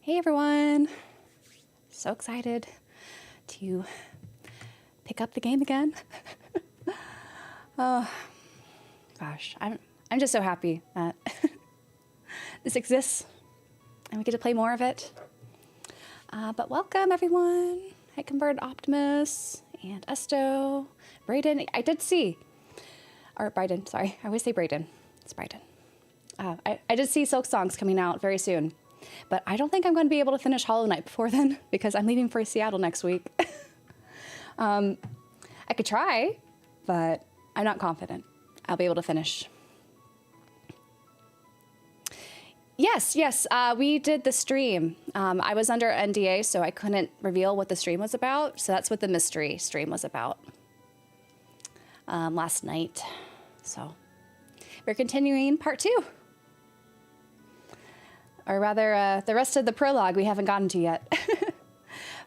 Hey everyone! So excited to pick up the game again. Oh gosh, I'm just so happy that this exists and we get to play more of it. But welcome everyone! Hi Converted Optimus and Esto, Brayden. I did see, or Bryden, sorry, I always say Brayden. It's Bryden. I did see Silk Songs coming out very soon. But I don't think I'm going to be able to finish Hollow Knight before then because I'm leaving for Seattle next week. I could try, but I'm not confident I'll be able to finish. Yes, we did the stream. I was under NDA, so I couldn't reveal what the stream was about. So that's what the mystery stream was about last night. So we're continuing part 2. Or rather, the rest of the prologue we haven't gotten to yet.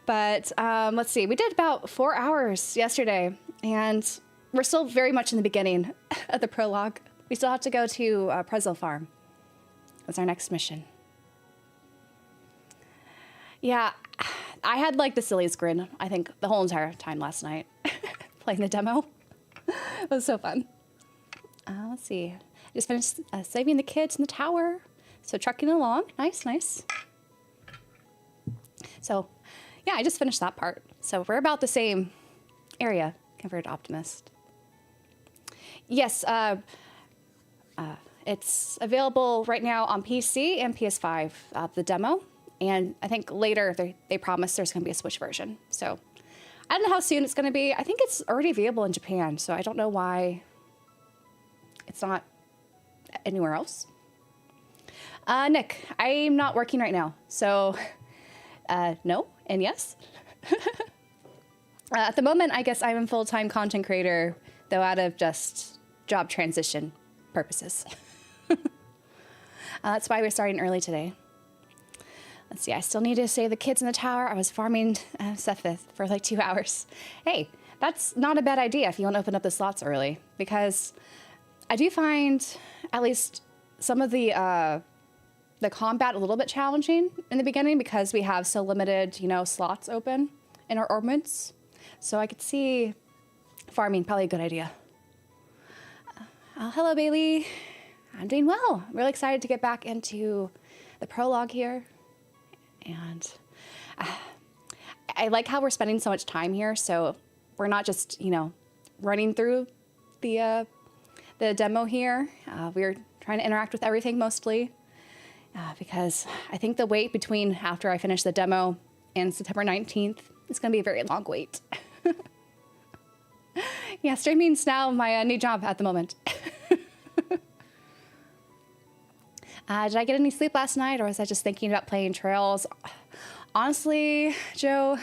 But let's see, we did about 4 hours yesterday, and we're still very much in the beginning of the prologue. We still have to go to Prologue Farm. That's our next mission. Yeah, I had like the silliest grin, I think, the whole entire time last night, playing the demo. It was so fun. Let's see, I just finished saving the kids in the tower. So trucking along, nice. So yeah, I just finished that part. So we're about the same area, Converted Optimist. Yes, it's available right now on PC and PS5, the demo. And I think later they promise there's gonna be a Switch version. So I don't know how soon it's gonna be. I think it's already available in Japan, so I don't know why it's not anywhere else. Nick, I'm not working right now, so no and yes. At the moment, I guess I'm a full-time content creator, though out of just job transition purposes. That's why we're starting early today. Let's see, I still need to save the kids in the tower. I was farming Sephiroth for like 2 hours. Hey, that's not a bad idea if you want to open up the slots early, because I do find at least some of the combat a little bit challenging in the beginning because we have so limited, slots open in our ornaments. So I could see farming probably a good idea. Hello, Bailey. I'm doing well. I'm really excited to get back into the prologue here. And I like how we're spending so much time here. So we're not just, running through the demo here. We're trying to interact with everything mostly. Because I think the wait between after I finish the demo and September 19th is going to be a very long wait. Yeah, streaming's now my new job at the moment. Did I get any sleep last night, or was I just thinking about playing Trails? Honestly, Joe,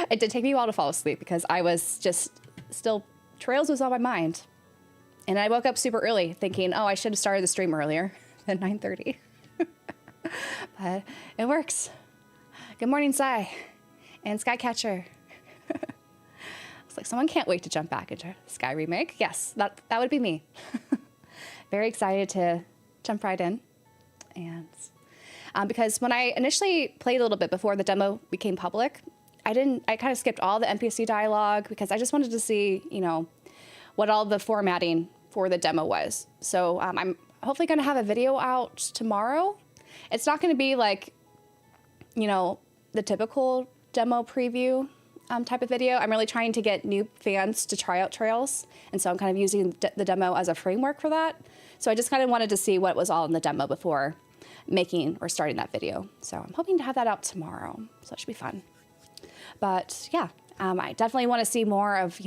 it did take me a while to fall asleep because I was just still, Trails was on my mind. And I woke up super early thinking, oh, I should have started the stream earlier than 9:30. But it works. Good morning, Sai and Skycatcher. It's like someone can't wait to jump back into Sky Remake. Yes, that would be me. Very excited to jump right in. And because when I initially played a little bit before the demo became public, I kind of skipped all the NPC dialogue because I just wanted to see, what all the formatting for the demo was. So I'm hopefully going to have a video out tomorrow. It's not going to be like, the typical demo preview type of video. I'm really trying to get new fans to try out Trails. And so I'm kind of using the demo as a framework for that. So I just kind of wanted to see what was all in the demo before making or starting that video. So I'm hoping to have that out tomorrow. So it should be fun. But yeah, I definitely want to see more of,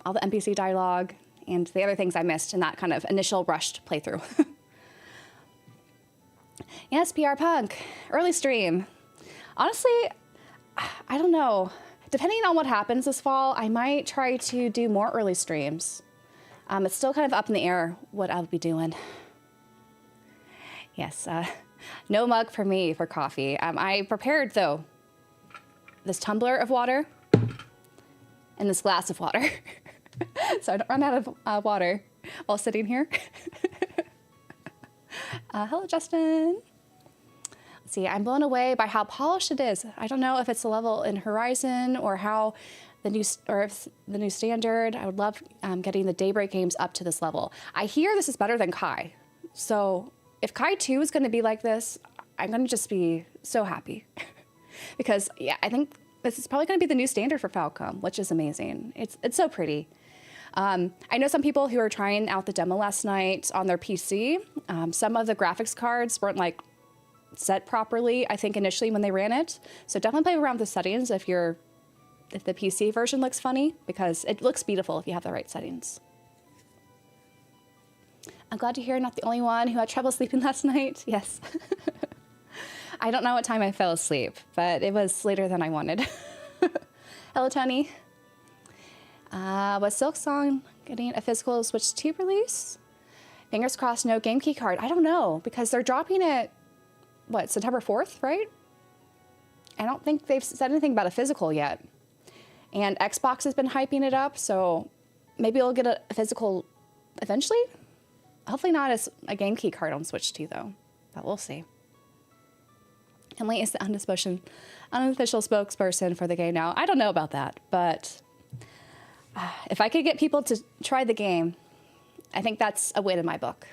all the NPC dialogue and the other things I missed in that kind of initial rushed playthrough. Yes, PR Punk, early stream. Honestly, I don't know. Depending on what happens this fall, I might try to do more early streams. It's still kind of up in the air what I'll be doing. Yes, no mug for me for coffee. I prepared, though, this tumbler of water and this glass of water. So I don't run out of water while sitting here. Hello, Justin. See, I'm blown away by how polished it is. I don't know if it's the level in Horizon or how if the new standard. I would love getting the Daybreak games up to this level. I hear this is better than Kai. So if Kai 2 is going to be like this, I'm going to just be so happy. Because, yeah, I think this is probably going to be the new standard for Falcom, which is amazing. It's so pretty. I know some people who were trying out the demo last night on their PC. Some of the graphics cards weren't like set properly, I think, initially when they ran it. So definitely play around with the settings if the PC version looks funny, because it looks beautiful if you have the right settings. I'm glad to hear I'm not the only one who had trouble sleeping last night. Yes. I don't know what time I fell asleep, but it was later than I wanted. Hello, Tony. Was Silksong getting a physical Switch 2 release? Fingers crossed, no game key card. I don't know, because they're dropping it, what, September 4th, right? I don't think they've said anything about a physical yet. And Xbox has been hyping it up, so maybe we'll get a physical eventually. Hopefully not as a game key card on Switch 2, though, but we'll see. Emily is the unofficial spokesperson for the game now. I don't know about that, but if I could get people to try the game, I think that's a win in my book.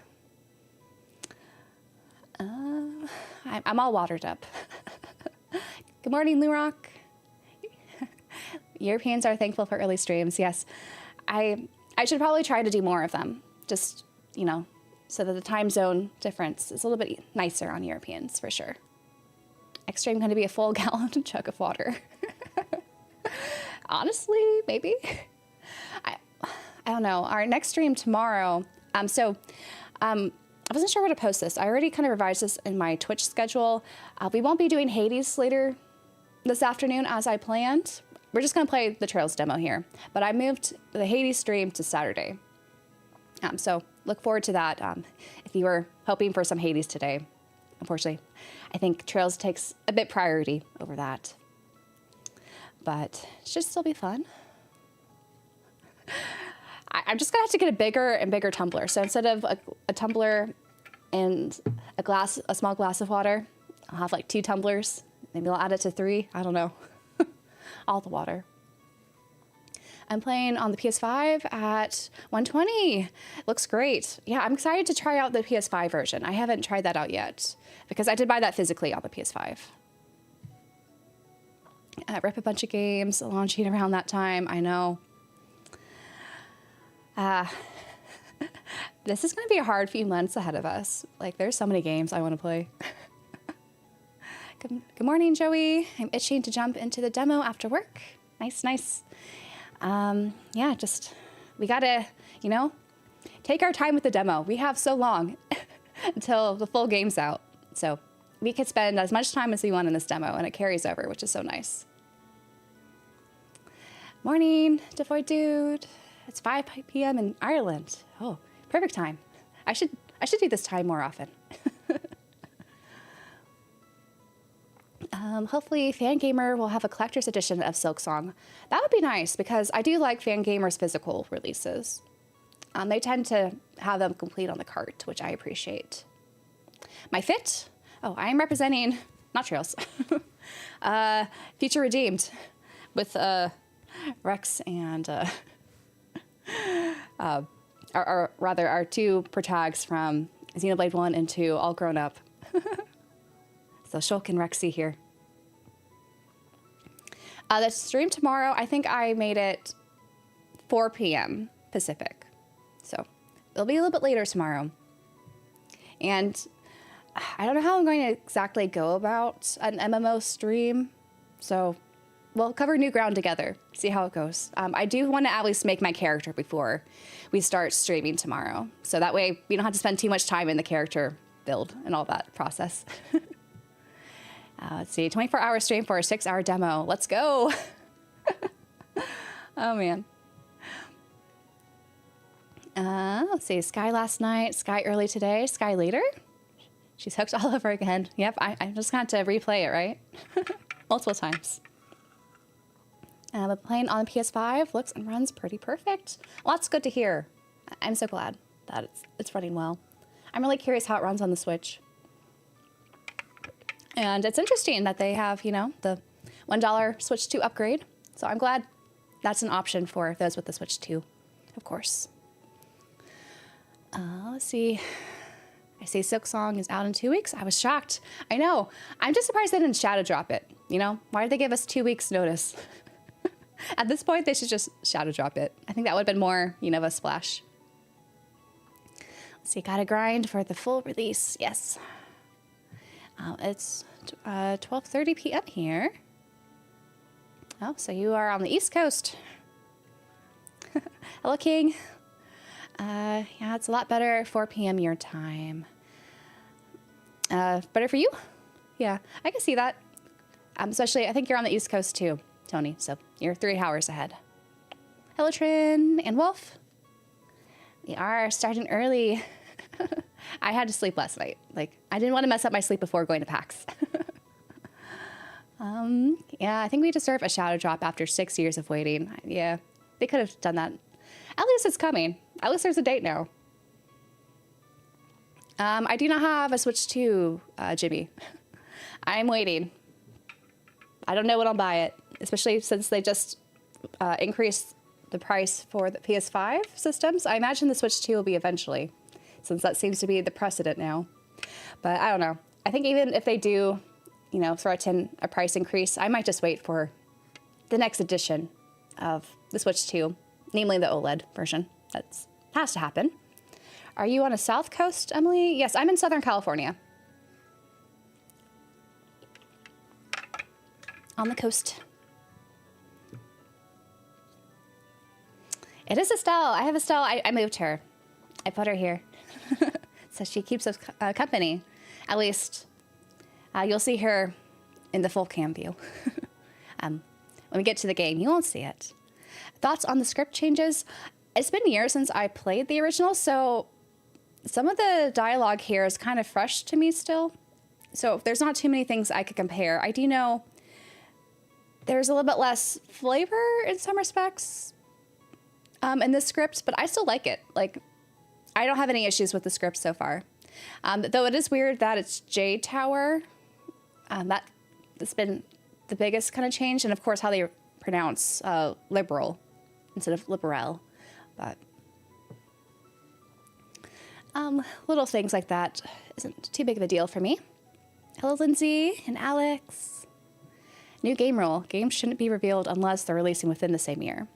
I'm all watered up. Good morning, Lurock. Europeans are thankful for early streams. Yes, I should probably try to do more of them. Just, you know, so that the time zone difference is a little bit nicer on Europeans, for sure. Extreme going to be a full gallon jug of water. Honestly, maybe. I don't know. Our next stream tomorrow. I wasn't sure where to post this. I already kind of revised this in my Twitch schedule. We won't be doing Hades later this afternoon as I planned. We're just going to play the Trails demo here. But I moved the Hades stream to Saturday. So look forward to that. If you were hoping for some Hades today, unfortunately, I think Trails takes a bit priority over that. But it should still be fun. I'm just going to have to get a bigger and bigger tumbler. So instead of a tumbler and a small glass of water, I'll have like 2 tumblers. Maybe I'll add it to 3. I don't know. All the water. I'm playing on the PS5 at 120. Looks great. Yeah, I'm excited to try out the PS5 version. I haven't tried that out yet because I did buy that physically on the PS5. Rip a bunch of games launching around that time. I know. This is going to be a hard few months ahead of us. Like, there's so many games I want to play. Good morning, Joey. I'm itching to jump into the demo after work. Nice, nice. Yeah, we gotta, take our time with the demo. We have so long until the full game's out. So we could spend as much time as we want in this demo, and it carries over, which is so nice. Morning, Devoid Dude. It's 5 p.m. in Ireland. Oh, perfect time. I should do this time more often. Hopefully Fangamer will have a collector's edition of Silksong. That would be nice because I do like Fangamer's physical releases. They tend to have them complete on the cart, which I appreciate. My fit? Oh, I am representing, not Trails, Future Redeemed with Rex and, our 2 protags from Xenoblade 1 and 2 all grown up. So Shulk and Rexy here. The stream tomorrow, I think I made it 4 p.m. Pacific. So it'll be a little bit later tomorrow. And I don't know how I'm going to exactly go about an MMO stream. So we'll cover new ground together, see how it goes. I do want to at least make my character before we start streaming tomorrow. So that way we don't have to spend too much time in the character build and all that process. Let's see, 24-hour stream for a 6-hour demo. Let's go. Oh, man. Let's see, Sky last night, Sky early today, Sky later. She's hooked all over again. Yep, I just got to replay it, right? Multiple times. But playing on the PS5 looks and runs pretty perfect. Well, that's good to hear. I'm so glad that it's running well. I'm really curious how it runs on the Switch. And it's interesting that they have, you know, the $1 Switch 2 upgrade. So I'm glad that's an option for those with the Switch 2, of course. Let's see. I say Silksong is out in 2 weeks. I was shocked. I know. I'm just surprised they didn't shadow drop it. You know, why did they give us 2 weeks notice? At this point, they should just shadow drop it. I think that would have been more, you know, of a splash. Let's see, gotta grind for the full release. Yes. It's 12:30 p.m. here. Oh, so you are on the East Coast. Hello, King. Yeah, it's a lot better, 4 p.m. your time. Better for you? Yeah, I can see that. Especially, I think you're on the East Coast too, Tony, so you're 3 hours ahead. Hello, Trin and Wolf. We are starting early. I had to sleep last night. Like, I didn't want to mess up my sleep before going to PAX. Yeah, I think we deserve a shadow drop after 6 years of waiting. Yeah, they could have done that. At least it's coming. At least there's a date now. I do not have a Switch 2, Jimmy. I'm waiting. I don't know when I'll buy it, especially since they just increased the price for the PS5 systems. I imagine the Switch 2 will be eventually, since that seems to be the precedent now. But I don't know. I think even if they do, you know, threaten a price increase, I might just wait for the next edition of the Switch 2, namely the OLED version. That has to happen. Are you on a South Coast, Emily? Yes, I'm in Southern California. On the coast. It is Estelle. I have Estelle. I moved her. I put her here. So she keeps us company. At least you'll see her in the full cam view. When we get to the game, you won't see it. Thoughts on the script changes? It's been years since I played the original, so some of the dialogue here is kind of fresh to me still. So there's not too many things I could compare. I do know there's a little bit less flavor in some respects in this script, but I still like it. Like, I don't have any issues with the script so far. Though it is weird that it's J Tower. That's been the biggest kind of change. And of course, how they pronounce liberal instead of liberal. But little things like that isn't too big of a deal for me. Hello, Lindsay and Alex. New game rule. Games shouldn't be revealed unless they're releasing within the same year.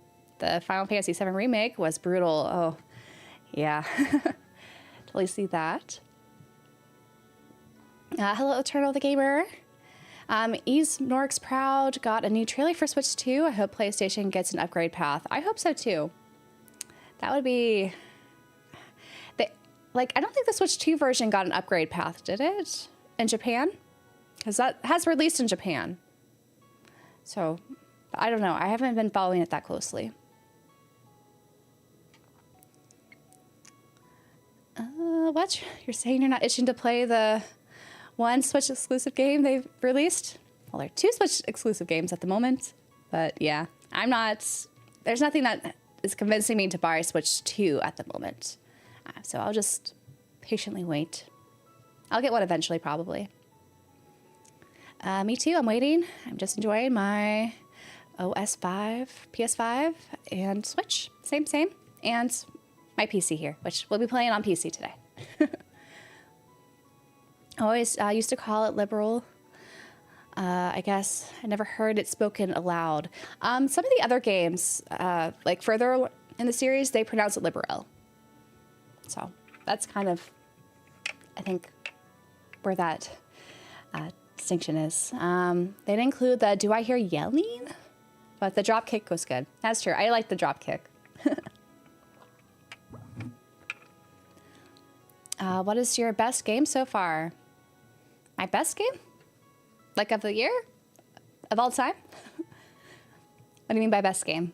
The Final Fantasy VII Remake was brutal. Oh, yeah. Totally see that. Hello, Eternal the Gamer. Ease Norix Proud got a new trailer for Switch 2. I hope PlayStation gets an upgrade path. I hope so too. That would be... I don't think the Switch 2 version got an upgrade path, did it? In Japan? Because that has released in Japan. So, I don't know. I haven't been following it that closely. What? You're saying you're not itching to play the one Switch exclusive game they've released? Well, there are 2 Switch exclusive games at the moment. But yeah, I'm not... There's nothing that is convincing me to buy Switch 2 at the moment. So I'll just patiently wait. I'll get one eventually, probably. Me too, I'm waiting. I'm just enjoying my OS5, PS5, and Switch. Same. And my PC here, which we'll be playing on PC today. Always used to call it liberal. I guess I never heard it spoken aloud. Some of the other games, like further in the series, they pronounce it liberal. So that's kind of, I think, where that distinction is. They didn't include the "Do I hear yelling?" But the drop kick was good. That's true. I like the drop kick. What is your best game so far? My best game? Like of the year? Of all time? What do you mean by best game?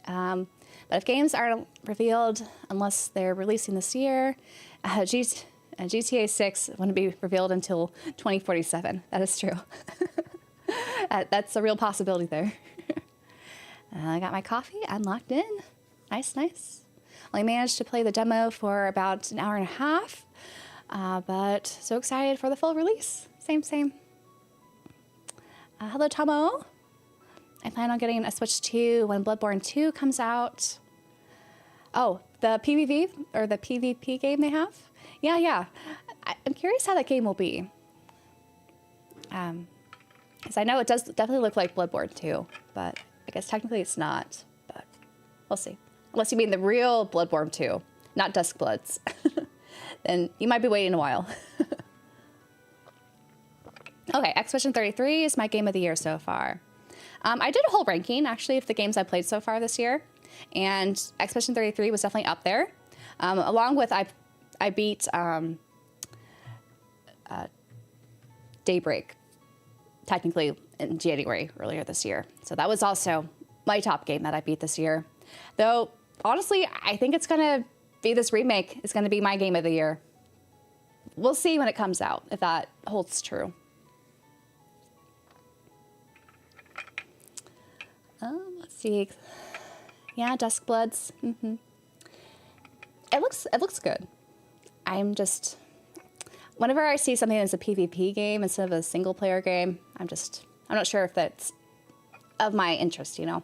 But if games aren't revealed unless they're releasing this year, GTA 6 wouldn't be revealed until 2047. That is true. That's a real possibility there. I got my coffee. I'm locked in. Nice. Only managed to play the demo for about an hour and a half, but so excited for the full release. Same. Hello, Tomo. I plan on getting a Switch 2 when Bloodborne 2 comes out. Oh, the PvP or the PvP game they have? Yeah. I'm curious how that game will be. Because I know it does definitely look like Bloodborne 2, but I guess technically it's not. But we'll see. Unless you mean the real Bloodborne 2, not Duskbloods. Then you might be waiting a while. Okay, Expedition 33 is my game of the year so far. I did a whole ranking, actually, of the games I played so far this year. And Expedition 33 was definitely up there. Along with, I beat Daybreak, technically in January, earlier this year. So that was also my top game that I beat this year. Though, honestly, I think it's going to be this remake. It's going to be my game of the year. We'll see when it comes out, if that holds true. Let's see. Yeah, Duskbloods. It looks good. I'm just, whenever I see something that's a PvP game instead of a single player game, I'm not sure if that's of my interest, you know.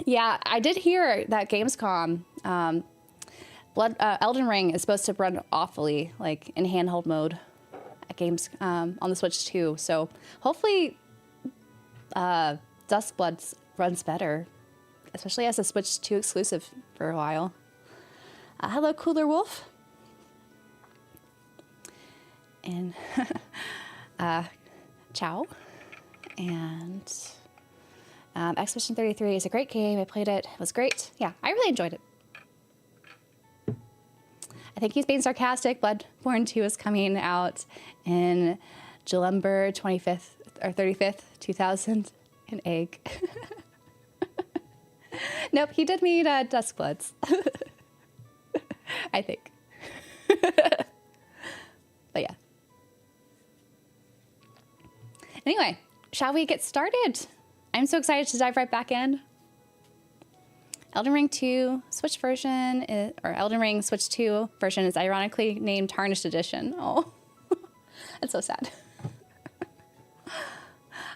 Yeah, I did hear that Gamescom, Elden Ring is supposed to run awfully, like in handheld mode at games on the Switch too. So hopefully Duskbloods runs better, especially as a Switch 2 exclusive for a while. Hello, Cooler Wolf. And ciao. And Expedition 33 is a great game. I played it. It was great. Yeah, I really enjoyed it. I think he's being sarcastic. Bloodborne 2 is coming out in July 25th or 35th, 2000. An egg. Nope, he did mean Duskbloods. I think. But yeah. Anyway, shall we get started? I'm so excited to dive right back in. Elden Ring 2 Switch version, or Elden Ring Switch 2 version is ironically named Tarnished Edition. Oh, that's so sad.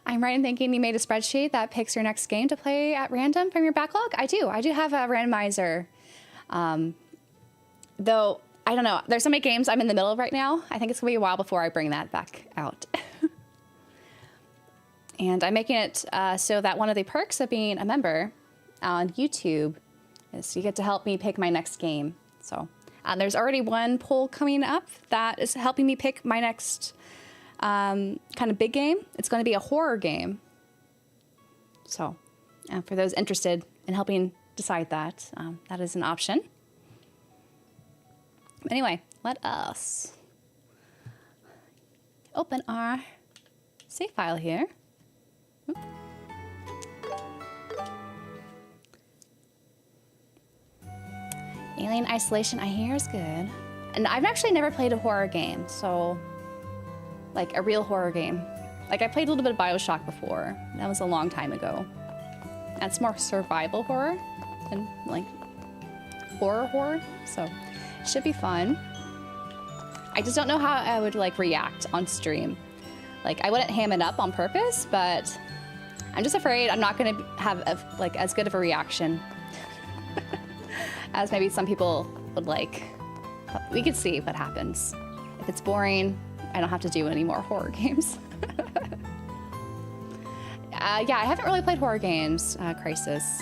I'm right in thinking you made a spreadsheet that picks your next game to play at random from your backlog. I do have a randomizer. Though, I don't know. There's so many games I'm in the middle of right now. I think it's gonna be a while before I bring that back out. And I'm making it so that one of the perks of being a member on YouTube is you get to help me pick my next game. So there's already one poll coming up that is helping me pick my next kind of big game. It's going to be a horror game. So for those interested in helping decide that, that is an option. Anyway, let us open our save file here. Alien Isolation, I hear, is good. And I've actually never played a horror game, so like a real horror game. Like I played a little bit of BioShock before. That was a long time ago. That's more survival horror than like horror. So it should be fun. I just don't know how I would like react on stream. Like I wouldn't ham it up on purpose, but I'm just afraid I'm not going to have like as good of a reaction as maybe some people would like. But we could see what happens. If it's boring, I don't have to do any more horror games. Yeah, I haven't really played horror games, Crisis.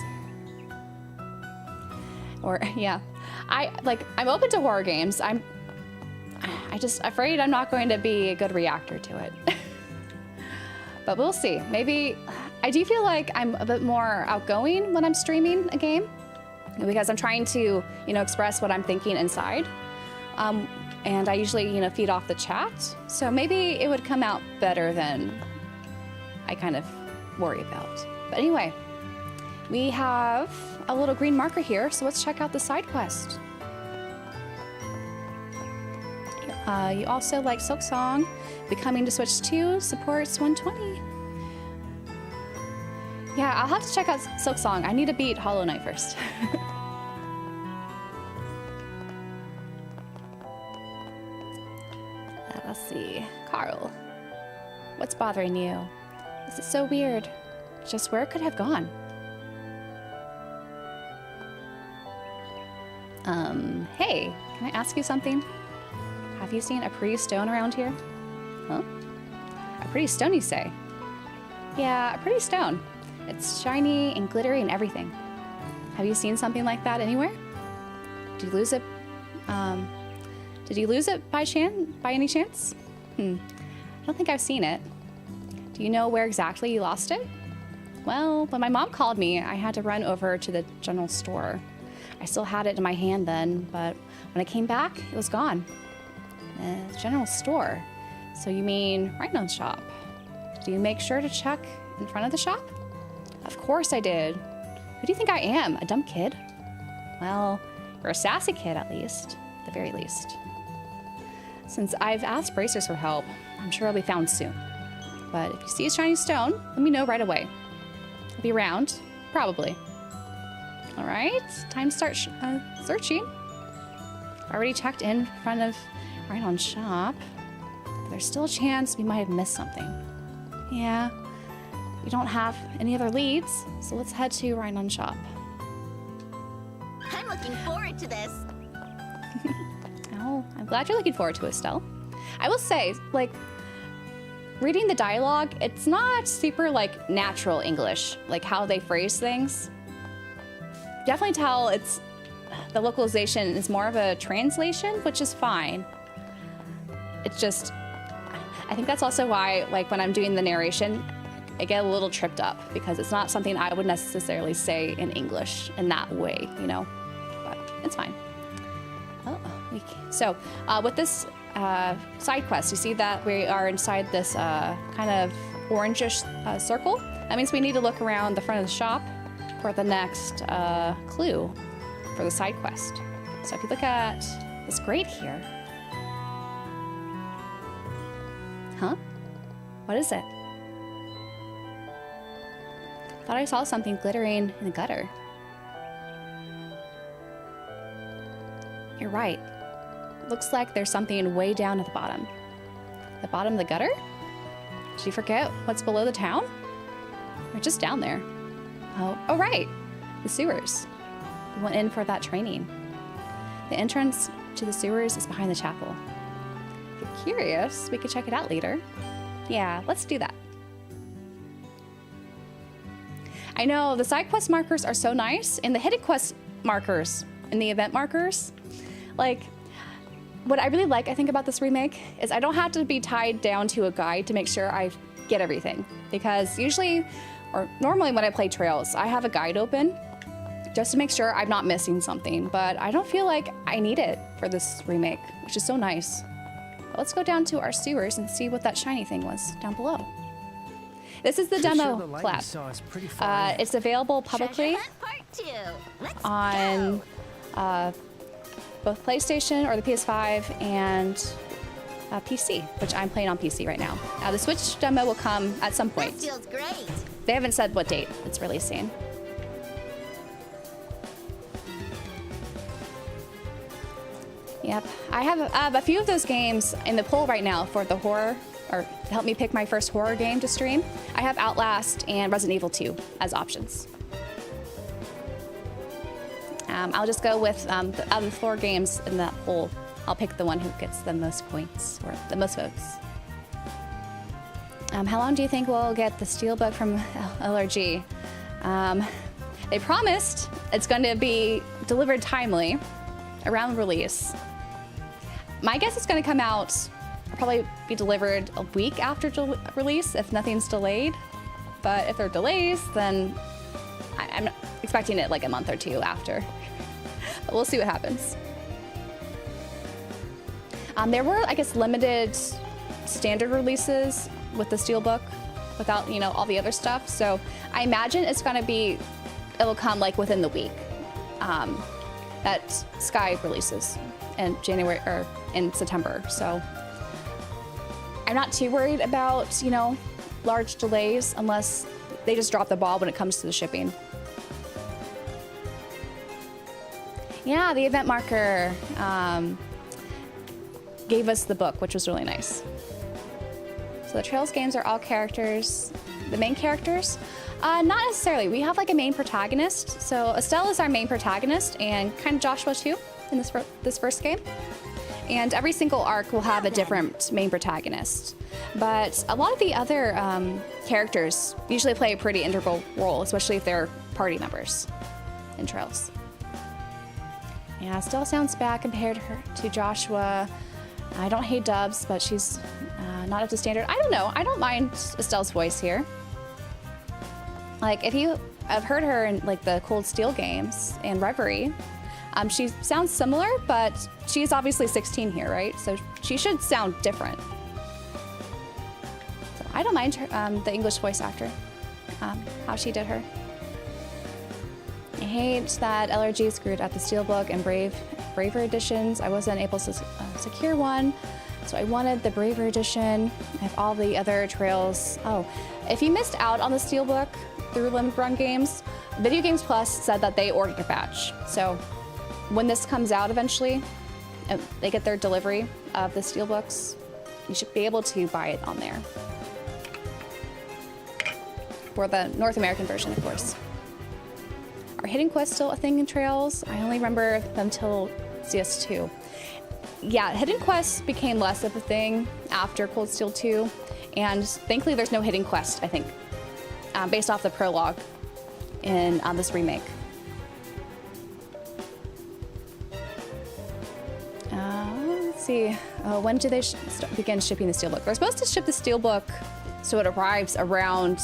Or yeah, I'm open to horror games. I just afraid I'm not going to be a good reactor to it. But we'll see. Maybe I do feel like I'm a bit more outgoing when I'm streaming a game because I'm trying to, express what I'm thinking inside. And I usually, feed off the chat. So maybe it would come out better than I kind of worry about. But anyway, we have a little green marker here. So let's check out the side quest. You also like Silk Song. Becoming to Switch 2 supports 120. Yeah, I'll have to check out Silk Song. I need to beat Hollow Knight first. Let's see. Carl. What's bothering you? This is so weird. Just where it could have gone. Hey, can I ask you something? Have you seen a pretty stone around here? Huh? A pretty stone, you say? Yeah, a pretty stone. It's shiny and glittery and everything. Have you seen something like that anywhere? Did you lose it? Did you lose it by any chance? I don't think I've seen it. Do you know where exactly you lost it? Well, when my mom called me, I had to run over to the general store. I still had it in my hand then, but when I came back, it was gone. The general store? So you mean Rhino's shop? Did you make sure to check in front of the shop? Of course I did. Who do you think I am? A dumb kid? Well, you're a sassy kid at least. At the very least. Since I've asked Bracers for help, I'm sure I'll be found soon. But if you see a shiny stone, let me know right away. I'll be around, probably. All right, time to start searching. Already checked in front of Rhino's shop. But there's still a chance we might have missed something. Yeah, we don't have any other leads, so let's head to Rhino's shop. I'm looking forward to this. Oh, I'm glad you're looking forward to it, Estelle. I will say, like, reading the dialogue, it's not super, like, natural English, like how they phrase things. Definitely tell the localization is more of a translation, which is fine. It's just, I think that's also why, like, when I'm doing the narration, I get a little tripped up because it's not something I would necessarily say in English in that way, you know, but it's fine. So with this side quest, you see that we are inside this kind of orangish circle. That means we need to look around the front of the shop for the next clue for the side quest. So if you look at this grate here. Huh? What is it? Thought I saw something glittering in the gutter. You're right. Looks like there's something way down at the bottom. The bottom of the gutter? Did you forget what's below the town? We're just down there. Oh, right. The sewers. We went in for that training. The entrance to the sewers is behind the chapel. If you're curious, we could check it out later. Yeah, let's do that. I know the side quest markers are so nice, and the hidden quest markers and the event markers, like, what I really like, I think, about this remake is I don't have to be tied down to a guide to make sure I get everything. Because usually, or normally when I play Trails, I have a guide open just to make sure I'm not missing something. But I don't feel like I need it for this remake, which is so nice. But let's go down to our sewers and see what that shiny thing was down below. This is the demo flap. It's available publicly on both PlayStation or the PS5 and PC, which I'm playing on PC right now. The Switch demo will come at some point. That feels great. They haven't said what date it's releasing. Yep, I have a few of those games in the poll right now for the horror, or to help me pick my first horror game to stream. I have Outlast and Resident Evil 2 as options. I'll just go with out of the 4 games in that poll. I'll pick the one who gets the most points or the most votes. How long do you think we'll get the Steelbook from LRG? They promised it's going to be delivered timely around release. My guess is going to come out, probably be delivered a week after release if nothing's delayed. But if there are delays, then I'm expecting it like a month or 2 after. But we'll see what happens. There were, I guess, limited standard releases with the Steelbook without, you know, all the other stuff. So I imagine it's going to be, it'll come like within the week that Sky releases in January or in September. So I'm not too worried about, you know, large delays unless they just drop the ball when it comes to the shipping. Yeah, the event marker gave us the book, which was really nice. So the Trails games are all characters, the main characters. Not necessarily. We have like a main protagonist. So Estelle is our main protagonist, and kind of Joshua too in this first game. And every single arc will have a different main protagonist. But a lot of the other characters usually play a pretty integral role, especially if they're party members in Trails. Yeah, Estelle sounds bad compared to Joshua. I don't hate dubs, but she's not up to standard. I don't know. I don't mind Estelle's voice here. Like, I've heard her in like the Cold Steel games and Reverie. She sounds similar, but she's obviously 16 here, right? So she should sound different. So I don't mind her, the English voice actor, how she did her. I hate that LRG screwed up the Steelbook and Braver editions. I wasn't able to secure one, so I wanted the Braver edition. I have all the other Trails. Oh, if you missed out on the Steelbook through Limited Run Games, Video Games Plus said that they ordered a batch. So when this comes out eventually, and they get their delivery of the Steelbooks, you should be able to buy it on there. For the North American version, of course. Are hidden quests still a thing in Trails? I only remember them till CS2. Yeah, hidden quests became less of a thing after Cold Steel 2, and thankfully there's no hidden quest, I think, based off the prologue in this remake. Let's see, when do they begin shipping the Steelbook? They're supposed to ship the Steelbook so it arrives around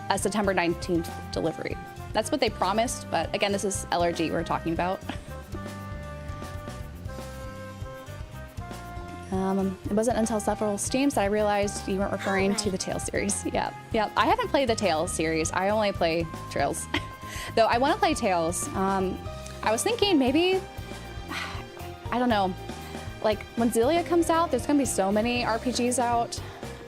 a September 19th delivery. That's what they promised, but again, this is LRG we're talking about. It wasn't until several streams that I realized you weren't referring to the Tales series. Yeah. I haven't played the Tales series. I only play Trails. Though I want to play Tales. I was thinking maybe, I don't know, like when Xillia comes out, there's gonna be so many RPGs out.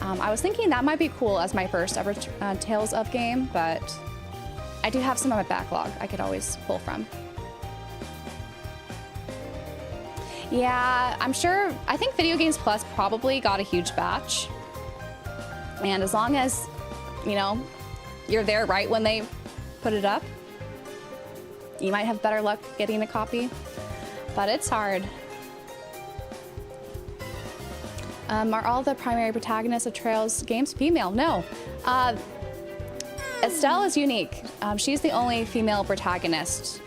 I was thinking that might be cool as my first ever Tales of game, but I do have some on my backlog I could always pull from. Yeah, I'm sure, I think Video Games Plus probably got a huge batch. And as long as, you know, you're there right when they put it up, you might have better luck getting a copy, but it's hard. Are all the primary protagonists of Trails games female? No. Estelle is unique. She's the only female protagonist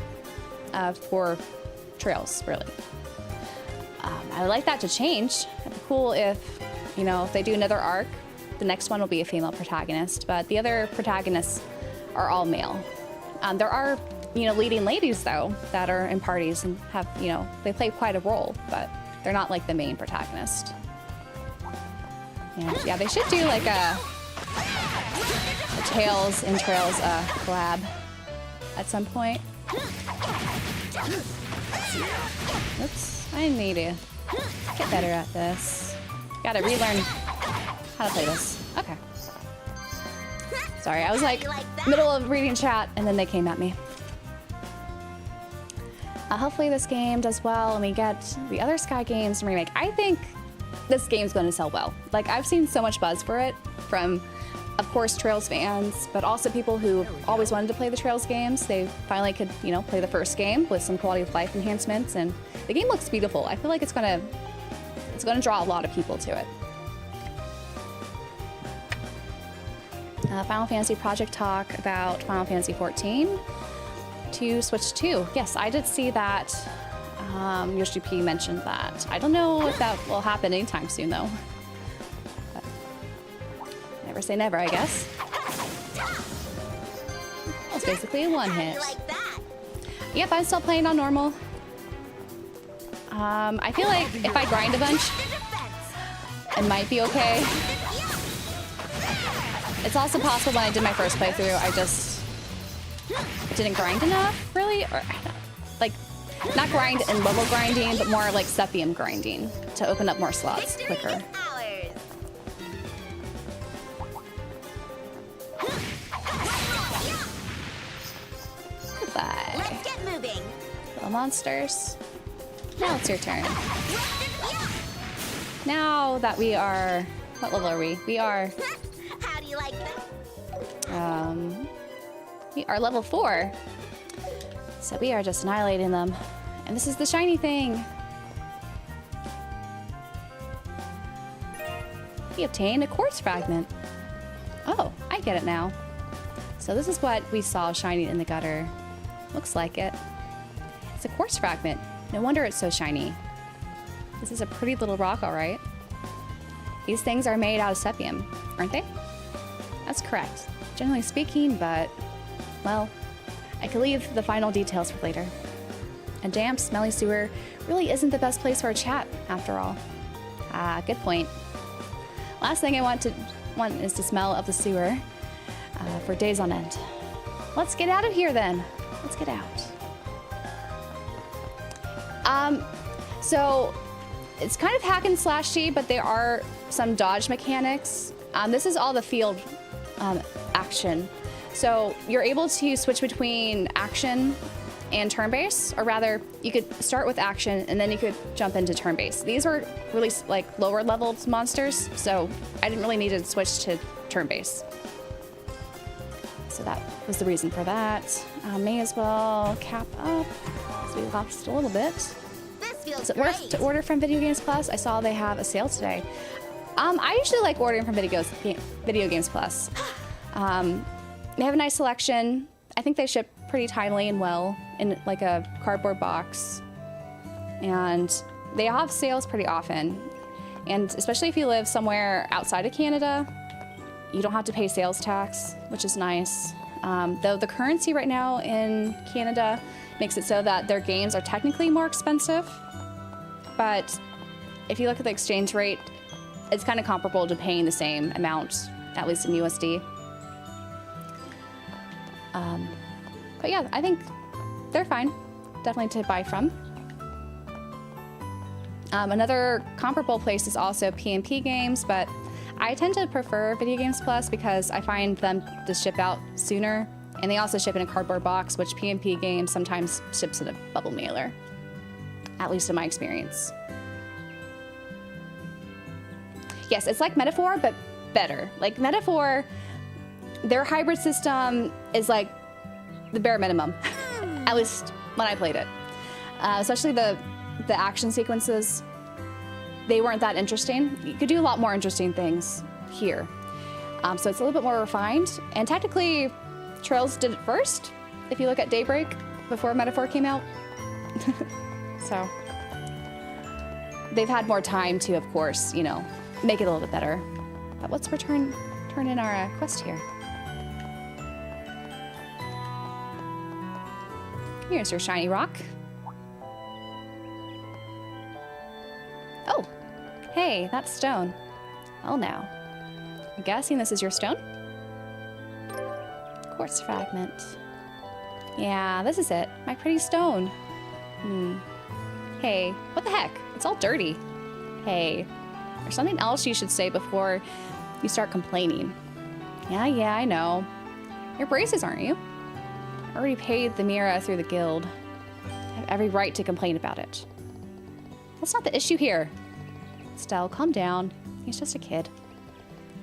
for Trails, really. I would like that to change. It'd be cool if, you know, if they do another arc, the next one will be a female protagonist, but the other protagonists are all male. There are, you know, leading ladies, though, that are in parties and have, you know, they play quite a role, but they're not like the main protagonist. And yeah, they should do like a Tales and Trails collab at some point. Oops, I need to get better at this. Gotta relearn how to play this. Okay. Sorry, I was like middle of reading chat and then they came at me. Hopefully this game does well and we get the other Sky games and Remake. I think this game's going to sell well. Like, I've seen so much buzz for it from, of course, Trails fans, but also people who always wanted to play the Trails games. They finally could, you know, play the first game with some quality of life enhancements, and the game looks beautiful. I feel like it's gonna draw a lot of people to it. Final Fantasy Project talk about Final Fantasy 14 to Switch 2. Yes, I did see that. Yoshi P mentioned that. I don't know if that will happen anytime soon, though. But never say never, I guess. It's basically a one hit. Yep, I'm still playing on normal. I feel like if I grind a bunch, it might be okay. It's also possible when I did my first playthrough, I just didn't grind enough, really? Or, like, not grind and level grinding, but more like Sephium grinding to open up more slots quicker. Goodbye. Let's get moving. Little monsters. Now it's your turn. Now that we are What level are we? We are... How do you like that? We are level 4. So we are just annihilating them. And this is the shiny thing. We obtained a quartz fragment. Oh, I get it now. So this is what we saw shining in the gutter. Looks like it. It's a quartz fragment. No wonder it's so shiny. This is a pretty little rock, all right. These things are made out of sepium, aren't they? That's correct. Generally speaking, but, well, I could leave the final details for later. A damp, smelly sewer really isn't the best place for a chat, after all. Ah, good point. Last thing I want is the smell of the sewer for days on end. Let's get out of here then. Let's get out. So it's kind of hack and slashy, but there are some dodge mechanics. This is all the field action. So you're able to switch between action and turn-based, or rather, you could start with action and then you could jump into turn-based. These were really like lower leveled monsters, so I didn't really need to switch to turn-based. So that was the reason for that. May as well cap up, so we lost a little bit. This feels Is it worth to order from Video Games Plus? I saw they have a sale today. I usually like ordering from Video Games Plus. They have a nice selection. I think they ship pretty timely and well in like a cardboard box. And they have sales pretty often. And especially if you live somewhere outside of Canada, you don't have to pay sales tax, which is nice. Though the currency right now in Canada makes it so that their games are technically more expensive. But if you look at the exchange rate, it's kind of comparable to paying the same amount, at least in USD. But yeah, I think they're fine. Definitely to buy from. Another comparable place is also P&P Games, but I tend to prefer Video Games Plus because I find them to ship out sooner, and they also ship in a cardboard box, which P&P Games sometimes ships in a bubble mailer, at least in my experience. Yes, it's like Metaphor, but better. Like Metaphor, their hybrid system is like the bare minimum, at least when I played it. Especially the action sequences, they weren't that interesting. You could do a lot more interesting things here. So it's a little bit more refined. And technically, Trails did it first, if you look at Daybreak, before Metaphor came out. So they've had more time to, of course, you know, make it a little bit better. But let's turn in our quest here. Here's your shiny rock. Oh, hey, that's stone. Oh, now. I'm guessing this is your stone? Quartz fragment. Yeah, this is it. My pretty stone. Hey, what the heck? It's all dirty. Hey, there's something else you should say before you start complaining. Yeah, I know. You're braces, aren't you? I already paid the Mira through the guild. I have every right to complain about it. That's not the issue here. Stell, calm down. He's just a kid.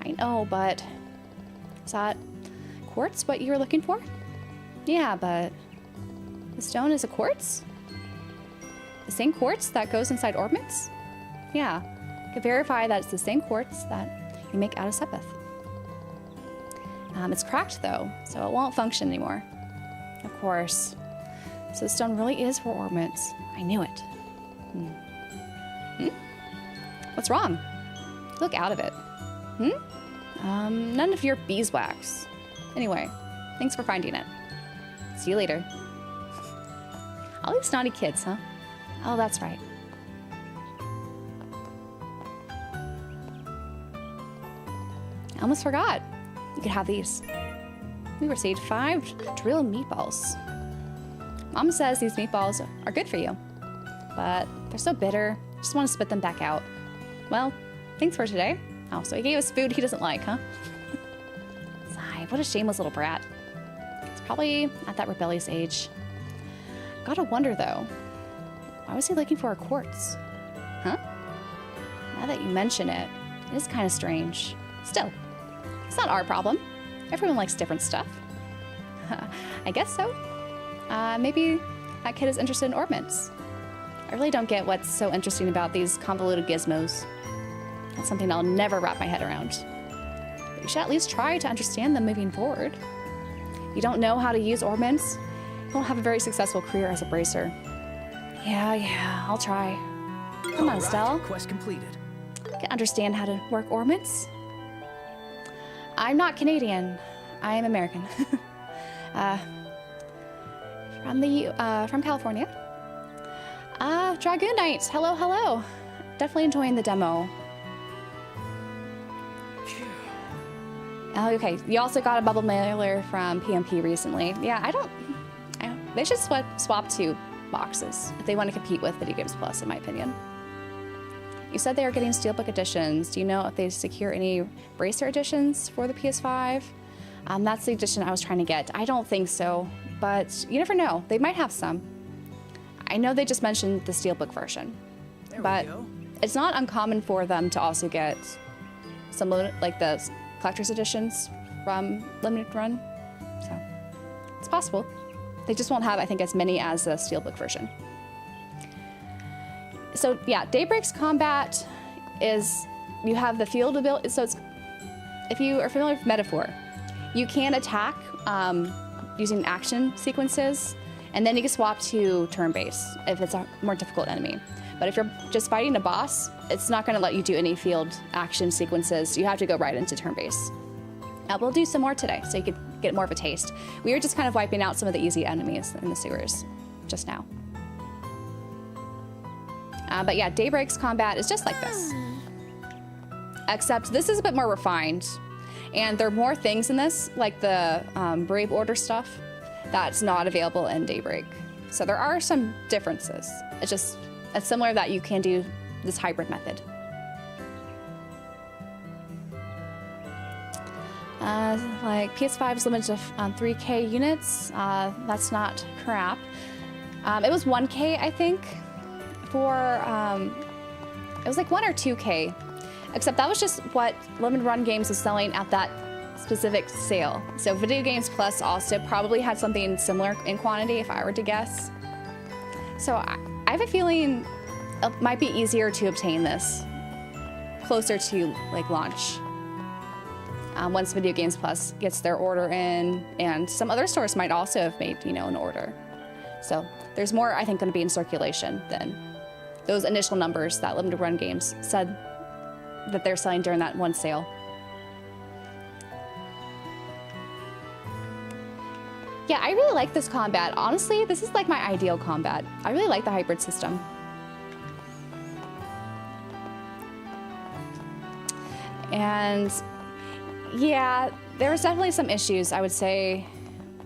I know, but... Is that quartz what you were looking for? Yeah, but... The stone is a quartz? The same quartz that goes inside orbits? Yeah. I can verify that it's the same quartz that you make out of sepith. It's cracked, though, so it won't function anymore. Of course. So the stone really is for orbits. I knew it. What's wrong? Look out of it. None of your beeswax. Anyway, thanks for finding it. See you later. All these naughty kids, huh? Oh, that's right. I almost forgot. You could have these. We received 5 drill meatballs. Mom says these meatballs are good for you, but they're so bitter. Just want to spit them back out. Well, thanks for today. Oh, so he gave us food he doesn't like, huh? Sigh, what a shameless little brat. He's probably at that rebellious age. Gotta wonder, though, why was he looking for a quartz? Huh? Now that you mention it, It is kind of strange. Still, it's not our problem. Everyone likes different stuff. I guess so. Maybe that kid is interested in orbments. I really don't get what's so interesting about these convoluted gizmos. That's something I'll never wrap my head around. But you should at least try to understand them moving forward. If you don't know how to use orbments, you won't have a very successful career as a bracer. Yeah, I'll try. Come on, Stella. Quest completed. You can understand how to work orbments. I'm not Canadian. I am American. From California. Dragoon Knight. Hello. Definitely enjoying the demo. Oh, okay. You also got a bubble mailer from PMP recently. Yeah, I don't. They should swap 2 boxes if they want to compete with Video Games Plus, in my opinion. You said they are getting Steelbook editions. Do you know if they secure any Bracer editions for the PS5? That's the edition I was trying to get. I don't think so, but you never know. They might have some. I know they just mentioned the Steelbook version, but it's not uncommon for them to also get some like the collector's editions from Limited Run, so it's possible. They just won't have, I think, as many as the Steelbook version. So yeah, Daybreak's combat is, you have the field ability, so it's, if you are familiar with Metaphor, you can attack using action sequences, and then you can swap to turn-based if it's a more difficult enemy. But if you're just fighting a boss, it's not gonna let you do any field action sequences. You have to go right into turn-based. We'll do some more today, so you could get more of a taste. We were just kind of wiping out some of the easy enemies in the sewers just now. But yeah, Daybreak's combat is just like this. Except this is a bit more refined. And there are more things in this, like the Brave Order stuff, that's not available in Daybreak. So there are some differences. It's similar that you can do this hybrid method. Like PS5 is limited to 3K units. That's not crap. It was 1K, I think, for, it was like 1 or 2K, except that was just what Limited Run Games was selling at that specific sale. So Video Games Plus also probably had something similar in quantity, if I were to guess. So I have a feeling it might be easier to obtain this closer to like launch. Once Video Games Plus gets their order in, and some other stores might also have made, an order. So there's more, I think, going to be in circulation than those initial numbers that Limited Run Games said that they're selling during that one sale. Yeah, I really like this combat. Honestly, this is like my ideal combat. I really like the hybrid system. And yeah, there was definitely some issues, I would say,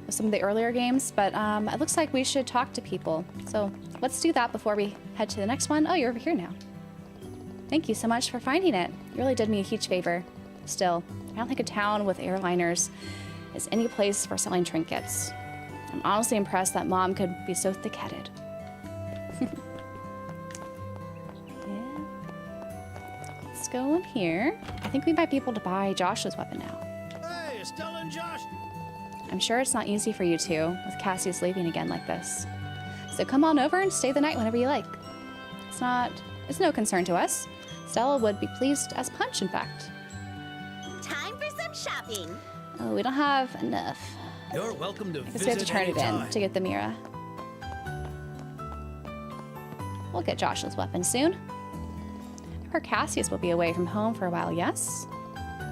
with some of the earlier games, but it looks like we should talk to people. So let's do that before we head to the next one. Oh, you're over here now. Thank you so much for finding it. You really did me a huge favor. Still, I don't think a town with airliners is any place for selling trinkets. I'm honestly impressed that Mom could be so thick-headed. Yeah. Let's go in here. I think we might be able to buy Josh's weapon now. Hey, Estella and Josh. I'm sure it's not easy for you two, with Cassius leaving again like this. So come on over and stay the night whenever you like. It's no concern to us. Stella would be pleased as punch, in fact. Time for some shopping. Oh, we don't have enough. You're welcome to I guess we have to turn it in to get the Mira. We'll get Josh's weapon soon. Her Cassius will be away from home for a while, yes?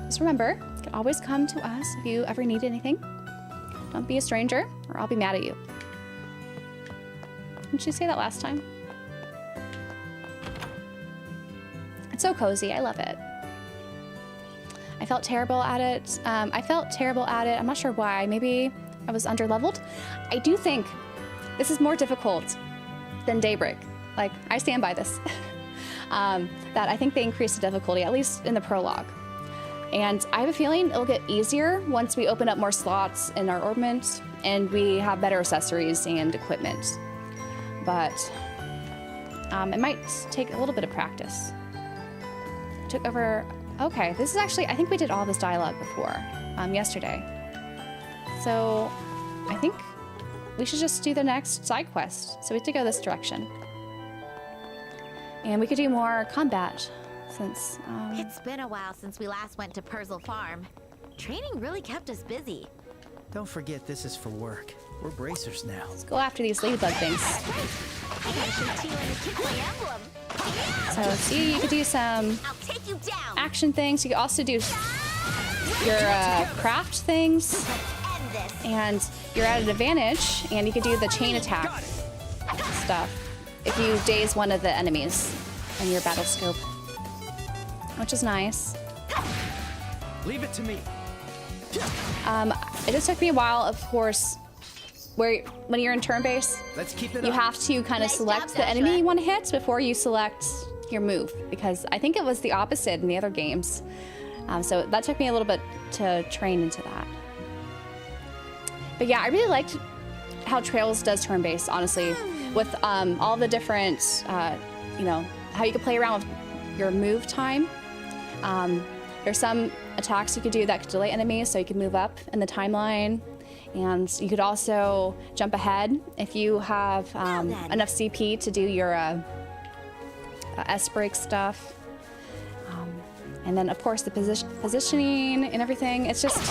Just remember, you can always come to us if you ever need anything. Don't be a stranger, or I'll be mad at you. Didn't she say that last time? It's so cozy. I love it. I felt terrible at it. I'm not sure why. Maybe I was underleveled. I do think this is more difficult than Daybreak. Like, I stand by this. That I think they increased the difficulty, at least in the prologue. And I have a feeling it'll get easier once we open up more slots in our orbment and we have better accessories and equipment. But it might take a little bit of practice. Took over Okay, this is actually, I think we did all this dialogue before, yesterday. So I think we should just do the next side quest. So we have to go this direction. And we could do more combat since, It's been a while since we last went to Perzel Farm. Training really kept us busy. Don't forget this is for work. We're bracers now. let's go after these ladybug things. I gotta show Tila and the kids my emblem. So see, you could do some I'll take you down. action things. You could also do your craft things. End this. And you're at an advantage, and you could do the chain attack stuff if you daze one of the enemies in your battle scope, which is nice. Leave it to me. It just took me a while, of course, when you're in turn base, Let's keep it you up. have to kind of Nice select job, the enemy Joshua. you want to hit before you select your move, because I think it was the opposite in the other games. So that took me a little bit to train into that. But yeah, I really liked how Trails does turn base, honestly, with all the different, you know, how you can play around with your move time. There's some attacks you could do that could delay enemies, so you could move up in the timeline. And you could also jump ahead if you have enough CP to do your S-break stuff. And then, of course, the positioning and everything. It's just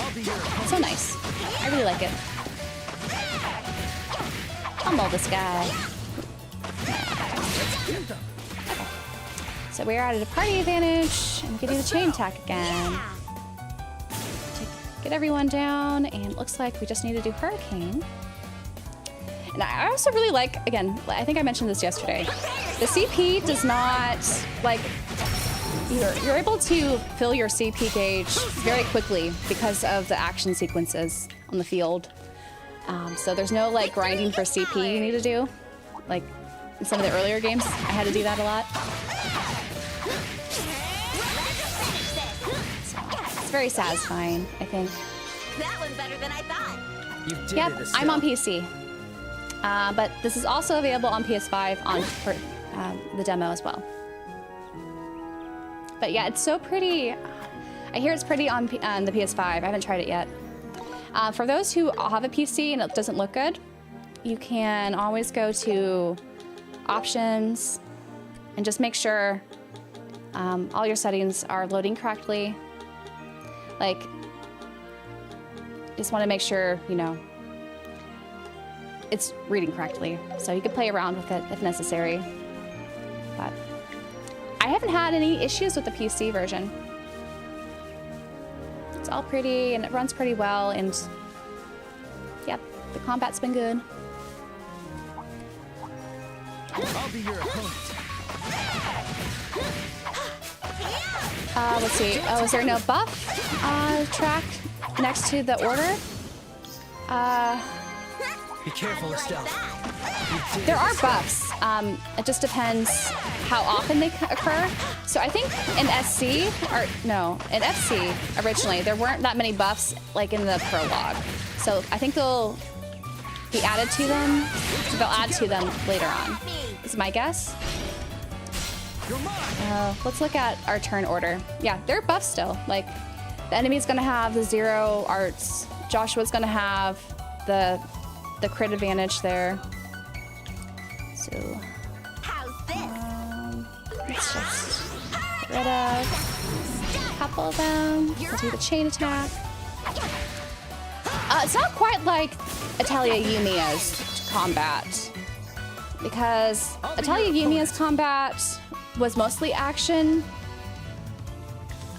so nice. I really like it. Pummel this guy. So we're at a party advantage, and we can do the chain attack again. Get everyone down, and it looks like we just need to do Hurricane. And I also really like, again, I think I mentioned this yesterday, the CP does not, like, you're able to fill your CP gauge very quickly because of the action sequences on the field. So there's no, like, grinding for CP you need to do. Like, in some of the earlier games, I had to do that a lot. It's very satisfying, I think. That one's better than I thought. You did Yep, it, I'm on Estelle. PC. But this is also available on PS5 for the demo as well. But yeah, it's so pretty. I hear it's pretty on the PS5. I haven't tried it yet. For those who have a PC and it doesn't look good, you can always go to options and just make sure all your settings are loading correctly. Like, just want to make sure, you know, it's reading correctly. So you can play around with it if necessary. But I haven't had any issues with the PC version. It's all pretty and it runs pretty well, and yep, the combat's been good. I'll be your opponent. Let's see. Oh, is there no buff track next to the order? Be careful, Estelle. There are buffs. It just depends how often they occur. So I think in SC, or no, in FC originally, there weren't that many buffs like in the prologue. So I think they'll be added to them. They'll add to them later on, is my guess. Let's look at our turn order. Yeah, they're buffs still. Like, the enemy's gonna have the 0 arts. Joshua's gonna have the crit advantage there. So How's this? let's just get rid of a couple of them. We'll do the chain attack. It's not quite like Italia Yumiya's combat, because Italia Yumiya's combat was mostly action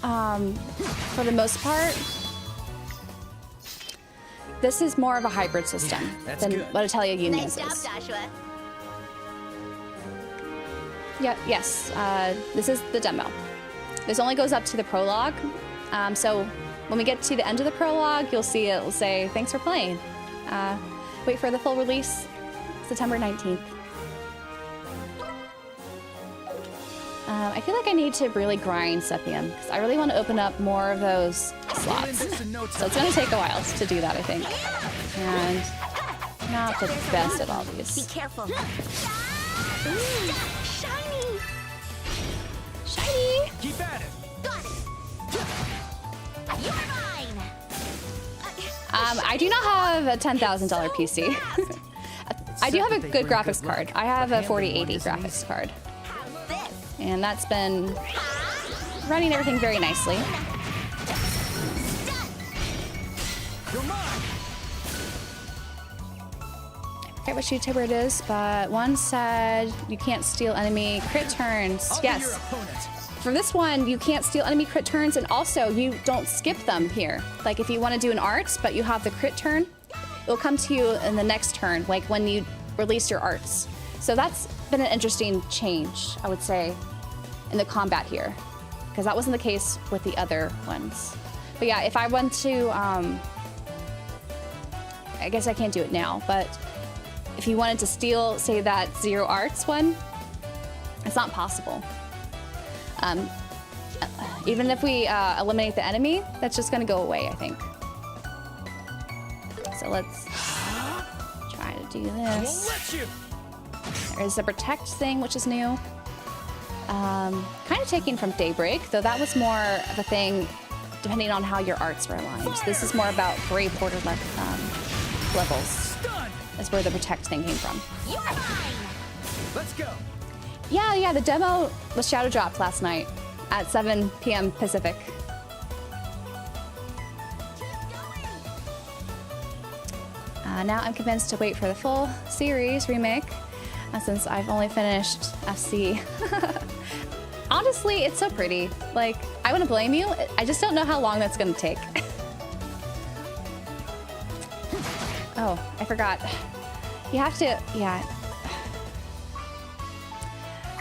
for the most part. This is more of a hybrid system that's than good. what Italia Nice Yumiya's job, is. Joshua. Yeah, yes, this is the demo. This only goes up to the prologue. So when we get to the end of the prologue, you'll see it will say, thanks for playing. Wait for the full release, September 19th. I feel like I need to really grind Seppium, because I really want to open up more of those slots. This in no So time. it's going to take a while to do that, I think. And not the best at all Be these. careful. Ooh, shiny. Shiny! Keep at it. Got it. I do not have a $10,000 PC. I do have a good graphics card. I have a 4080 graphics card. How's this? And that's been running everything very nicely. You're mine. I forget which YouTuber it is, but one said you can't steal enemy crit turns. I'll be your Yes. opponent. For this one, you can't steal enemy crit turns, and also you don't skip them here. Like if you want to do an art, but you have the crit turn, it'll come to you in the next turn, like when you release your arts. So that's been an interesting change, I would say, in the combat here, because that wasn't the case with the other ones. But yeah, if I want to, I guess I can't do it now, but if you wanted to steal, say, that zero arts one, it's not possible. Even if we eliminate the enemy, that's just gonna go away, I think. So let's try to do I won't this. let you. There's the protect thing, which is new. Kind of taken from Daybreak, though that was more of a thing depending on how your arts were aligned. This is more about Gray Porter levels. Stunned. That's where the protect thing came from. You're mine. Let's go. Yeah, the demo was shadow dropped last night at 7 p.m. Pacific. Now I'm convinced to wait for the full series remake, since I've only finished FC. Honestly, it's so pretty. Like, I wouldn't blame you. I just don't know how long that's gonna take. Oh, I forgot. You have to, yeah.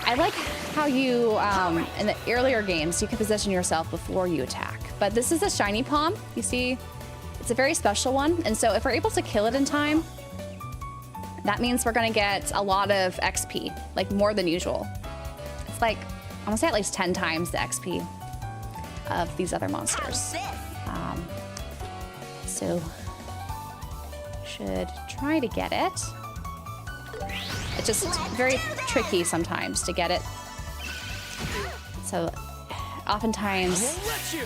I like how you, in the earlier games, you can position yourself before you attack. But this is a shiny palm, you see? It's a very special one, and so if we're able to kill it in time, that means we're gonna get a lot of XP, like more than usual. It's like, I'm gonna say at least 10 times the XP of these other monsters. How's this? So, should try to get it. It's just very tricky sometimes to get it. So, oftentimes, Won't let you.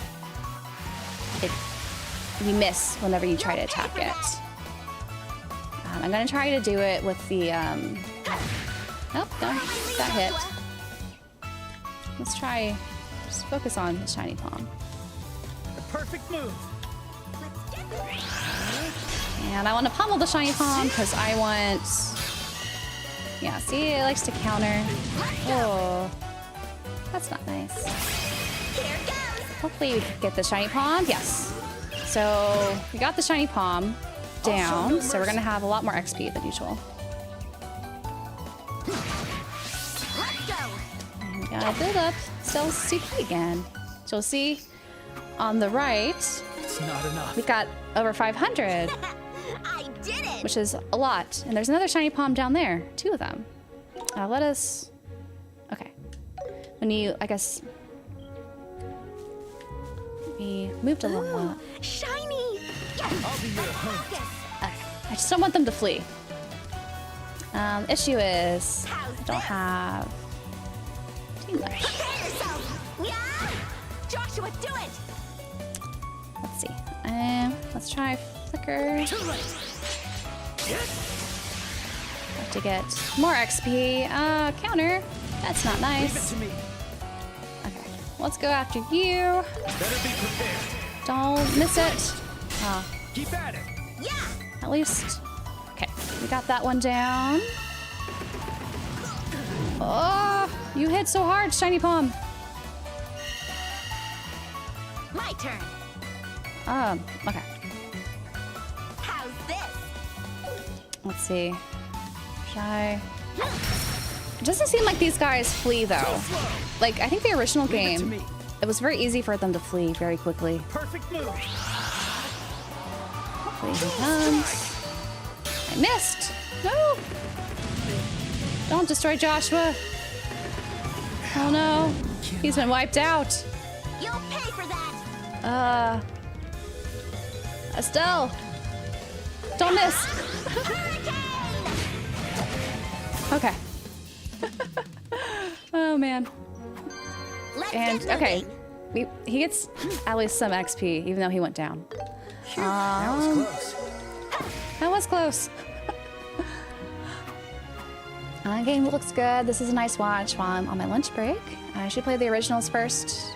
you miss whenever you try to attack it. I'm gonna try to do it with the, oh, no, that hit. Let's try, just focus on the shiny palm. The perfect move. Let's get this. And I want to pummel the shiny palm because I want, yeah, see, it likes to counter. Oh, that's not nice. Here goes. Hopefully we can get the shiny palm, yes. So we got the shiny palm down, so we're gonna have a lot more XP than usual. Let's go. And we gotta build up still CP again. So we'll see on the right, It's not enough. we got over 500, I did it. which is a lot. And there's another shiny palm down there, 2 of them. Let us, okay. When you, I guess, we moved a lot. Shiny. Yes. I'll be your opponent. Focus. Okay. I just don't want them to flee. Issue is I don't have too much. Prepare yourself. Yeah. Joshua, do it. Let's see. Let's try flicker. Too late. Have to get more XP. Counter. That's not Leave it nice. to me. Okay. Let's go after you. Better be prepared. Don't miss it. Keep at it. Yeah. At least. Okay. We got that one down. Oh, you hit so hard, shiny palm. My turn. Okay. How's this? Let's see. Should I? It doesn't seem like these guys flee though. Like, I think the original Leave it to game, me. it was very easy for them to flee very quickly. Perfect move. Hopefully he comes. I missed. No. Don't destroy Joshua. Oh no. He's been wiped out. You'll pay for that. Estelle. Don't miss. Okay. Oh man. Let's And get okay, moving. he gets at least some XP, even though he went down. That was close. That was close. Game looks good. This is a nice watch while I'm on my lunch break. I should play the originals first.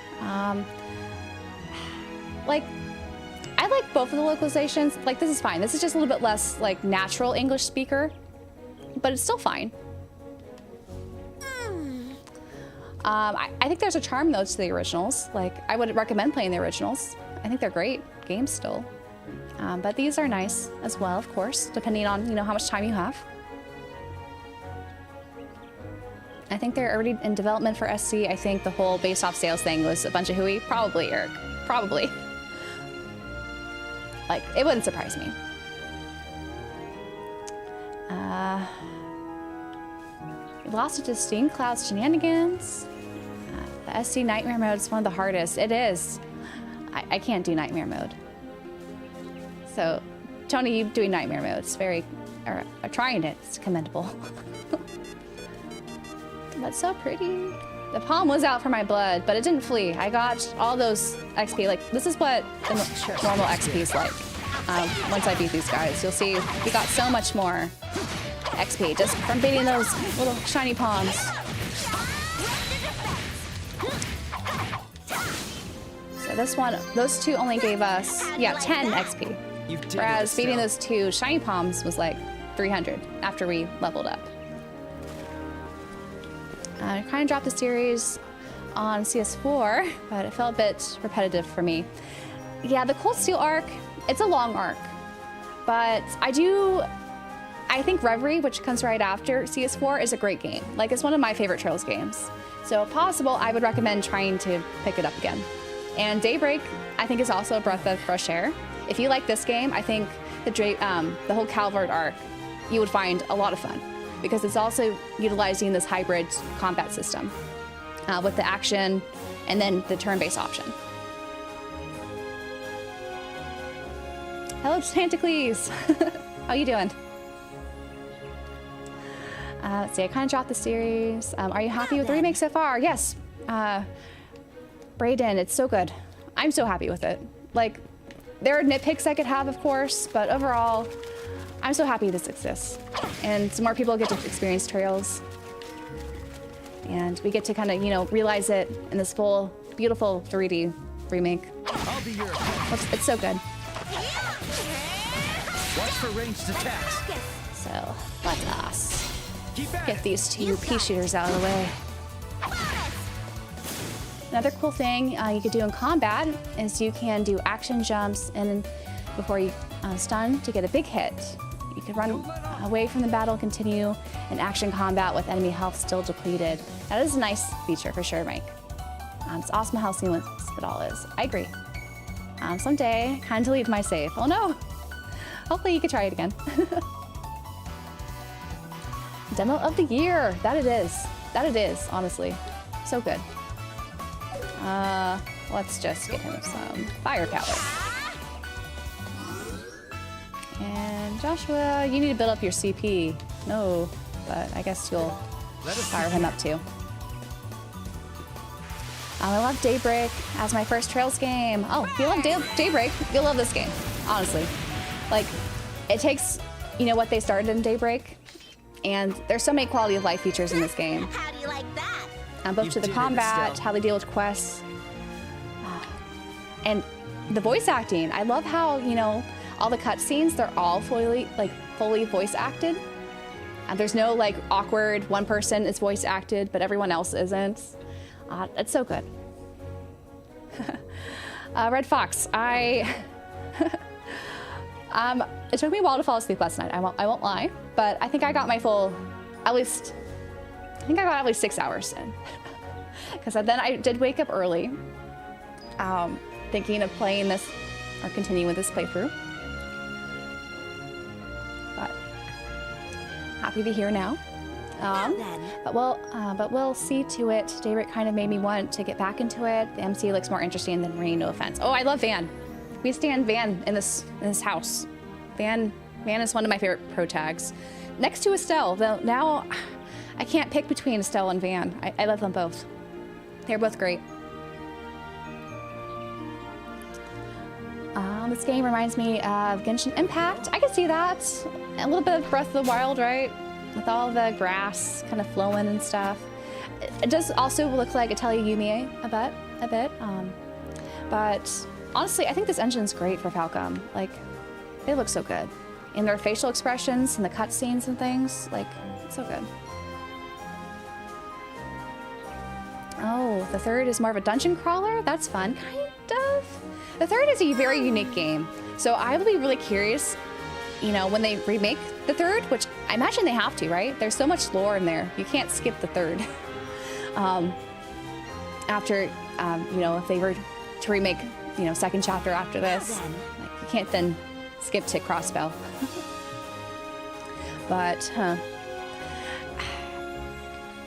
Like, I like both of the localizations. Like, this is fine. This is just a little bit less, like, natural English speaker, but it's still fine. I think there's a charm, though, to the originals. Like, I would recommend playing the originals. I think they're great games still. But these are nice as well, of course, depending on, you know, how much time you have. I think they're already in development for SC. I think the whole based off sales thing was a bunch of hooey. Probably, Eric. Probably. Like, it wouldn't surprise me. We lost it to Steam Cloud's shenanigans. The SC Nightmare mode is one of the hardest. It is. I can't do Nightmare mode. So, Tony, you doing Nightmare mode. It's very, or trying it. It's commendable. That's so pretty. The palm was out for my blood, but it didn't flee. I got all those XP. Like, this is what the normal XP is like. Once I beat these guys, you'll see we got so much more XP just from beating those little shiny palms. So this one, those two only gave us, 10 XP. Whereas beating those two shiny palms was like 300 after we leveled up. I kind of dropped the series on CS4, but it felt a bit repetitive for me. Yeah, the Cold Steel arc, it's a long arc, but I think Reverie, which comes right after CS4, is a great game. Like, it's one of my favorite Trails games. So if possible, I would recommend trying to pick it up again. And Daybreak, I think, is also a breath of fresh air. If you like this game, I think the whole Calvard arc, you would find a lot of fun, because it's also utilizing this hybrid combat system with the action and then the turn-based option. Hello, Tantacles. How you doing? Let's see, I kind of dropped the series. Are you happy with the remake so far? Yes. Brayden, it's so good. I'm so happy with it. Like, there are nitpicks I could have, of course, but overall, I'm so happy this exists. And some more people get to experience Trails. And we get to kind of, you know, realize it in this full, beautiful 3D remake. I'll be your It's so good. watch for ranged attacks. So, let us Keep at get it. these two pea shooters out of the way. Another cool thing you could do in combat is you can do action jumps and before you stun to get a big hit. You can run away from the battle, continue in action combat with enemy health still depleted. That is a nice feature for sure, Mike. It's awesome how seamless it all is. I agree. Someday, kind of delete my save. Oh no! Hopefully you can try it again. Demo of the year. That it is. That it is, honestly. So good. Let's just get him some firepower. And Joshua, you need to build up your CP. No, but I guess you'll fire him up too. I love Daybreak as my first Trails game. Oh, if you love Daybreak, you'll love this game, honestly. Like, it takes, you know, what they started in Daybreak, and there's so many quality of life features in this game. How do you like that? Both to the combat, how they deal with quests, and the voice acting. I love how, you know, all the cutscenes, they're all fully voice acted. There's no like awkward one person is voice acted, but everyone else isn't. It's so good. Red Fox, it took me a while to fall asleep last night. I won't lie, but I think I got my full, at least 6 hours in. Because then I did wake up early, thinking of playing this or continuing with this playthrough. But happy to be here now. But we'll see to it. Daybreak kind of made me want to get back into it. The MC looks more interesting than Rain, no offense. Oh, I love Van. We stand Van in this house. Van is one of my favorite pro tags. Next to Estelle, though now I can't pick between Estelle and Van. I love them both. They're both great. This game reminds me of Genshin Impact. I can see that. A little bit of Breath of the Wild, right? With all the grass kind of flowing and stuff. It does also look like Atelier Yumié a bit. But honestly, I think this engine's great for Falcom. Like, they look so good. And their facial expressions and the cutscenes and things, like, it's so good. Oh, the third is more of a dungeon crawler? That's fun, kind of. The third is a very unique game. So I will be really curious, you know, when they remake the third, which I imagine they have to, right? There's so much lore in there. You can't skip the third. After, you know, if they were to remake, you know, second chapter after this, like, you can't then skip to Crossbell. But,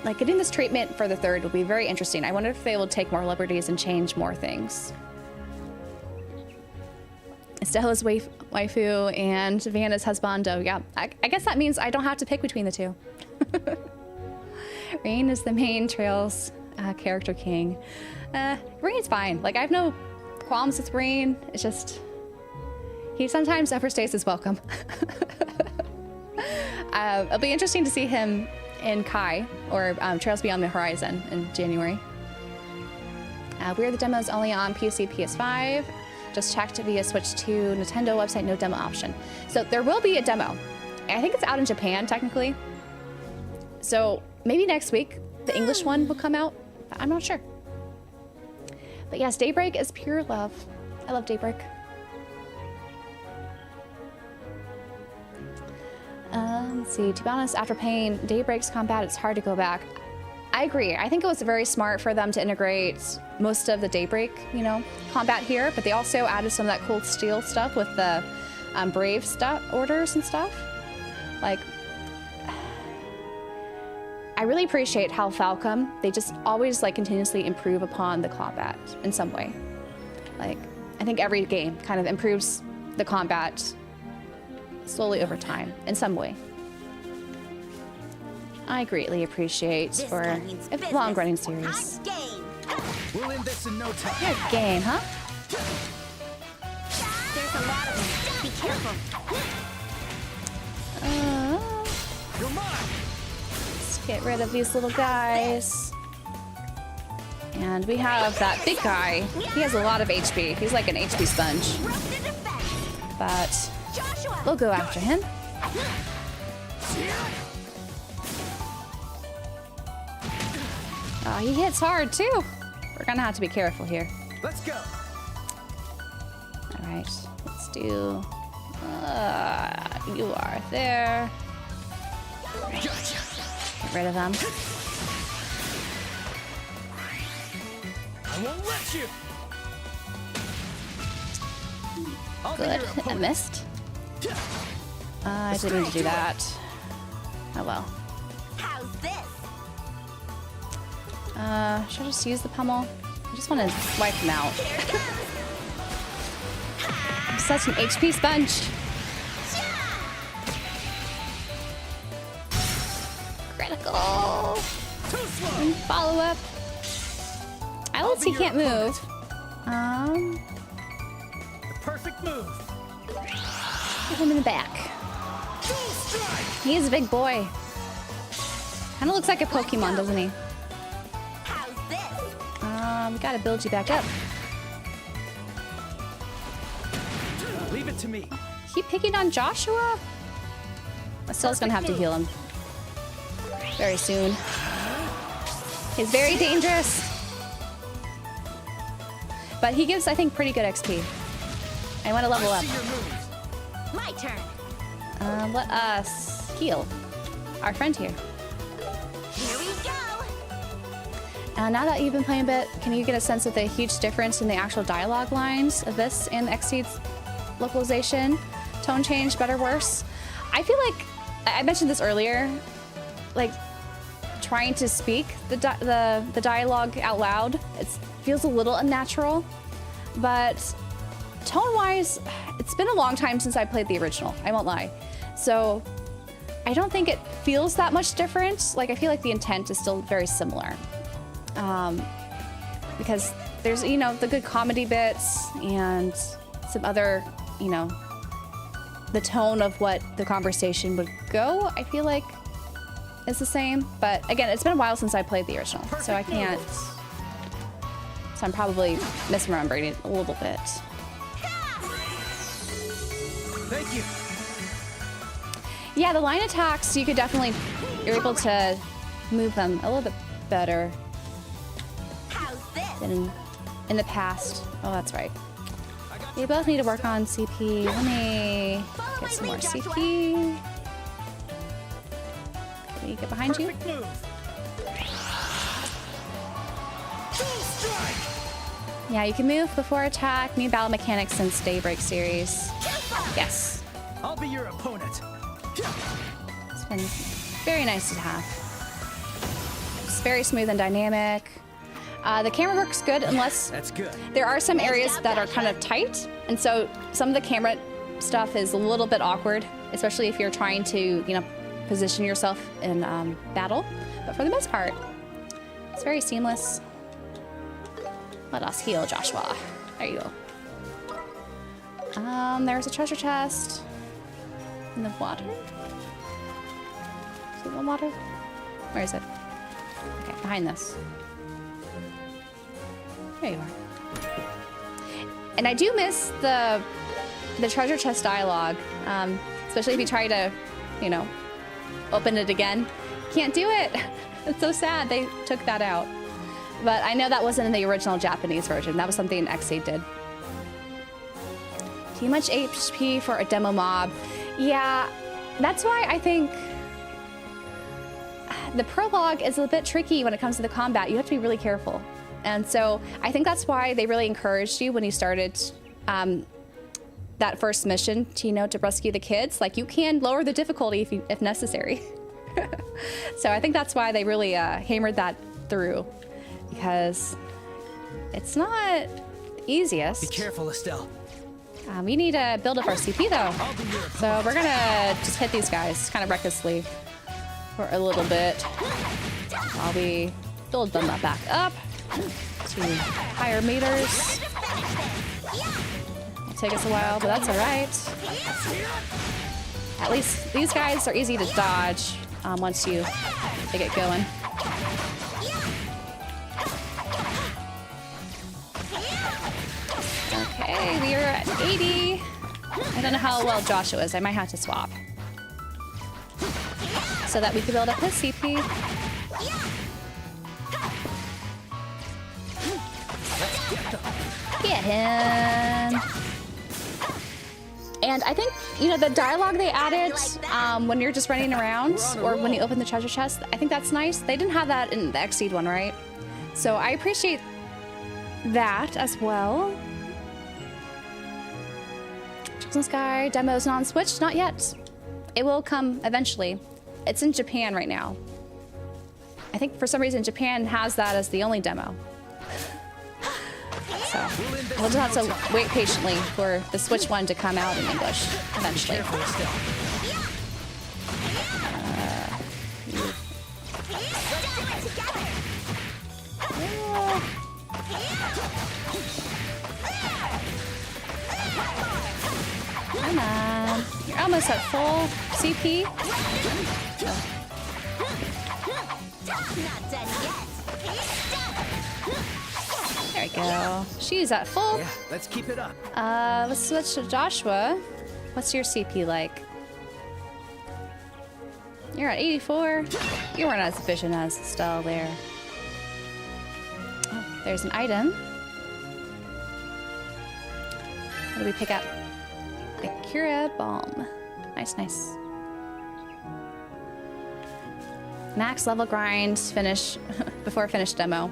like, getting this treatment for the third will be very interesting. I wonder if they will take more liberties and change more things. Estella's waifu and Vanna's husbando. Yeah, I guess that means I don't have to pick between the two. Rain is the main Trails character king. Rain's fine. Like, I have no qualms with Rain. It's just, he sometimes overstays his welcome. It'll be interesting to see him in Kai, or Trails Beyond the Horizon in January. Weird the demo is only on PC, PS5. Just checked via Switch to Nintendo website, no demo option. So there will be a demo. I think it's out in Japan, technically. So maybe next week, the English one will come out. I'm not sure. But yes, Daybreak is pure love. I love Daybreak. Let's see, to be honest, after playing Daybreak's combat, it's hard to go back. I agree. I think it was very smart for them to integrate most of the Daybreak, you know, combat here, but they also added some of that cool steel stuff with the Brave orders and stuff. Like, I really appreciate how Falcom, they just always like continuously improve upon the combat in some way. Like, I think every game kind of improves the combat slowly over time in some way. I greatly appreciate for a long-running series. We'll end this in no time. Good game, huh? There's a lot of them. Be careful. You're mine. Let's get rid of these little guys. And we have that big guy. He has a lot of HP. He's like an HP sponge. But we'll go after him. Oh, he hits hard too. We're gonna have to be careful here. Let's go. All right, let's do. You are there. Get rid of them. I won't let you. Good. I missed. I didn't mean to do that. Oh well. How's this? Should I just use the pummel? I just want to wipe him out. I'm such an HP sponge. Critical. And follow up. Alex, he can't move. The perfect move. Hit him in the back. He is a big boy. Kind of looks like a Pokemon, doesn't he? How's this? We gotta build you back up. Leave it to me. Keep picking on Joshua? Estelle's gonna have to heal him very soon. He's very dangerous. But he gives, I think, pretty good XP. I want to level up. My turn. Let us heal our friend here. Here we go. Now that you've been playing a bit, can you get a sense of the huge difference in the actual dialogue lines of this and Xseed's localization? Tone change, better, worse? I feel like, I mentioned this earlier, like trying to speak the dialogue out loud, it feels a little unnatural, but tone-wise, it's been a long time since I played the original, I won't lie. So I don't think it feels that much different. Like, I feel like the intent is still very similar. Because there's, you know, the good comedy bits and some other, you know, the tone of what the conversation would go, I feel like is the same. But again, it's been a while since I played the original, so I can't. So I'm probably misremembering it a little bit. Thank you. Yeah, the line attacks, you could definitely, you're able to move them a little bit better How's this? than in the past. Oh, that's right. We both need to work on CP. Let me get some more CP. Can we get behind you? Perfect move. Dual strike. Yeah, you can move before attack. New battle mechanics since Daybreak series. Yes. I'll be your opponent. It's been very nice to have. It's very smooth and dynamic. The camera works good unless That's good. there are some areas that are kind of tight, and so some of the camera stuff is a little bit awkward, especially if you're trying to, you know, position yourself in battle. But for the most part, it's very seamless. Let us heal Joshua. There you go. There's a treasure chest in the water. Is it in the water? Where is it? Okay, behind this. There you are. And I do miss the treasure chest dialogue, especially if you try to, you know, open it again. Can't do it. It's so sad they took that out. But I know that wasn't in the original Japanese version. That was something XA did. Too much HP for a demo mob. Yeah, that's why I think the prologue is a bit tricky when it comes to the combat. You have to be really careful. And so I think that's why they really encouraged you when you started that first mission to, you know, to rescue the kids. Like, you can lower the difficulty if necessary. So I think that's why they really hammered that through, because it's not the easiest. Be careful, Estelle. We need to build up our CP though. I'll be your So we're gonna just hit these guys kind of recklessly for a little bit while we build them back up to higher meters. It'll take us a while, but that's all right. At least these guys are easy to dodge once they get going. Okay, we are at 80. I don't know how well Joshua is. I might have to swap so that we can build up his CP. Get him. And I think, you know, the dialogue they added when you're just running around or when you open the treasure chest, I think that's nice. They didn't have that in the Xseed one, right? So I appreciate that as well. Chosen Sky demo's not on Switch? Not yet. It will come eventually. It's in Japan right now. I think for some reason Japan has that as the only demo. So we'll just have to wait patiently for the Switch one to come out in English eventually. Come on. You're almost at full CP. Not done yet. There we go. She's at full. Yeah, let's keep it up. Let's switch to Joshua. What's your CP like? You're at 84. You weren't as efficient as Estelle there. Oh, there's an item. What do we pick up? The Cura Balm. Nice, nice. Max level grind finish before finish demo.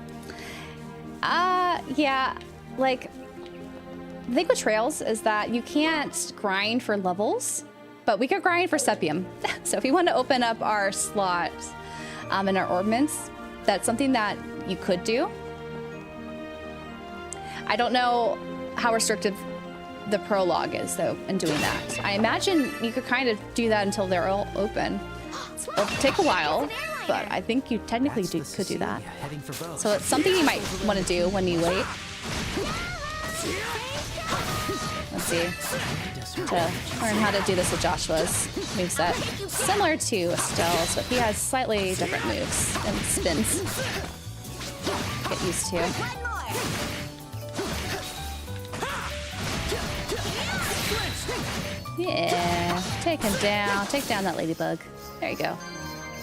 Yeah, like the thing with Trails is that you can't grind for levels, but we could grind for Sepium. So if you want to open up our slots in our orbments, that's something that you could do. I don't know how restrictive the prologue is though in doing that. I imagine you could kind of do that until they're all open. It'll take a while, but I think you technically could do that. So it's something you might want to do when you wait. Let's see. To learn how to do this with Joshua's moveset. Similar to Estelle's, but he has slightly different moves and spins. Get used to. Yeah, take him down. Take down that ladybug. There you go.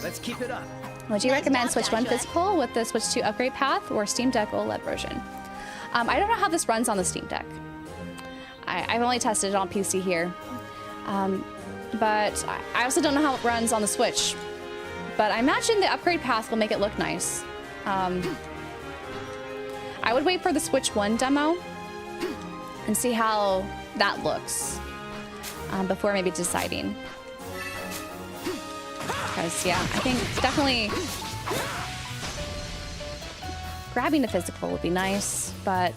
Let's keep it up. Would you Nice recommend job, Switch 1 Joshua. physical with the Switch 2 upgrade path or Steam Deck OLED version? I don't know how this runs on the Steam Deck. I've only tested it on PC here. But I also don't know how it runs on the Switch. But I imagine the upgrade path will make it look nice. I would wait for the Switch 1 demo and see how that looks before maybe deciding. Because, yeah, I think definitely grabbing the physical would be nice, but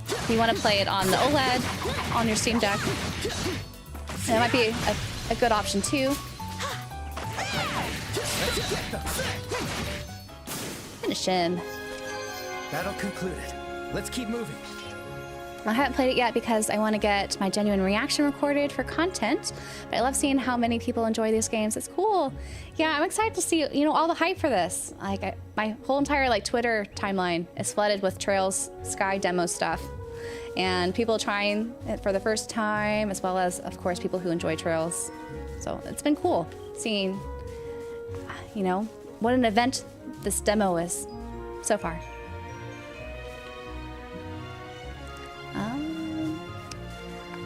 if you want to play it on the OLED, on your Steam Deck, that might be a good option too. Finish him. Battle concluded. Let's keep moving. I haven't played it yet because I want to get my genuine reaction recorded for content, but I love seeing how many people enjoy these games. It's cool. Yeah, I'm excited to see, you know, all the hype for this. Like, my whole entire, like, Twitter timeline is flooded with Trails Sky demo stuff. And people trying it for the first time, as well as, of course, people who enjoy Trails. So it's been cool seeing, you know, what an event this demo is so far.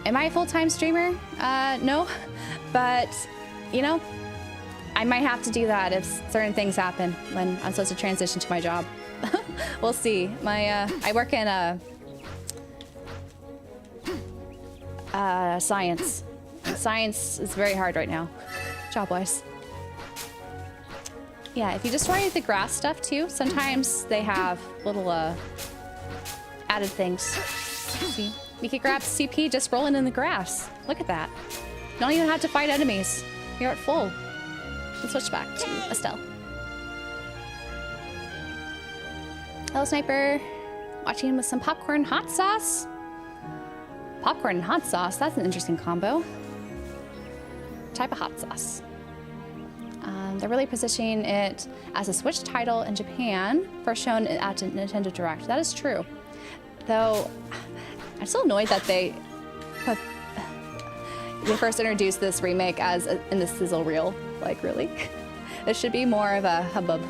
Am I a full-time streamer? No, but, you know, I might have to do that if certain things happen when I'm supposed to transition to my job. We'll see. I work in science. Science is very hard right now, job-wise. Yeah, if you destroy the grass stuff too, sometimes they have little added things. See? We could grab CP just rolling in the grass. Look at that. You don't even have to fight enemies. You're at full. Let's switch back to Estelle. Hello, Sniper. Watching with some popcorn and hot sauce. Popcorn and hot sauce, that's an interesting combo. Type of hot sauce. They're really positioning it as a Switch title in Japan, first shown at Nintendo Direct. That is true. Though, I'm still annoyed that they first introduced this remake as in the sizzle reel. Like, really? This should be more of a hubbub.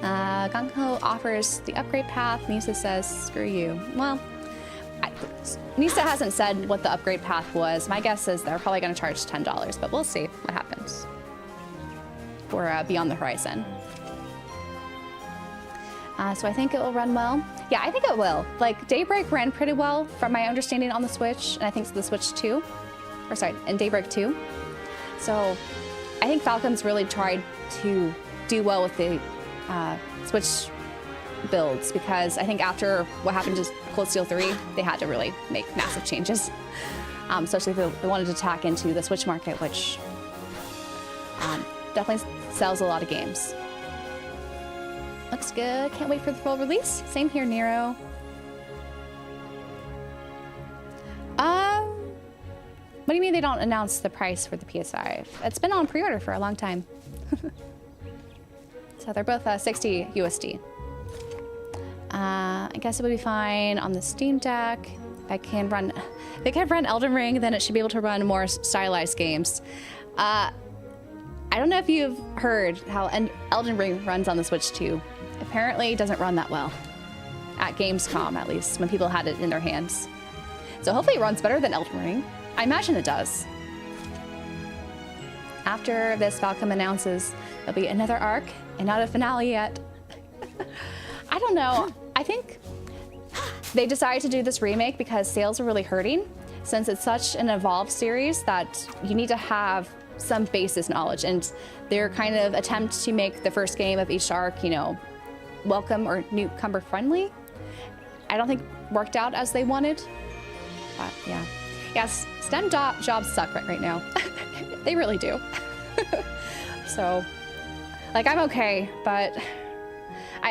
Gangho offers the upgrade path. Nisa says, screw you. Well, Nisa hasn't said what the upgrade path was. My guess is they're probably going to charge $10, but we'll see what happens for Beyond the Horizon. So I think it will run well. Yeah, I think it will. Like, Daybreak ran pretty well from my understanding on the Switch, and I think the Switch 2. Or sorry, and Daybreak 2. So I think Falcom's really tried to do well with the Switch builds, because I think after what happened to Cold Steel 3, they had to really make massive changes. Especially if they wanted to tack into the Switch market, which definitely sells a lot of games. Looks good. Can't wait for the full release. Same here, Nero. What do you mean they don't announce the price for the PS5? It's been on pre-order for a long time. So they're both 60 USD. I guess it would be fine on the Steam Deck. If I can run Elden Ring, then it should be able to run more stylized games. I don't know if you've heard how Elden Ring runs on the Switch 2. Apparently it doesn't run that well. At Gamescom, at least, when people had it in their hands. So hopefully it runs better than Elden Ring. I imagine it does. After this, Falcom announces there'll be another arc and not a finale yet. I don't know. I think they decided to do this remake because sales are really hurting, since it's such an evolved series that you need to have some basis knowledge, and their kind of attempt to make the first game of each arc, you know, welcome or newcomer friendly, I don't think worked out as they wanted. But yeah. Yes, STEM jobs suck right now. They really do. So, like, I'm okay, but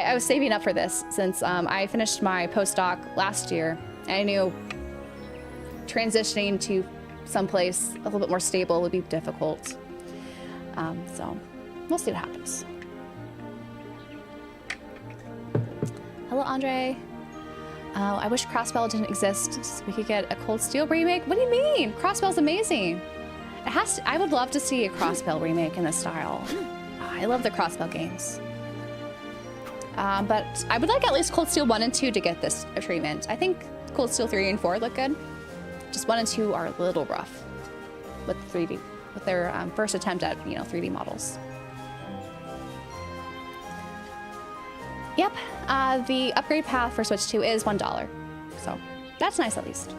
I was saving up for this since I finished my postdoc last year. And I knew transitioning to someplace a little bit more stable would be difficult. So we'll see what happens. Hello, Andre. I wish Crossbell didn't exist so we could get a Cold Steel remake. What do you mean? Crossbell's amazing. It has to, I would love to see a Crossbell remake in this style. I love the Crossbell games. But I would like at least Cold Steel 1 and 2 to get this treatment. I think Cold Steel 3 and 4 look good. Just 1 and 2 are a little rough with 3D, with their first attempt at 3D models. Yep, the upgrade path for Switch 2 is $1, so that's nice at least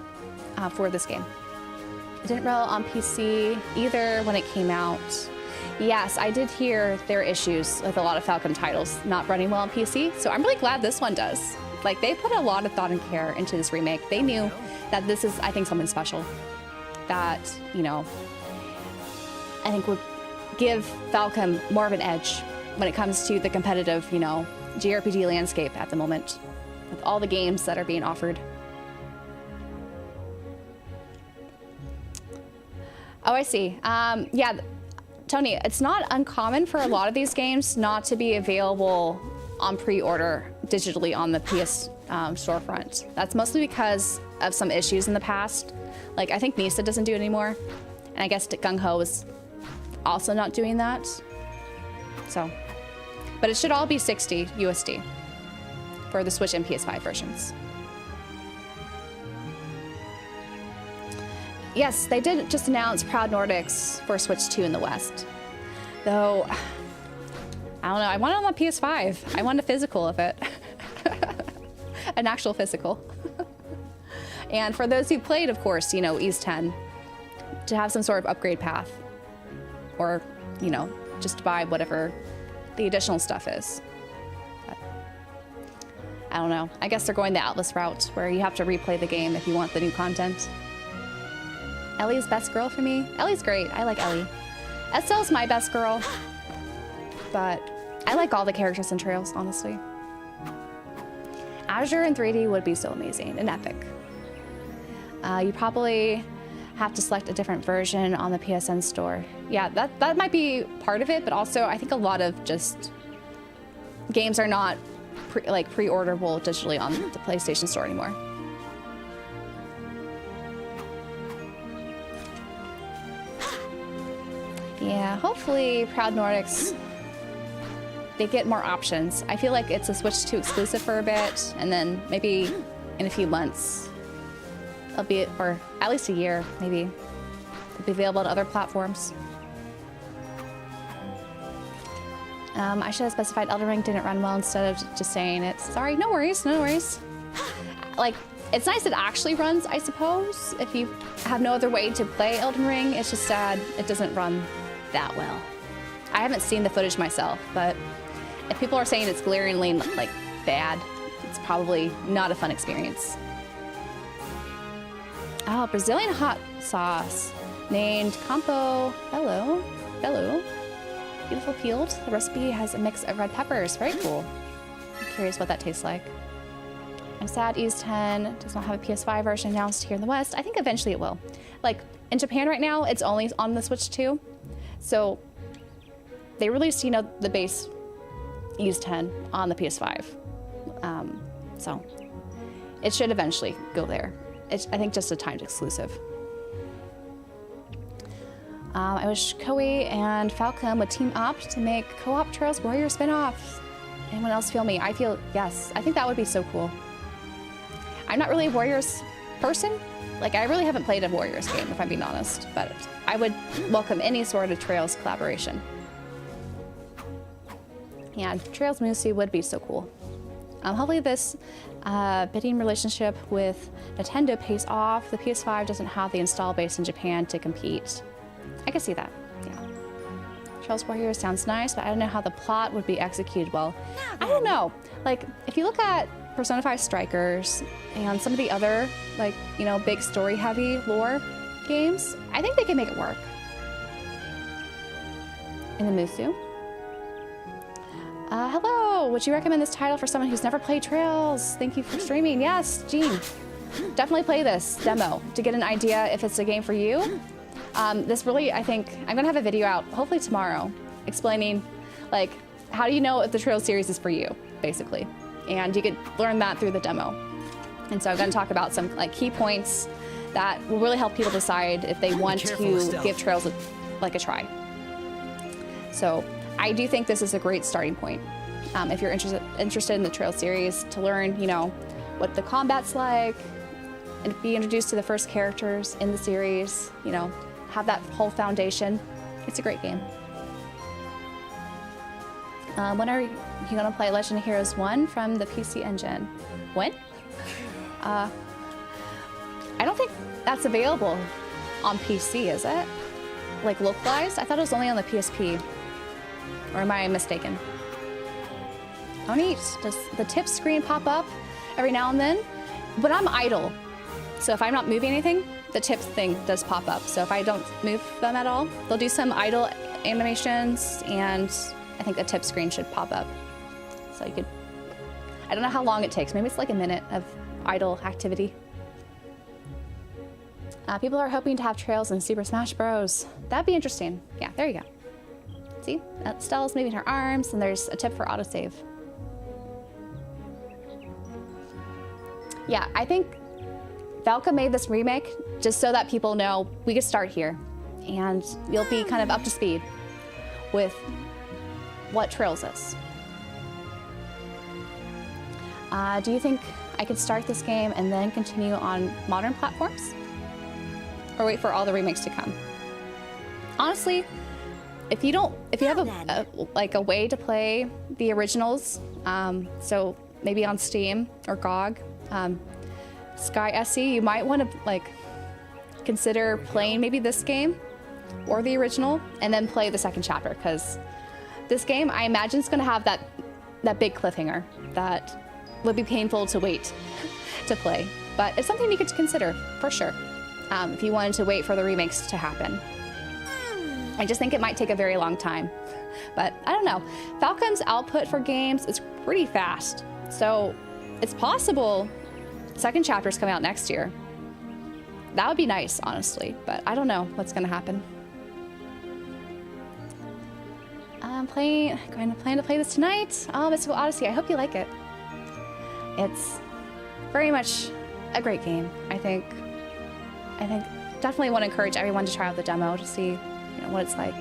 for this game. It didn't roll on PC either when it came out. Yes, I did hear there are issues with a lot of Falcom titles not running well on PC, so I'm really glad this one does. Like, they put a lot of thought and care into this remake. They knew that this is, I think, something special that, I think would give Falcom more of an edge when it comes to the competitive, JRPG landscape at the moment, with all the games that are being offered. Oh, I see. Yeah, Tony, it's not uncommon for a lot of these games not to be available on pre-order digitally on the PS storefront. That's mostly because of some issues in the past. Like, I think Nisa doesn't do it anymore, and I guess Gung Ho is also not doing that. So. But it should all be $60 USD for the Switch and PS5 versions. Yes, they did just announce Proud Nordics for Switch 2 in the West. Though, I don't know, I want it on the PS5. I want a physical of it. An actual physical. And for those who played, of course, East 10, to have some sort of upgrade path. Or, just buy whatever the additional stuff is. But I don't know. I guess they're going the Atlas route where you have to replay the game if you want the new content. Ellie's best girl for me. Ellie's great. I like Ellie. Estelle's my best girl. But I like all the characters in Trails, honestly. Azure in 3D would be so amazing and epic. You probably have to select a different version on the PSN store. Yeah, that might be part of it, but also I think a lot of just games are not pre-orderable digitally on the PlayStation Store anymore. Yeah, hopefully Proud Nordics, they get more options. I feel like it's a Switch 2 exclusive for a bit, and then maybe in a few months, it'll be, or at least a year, maybe, it'll be available on other platforms. I should have specified Elden Ring didn't run well instead of just saying it. Sorry, no worries, no worries. Like, it's nice it actually runs, I suppose. If you have no other way to play Elden Ring, it's just sad it doesn't run that well. I haven't seen the footage myself, but if people are saying it's glaringly, bad, it's probably not a fun experience. Oh, Brazilian hot sauce named Campo Bello. Beautiful peeled. The recipe has a mix of red peppers. Very cool. I'm curious what that tastes like. I'm sad East 10 does not have a PS5 version announced here in the West. I think eventually it will. Like, in Japan right now, it's only on the Switch 2. So they released, the base East 10 on the PS5. So it should eventually go there. It's, I think, just a timed exclusive. I wish Koei and Falcom would team up to make co-op Trails Warrior spin-off. Anyone else feel me? I feel, yes. I think that would be so cool. I'm not really a Warriors person. Like, I really haven't played a Warriors game, if I'm being honest. But I would welcome any sort of Trails collaboration. Yeah, Trails Musi would be so cool. Hopefully this bidding relationship with Nintendo pays off. The PS5 doesn't have the install base in Japan to compete. I can see that, yeah. Trails Warrior sounds nice, but I don't know how the plot would be executed well. I don't know. Like, if you look at Persona 5 Strikers and some of the other, big story-heavy lore games, I think they can make it work. In the Musu. Hello, would you recommend this title for someone who's never played Trails? Thank you for streaming. Yes, Jean. Definitely play this demo to get an idea if it's a game for you. This really, I think, I'm gonna have a video out hopefully tomorrow explaining like how do you know if the Trails series is for you, basically. And you could learn that through the demo. And so I'm gonna talk about some like key points that will really help people decide if they want to give Trails a try. So I do think this is a great starting point. If you're interested in the Trails series, to learn, you know, what the combat's like, and be introduced to the first characters in the series, you know, have that whole foundation. It's a great game. When are you gonna play Legend of Heroes 1 from the PC Engine? When? I don't think that's available on PC, is it? Like localized? I thought it was only on the PSP. Or am I mistaken? Oh neat, does the tip screen pop up every now and then? But I'm idle. So if I'm not moving anything, the tip thing does pop up. So if I don't move them at all, they'll do some idle animations and I think the tip screen should pop up. So you could, I don't know how long it takes. Maybe it's like a minute of idle activity. People are hoping to have Trails in Super Smash Bros. That'd be interesting. Yeah, there you go. See, Stella's moving her arms and there's a tip for autosave. Yeah, I think Valka made this remake just so that people know we could start here and you'll be kind of up to speed with what Trails is. Do you think I could start this game and then continue on modern platforms? Or wait for all the remakes to come? Honestly, if you have a way to play the originals, so maybe on Steam or GOG, Sky SE, you might want to like consider playing maybe this game or the original and then play the second chapter, because this game I imagine is going to have that big cliffhanger that would be painful to wait to play, but it's something you could consider for sure if you wanted to wait for the remakes to happen. I just think it might take a very long time, but I don't know. Falcon's output for games is pretty fast, so it's possible second chapter's coming out next year. That would be nice, honestly, but I don't know what's gonna happen. I'm going to plan to play this tonight. Oh, Mystical Odyssey, I hope you like it. It's very much a great game. I think definitely want to encourage everyone to try out the demo to see, you know, what it's like.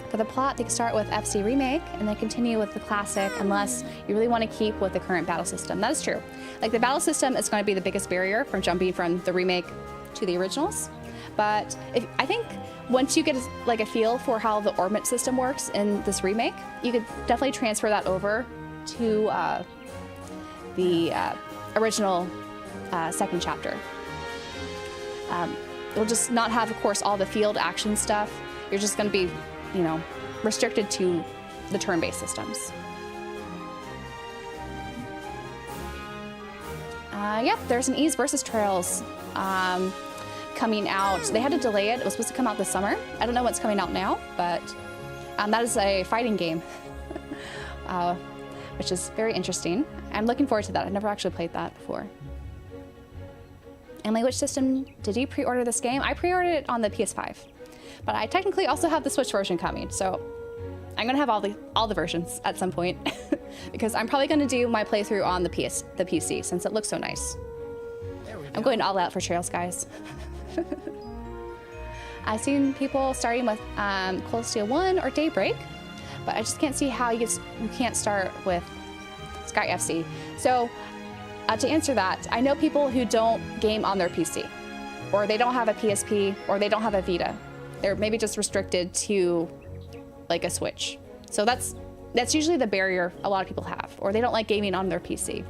For the plot, they can start with FC Remake and then continue with the classic unless you really want to keep with the current battle system. That is true. Like the battle system is going to be the biggest barrier from jumping from the remake to the originals. But I think once you get like a feel for how the orbit system works in this remake, you could definitely transfer that over to the original second chapter. You'll just not have, of course, all the field action stuff. You're just going to be, you know, restricted to the turn-based systems. Yep, there's an Ease versus Trails coming out. They had to delay it. It was supposed to come out this summer. I don't know what's coming out now, but that is a fighting game, which is very interesting. I'm looking forward to that. I've never actually played that before. Emily, which system did you pre-order this game? I pre-ordered it on the PS5, but I technically also have the Switch version coming, so I'm gonna have all the versions at some point because I'm probably gonna do my playthrough on the PC since it looks so nice. I'm going all out for Trails, guys. I've seen people starting with Cold Steel 1 or Daybreak, but I just can't see how you can't start with Sky FC. So to answer that, I know people who don't game on their PC, or they don't have a PSP, or they don't have a Vita. They're maybe just restricted to like a Switch. So that's usually the barrier a lot of people have, or they don't like gaming on their PC.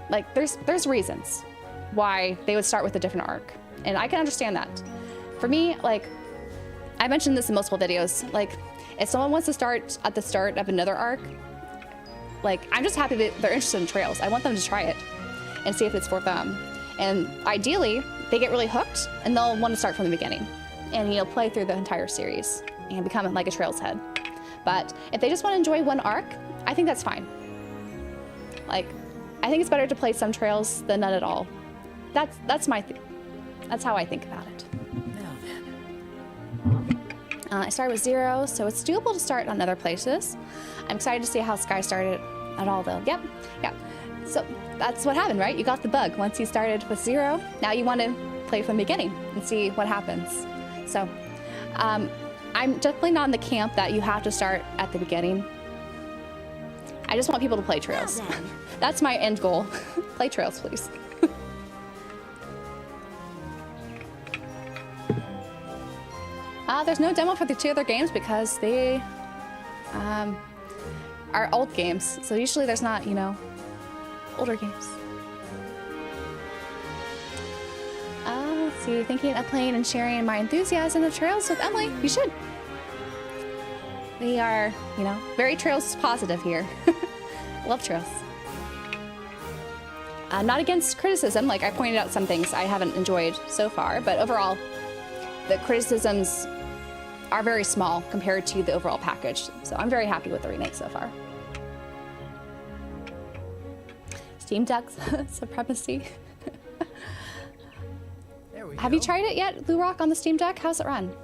Like there's reasons why they would start with a different arc, and I can understand that. For me, like I mentioned this in multiple videos, like if someone wants to start at the start of another arc, like I'm just happy that they're interested in Trails. I want them to try it and see if it's for them. And ideally, they get really hooked and they'll want to start from the beginning and, you know, play through the entire series and become like a Trails head. But if they just want to enjoy one arc, I think that's fine. Like, I think it's better to play some trails than none at all. That's how I think about it. Now then. I started with 0, so it's doable to start on other places. I'm excited to see how Sky started at all, though. Yep. So that's what happened, right? You got the bug. Once you started with 0, now you want to play from the beginning and see what happens. So I'm definitely not in the camp that you have to start at the beginning. I just want people to play trails. That's my end goal. Play trails, please. There's no demo for the 2 other games because they are old games. So usually there's not, you know, older games. Let's see, thinking of playing and sharing my enthusiasm of trails with Emily. You should. We are, you know, very trails positive here. Love trails. Not against criticism, like I pointed out some things I haven't enjoyed so far, but overall, the criticisms are very small compared to the overall package. So I'm very happy with the remake so far. Steam Deck supremacy. There we Have go. you tried it yet, Blue Rock, on the Steam Deck? How's it run?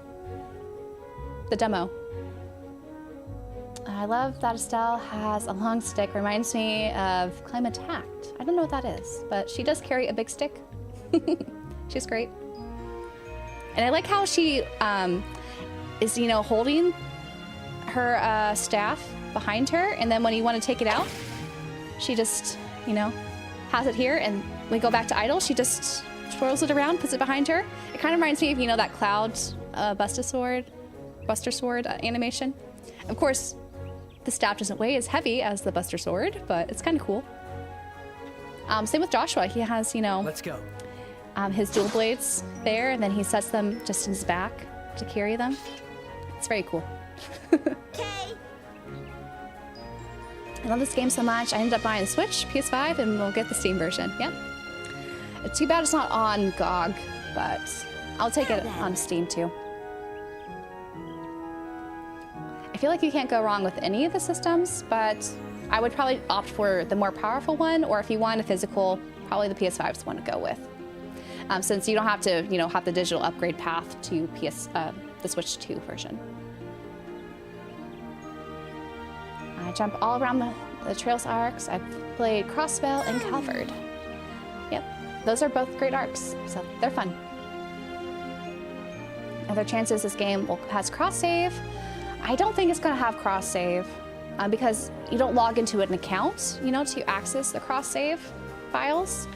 The demo. I love that Estelle has a long stick. Reminds me of Climate Tact. I don't know what that is, but she does carry a big stick. She's great. And I like how she is, you know, holding her staff behind her, and then when you want to take it out, she just, you know, has it here, and when we go back to idle, she just twirls it around, puts it behind her. It kind of reminds me of, you know, that Cloud Buster Sword animation. Of course, the staff doesn't weigh as heavy as the Buster Sword, but it's kind of cool. Same with Joshua. He has, you know, Let's go. his dual blades there, and then he sets them just in his back to carry them. It's very cool. Okay. I love this game so much. I ended up buying the Switch, PS5, and we'll get the Steam version. Yep. It's too bad it's not on GOG, but I'll take it on Steam too. I feel like you can't go wrong with any of the systems, but I would probably opt for the more powerful one, or if you want a physical, probably the PS5 is the one to go with. Since you don't have to, you know, have the digital upgrade path to the Switch 2 version. I jump all around the Trails arcs. I've played Crossbell and Calvard. Yep, those are both great arcs, so they're fun. Other chances this game has cross-save. I don't think it's going to have cross-save because you don't log into an account, you know, to access the cross-save files.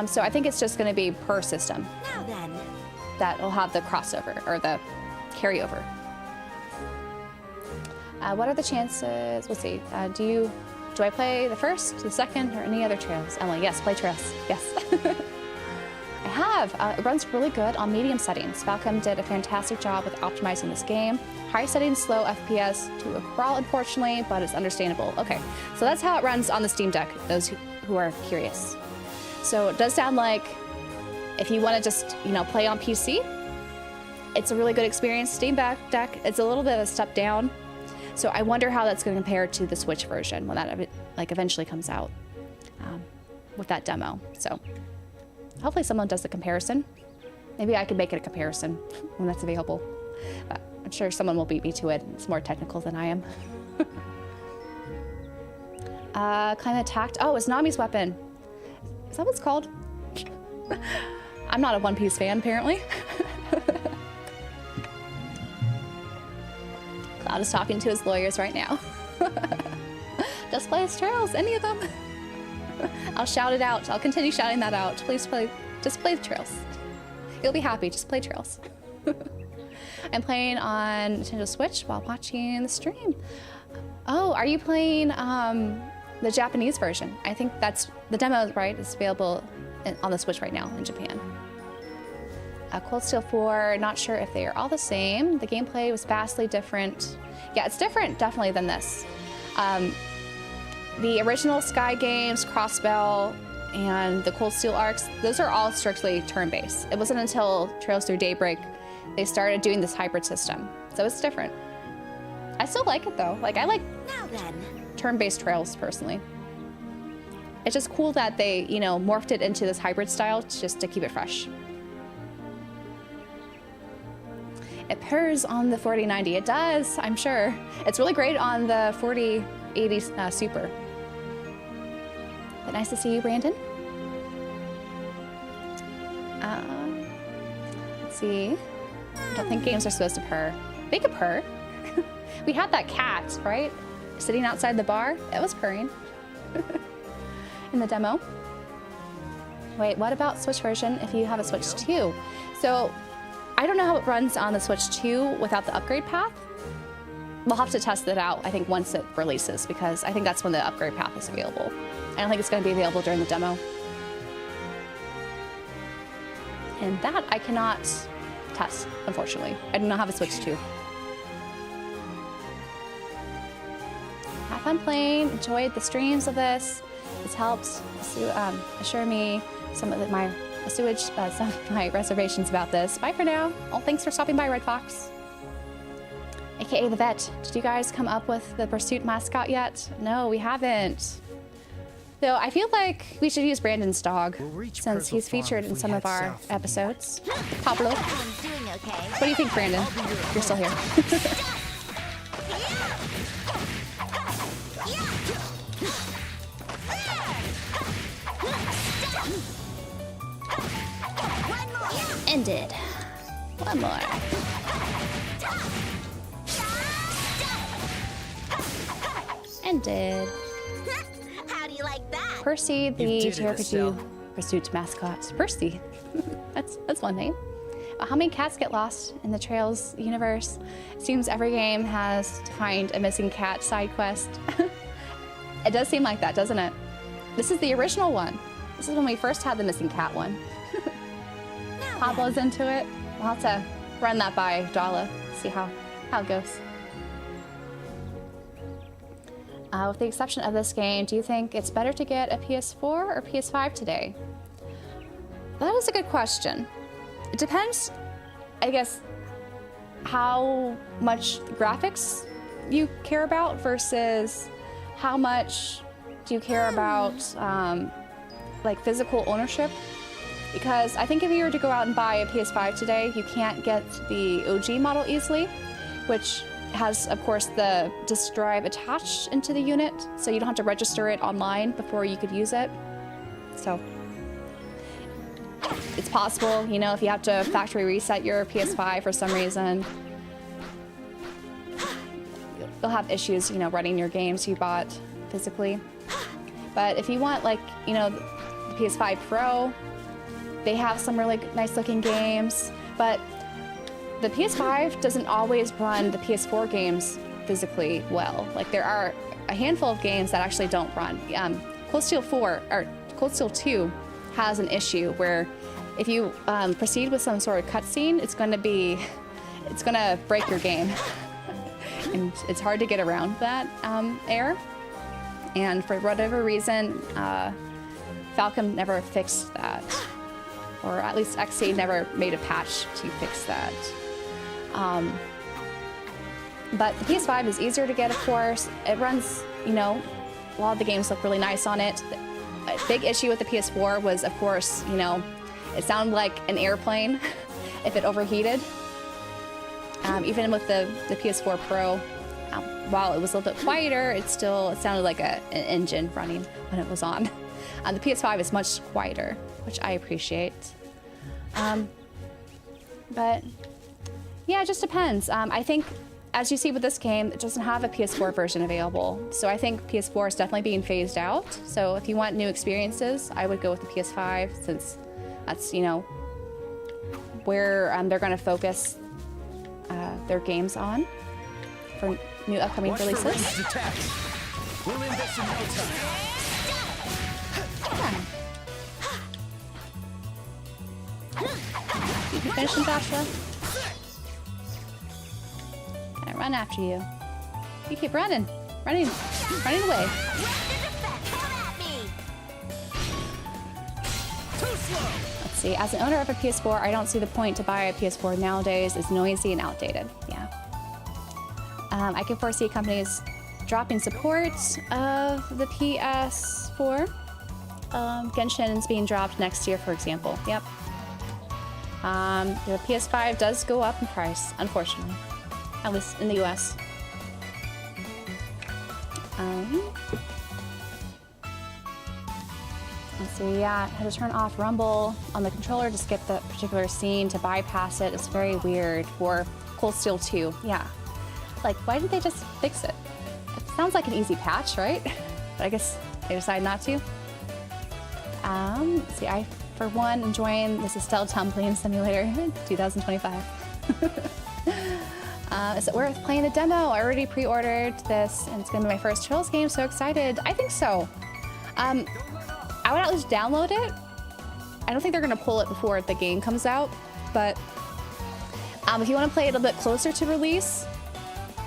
So I think it's just going to be per system Now then. that will have the crossover or the carryover. What are the chances? We'll see. Do I play the first, the second, or any other trails? Emily, yes, play trails. Yes. I have. It runs really good on medium settings. Falcom did a fantastic job with optimizing this game. High settings, slow FPS to a crawl, unfortunately, but it's understandable. Okay, so that's how it runs on the Steam Deck, those who are curious. So it does sound like if you want to just, you know, play on PC, it's a really good experience. Steam Deck, it's a little bit of a step down. So I wonder how that's going to compare to the Switch version when that like eventually comes out with that demo. So hopefully someone does the comparison. Maybe I could make it a comparison when that's available. But I'm sure someone will beat me to it. It's more technical than I am. Climate Tact. Oh, it's Nami's weapon. Is that what it's called? I'm not a One Piece fan, apparently. Cloud is talking to his lawyers right now. Just play his trails, any of them. I'll shout it out. I'll continue shouting that out. Please play, just play the trails. You'll be happy, just play trails. I'm playing on Nintendo Switch while watching the stream. Oh, are you playing the Japanese version? I think that's, the demo, right, is available on the Switch right now in Japan. Cold Steel 4, not sure if they are all the same. The gameplay was vastly different. Yeah, it's different, definitely, than this. The original Sky games, Crossbell, and the Cold Steel arcs, those are all strictly turn-based. It wasn't until Trails Through Daybreak they started doing this hybrid system. So it's different. I still like it though. Like I like Now then. turn-based Trails personally. It's just cool that they, you know, morphed it into this hybrid style just to keep it fresh. It purrs on the 4090. It does, I'm sure. It's really great on the 4080 Super. But nice to see you, Brandon. Let's see. I don't think games are supposed to purr. They could purr. We had that cat, right? Sitting outside the bar. It was purring. In the demo. Wait, what about Switch version if you have a Switch 2? So, I don't know how it runs on the Switch 2 without the upgrade path. We'll have to test it out, I think, once it releases, because I think that's when the upgrade path is available. I don't think it's going to be available during the demo. And that I cannot test, unfortunately. I do not have a Switch 2. Have fun playing, enjoyed the streams of this. It's helped assure me some of my reservations about this. Bye for now. Oh, thanks for stopping by, Red Fox. AKA the Vet. Did you guys come up with the Pursuit mascot yet? No, we haven't. So I feel like we should use Brandon's dog since he's featured in some of our episodes. Pablo. Everyone's doing okay. What do you think, Brandon? You're still here. Ended. One more. Ended. How do you like that? Percy, the You did it, Estelle. Pteropathy Pursuit mascot. Percy. That's one name. How many cats get lost in the Trails universe? It seems every game has to find a missing cat side quest. It does seem like that, doesn't it? This is the original one. This is when we first had the missing cat one. Pablo's into it. We'll have to run that by Dala, see how it goes. With the exception of this game, do you think it's better to get a PS4 or PS5 today? That is a good question. It depends, I guess, how much graphics you care about versus how much do you care about like physical ownership. Because I think if you were to go out and buy a PS5 today, you can't get the OG model easily, which has, of course, the disk drive attached into the unit, so you don't have to register it online before you could use it. So it's possible, you know, if you have to factory reset your PS5 for some reason, you'll have issues, you know, running your games you bought physically. But if you want, like, you know, the PS5 Pro, they have some really nice looking games, but the PS5 doesn't always run the PS4 games physically well. Like, there are a handful of games that actually don't run. Cold Steel 4 or Cold Steel 2 has an issue where if you proceed with some sort of cutscene, it's going to break your game, and it's hard to get around that error. And for whatever reason, Falcom never fixed that. Or at least XC never made a patch to fix that. But the PS5 is easier to get, of course. It runs, you know, a lot of the games look really nice on it. A big issue with the PS4 was, of course, you know, it sounded like an airplane if it overheated. Even with the PS4 Pro, while it was a little bit quieter, it sounded like an engine running when it was on. The PS5 is much quieter, which I appreciate. But yeah, it just depends. I think, as you see with this game, it doesn't have a PS4 version available. So I think PS4 is definitely being phased out. So if you want new experiences, I would go with the PS5, since that's, you know, where they're going to focus their games on for new upcoming releases. We'll end this in no time. Yeah. You can finish him, Joshua. Gonna run after you. You keep running away. Let's see. As an owner of a PS4, I don't see the point to buy a PS4 nowadays. It's noisy and outdated. Yeah. I can foresee companies dropping support of the PS4. Genshin is being dropped next year, for example. Yep. The PS5 does go up in price, unfortunately. At least in the US. Let's see, yeah, I had to turn off Rumble on the controller to skip the particular scene to bypass it. It's very weird for Cold Steel 2. Yeah. Like, why didn't they just fix it? It sounds like an easy patch, right? But I guess they decided not to. Let's see, I, for one, enjoying this Estelle Tumbling Simulator 2025. Is it worth playing the demo? I already pre-ordered this, and it's gonna be my first Trails game. So excited! I think so. I would at least download it. I don't think they're gonna pull it before the game comes out, but if you want to play it a bit closer to release,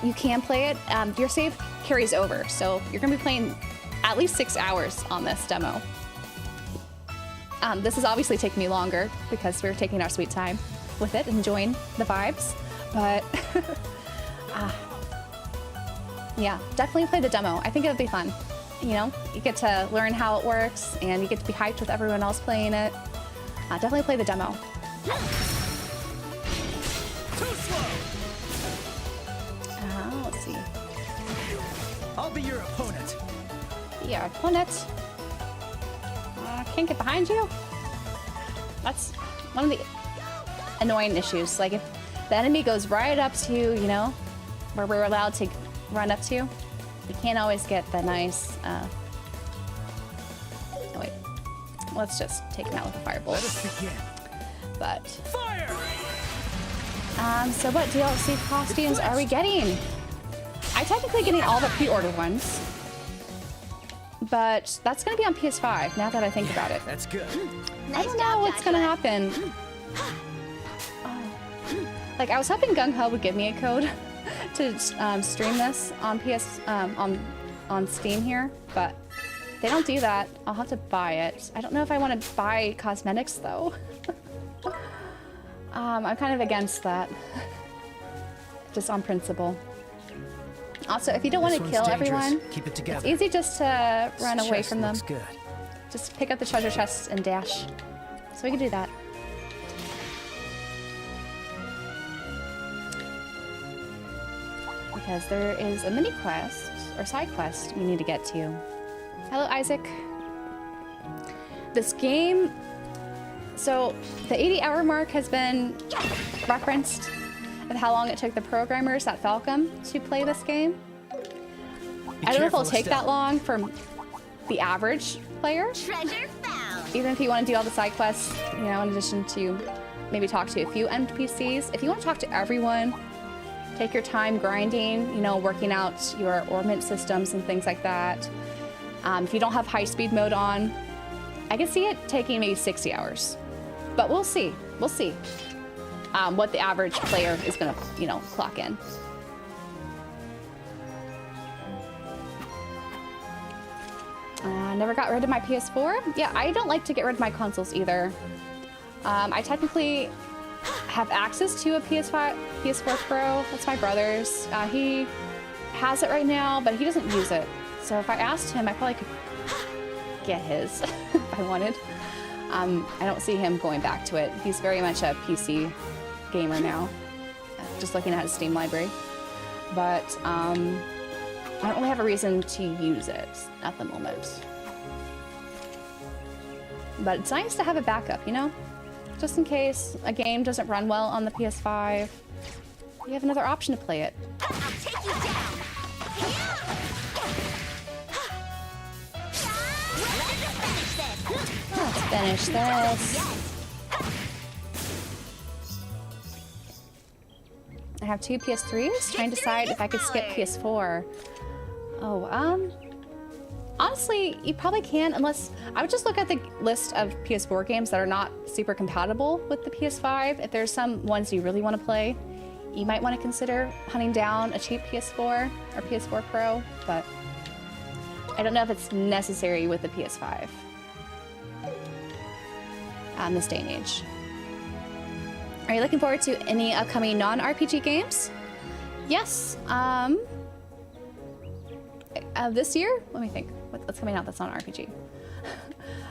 you can play it. Your save carries over, so you're gonna be playing at least 6 hours on this demo. This is obviously taking me longer because we're taking our sweet time with it, enjoying the vibes, but yeah, definitely play the demo. I think it would be fun. You know, you get to learn how it works and you get to be hyped with everyone else playing it. Definitely play the demo. Too slow. Let's see. I'll be your opponent. Your opponent. Can't get behind you. That's one of the annoying issues. Like if the enemy goes right up to, you know, where we're allowed to run up to, we can't always get the nice, oh wait, let's just take him out with a firebolt. Let us begin. But, Fire! so what DLC costumes are we getting? I'm technically getting all the pre-order ones, but that's gonna be on PS5 now that I think about it. That's good. I don't know what's gonna happen. Like I was hoping Gung Ho would give me a code to stream this on on Steam here, but they don't do that. I'll have to buy it. I don't know if I want to buy cosmetics though. I'm kind of against that, just on principle. Also, if you don't want to kill everyone, keep it together. it's easy just to run away from them. Good. Just pick up the treasure chests and dash. So we can do that. Because there is a mini quest or side quest we need to get to. Hello, Isaac. This game, so the 80-hour mark has been referenced of how long it took the programmers at Falcom to play this game. I don't know if it'll take that long for the average player. Treasure found. Even if you want to do all the side quests, you know, in addition to maybe talk to a few NPCs. If you want to talk to everyone, take your time grinding, you know, working out your ornament systems and things like that. If you don't have high speed mode on, I can see it taking maybe 60 hours, but we'll see. We'll see what the average player is gonna, you know, clock in. Never got rid of my PS4. Yeah, I don't like to get rid of my consoles either. I technically have access to a PS4 Pro. That's my brother's. He has it right now, but he doesn't use it. So if I asked him, I probably could get his if I wanted. I don't see him going back to it. He's very much a PC gamer now. Just looking at his Steam library. But I don't really have a reason to use it at the moment. But it's nice to have a backup, you know? Just in case a game doesn't run well on the PS5, you have another option to play it. I'll take you down. Let's finish this. I have two PS3s, trying to decide if I could skip PS4. Oh, honestly, you probably can, unless I would just look at the list of PS4 games that are not super compatible with the PS5. If there's some ones you really want to play, you might want to consider hunting down a cheap PS4 or PS4 Pro, but I don't know if it's necessary with the PS5 this day and age. Are you looking forward to any upcoming non-RPG games? Yes. This year? Let me think. What's coming out that's not an RPG?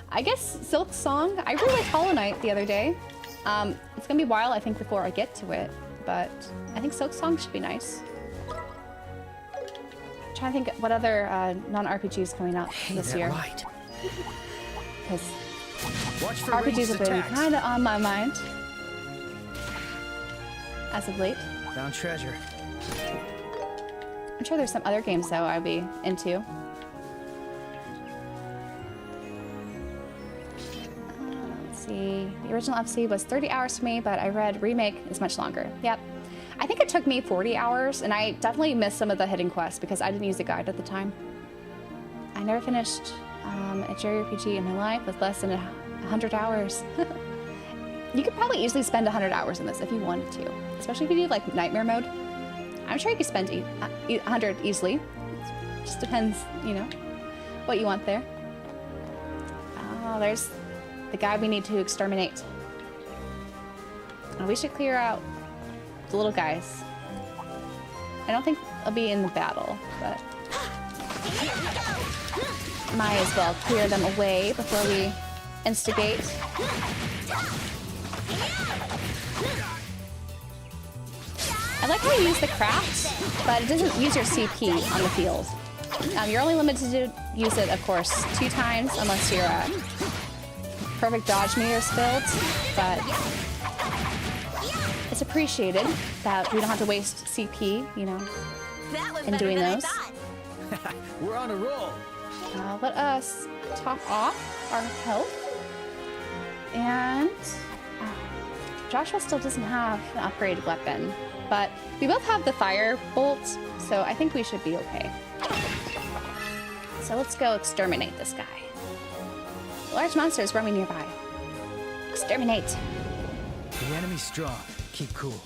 I guess Silk Song. I really liked Hollow Knight the other day. It's gonna be a while, I think, before I get to it, but I think Silk Song should be nice. I'm trying to think what other non-RPGs coming out this year. Right. Because Watch for RPGs ranged have been attacks. kind of on my mind as of late. Found treasure. I'm sure there's some other games though I'd be into. Let's see. The original FC was 30 hours for me, but I read Remake is much longer. Yep. I think it took me 40 hours, and I definitely missed some of the hidden quests because I didn't use the guide at the time. I never finished a JRPG in my life with less than 100 hours. You could probably easily spend 100 hours in this if you wanted to, especially if you do like nightmare mode. I'm sure you could spend 100 easily. It just depends, you know, what you want there. Oh, there's the guy we need to exterminate. Oh, we should clear out the little guys. I don't think they'll be in the battle, but might as well clear them away before we instigate. I like how you use the craft, but it doesn't use your CP on the field. You're only limited to use it, of course, 2 times unless your perfect dodge meter is filled, but it's appreciated that we don't have to waste CP, you know, in doing those. We're on a roll. Let us top off our health. And Joshua still doesn't have an upgraded weapon, but we both have the fire bolt, so I think we should be okay. So let's go exterminate this guy. Large monsters roaming nearby. Exterminate. The enemy's strong. Keep cool.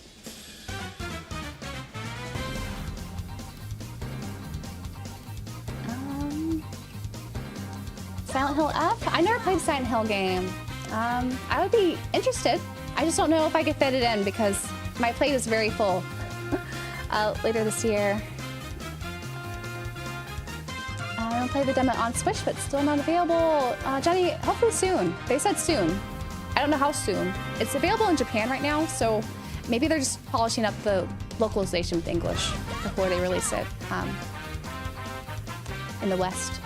Silent Hill F? I never played a Silent Hill game. I would be interested. I just don't know if I could fit it in because my plate is very full. Later this year. I'm gonna play the demo on Switch, but still not available. Johnny, hopefully soon. They said soon. I don't know how soon. It's available in Japan right now, so maybe they're just polishing up the localization with English before they release it in the West.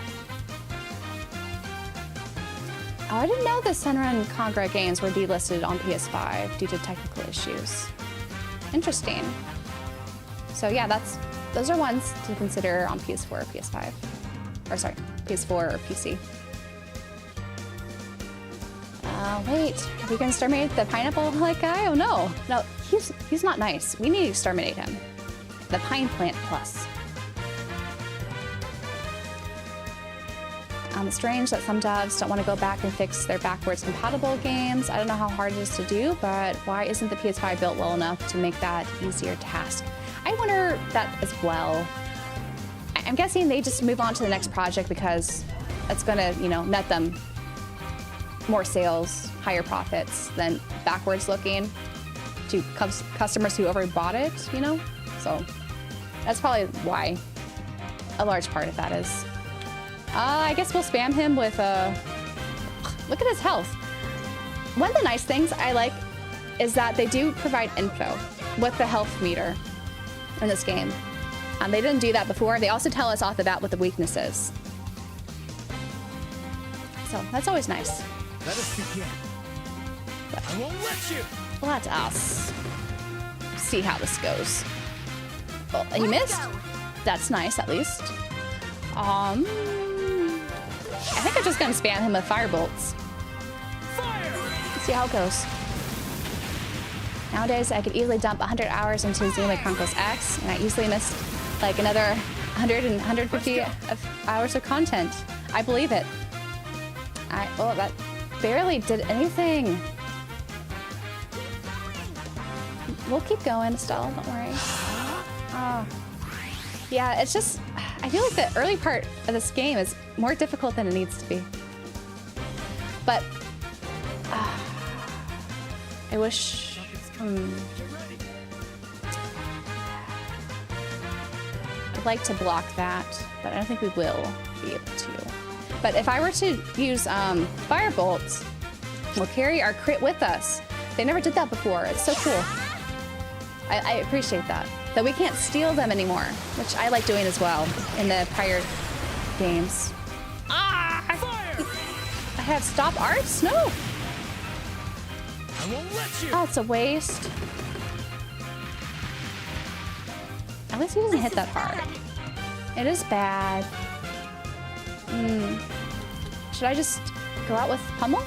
Oh, I didn't know the Senran and Congra games were delisted on PS5 due to technical issues. Interesting. So yeah, those are ones to consider on PS4 or PS5. Or sorry, PS4 or PC. Wait, are we gonna exterminate the pineapple-like guy? Oh no, no, he's not nice. We need to exterminate him. The Pine Plant Plus. It's strange that some devs don't want to go back and fix their backwards compatible games. I don't know how hard it is to do, but why isn't the PS5 built well enough to make that easier task? I wonder that as well. I'm guessing they just move on to the next project because it's gonna, you know, net them more sales, higher profits than backwards looking to customers who already bought it, you know? So that's probably why, a large part of that is. I guess we'll spam him with look at his health. One of the nice things I like is that they do provide info with the health meter in this game. They didn't do that before. They also tell us off the bat what the weakness is. So that's always nice. Let us begin. I won't let you. Let us see how this goes. Well, he missed. That's nice, at least. I think I'm just gonna spam him with fire bolts. Let's see how it goes. Nowadays, I could easily dump 100 hours into Xenoblade Chronicles X, and I easily missed like another 100 and 150 hours of content. I believe it. Oh, that barely did anything. We'll keep going, Estelle, don't worry. Oh. Yeah, it's just, I feel like the early part of this game is more difficult than it needs to be. But, I wish, like to block that, but I don't think we will be able to. But if I were to use Firebolts, we'll carry our crit with us. They never did that before. It's so cool. I appreciate that. Though we can't steal them anymore, which I like doing as well in the prior games. Ah! I have stop arts? No! I won't let you. Oh, it's a waste. At least he doesn't hit that hard. It is bad. Should I just go out with Pummel?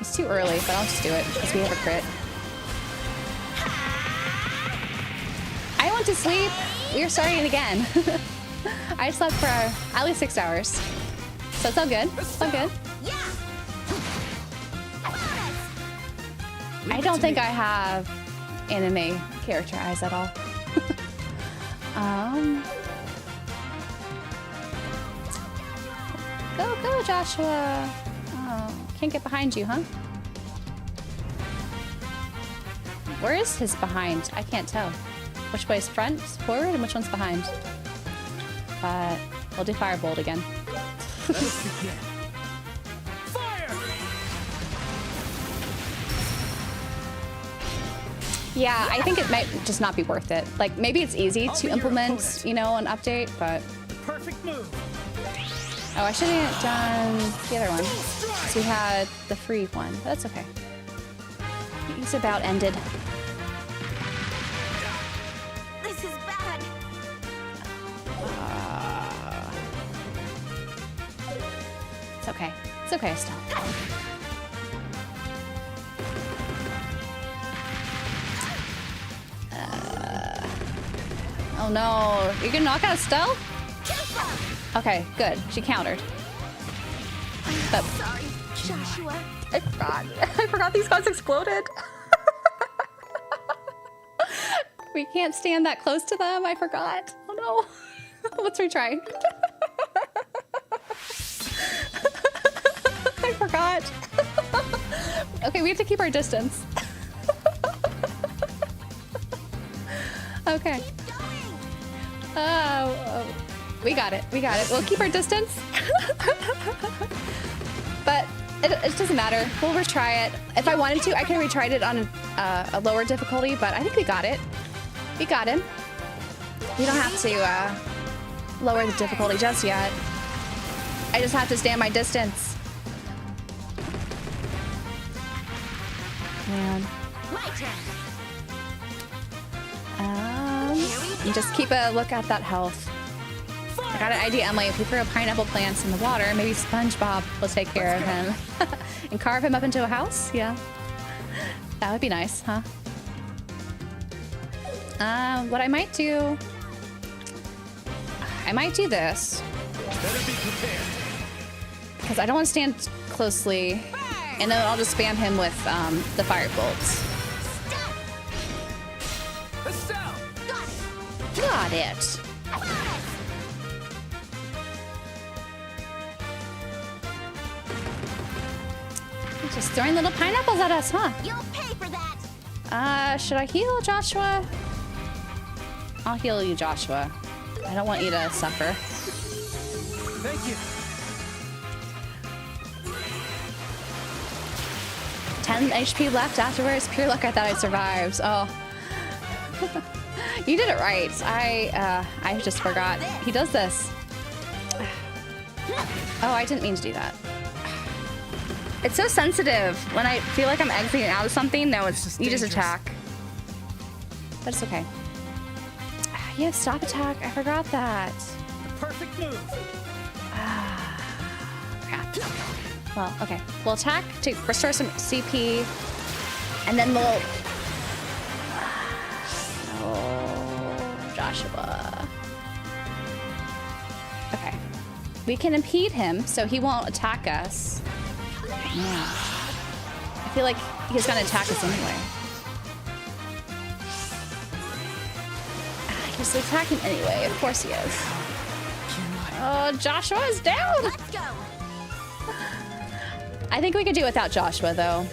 It's too early, but I'll just do it because we have a crit. I went to sleep. We are starting again. I slept for at least 6 hours. So it's all good. It's all good. I don't think I have anime character eyes at all. Go, Joshua. Oh, can't get behind you, huh? Where is his behind? I can't tell. Which way is front, forward, and which one's behind? But we'll do Firebolt again. Let us begin. Fire! Yeah, I think it might just not be worth it. Like, maybe it's easy to implement, you know, an update, but... Perfect move. Oh, I should have done the other one. Because we had the free one. But that's okay. He's about ended. This is bad. It's okay. It's okay, stop. Oh no. You can knock out a stealth? Okay, good. She countered. But Sorry, Joshua. I forgot. I forgot these guys exploded. We can't stand that close to them. I forgot. Oh no. Let's retry. I forgot. Okay, we have to keep our distance. Okay. Oh, we got it. We got it. We'll keep our distance. But it doesn't matter. We'll retry it. If I wanted to, I could have retried it on a lower difficulty, but I think we got it. We got him. We don't have to lower the difficulty just yet. I just have to stand my distance. Man. My turn. And just keep a look at that health. I got an idea, Emily. If we throw pineapple plants in the water, maybe SpongeBob will take care of him. And carve him up into a house? Yeah. That would be nice, huh? What I might do... I might do this. Better be prepared. Because I don't want to stand closely. And then I'll just spam him with the fire bolts. Estelle! Got it. Just throwing little pineapples at us, huh? You'll pay for that. Should I heal Joshua? I'll heal you, Joshua. I don't want you to suffer. Thank you. 10 HP left afterwards. Pure luck, I thought I survived. Oh. You did it right. I just forgot. He does this. Oh, I didn't mean to do that. It's so sensitive. When I feel like I'm exiting out of something, no, it's you just attack. But it's okay. You have stop attack. I forgot that. The perfect move. Crap. Well, okay. We'll attack to restore some CP, and then we'll... Oh, Joshua. Okay. We can impede him, so he won't attack us. Yeah. I feel like he's gonna attack us anyway. He's attacking anyway. Of course he is. Oh, Joshua is down! Let's go. I think we could do without Joshua, though.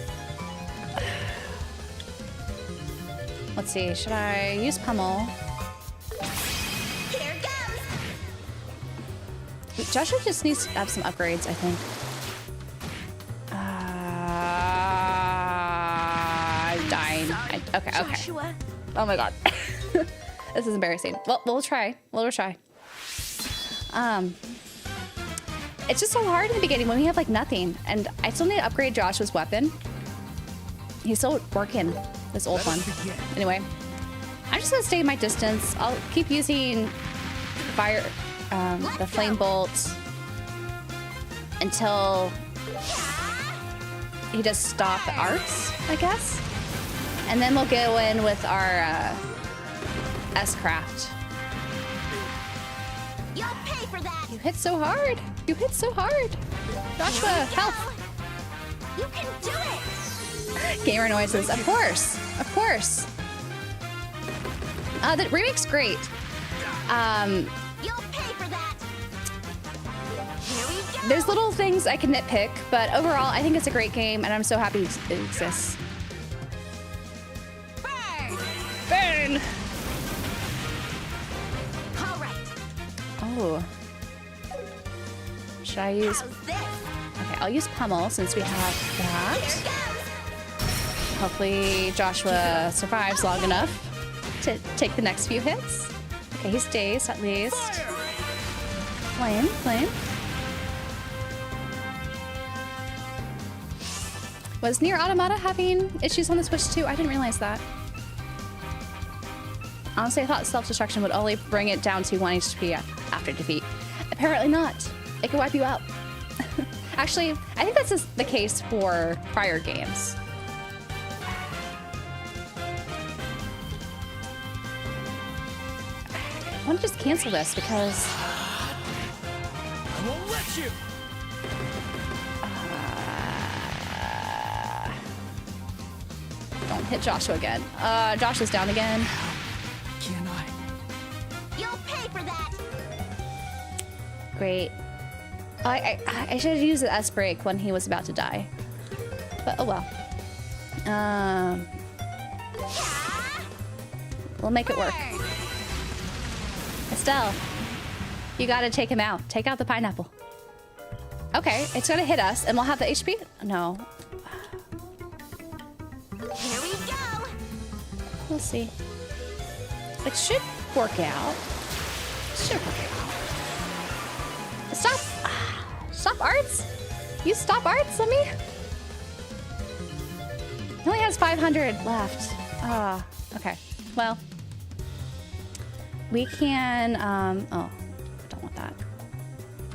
Let's see. Should I use Pummel? Joshua just needs to have some upgrades, I think. I'm dying. Okay. Joshua. Oh my god. This is embarrassing. Well, we'll try. We'll try. It's just so hard in the beginning when we have like nothing, and I still need to upgrade Joshua's weapon. He's still working this old one. Anyway, I'm just gonna stay my distance. I'll keep using fire, the flame bolt until he does stop arts, I guess. And then we'll go in with our S-Craft. You'll pay for that. You hit so hard. You hit so hard. Joshua, help. You can do it. Gamer noises, of course. Of course. The remake's great. You'll pay for that. Here we go. There's little things I can nitpick, but overall, I think it's a great game, and I'm so happy it exists. Burn. Burn! All right. Oh. Should I use... How's this? Okay, I'll use Pummel since we have that. Here goes. Hopefully Joshua survives long enough to take the next few hits. Okay, he stays at least. Flame. Was Nier Automata having issues on the Switch too? I didn't realize that. Honestly, I thought self-destruction would only bring it down to 1 HP after defeat. Apparently not. It can wipe you out. Actually, I think that's just the case for prior games. I want to just cancel this because... I won't let you. Don't hit Joshua again. Joshua's down again. Can I? You'll pay for that. Great. I should have used the S break when he was about to die. But oh well. We'll make it work. Estelle, you gotta take him out. Take out the pineapple. Okay, it's gonna hit us and we'll have the HP? No. Here we go. We'll see. It should work out. Should work out. Stop! Stop arts? You stop arts on me? He only has 500 left. Okay. Well, we can, oh, don't want that.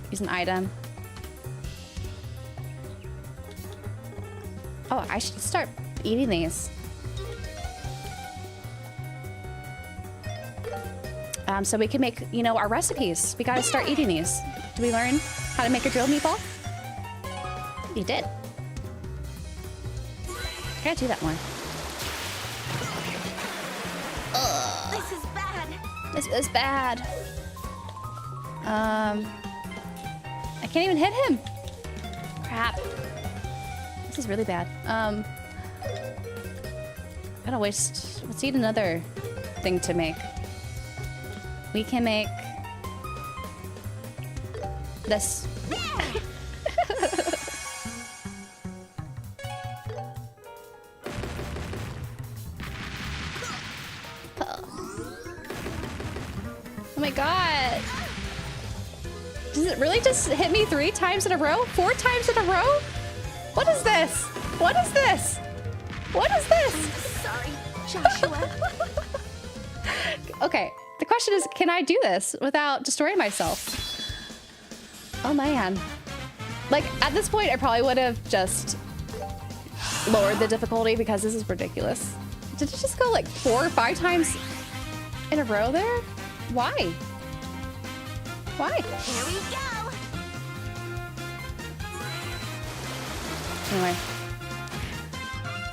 Use an item. Oh, I should start eating these. So we can make, you know, our recipes. We gotta start eating these. Did we learn how to make a grilled meatball? We did. I gotta do that more. This is bad. This is bad. I can't even hit him. Crap. This is really bad. Gotta waste. Let's eat another thing to make. We can make this. Oh my god. Does it really just hit me 3 times in a row? 4 times in a row? What is this? What is this? What is this? Sorry, Joshua. Okay, the question is, can I do this without destroying myself? Oh man. Like, at this point, I probably would have just lowered the difficulty because this is ridiculous. Did it just go like 4 or 5 times in a row there? Why? Why? Here we go. Anyway.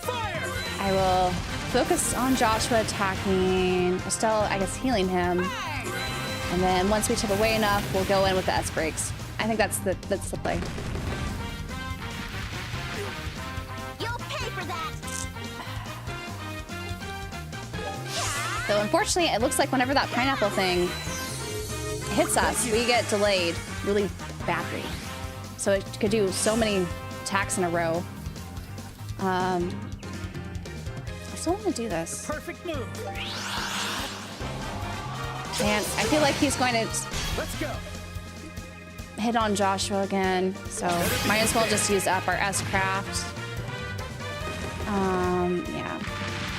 Fire! I will focus on Joshua attacking, Estelle, I guess, healing him. And then once we chip away enough, we'll go in with the S breaks. I think that's the play. You'll pay for that. So unfortunately, it looks like whenever that pineapple thing hits us, we get delayed really battery. So it could do so many attacks in a row. I still want to do this. Perfect move. And I feel like he's going to Let's go. hit on Joshua again. So might as well just use up our S-Craft. Yeah.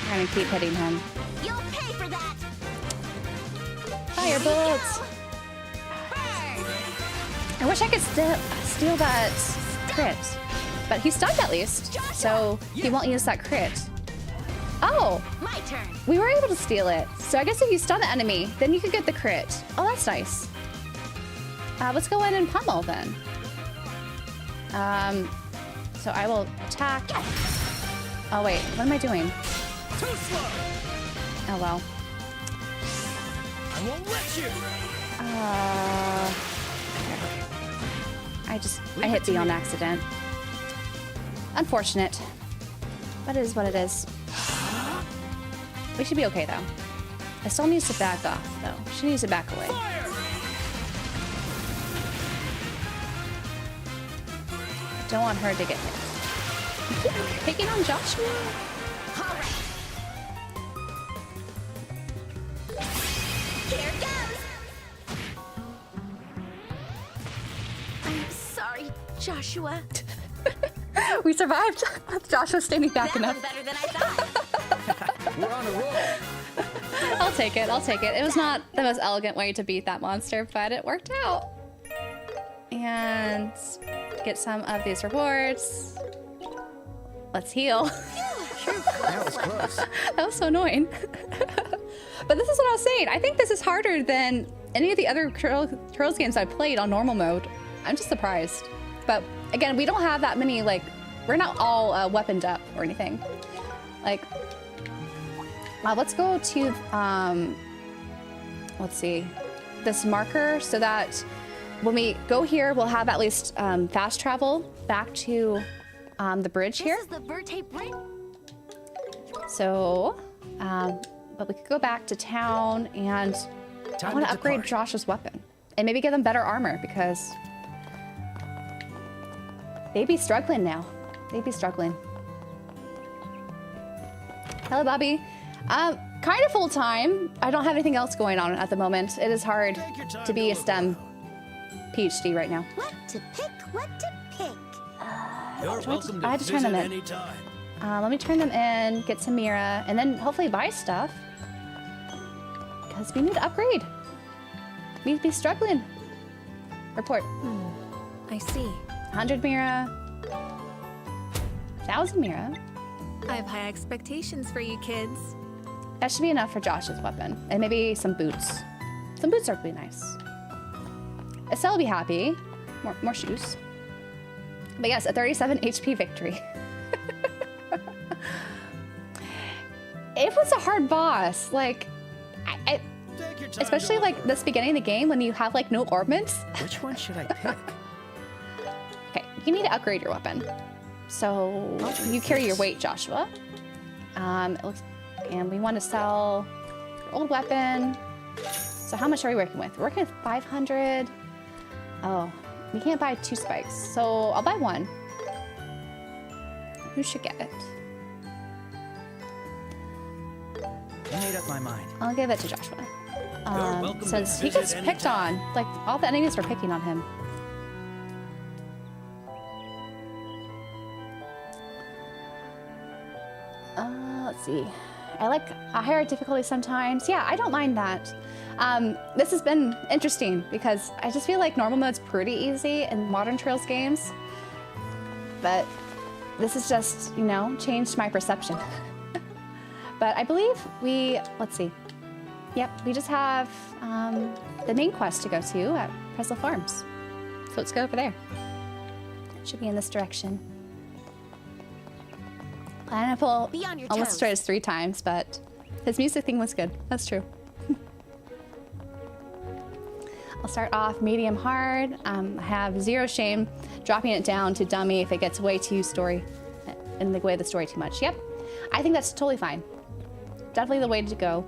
We're going to keep hitting him. You'll pay for that. Fire bullets! I wish I could steal that crit. But he's stunned at least, so he won't use that crit. Oh! My turn. We were able to steal it. So I guess if you stun the enemy, then you could get the crit. Oh, that's nice. Let's go in and pummel then. So I will attack. Oh wait, what am I doing? Too slow. Oh well. I won't let you. I hit B on accident. Unfortunate. But it is what it is. We should be okay though. I still need to back off though. She needs to back away. Fire. I don't want her to get hit. Taking on Joshua. All right. Here goes. I'm sorry, Joshua. We survived. Joshua standing back That enough. was better than I thought. We're on a roll. I'll take it. I'll take it. It was not the most elegant way to beat that monster, but it worked out. And get some of these rewards. Let's heal. That was close. That was so annoying. But this is what I was saying. I think this is harder than any of the other Trails games I've played on normal mode. I'm just surprised. But again, we don't have that many, like, we're not all weaponed up or anything. Like, let's go to, let's see, this marker so that when we go here, we'll have at least fast travel back to the bridge here. This is the Verte Bridge. So, but we could go back to town and I want to upgrade Josh's weapon and maybe give them better armor because they'd be struggling now. They'd be struggling. Hello, Bobby. Kind of full time. I don't have anything else going on at the moment. It is hard to be a STEM PhD right now. What to pick? What to pick? You're welcome to I had to turn them in. anytime. Let me turn them in, get some Mira, and then hopefully buy stuff. Because we need to upgrade. We'd be struggling. Report. I see. 100 Mira. 1,000 Mira. I have high expectations for you kids. That should be enough for Josh's weapon. And maybe some boots. Some boots are really nice. Estelle will be happy. More shoes. But yes, a 37 HP victory. It was a hard boss. Like, Take your time especially to like this beginning of the game when you have like no orbments. Which one should I pick? Okay, you need to upgrade your weapon. So you carry your weight, Joshua. It looks, and we want to sell your old weapon. So how much are we working with? We're working with 500. Oh, we can't buy 2 spikes, so I'll buy 1. Who should get it? I made up my mind. I'll give it to Joshua. welcome to Since he visit gets picked anytime. on, like all the enemies were picking on him. Let's see. I like a higher difficulty sometimes. Yeah, I don't mind that. This has been interesting because I just feel like normal mode's pretty easy in modern Trails games. But this has just, you know, changed my perception. But I believe let's see. Yep, we just have the main quest to go to at Prologue Farms. So let's go over there. Should be in this direction. Pineapple Be on your almost toes. tried us 3 times, but his music thing was good. That's true. I'll start off medium hard. I have 0 shame dropping it down to dummy if it gets way too story, in the way of the story too much. Yep, I think that's totally fine. Definitely the way to go.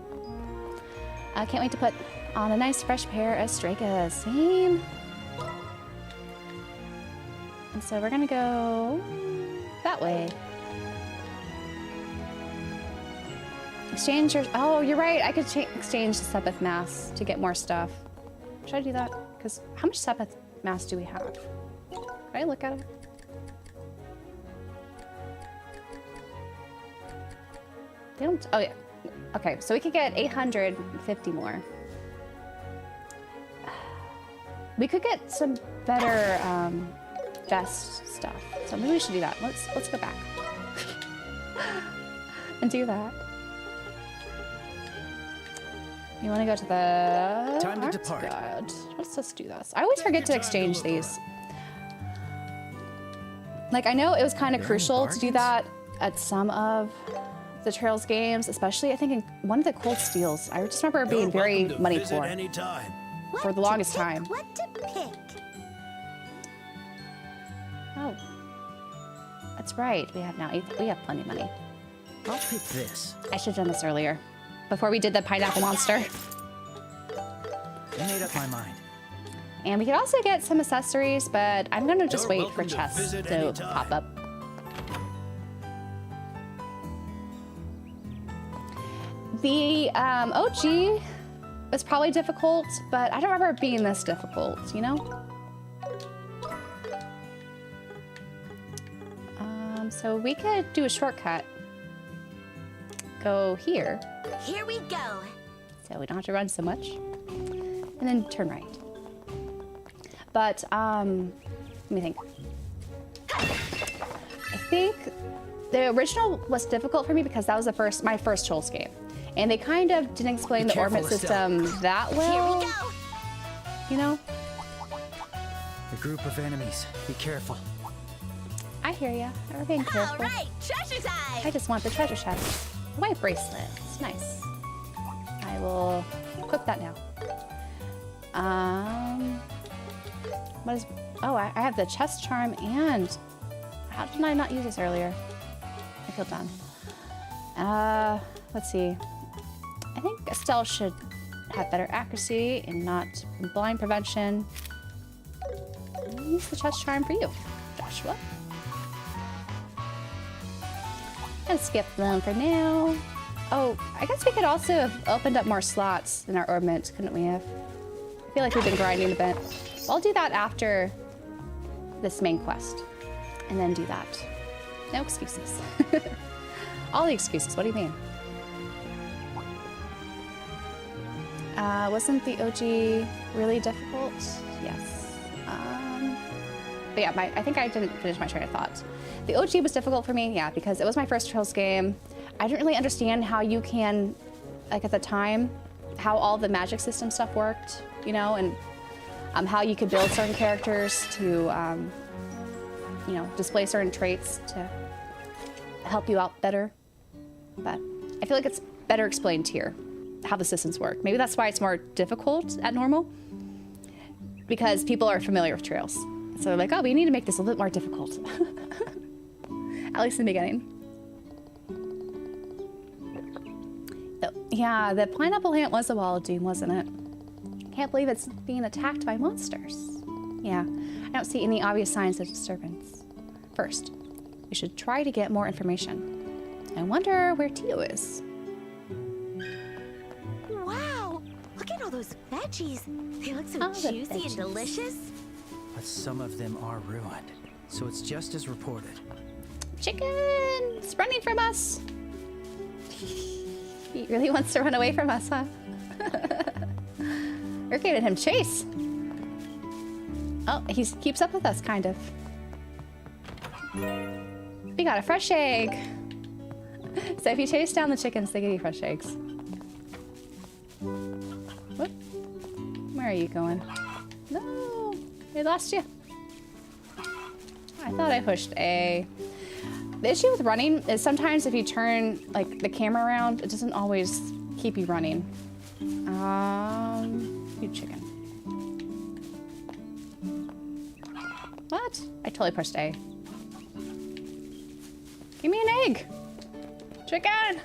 I can't wait to put on a nice fresh pair of Strakas. Same. So we're gonna go that way. Exchange your... Oh, you're right. I could exchange the Sepith mass to get more stuff. Should I do that? Because how much Sepith mass do we have? Can I look at it? They don't... Oh, yeah. Okay, so we could get 850 more. We could get some better vest stuff. So maybe we should do that. Let's go back. And do that. You want to go to the... Time to depart. God. Let's just do this. I always forget to exchange these. Like, I know it was kind of crucial to do that at some of the Trails games, especially I think in one of the Cold Steels. I just remember being very money poor for the longest time. What to pick? Oh, that's right. We have plenty of money. I'll pick this. I should have done this earlier, before we did the pineapple monster. I made up my mind. And we could also get some accessories, but I'm gonna just wait for chests to pop up. The OG was probably difficult, but I don't remember it being this difficult, you know? So we could do a shortcut. Go here. Here we go. So we don't have to run so much. And then turn right. But, let me think. I think the original was difficult for me because that was my first Trolls game. And they kind of didn't explain the orbit system that well. Here we go. You know? A group of enemies. Be careful. I hear ya. We're being careful. All right, treasure time. I just want the treasure chest. A white bracelet. It's nice. I will equip that now. What is... Oh, I have the chest charm and... How did I not use this earlier? I feel dumb. Let's see. I think Estelle should have better accuracy and not blind prevention. I'll use the chest charm for you, Joshua. And skip them for now. Oh, I guess we could also have opened up more slots in our orbment, couldn't we have? I feel like we've been grinding a bit. I'll do that after this main quest. And then do that. No excuses. All the excuses, what do you mean? Wasn't the OG really difficult? Yes. But yeah, I think I didn't finish my train of thought. The OG was difficult for me, yeah, because it was my first Trails game. I didn't really understand how you can, like at the time, how all the magic system stuff worked, you know, and how you could build certain characters to, you know, display certain traits to help you out better. But I feel like it's better explained here, how the systems work. Maybe that's why it's more difficult at normal, because people are familiar with Trails. So they're like, oh, we need to make this a little bit more difficult. At least in the beginning. Yeah, the pineapple ant was a wall of doom, wasn't it? Can't believe it's being attacked by monsters. Yeah, I don't see any obvious signs of disturbance. First, we should try to get more information. I wonder where Tio is. Wow, look at all those veggies. They look so Oh, the juicy and veggies. delicious. But some of them are ruined. So it's just as reported. Chicken! It's running from us! He really wants to run away from us, huh? We're giving him chase. Oh, he keeps up with us, kind of. We got a fresh egg. So if you chase down the chickens, they give you fresh eggs. What? Where are you going? No, we lost you. I thought I pushed A. The issue with running is sometimes if you turn like the camera around, it doesn't always keep you running. You chicken. What? I totally pushed A. Give me an egg. Chicken.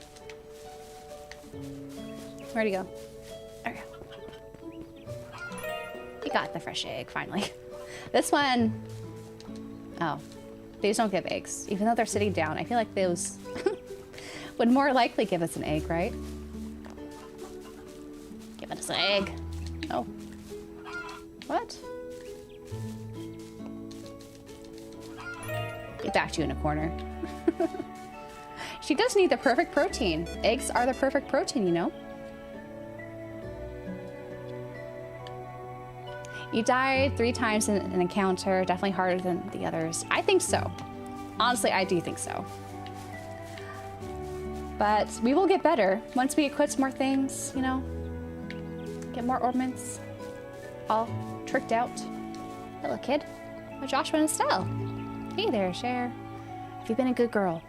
Where'd he go? There we go. We got the fresh egg finally. This one, Oh, these don't give eggs. Even though they're sitting down, I feel like those would more likely give us an egg, right? Give us an egg. Oh. What? Get back to you in a corner. She does need the perfect protein. Eggs are the perfect protein, you know? You died 3 times in an encounter, definitely harder than the others. I think so. Honestly, I do think so. But we will get better once we equip more things, you know? Get more ornaments. All tricked out. Hello, kid. Oh, Joshua and Estelle. Hey there, Cher. Have you been a good girl?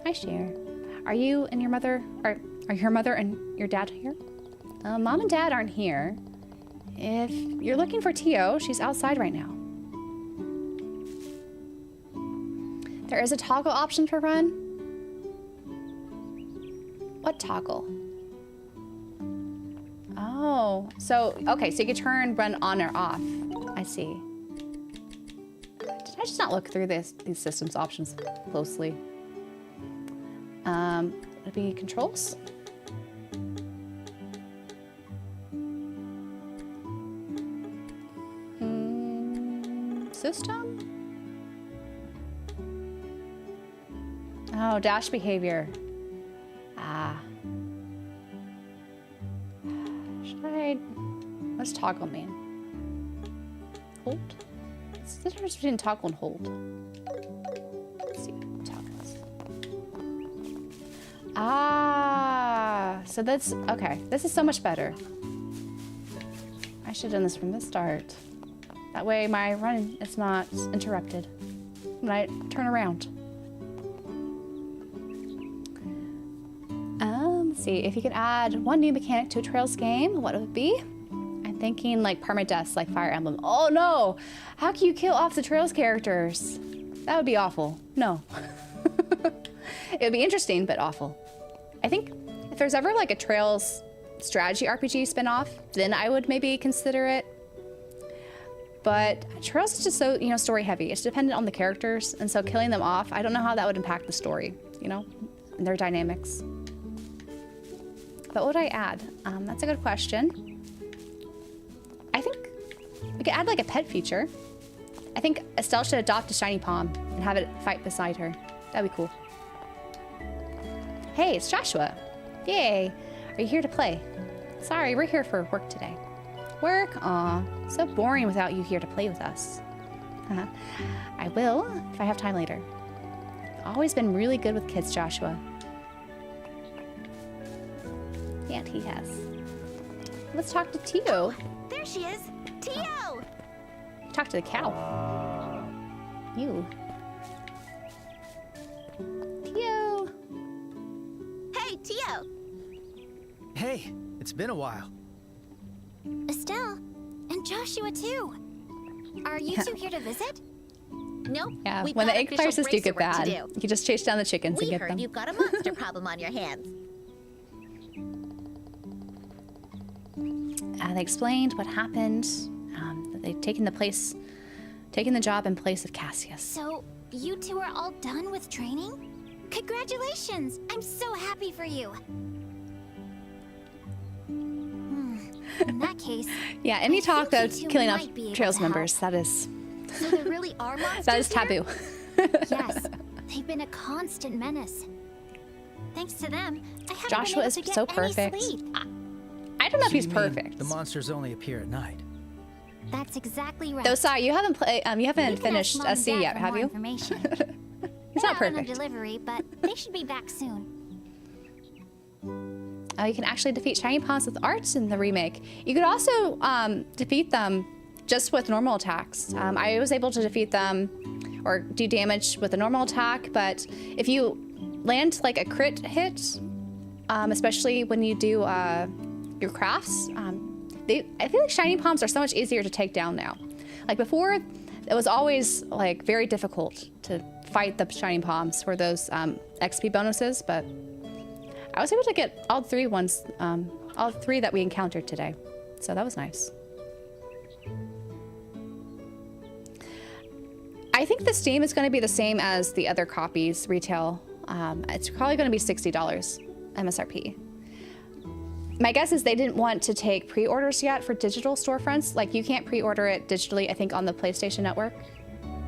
Hi, Cher. Are you and your mother, are your mother and your dad here? Mom and Dad aren't here. If you're looking for Tio, she's outside right now. There is a toggle option for run. What toggle? Oh, so, okay, so you can turn run on or off. I see. Did I just not look through these systems options closely? It'd be controls? System? Oh, dash behavior. Ah. Should I... What's toggle mean? Hold? What's the difference between toggle and hold? Let's see. Toggles. Ah. So that's... Okay. This is so much better. I should have done this from the start. That way my run is not interrupted when I turn around. Let's see, if you could add one new mechanic to a Trails game, what would it be? I'm thinking like permadeaths like Fire Emblem. Oh no! How can you kill off the Trails characters? That would be awful. No. It would be interesting, but awful. I think if there's ever like a Trails strategy RPG spin-off, then I would maybe consider it. But Trails is just so, you know, story heavy. It's dependent on the characters, and so killing them off, I don't know how that would impact the story, you know, and their dynamics. But what would I add? That's a good question. I think we could add like a pet feature. I think Estelle should adopt a shiny palm and have it fight beside her. That'd be cool. Hey, it's Joshua. Yay. Are you here to play? Sorry, we're here for work today. Work? Aw, so boring without you here to play with us. I will, if I have time later. You've always been really good with kids, Joshua. Yeah, he has. Let's talk to Tio. There she is! Tio! Talk to the cow. You. Tio! Hey, Tio! Hey, it's been a while. Estelle, and Joshua too. Are you two here to visit? Nope. Yeah, we've when the got egg official prices do get bracer work bad, to you do. just chase down the chickens We and get heard them. you've got a monster problem on your hands. They explained what happened. That they'd taken the job in place of Cassius. So, you two are all done with training? Congratulations! I'm so happy for you. In that case, Yeah, any I talk think of you two killing off might be able Trails to help. members, that is so there really are monsters that is here? taboo. Yes, they've been a constant menace. Thanks to them, I haven't Joshua been able is to get so any perfect. sleep. I don't know if So he's you mean perfect. The monsters only appear at night. That's exactly right. Though, Sai, you haven't You can ask finished Mom and SC Dad yet, for have more you? information. He's not They're out on a perfect. delivery, but they should be back soon. You can actually defeat shiny pawns with arts in the remake. You could also defeat them just with normal attacks. I was able to defeat them or do damage with a normal attack, but if you land like a crit hit, especially when you do your crafts, I feel like shiny palms are so much easier to take down now. Like before, it was always like very difficult to fight the shiny palms for those XP bonuses, but I was able to get all three that we encountered today. So that was nice. I think the Steam is going to be the same as the other copies retail. It's probably going to be $60 MSRP. My guess is they didn't want to take pre-orders yet for digital storefronts. Like, you can't pre-order it digitally, I think, on the PlayStation Network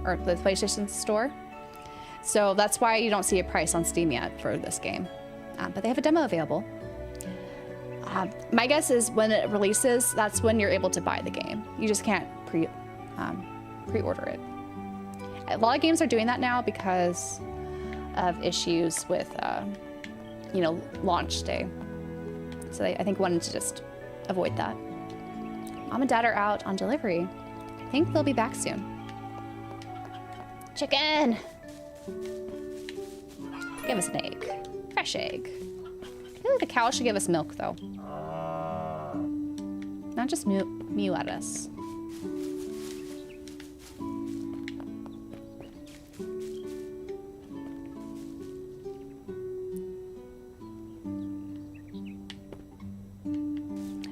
or the PlayStation Store. So that's why you don't see a price on Steam yet for this game. But they have a demo available. My guess is when it releases, that's when you're able to buy the game. You just can't pre-order it. A lot of games are doing that now because of issues with, you know, launch day. So I think wanted to just avoid that. Mom and Dad are out on delivery. I think they'll be back soon. Chicken! Give us an egg. Fresh egg. I feel like the cow should give us milk, though. Not just mew at us.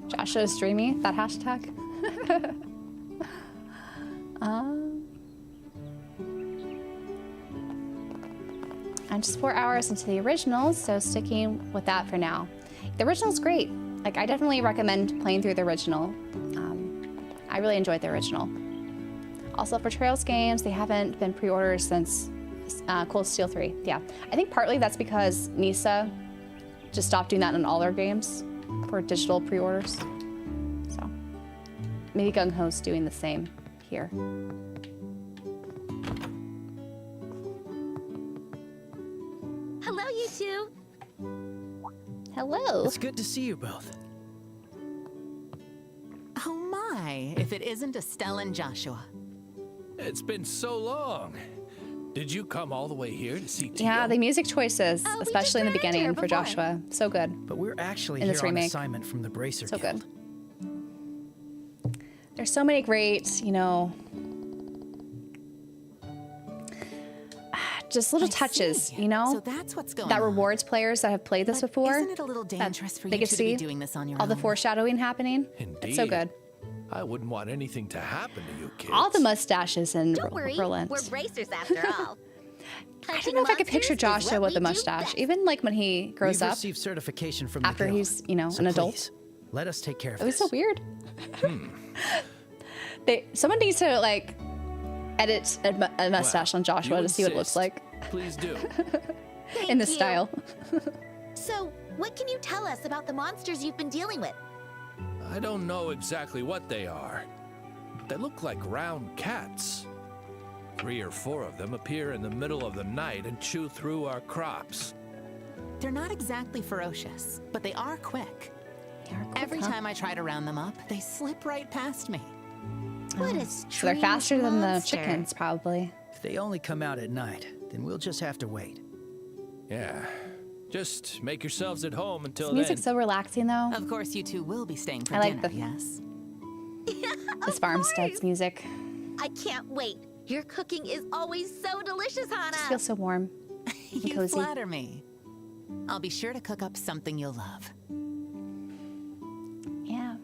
Joshua's streamy, that hashtag. I'm just 4 hours into the originals, so sticking with that for now. The original's great. Like, I definitely recommend playing through the original. I really enjoyed the original. Also for Trails games, they haven't been pre-ordered since Cold Steel 3. Yeah, I think partly that's because Nisa just stopped doing that in all their games for digital pre-orders. So maybe Gung Ho's doing the same here. Hello, you two. Hello. It's good to see you both. Oh my, if it isn't Estelle and Joshua. It's been so long. Did you come all the way here to see Tio? Yeah, the music choices, Oh, we especially in the just ran into her beginning for before. Joshua. So good. But we're actually In here this on remake. assignment from the Bracer So Guild. good. There's so many great, you know, just little I touches, see. you know, So that's what's going that on. rewards players that have played this But before. Isn't it a little dangerous for they you could two to see be doing this on your all the own? foreshadowing happening. It's so Indeed. good. I wouldn't want anything to happen to you kids. All the mustaches in Don't worry, Berlin. we're bracers after all. I don't know if I could picture Joshua with a mustache, even like when he grows We've up. received certification from after the guild. he's, you know, So an adult. please, let us take care of It was this. so weird. Someone needs to like edit a mustache on Joshua you to see what it looks insist. like Please do. in this you. style. So, what can you tell us about the monsters you've been dealing with? I don't know exactly what they are. They look like round cats. 3 or 4 of them appear in the middle of the night and chew through our crops. They're not exactly ferocious, but they are quick. Every huh? time I try to round them up, they slip right past me. What a So they're strange faster than the monster. chickens, probably. If they only come out at night, then we'll just have to wait. Yeah. Just make yourselves at home until This music's then. so relaxing, though. Of course, you two will be staying for I like dinner, the- yes? This farmstead's music. I can't wait. Your cooking is always so delicious, Hannah. Just feels so warm. You cozy. flatter me. I'll be sure to cook up something you'll love. Yeah.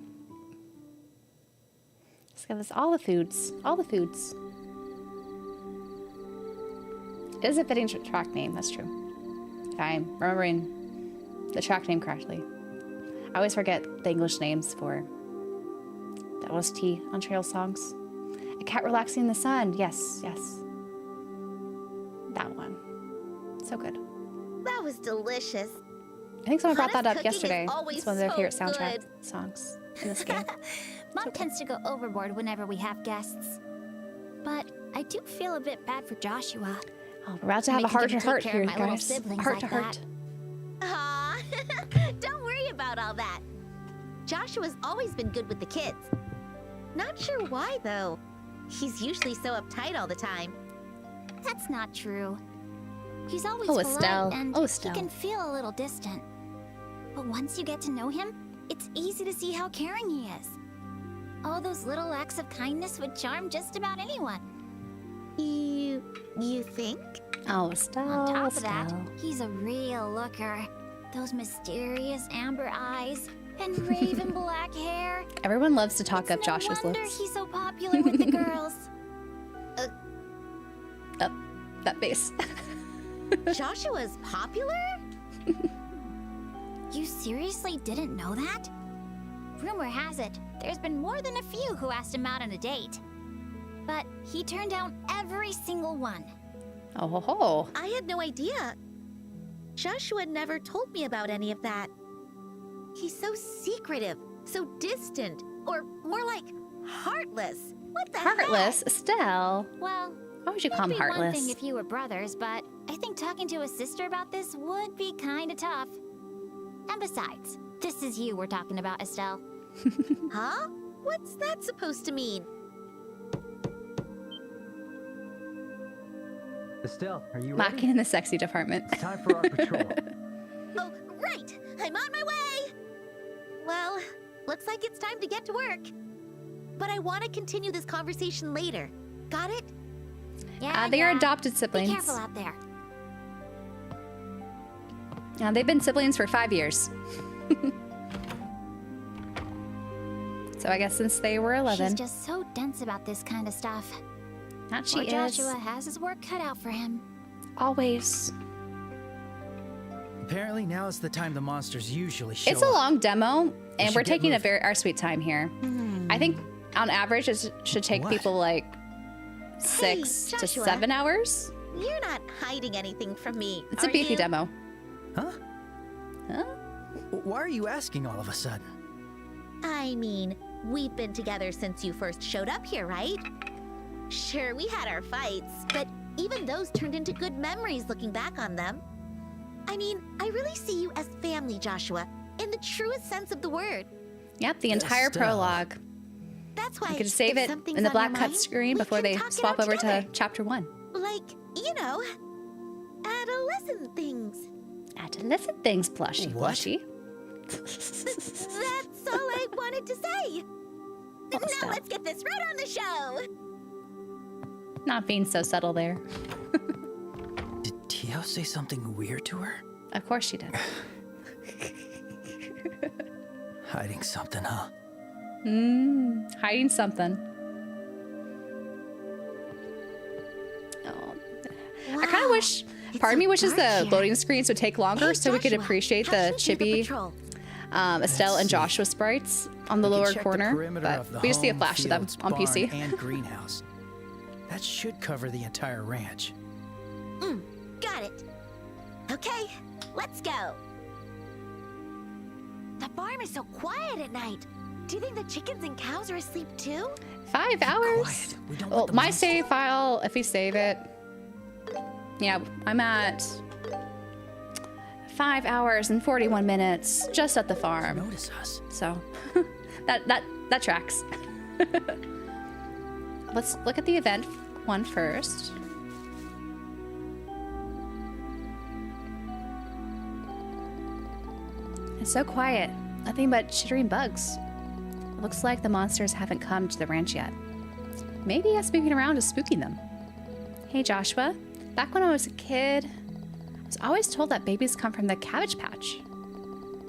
Just give us all the foods. All the foods. It is a fitting track name, that's true. If I'm remembering the track name correctly. I always forget the English names for the OST on Trail songs. A cat relaxing in the sun. Yes, yes. That one. So good. That was delicious. I think someone brought that Hannah's up cooking is yesterday. always It's one of their so favorite soundtrack good. songs in this game. Mom tends to go overboard whenever we have guests. But I do feel a bit bad for Joshua. Oh, we're about to have a Making him heart-to-heart take here, care of my little guys. siblings Heart-to-heart. like Aw, don't worry about all that. Joshua's always been good with the kids. Not sure why, though. He's usually so uptight all the time. That's not true. He's always Oh, polite Estelle. and Oh, he Estelle. can feel a little distant. But once you get to know him, it's easy to see how caring he is. All those little acts of kindness would charm just about anyone. You think? Oh, Estelle. On top of that, Estelle. he's a real looker. Those mysterious amber eyes and raven black hair. Everyone loves to talk It's up no Joshua's wonder looks. he's so popular with the girls. face. Joshua's popular? You seriously didn't know that? Rumor has it, there's been more than a few who asked him out on a date. But he turned down every single one. Oh ho ho. I had no idea. Joshua never told me about any of that. He's so secretive, so distant, or more like heartless. What the Heartless? heck? Estelle. Well, Why would you call it'd him be one heartless? thing if you were brothers, but I think talking to a sister about this would be kinda tough. And besides, this is you we're talking about, Estelle. Huh? What's that supposed to mean? Estelle, are you Lacking ready? in the sexy department. It's time for our patrol. Oh, right! I'm on my way! Well, looks like it's time to get to work. But I want to continue this conversation later. Got it? Yeah, They are yeah. adopted Be siblings. careful out there. They've been siblings for 5 years. So I guess since they were 11. She's just so dense about this kind of stuff. Not Poor she is. Joshua has his work cut out for him. Always. Apparently now is the time the monsters usually show It's a up. long demo, and should we're get taking moving. our sweet time here. I think on average it should take What? people like 6 to Joshua. 7 hours. You're not hiding anything from me. It's a are beefy you? demo. Huh? Huh? Why are you asking all of a sudden? I mean, we've been together since you first showed up here, right? Sure, we had our fights, but even those turned into good memories looking back on them. I mean, I really see you as family, Joshua, in the truest sense of the word. Yep, the entire Estelle. prologue. That's why You can save if it something's in the on black your cut mind, screen we before can they talk it swap out over together. to chapter 1. Like, you know, adolescent things. Adolescent things, plushy, What? blushy. That's all I wanted to say. Oh, Now stop. let's get this right on the show. Not being so subtle there. Did Tio say something weird to her? Of course she did. Hiding something, huh? Hiding something. Oh. I kind of wish, part of me wishes the loading screens would take longer so we could appreciate the chibi Estelle and Joshua sprites on the We can lower check corner, perimeter but of the we just see a home, flash of them fields, on barn, PC. and greenhouse. That should cover the entire ranch. Got it. Okay, let's go. The farm is so quiet at night. Do you think the chickens and cows are asleep too? 5 hours? Quiet. We don't Well, want the my monsters- save file, if we save it, yeah, I'm at 5 hours and 41 minutes just at the farm. Notice us. So that tracks. Let's look at the event one first. It's so quiet. Nothing but chittering bugs. Looks like the monsters haven't come to the ranch yet. Maybe us moving around is spooking them. Hey Joshua, back when I was a kid, I was always told that babies come from the cabbage patch.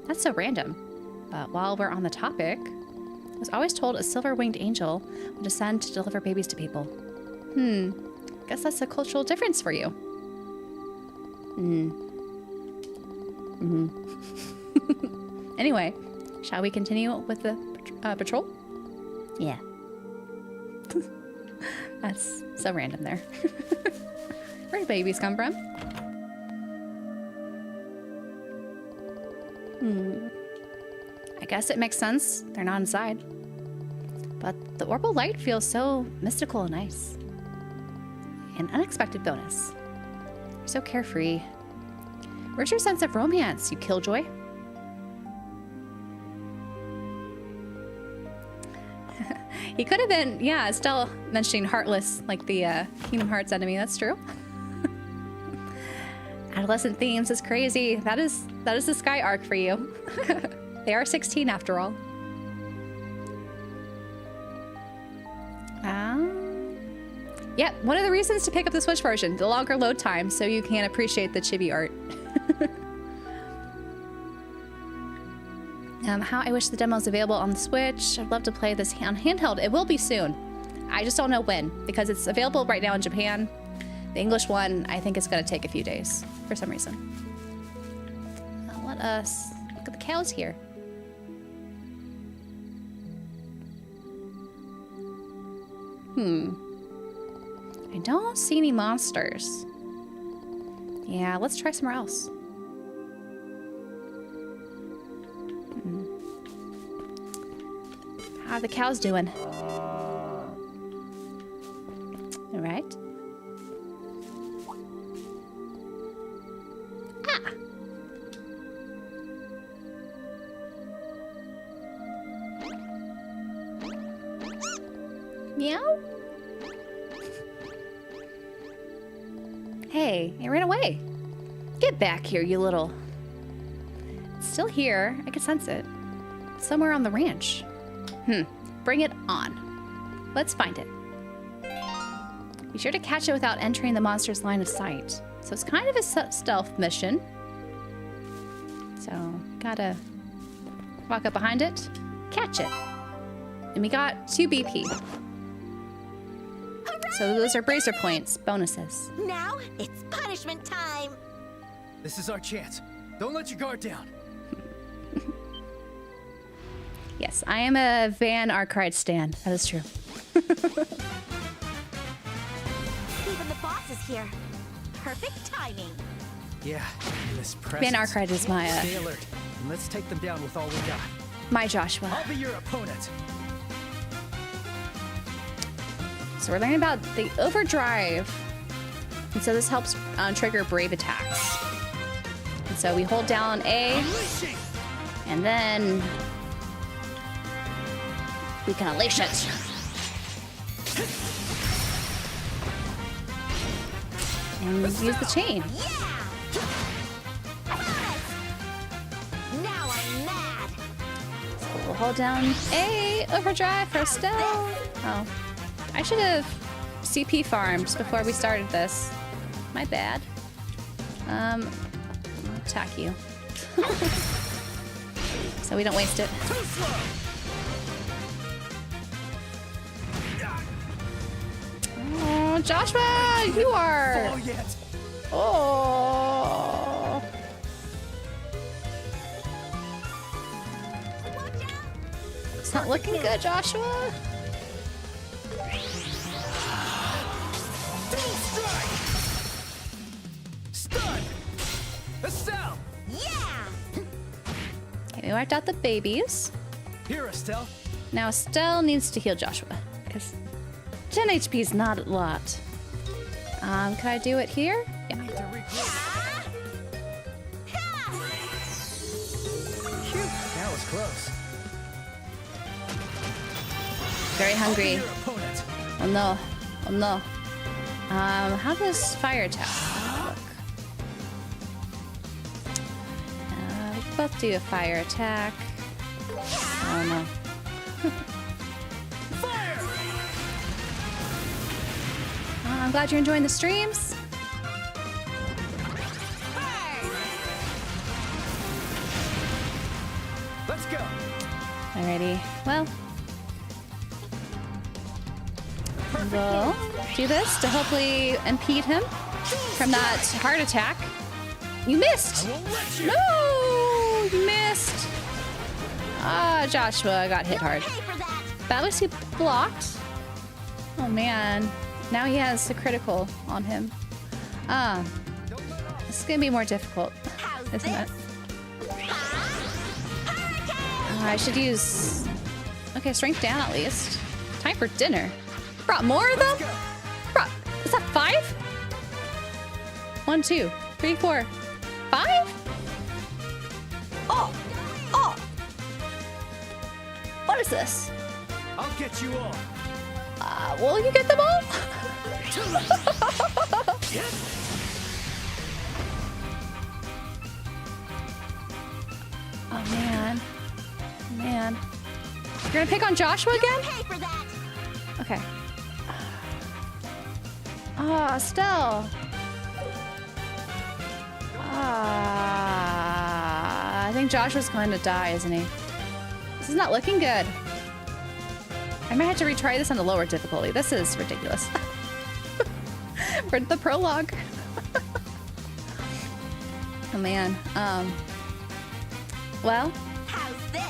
That's so random. But while we're on the topic, I was always told a silver-winged angel would descend to deliver babies to people. Guess that's a cultural difference for you. Anyway, shall we continue with the patrol? Yeah. That's so random there. Where do babies come from? I guess it makes sense. They're not inside. But the orbal light feels so mystical and nice. An unexpected bonus. You're so carefree. Where's your sense of romance, you killjoy? He could have been, yeah, still mentioning heartless, like the Kingdom Hearts enemy. That's true. Adolescent themes is crazy. That is the Sky arc for you. They are 16 after all. Yep, one of the reasons to pick up the Switch version, the longer load time, so you can appreciate the chibi art. How I wish the demo is available on the Switch. I'd love to play this on handheld. It will be soon. I just don't know when, because it's available right now in Japan. The English one, I think it's gonna take a few days for some reason. Let us look at the cows here. I don't see any monsters. Yeah, let's try somewhere else. How are the cows doing? All right. Ah. Meow. Hey, it ran away. Get back here, you little... It's still here. I can sense it. Somewhere on the ranch. Bring it on. Let's find it. Be sure to catch it without entering the monster's line of sight. So it's kind of a stealth mission. So, gotta walk up behind it, catch it. And we got 2 BP. So those are bracer points, bonuses. Now it's punishment time. This is our chance. Don't let your guard down. Yes, I am a Van Arkwright stan. That is true. Even the boss is here. Perfect timing. Yeah, this presence. Van Arkwright is my Stay alert, and let's take them down with all we got. my Joshua. I'll be your opponent. So we're learning about the overdrive. And so this helps trigger brave attacks. And so we hold down A, and then we can unleash it. And use the chain. Now I'm mad. So we'll hold down A, overdrive for stealth. Oh, I should have CP farmed before we started this. My bad. I'll attack you. So we don't waste it. Oh, Joshua, you are. Oh. It's not looking good, Joshua. Stun! Estelle! Yeah! Okay, we wiped out the babies. Here, Estelle. Now Estelle needs to heal Joshua because 10 HP is not a lot. Can I do it here? Yeah. Need to regroup. Phew, that was close. Very hungry. Your opponent. Oh no. Oh no. How does fire attack look? We can both do a fire attack. Oh no. I'm glad you're enjoying the streams. Let's go. Alrighty. Well, we'll do this to hopefully impede him from that heart attack. You missed! I won't let you. No! You missed! Ah, Joshua got hit hard. Pay for that. But at least he blocked. Oh man. Now he has a critical on him. This is gonna be more difficult, How's isn't it? this? I should use... Okay, strength down at least. Time for dinner. Brought more of them? Brought... Is that 5? 1, 2, 3, 4, 5? Oh! Oh! What is this? I'll get you all. Will you get them all? Oh man. Man. You're gonna pick on Joshua again? Pay for that. Okay. Ah, Estelle. I think Joshua's going to die, isn't he? This is not looking good. I might have to retry this on the lower difficulty. This is ridiculous. for the prologue. Oh man. Well, How's this?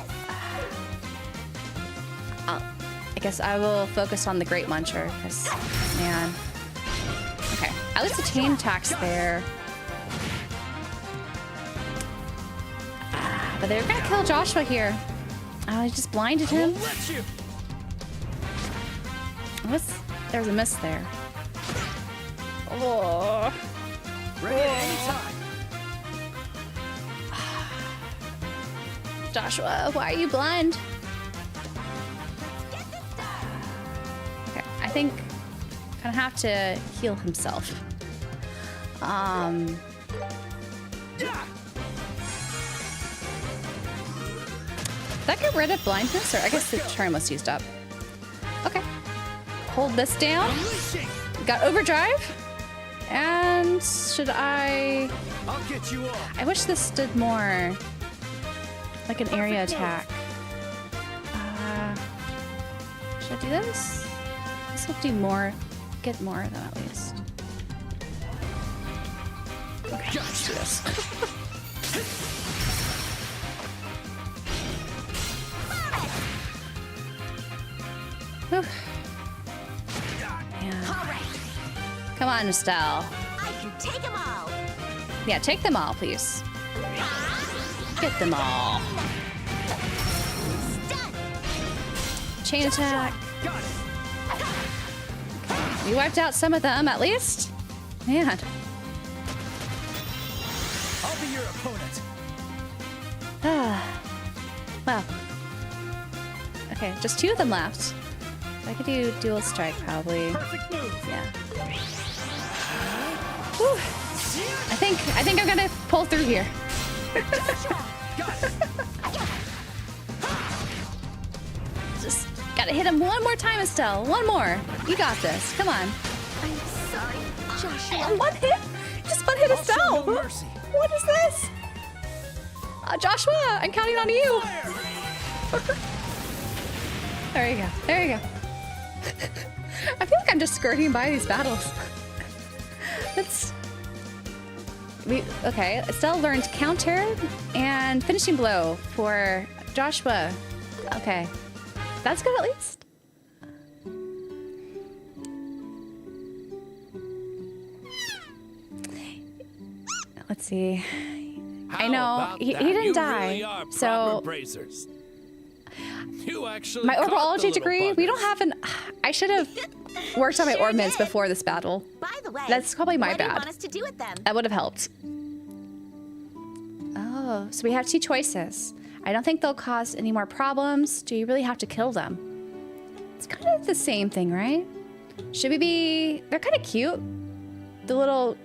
I guess I will focus on the Great Muncher, because, man. Okay, at least the chain attack's there. But they're gonna kill Joshua here. Oh, I just blinded him. There's a miss there. Oh. Ready at any time. Joshua, why are you blind? Okay, I think gonna have to heal himself. Did that get rid of blindness, or I guess the charm was used up? Okay, hold this down. Got overdrive, and should I? I'll get you all. I wish this did more like an area attack. Should I do this? This will do more. Get more of them at least. Okay, let's do this. Whew. Man. Come on, Estelle. I can take them all. Yeah, take them all, please. Get them all. Done. Chain attack. Got it. We wiped out some of them, at least. Man. I'll be your opponent. Well. Okay, just 2 of them left. I could do dual strike, probably. Perfect move. Yeah. Whew. I think I'm gonna pull through here. Just gotta hit him one more time, Estelle. One more. You got this. Come on. I'm sorry, Joshua. And one hit. Just one hit, Estelle. no mercy. What is this? Joshua, I'm counting on you. There you go. There you go. I feel like I'm just skirting by these battles. Okay, Estelle learned counter and finishing blow for Joshua. Okay, that's good at least. Let's see. I know he didn't die, so you actually my caught the orbalology little degree. We don't buggers. have an. I should have worked on my Sure orbments did. before this battle. By the way, That's probably my what do you bad. want us to do with them? That would have helped. Oh, so we have 2 choices. I don't think they'll cause any more problems. Do you really have to kill them? It's kind of the same thing, right? Should we be... They're kind of cute. The little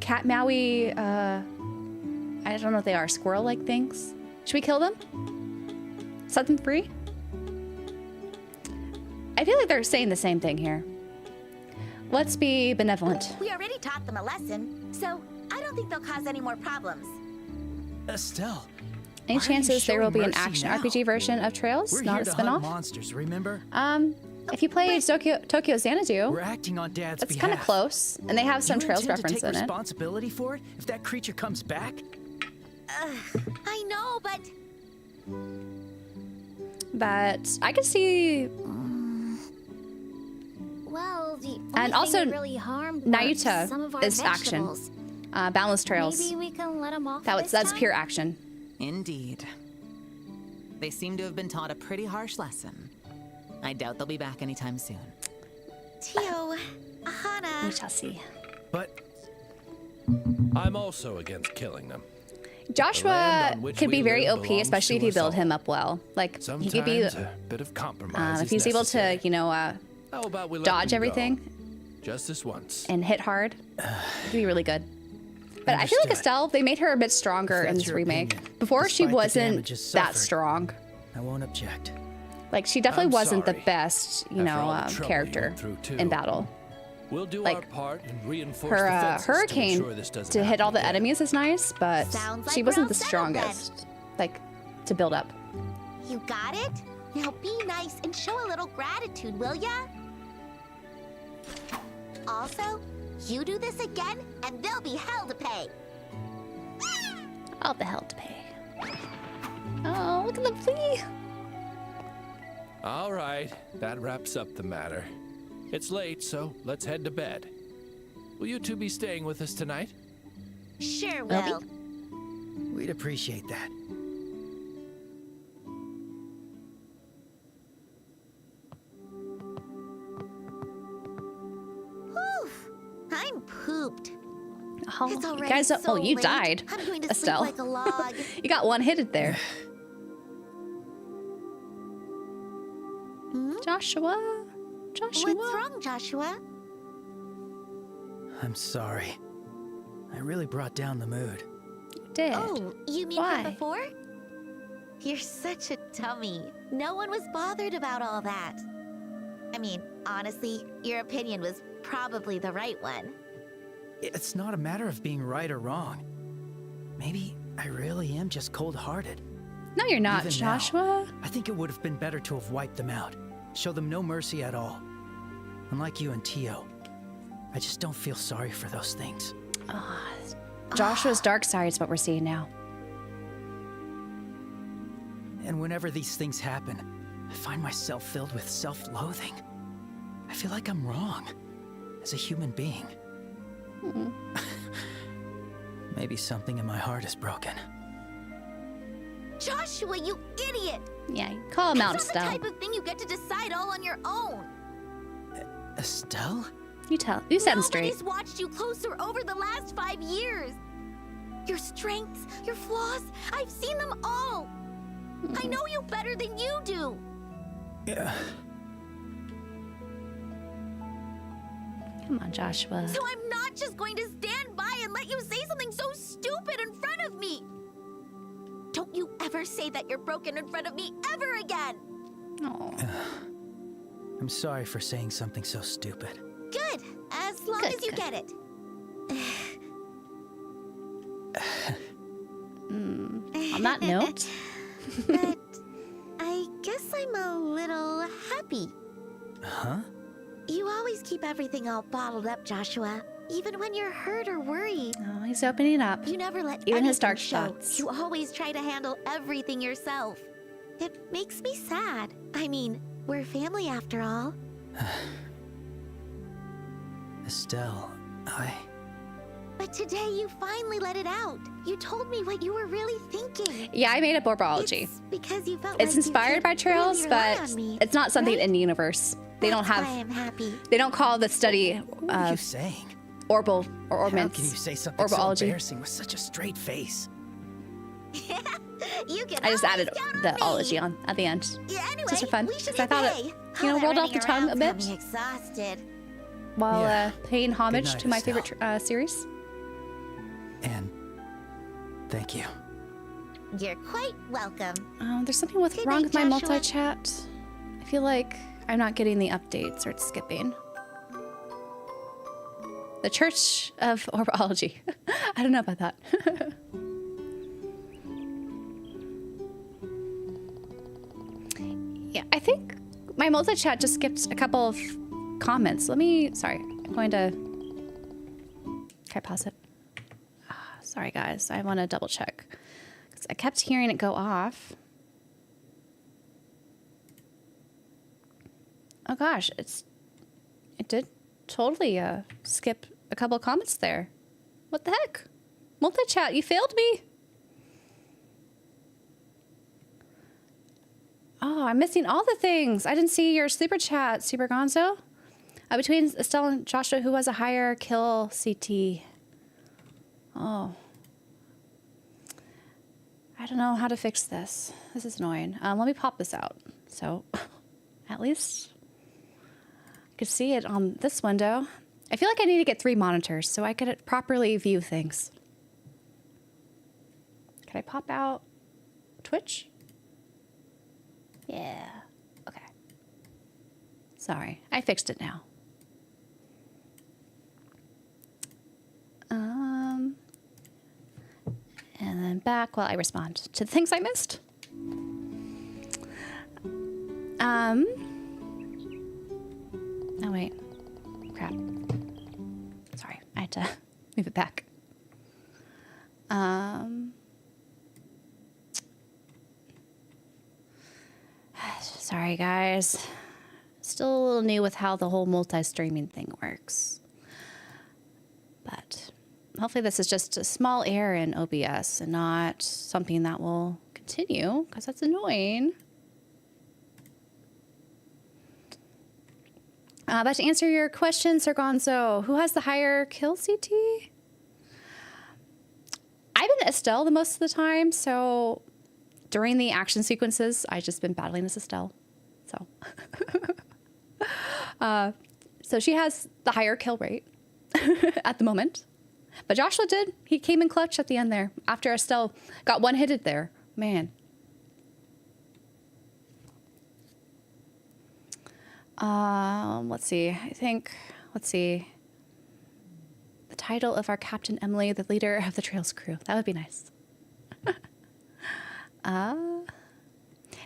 cat Maui, I don't know what they are, squirrel-like things. Should we kill them? Set them free? I feel like they're saying the same thing here. Let's be benevolent. We already taught them a lesson, so I don't think they'll cause any more problems. Estelle. Any why are you chances there will showing be an mercy action now? RPG version of Trails, We're not here a to hunt spin-off? monsters, remember? If you played Tokyo Xanadu, We're acting on Dad's that's behalf. kind of close, and they have some You Trails intend to reference take in it. responsibility for it if that creature comes back? I know, but But I could see Well, the only And thing also, that really harmed were Nayuta some of our is action. vegetables. Boundless Trails. Maybe we can let them off That's this time? pure action. Indeed. They seem to have been taught a pretty harsh lesson. I doubt they'll be back anytime soon. Tio, We Hana, shall see. But I'm also against killing them. Joshua land on which could be we very live OP, belongs especially if to you us build all. him up well. Like he Sometimes could be, a bit of compromise if is he's able to, necessary. you know, How about we let dodge them everything go? Just this once. and hit hard, it'd be really good. But I feel like Understood. Estelle, they made her a bit stronger If in that's this your remake. opinion, Before she despite the wasn't damages that suffered. strong. I won't object. Like she definitely I'm wasn't the sorry. best, you After know, all the trouble you character went through, too. in battle. We'll do like, our part and reinforce Her the fences to hurricane ensure this doesn't to hit happen all the again. enemies is nice, but Sounds she like we're wasn't all the settled then. strongest. Like to build up. you got it? Now be nice and show a little gratitude, will ya? Also, You do this again, and there'll be hell to pay. All the hell to pay. Oh, look at the flea. All right, that wraps up the matter. It's late, so let's head to bed. Will you two be staying with us tonight? Sure Will will. We'd appreciate that. Oof, I'm pooped. Oh, It's you already guys don't. so Oh, you late. died. I'm going to Estelle. sleep like a log. You got one hit there. Joshua. Joshua. What's wrong, Joshua? I'm sorry. I really brought down the mood. You did. Oh, you mean Why? from before? You're such a dummy. No one was bothered about all that. I mean, honestly, your opinion was probably the right one. It's not a matter of being right or wrong. Maybe I really am just cold-hearted. No, you're not, Even now, Joshua. I think it would have been better to have wiped them out. Show them no mercy at all. Unlike you and Tio, I just don't feel sorry for those things. Joshua's dark side is what we're seeing now. And whenever these things happen, I find myself filled with self-loathing. I feel like I'm wrong as a human being. Maybe something in my heart is broken. Joshua, you idiot! Yeah, call him out, It's not the Estelle. type of thing you get to decide all on your own. Estelle? You set him straight. Nobody's watched you closer over the last 5 years. Your strengths, your flaws, I've seen them all. I know you better than you do. Yeah. Come on, Joshua. So I'm not just going to stand by and let you say something so stupid in front of me. Don't you ever say that you're broken in front of me ever again. Oh, I'm sorry for saying something so stupid. Good, as long Good, as you good. get it. on that note, But I guess I'm a little happy. Huh? You always keep everything all bottled up, Joshua. Even when you're hurt or worried. oh, he's opening up. You never let Even his anything dark show. thoughts. You always try to handle everything yourself. It makes me sad. I mean, we're family after all. Estelle, But today you finally let it out. You told me what you were really thinking. Yeah, I made up orbalology. It's because you felt It's like inspired you by could Trails, really rely but on me, it's not something right? in the universe. They don't That's have. why I'm happy. They don't call the study what are you saying? orbal or How orbments. can you say something so orbalology. embarrassing with such a straight face? You can I just always added count the on ology me. on at the end. Yeah, anyway, Just for fun, we should 'cause I thought it, hit you know, hay. rolled All off the that tongue a running bit. around's got me exhausted. While Yeah. paying homage night, to my Estelle. favorite series. And thank you. You're quite welcome. There's something Good wrong night, with my Joshua. multi-chat. I feel like I'm not getting the updates or it's skipping. The Church of Orbalology. I don't know about that. Yeah, I think my multi-chat just skipped a couple of comments. Sorry, I'm going to, can I pause it? Sorry guys, I want to double check. Because I kept hearing it go off. Oh gosh, it did totally skip a couple of comments there. What the heck? Multi-chat, you failed me. Oh, I'm missing all the things. I didn't see your super chat, Super Gonzo. Between Estelle and Joshua, who has a higher kill CT? Oh. I don't know how to fix this. This is annoying. Let me pop this out. So, at least I could see it on this window. I feel like I need to get 3 monitors so I could properly view things. Can I pop out Twitch? Yeah. Okay. Sorry. I fixed it now. And then back while I respond to the things I missed. Oh wait. Crap. Sorry. had to move it back. Sorry, guys. Still a little new with how the whole multi-streaming thing works. But hopefully this is just a small error in OBS and not something that will continue, because that's annoying. But to answer your question, Sir Gonzo, who has the higher kill CT? I've been Estelle the most of the time, so during the action sequences, I've just been battling as Estelle. So, so she has the higher kill rate at the moment. But Joshua did. He came in clutch at the end there after Estelle got one-hitted there. Man. Let's see. Let's see. The title of our Captain Emily, the leader of the Trails crew. That would be nice.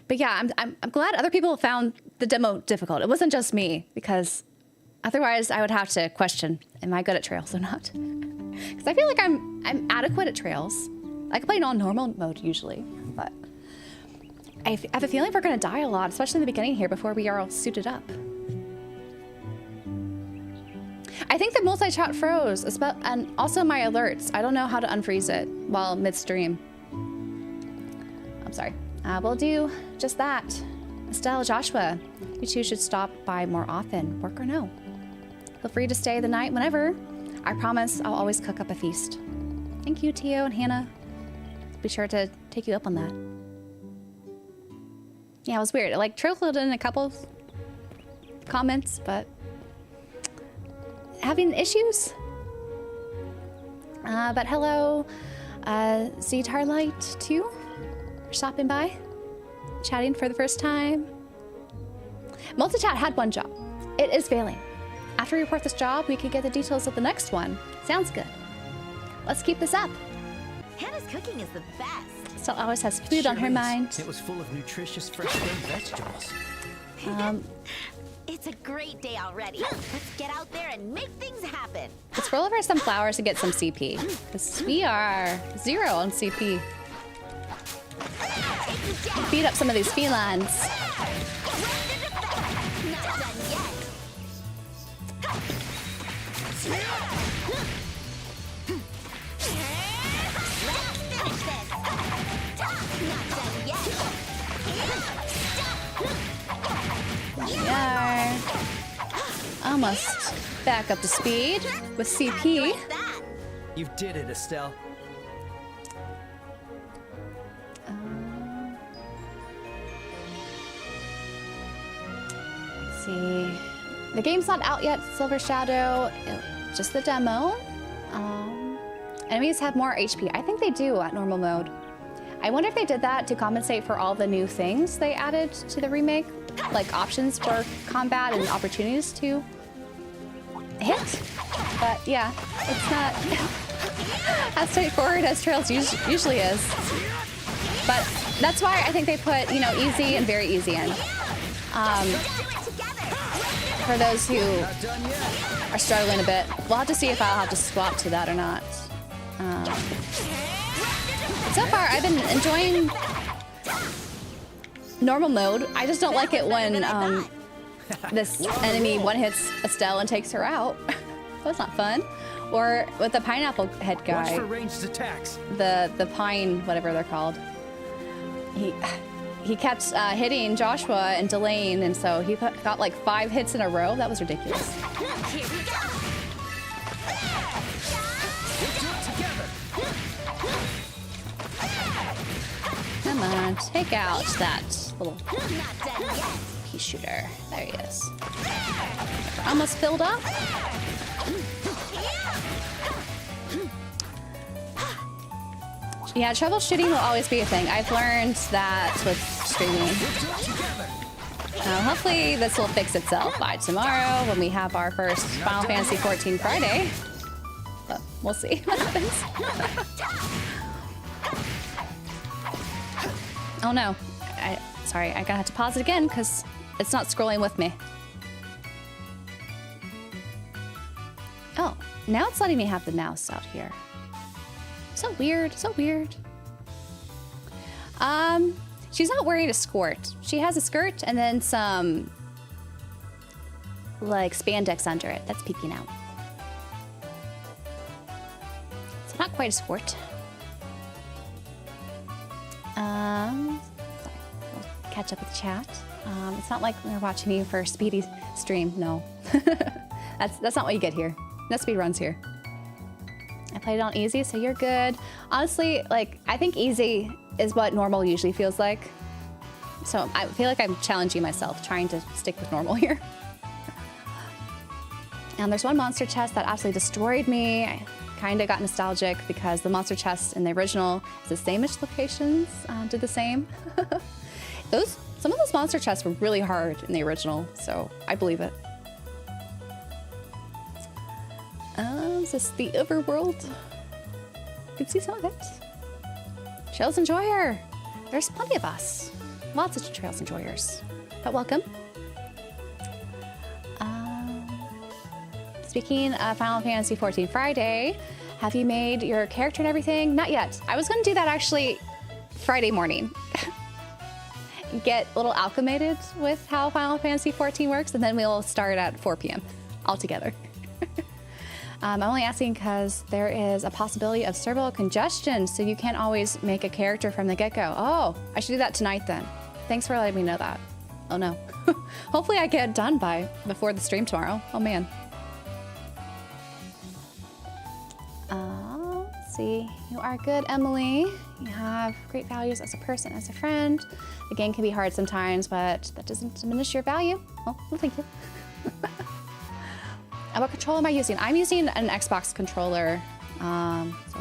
But yeah, I'm glad other people found the demo difficult. It wasn't just me, because otherwise I would have to question, am I good at Trails or not? Because I feel like I'm adequate at Trails. I can play on normal mode usually, but I have a feeling we're going to die a lot, especially in the beginning here before we are all suited up. I think the multi-chat froze, and also my alerts. I don't know how to unfreeze it while mid-stream. I'm sorry. We'll do just that. Estelle, Joshua, you two should stop by more often, work or no. Feel free to stay the night whenever. I promise I'll always cook up a feast. Thank you, Tio and Hannah. Be sure to take you up on that. Yeah, it was weird. Like, trickled in a couple comments, but having issues. But hello, Z-Tarlight too. Stopping by, chatting for the first time. Multichat had one job. It is failing. After we report this job, we can get the details of the next one. Sounds good. Let's keep this up. Hannah's cooking is the best. Still always has food on her mind. It was full of nutritious fresh grown vegetables. It's a great day already. Let's get out there and make things happen. Let's roll over some flowers and get some CP, because we are 0 on CP. Beat up some of these felines. We are almost back up to speed with CP. You did it, Estelle. See, the game's not out yet, Silver Shadow, just the demo. Enemies have more HP. I think they do at normal mode. I wonder if they did that to compensate for all the new things they added to the remake, like options for combat and opportunities to hit. But yeah, it's not as straightforward as Trails usually is. But that's why I think they put, you know, easy and very easy in. For those who are struggling a bit, we'll have to see if I'll have to swap to that or not. So far, I've been enjoying normal mode. I just don't like it when this enemy one-hits Estelle and takes her out. That's not fun. Or with the pineapple head guy. Watch for ranged attacks. The pine, whatever they're called. He kept hitting Joshua and delaying, and so he got like 5 hits in a row. That was ridiculous. Here we go. We'll do it together. Come on, take out that little Not done yet. pea shooter. There he is. We're almost filled up. Yeah, troubleshooting will always be a thing. I've learned that with streaming. Hopefully this will fix itself by tomorrow when we have our first Final Fantasy XIV Friday. But we'll see what happens. Oh no. Sorry, I'm gonna have to pause it again because it's not scrolling with me. Oh, Now it's letting me have the mouse out here. So weird, so weird. She's not wearing a skirt. She has a skirt and then some like spandex under it that's peeking out. So not quite a skirt. Sorry. We'll catch up with the chat. It's not like we're watching you for a speedy stream. No, that's not what you get here. No speed runs here. I played it on easy, so you're good. Honestly, like I think easy is what normal usually feels like. So I feel like I'm challenging myself, trying to stick with normal here. And there's one monster chest that absolutely destroyed me. I kind of got nostalgic because the monster chest in the original is the same-ish locations, did the same. Some of those monster chests were really hard in the original, so I believe it. Is this the overworld? You can see some of it. Trails Enjoyer. There's plenty of us. Lots of Trails Enjoyers. But welcome. Speaking of Final Fantasy XIV Friday, have you made your character and everything? Not yet. I was going to do that actually Friday morning. Get a little alchemated with how Final Fantasy XIV works, and then we'll start at 4 p.m. all together. I'm only asking because there is a possibility of cerebral congestion, so you can't always make a character from the get-go. Oh, I should do that tonight then. Thanks for letting me know that. Oh no. Hopefully I get it done before the stream tomorrow. Oh man. Let's see. You are good, Emily. You have great values as a person, as a friend. The game can be hard sometimes, but that doesn't diminish your value. Oh, well thank you. What controller am I using? I'm using an Xbox controller. So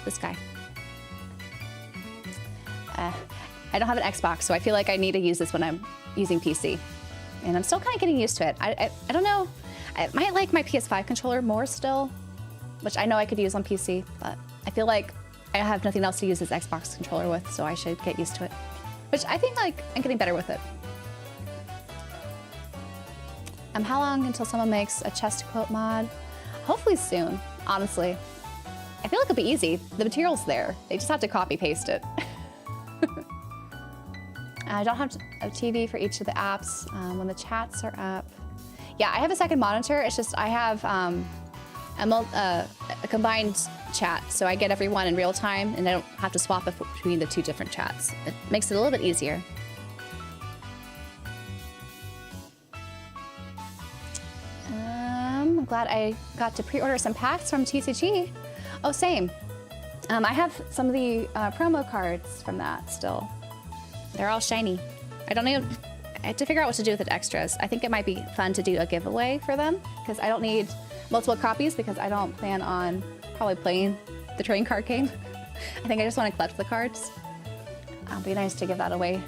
this guy. I don't have an Xbox, so I feel like I need to use this when I'm using PC. And I'm still kind of getting used to it. I don't know. I might like my PS5 controller more still, which I know I could use on PC, but I feel like I have nothing else to use this Xbox controller with, so I should get used to it. Which I think like I'm getting better with it. How long until someone makes a chest quote mod? Hopefully soon, honestly. I feel like it'll be easy. The material's there. They just have to copy paste it. I don't have a TV for each of the apps when the chats are up. Yeah, I have a second monitor. It's just I have a combined chat, so I get everyone in real time and I don't have to swap between the two different chats. It makes it a little bit easier. I'm glad I got to pre-order some packs from TCG. Oh, same. I have some of the promo cards from that still. They're all shiny. I have to figure out what to do with the extras. I think it might be fun to do a giveaway for them because I don't need multiple copies because I don't plan on probably playing the trading card game. I think I just want to collect the cards. It'd be nice to give that away,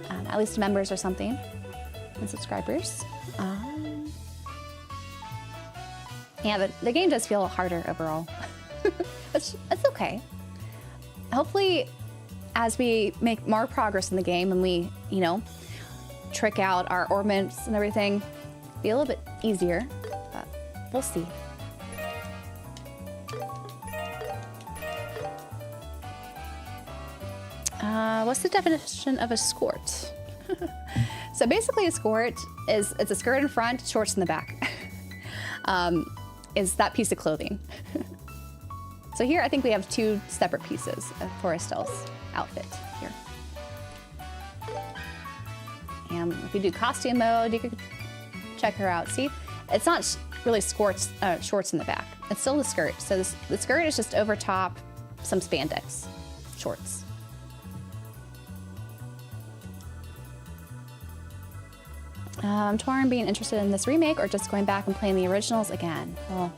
at least to members or something, and subscribers. Yeah, the game does feel harder overall. It's okay. Hopefully, as we make more progress in the game and we, trick out our orbits and everything, be a little bit easier, but we'll see. What's the definition of a skirt? So basically a skirt it's a skirt in front, shorts in the back. Is that piece of clothing. So here I think we have two separate pieces for Estelle's outfit here. And if you do costume mode, you could check her out. See, it's not really shorts in the back. It's still the skirt. So the skirt is just over top some spandex shorts. I'm torn being interested in this remake or just going back and playing the originals again. Well,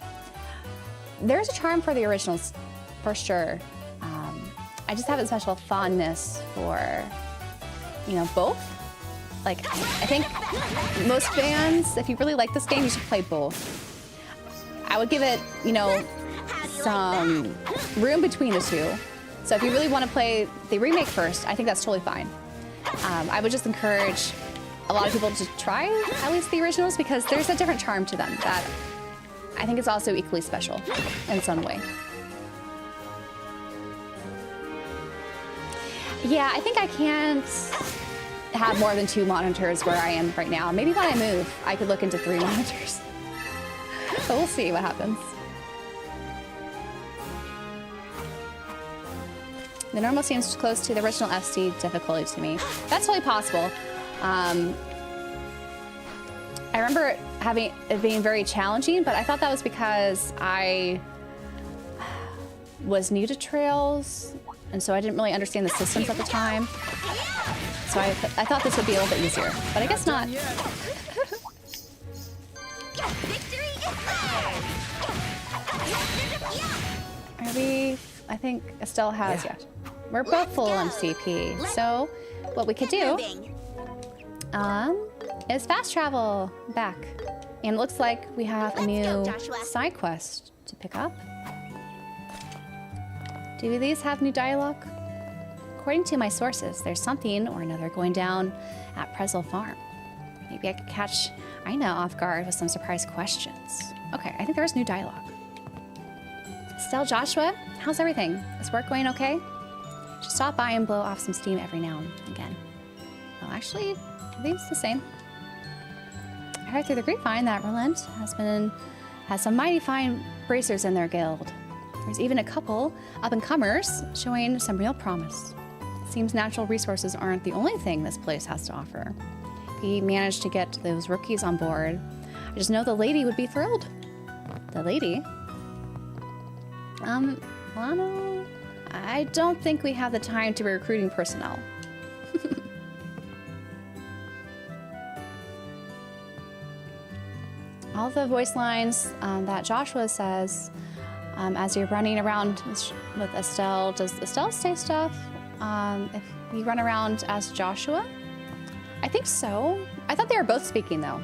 there's a charm for the originals, for sure. I just have a special fondness for, both. Like, I think most fans, if you really like this game, you should play both. I would give it, some room between the two. So if you really want to play the remake first, I think that's totally fine. I would just encourage a lot of people to try at least the originals because there's a different charm to them that I I think it's also equally special in some way. Yeah, I think I can't have more than 2 monitors where I am right now. Maybe when I move, I could look into 3 monitors. But we'll see what happens. The normal seems close to the original FC difficulty to me. That's totally possible. I remember it being very challenging, but I thought that was because I was new to Trails, and so I didn't really understand the systems at the time. So I thought this would be a little bit easier, but I guess not. Are we? I think Estelle has yet. We're both full on CP, so what we could do is fast travel back. And it looks like we have a new side quest to pick up. Do these have new dialogue? According to my sources, there's something or another going down at Prologue Farm. Maybe I could catch Ina off guard with some surprise questions. Okay, I think there's new dialogue. Estelle, Joshua, how's everything? Is work going okay? Just stop by and blow off some steam every now and again. Well, actually, I think it's the same. I heard through the grapevine that Roland has some mighty fine bracers in their guild. There's even a couple up-and-comers showing some real promise. It seems natural resources aren't the only thing this place has to offer. If he managed to get those rookies on board, I just know the lady would be thrilled. The lady? Lano? I don't think we have the time to be recruiting personnel. All the voice lines that Joshua says as you're running around with Estelle, does Estelle say stuff if you run around as Joshua? I think so. I thought they were both speaking though.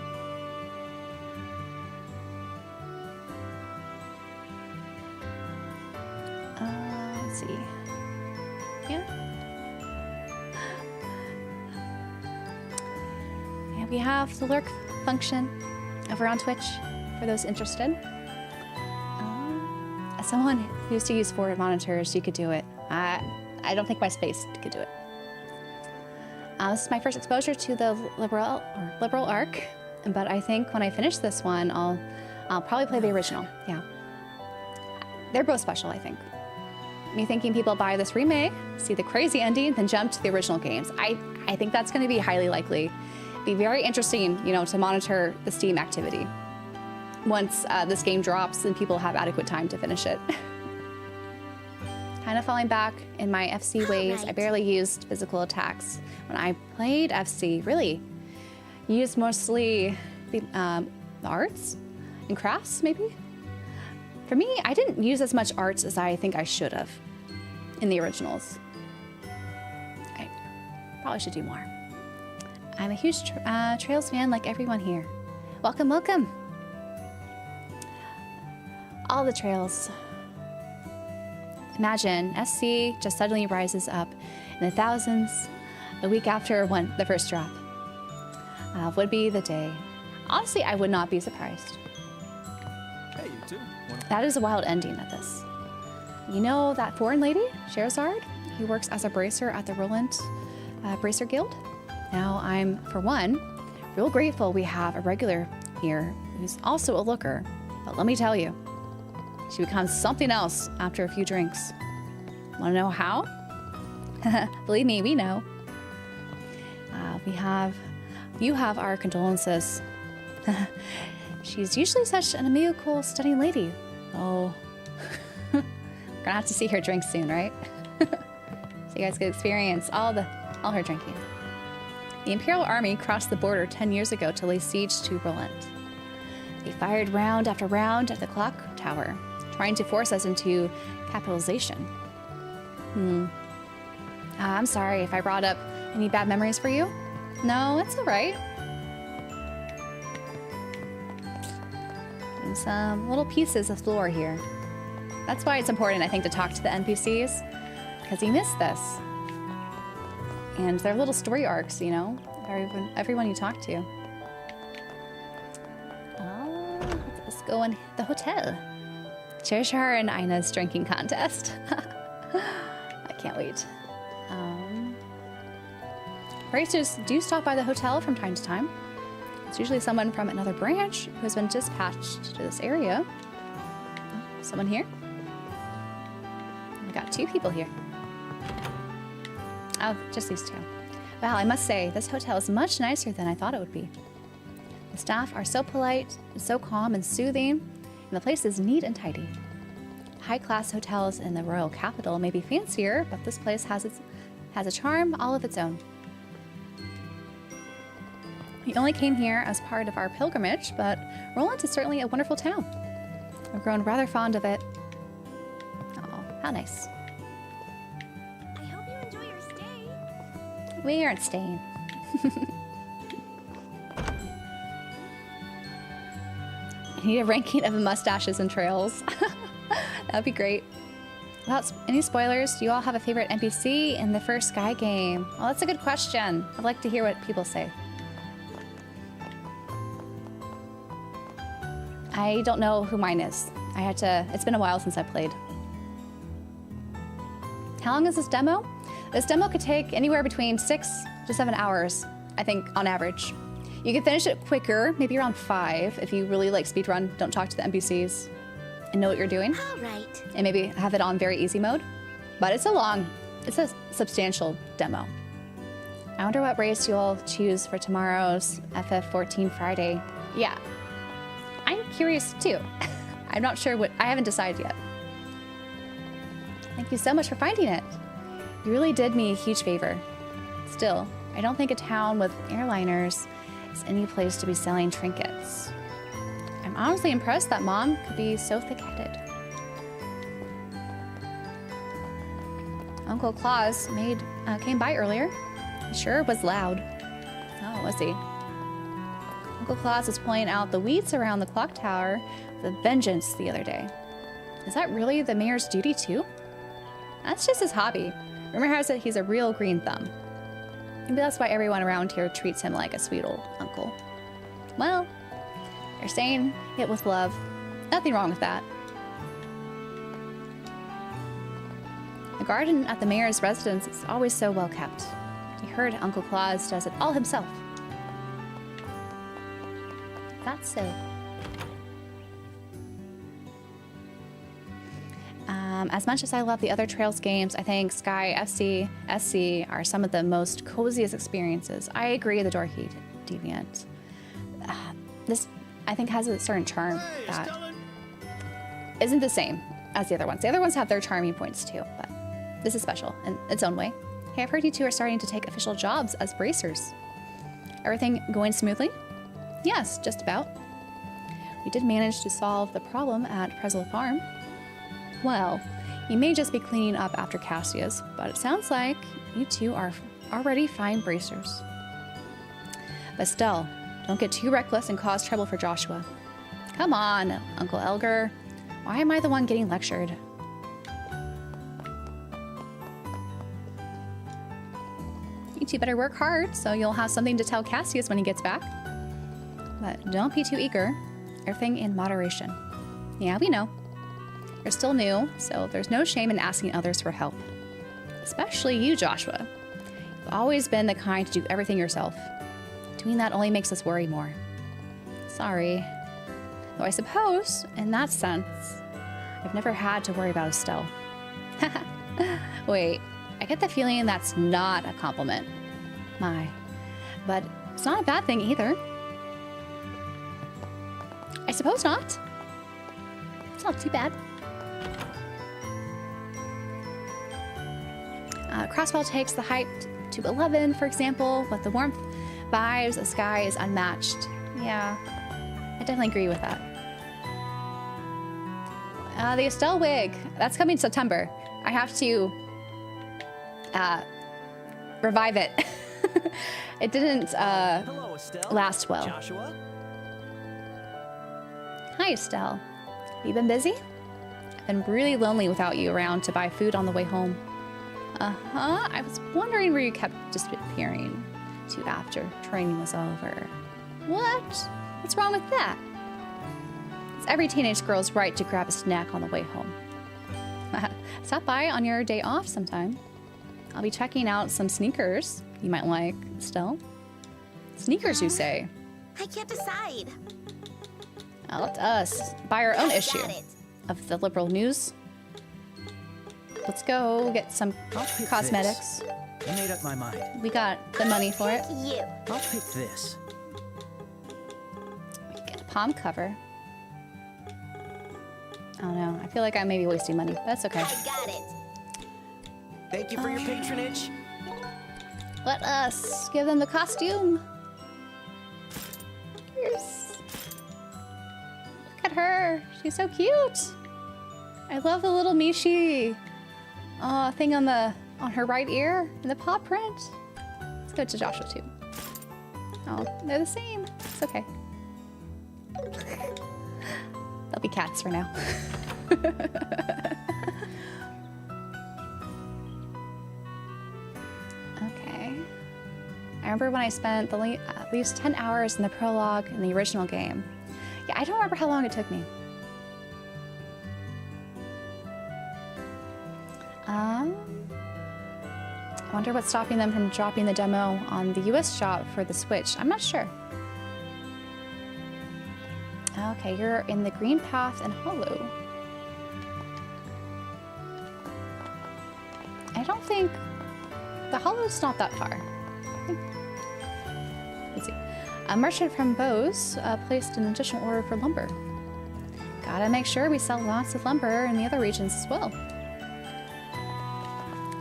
Let's see. Yeah. And we have the lurk function over on Twitch for those interested. As someone who used to use forward monitors, you could do it. I don't think my space could do it. This is my first exposure to the liberal arc, but I think when I finish this one, I'll probably play the original. Yeah, they're both special. I think. Me thinking people buy this remake, see the crazy ending, then jump to the original games. I think that's going to be highly likely. Be very interesting, you know, to monitor the Steam activity once this game drops and people have adequate time to finish it. Kind of falling back in my FC ways. Right. I barely used physical attacks when I played FC. Really, used mostly the arts and crafts, maybe. For me, I didn't use as much arts as I think I should have in the originals. I probably should do more. I'm a huge Trails fan like everyone here. Welcome, welcome. All the Trails. Imagine SC just suddenly rises up in the thousands a week after the first drop. Would be the day. Honestly, I would not be surprised. Hey, you too. That is a wild ending of this. You know that foreign lady, Sherazard, who works as a bracer at the Roland Bracer Guild? Now I'm, for one, real grateful we have a regular here who's also a looker. But let me tell you, she becomes something else after a few drinks. Want to know how? Believe me, we know. You have our condolences. She's usually such an amiable, stunning lady. Oh, we're gonna have to see her drink soon, right? So you guys could experience all her drinking. The Imperial Army crossed the border 10 years ago to lay siege to Roland. They fired round after round at the clock tower, trying to force us into capitalization. I'm sorry if I brought up any bad memories for you. No, it's all right. And some little pieces of floor here. That's why it's important, I think, to talk to the NPCs, because you miss this. And they're little story arcs, you know, everyone you talk to. What's this Let's go in the hotel. Cheshire and Ina's drinking contest. I can't wait. Racers do stop by the hotel from time to time. It's usually someone from another branch who has been dispatched to this area. Oh, someone here? We got 2 people here. Oh, just these 2. Wow, I must say, this hotel is much nicer than I thought it would be. The staff are so polite, and so calm and soothing, and the place is neat and tidy. High-class hotels in the royal capital may be fancier, but this place has a charm all of its own. We only came here as part of our pilgrimage, but Roland is certainly a wonderful town. I've grown rather fond of it. Oh, how nice. I hope you enjoy your stay. We aren't staying. I need a ranking of mustaches and trails. That'd be great. Without any spoilers, do you all have a favorite NPC in the first Sky game? Well, that's a good question. I'd like to hear what people say. I don't know who mine is. It's been a while since I played. How long is this demo? This demo could take anywhere between 6 to 7 hours, I think, on average. You can finish it quicker, maybe around 5, if you really like speedrun, don't talk to the NPCs, and know what you're doing. All right. And maybe have it on very easy mode. But it's a substantial demo. I wonder what race you'll choose for tomorrow's FF14 Friday. Yeah, I'm curious too. I'm not sure I haven't decided yet. Thank you so much for finding it. You really did me a huge favor. Still, I don't think a town with airliners is any place to be selling trinkets. I'm honestly impressed that Mom could be so thick-headed. Uncle Claus came by earlier. He sure was loud. Oh, was he? Uncle Claus was pulling out the weeds around the clock tower with a vengeance the other day. Is that really the mayor's duty too? That's just his hobby. Rumor has it he's a real green thumb. Maybe that's why everyone around here treats him like a sweet old uncle. Well, they're saying it with love. Nothing wrong with that. The garden at the mayor's residence is always so well kept. I heard Uncle Claus does it all himself. That's so. As much as I love the other Trails games, I think Sky FC, SC are some of the most coziest experiences. I agree, the Dorky Deviant. This, I think, has a certain charm that isn't the same as the other ones. The other ones have their charming points too, but this is special in its own way. Hey, I've heard you two are starting to take official jobs as bracers. Everything going smoothly? Yes, just about. We did manage to solve the problem at Prologue Farm. Well, you may just be cleaning up after Cassius, but it sounds like you two are already fine bracers. But still, don't get too reckless and cause trouble for Joshua. Come on, Uncle Elgar. Why am I the one getting lectured? You two better work hard so you'll have something to tell Cassius when he gets back. But don't be too eager. Everything in moderation. Yeah, we know. You're still new, so there's no shame in asking others for help. Especially you, Joshua. You've always been the kind to do everything yourself. Doing that only makes us worry more. Sorry. Though I suppose, in that sense, I've never had to worry about Estelle. Wait, I get the feeling that's not a compliment. My. But it's not a bad thing either. I suppose not. It's not too bad. Crossbell takes the hype to 11, for example, but the warmth, vibes, the sky is unmatched. Yeah, I definitely agree with that. The Estelle wig, that's coming September. I have to revive it. It didn't Hello, Estelle. last well. Joshua? Hi, Estelle. Have you been busy? I've been really lonely without you around to buy food on the way home. Uh-huh. I was wondering where you kept disappearing to after training was over. What? What's wrong with that? It's every teenage girl's right to grab a snack on the way home. Stop by on your day off sometime. I'll be checking out some sneakers you might like still. Sneakers, you say? I can't decide. Let us buy our own issue Got it. of the liberal news. Let's go get some I'll pick cosmetics. this. I made up my mind. We got the money for it. Thank you. I'll pick this. Get a palm cover. I don't know. I feel like I may be wasting money. That's okay. I got it. Thank you for your patronage. Let us give them the costume. Yes. Look at her. She's so cute. I love the little Mishi thing on her right ear and the paw print. Let's go to Joshua too. Oh, they're the same. It's okay. They'll be cats for now. Okay. I remember when I spent at least 10 hours in the prologue in the original game. Yeah, I don't remember how long it took me. I wonder what's stopping them from dropping the demo on the US shop for the Switch. I'm not sure. Okay, you're in the green path and hollow. I don't think the hollow's not that far. Let's see. A merchant from Bose placed an additional order for lumber. Gotta make sure we sell lots of lumber in the other regions as well.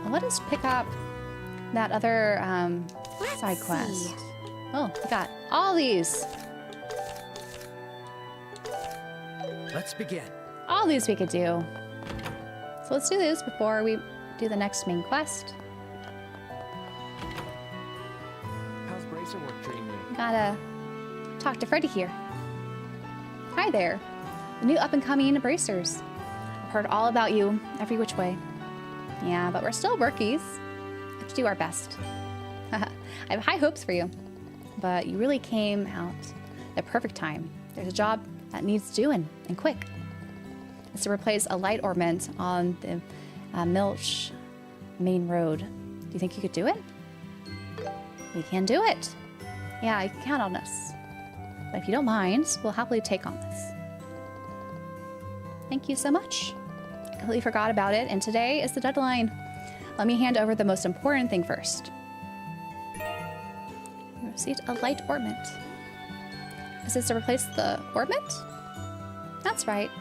Let us pick up that other side quest. see. Oh, we got all these. Let's begin. All these we could do. So let's do this before we do the next main quest. How's bracer work treating you? Gotta talk to Freddy here. Hi there. The new up-and-coming bracers. I've heard all about you every which way. Yeah, but we're still rookies. We have to do our best. I have high hopes for you, but you really came out at the perfect time. There's a job that needs doing, and quick. It's to replace a light ornament on the Milch main road. Do you think you could do it? We can do it. Yeah, you can count on us. But if you don't mind, we'll happily take on this. Thank you so much. I completely forgot about it, and today is the deadline. Let me hand over the most important thing first. You received a light ornament. Is this to replace the ornament? That's right.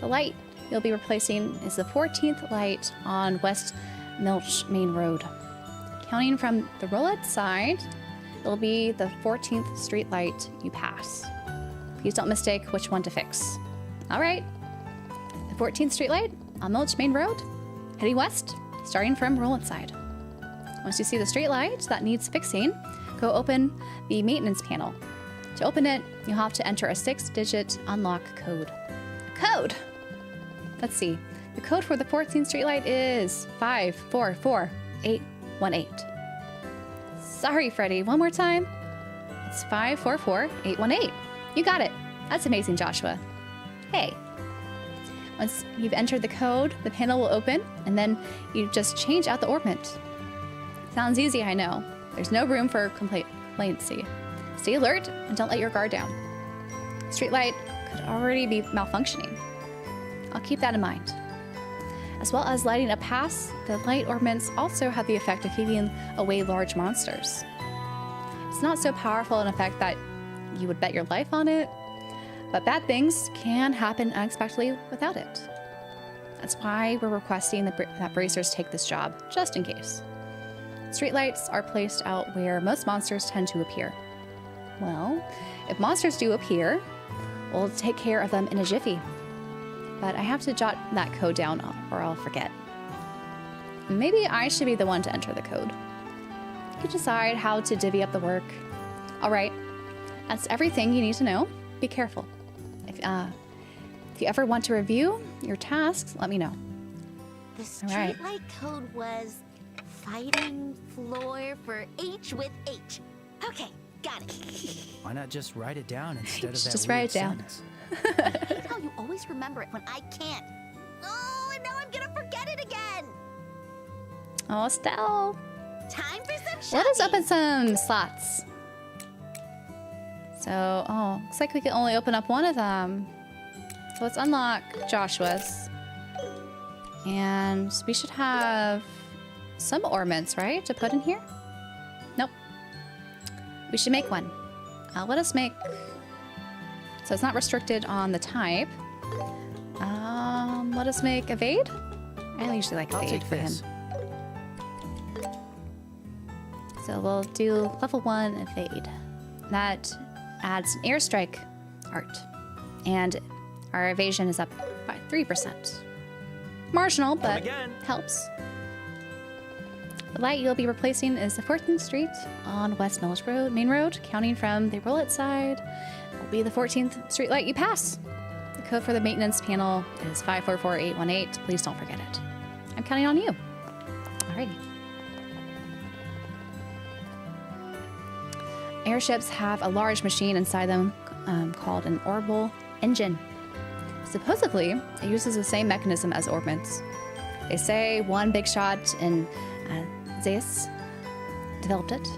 The light you'll be replacing is the 14th light on West Milch Main Road. Counting from the roulette side, it'll be the 14th street light you pass. Please don't mistake which one to fix. All right. The 14th street light on Milch Main Road, heading west, starting from roulette side. Once you see the street light that needs fixing, go open the maintenance panel. To open it, you'll have to enter a 6-digit unlock code. Code! Let's see. The code for the 14th street light is 544818. Sorry, Freddy. One more time. It's 544818. You got it. That's amazing, Joshua. Hey. Once you've entered the code, the panel will open, and then you just change out the ornament. Sounds easy, I know. There's no room for complacency. Stay alert and don't let your guard down. The streetlight could already be malfunctioning. I'll keep that in mind. As well as lighting a path, the light ornaments also have the effect of keeping away large monsters. It's not so powerful an effect that you would bet your life on it, but bad things can happen unexpectedly without it. That's why we're requesting that bracers take this job, just in case. Streetlights are placed out where most monsters tend to appear. Well, if monsters do appear, we'll take care of them in a jiffy. But I have to jot that code down or I'll forget. Maybe I should be the one to enter the code. You can decide how to divvy up the work. All right, that's everything you need to know. Be careful. If you ever want to review your tasks, let me know. The All right. streetlight code was fighting floor for H with H. Okay, got it. Why not just write it down instead of that Just weird write it down. sentence? I hate how you always remember it when I can't. Oh, and now I'm gonna forget it again. Oh, Estelle. Time for some shopping. Let us open some slots. So, oh, looks like we can only open up one of them. So let's unlock Joshua's. And we should have some ornaments, right, to put in here? Nope. We should make one. Let us make... So it's not restricted on the type. Let us make evade. I usually like evade for him. So we'll do level 1 evade. That adds an airstrike art. And our evasion is up by 3%. Marginal, but helps. The light you'll be replacing is the 14th Street on West Mills Road, Main Road, counting from the roll-it side. Will be the 14th street light you pass. The code for the maintenance panel is 544818. Please don't forget it. I'm counting on you. Alrighty. Airships have a large machine inside them called an orbital engine. Supposedly, it uses the same mechanism as orbments. They say one big shot in Zeus developed it.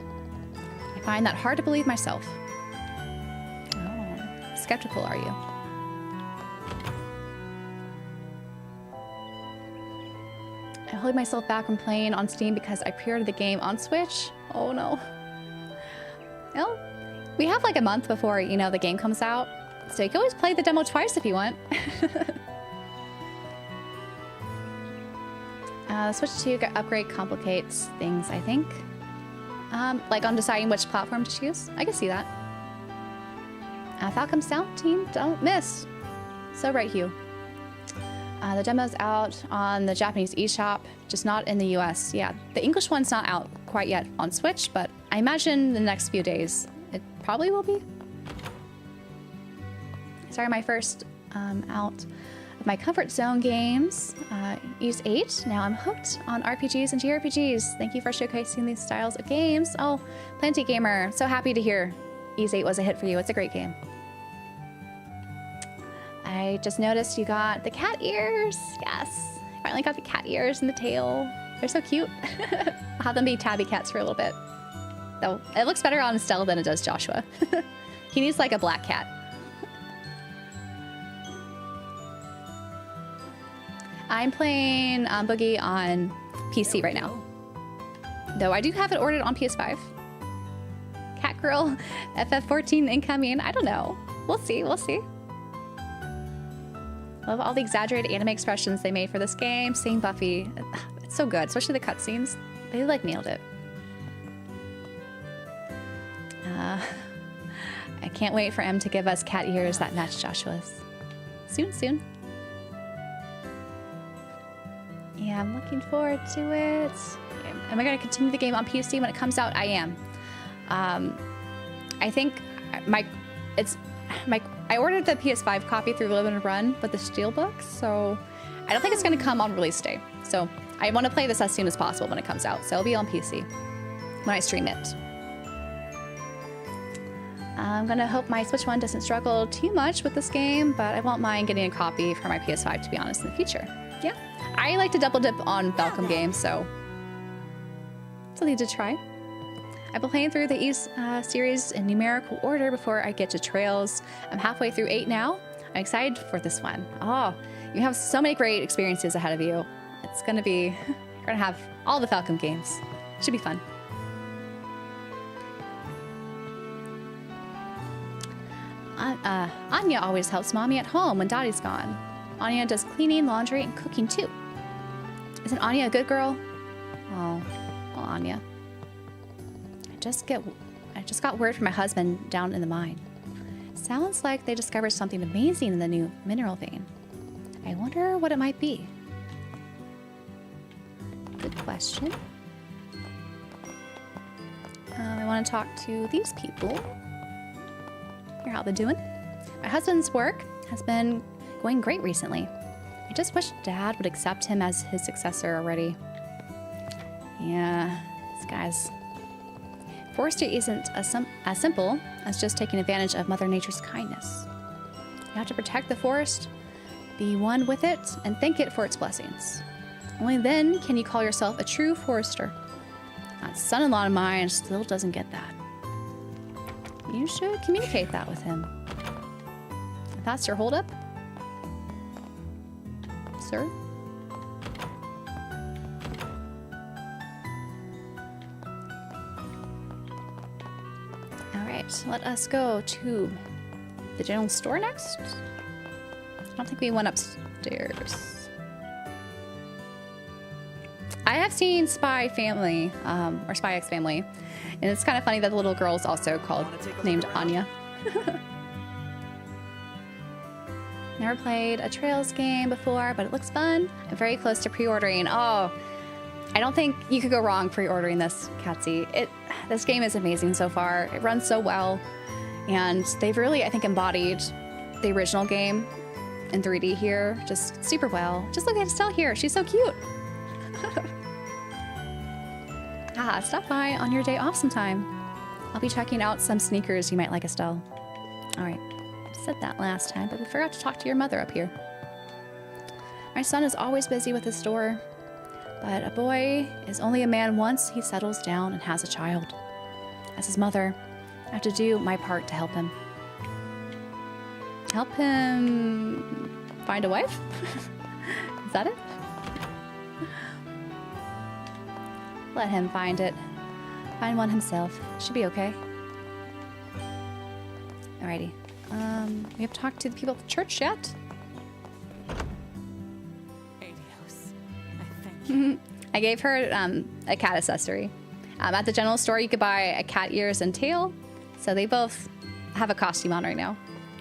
I find that hard to believe myself. Oh, skeptical are you? I hold myself back from playing on Steam because I pre-ordered the game on Switch. Oh no. Well, we have like a month before, you know, the game comes out. So you can always play the demo twice if you want. Switch to upgrade complicates things, I think. Like on deciding which platform to choose. I can see that. Falcom Sound Team, don't miss. So right, Hugh. The demo's out on the Japanese eShop, just not in the US. Yeah, the English one's not out quite yet on Switch, but I imagine the next few days it probably will be. Sorry, my first out of my comfort zone games. Use 8. Now I'm hooked on RPGs and JRPGs. Thank you for showcasing these styles of games. Oh, Plenty Gamer, so happy to hear Ys 8 was a hit for you. It's a great game. I just noticed you got the cat ears. Yes, finally got the cat ears and the tail. They're so cute. I'll have them be tabby cats for a little bit. Though it looks better on Estelle than it does Joshua. He needs like a black cat. I'm playing Boogie on PC right now. Though I do have it ordered on PS5. Cat Girl, FF14 incoming. I don't know. We'll see, we'll see. Love all the exaggerated anime expressions they made for this game. Seeing Buffy, it's so good, especially the cutscenes. They like nailed it. I can't wait for M to give us cat ears that match Joshua's. Soon, soon. Yeah, I'm looking forward to it. Am I going to continue the game on PC when it comes out? I am. I think I ordered the PS5 copy through Limited Run with the Steelbook, so I don't think it's going to come on release day. So I want to play this as soon as possible when it comes out. So it'll be on PC when I stream it. I'm going to hope my Switch one doesn't struggle too much with this game, but I won't mind getting a copy for my PS5, to be honest, in the future. Yeah. I like to double dip on Falcom games, so it's a need to try. I've been playing through the Ys series in numerical order before I get to Trails. I'm halfway through 8 now. I'm excited for this one. Oh, you have so many great experiences ahead of you. It's going to be, you're going to have all the Falcom games. Should be fun. Anya always helps Mommy at home when Daddy's gone. Anya does cleaning, laundry, and cooking too. Isn't Anya a good girl? Oh, well, Anya. I just got word from my husband down in the mine. Sounds like they discovered something amazing in the new mineral vein. I wonder what it might be. Good question. I want to talk to these people. Hear how they're doing. My husband's work has been going great recently. I just wish Dad would accept him as his successor already. Yeah, this guy's... Forestry isn't as simple as just taking advantage of Mother Nature's kindness. You have to protect the forest, be one with it, and thank it for its blessings. Only then can you call yourself a true forester. That son-in-law of mine still doesn't get that. You should communicate that with him. If that's your holdup, sir. All right, let us go to the general store next. I don't think we went upstairs. I have seen Spy Family, or Spy X Family, and it's kind of funny that the little girl is also named Anya. Never played a Trails game before, but it looks fun. I'm very close to pre-ordering. Oh, I don't think you could go wrong pre-ordering this, Katsy. This game is amazing so far. It runs so well, and they've really, I think, embodied the original game in 3D here, just super well. Just look at Estelle here. She's so cute. Stop by on your day off sometime. I'll be checking out some sneakers you might like, Estelle. All right, I said that last time, but we forgot to talk to your mother up here. My son is always busy with his store, but a boy is only a man once he settles down and has a child. As his mother, I have to do my part to help him. Help him find a wife? Is that it? Let him find it. Find one himself. Should be okay. Alrighty. We have talked to the people at the church yet? Adios. I thank you. I gave her a cat accessory. At the general store, you could buy a cat ears and tail. So they both have a costume on right now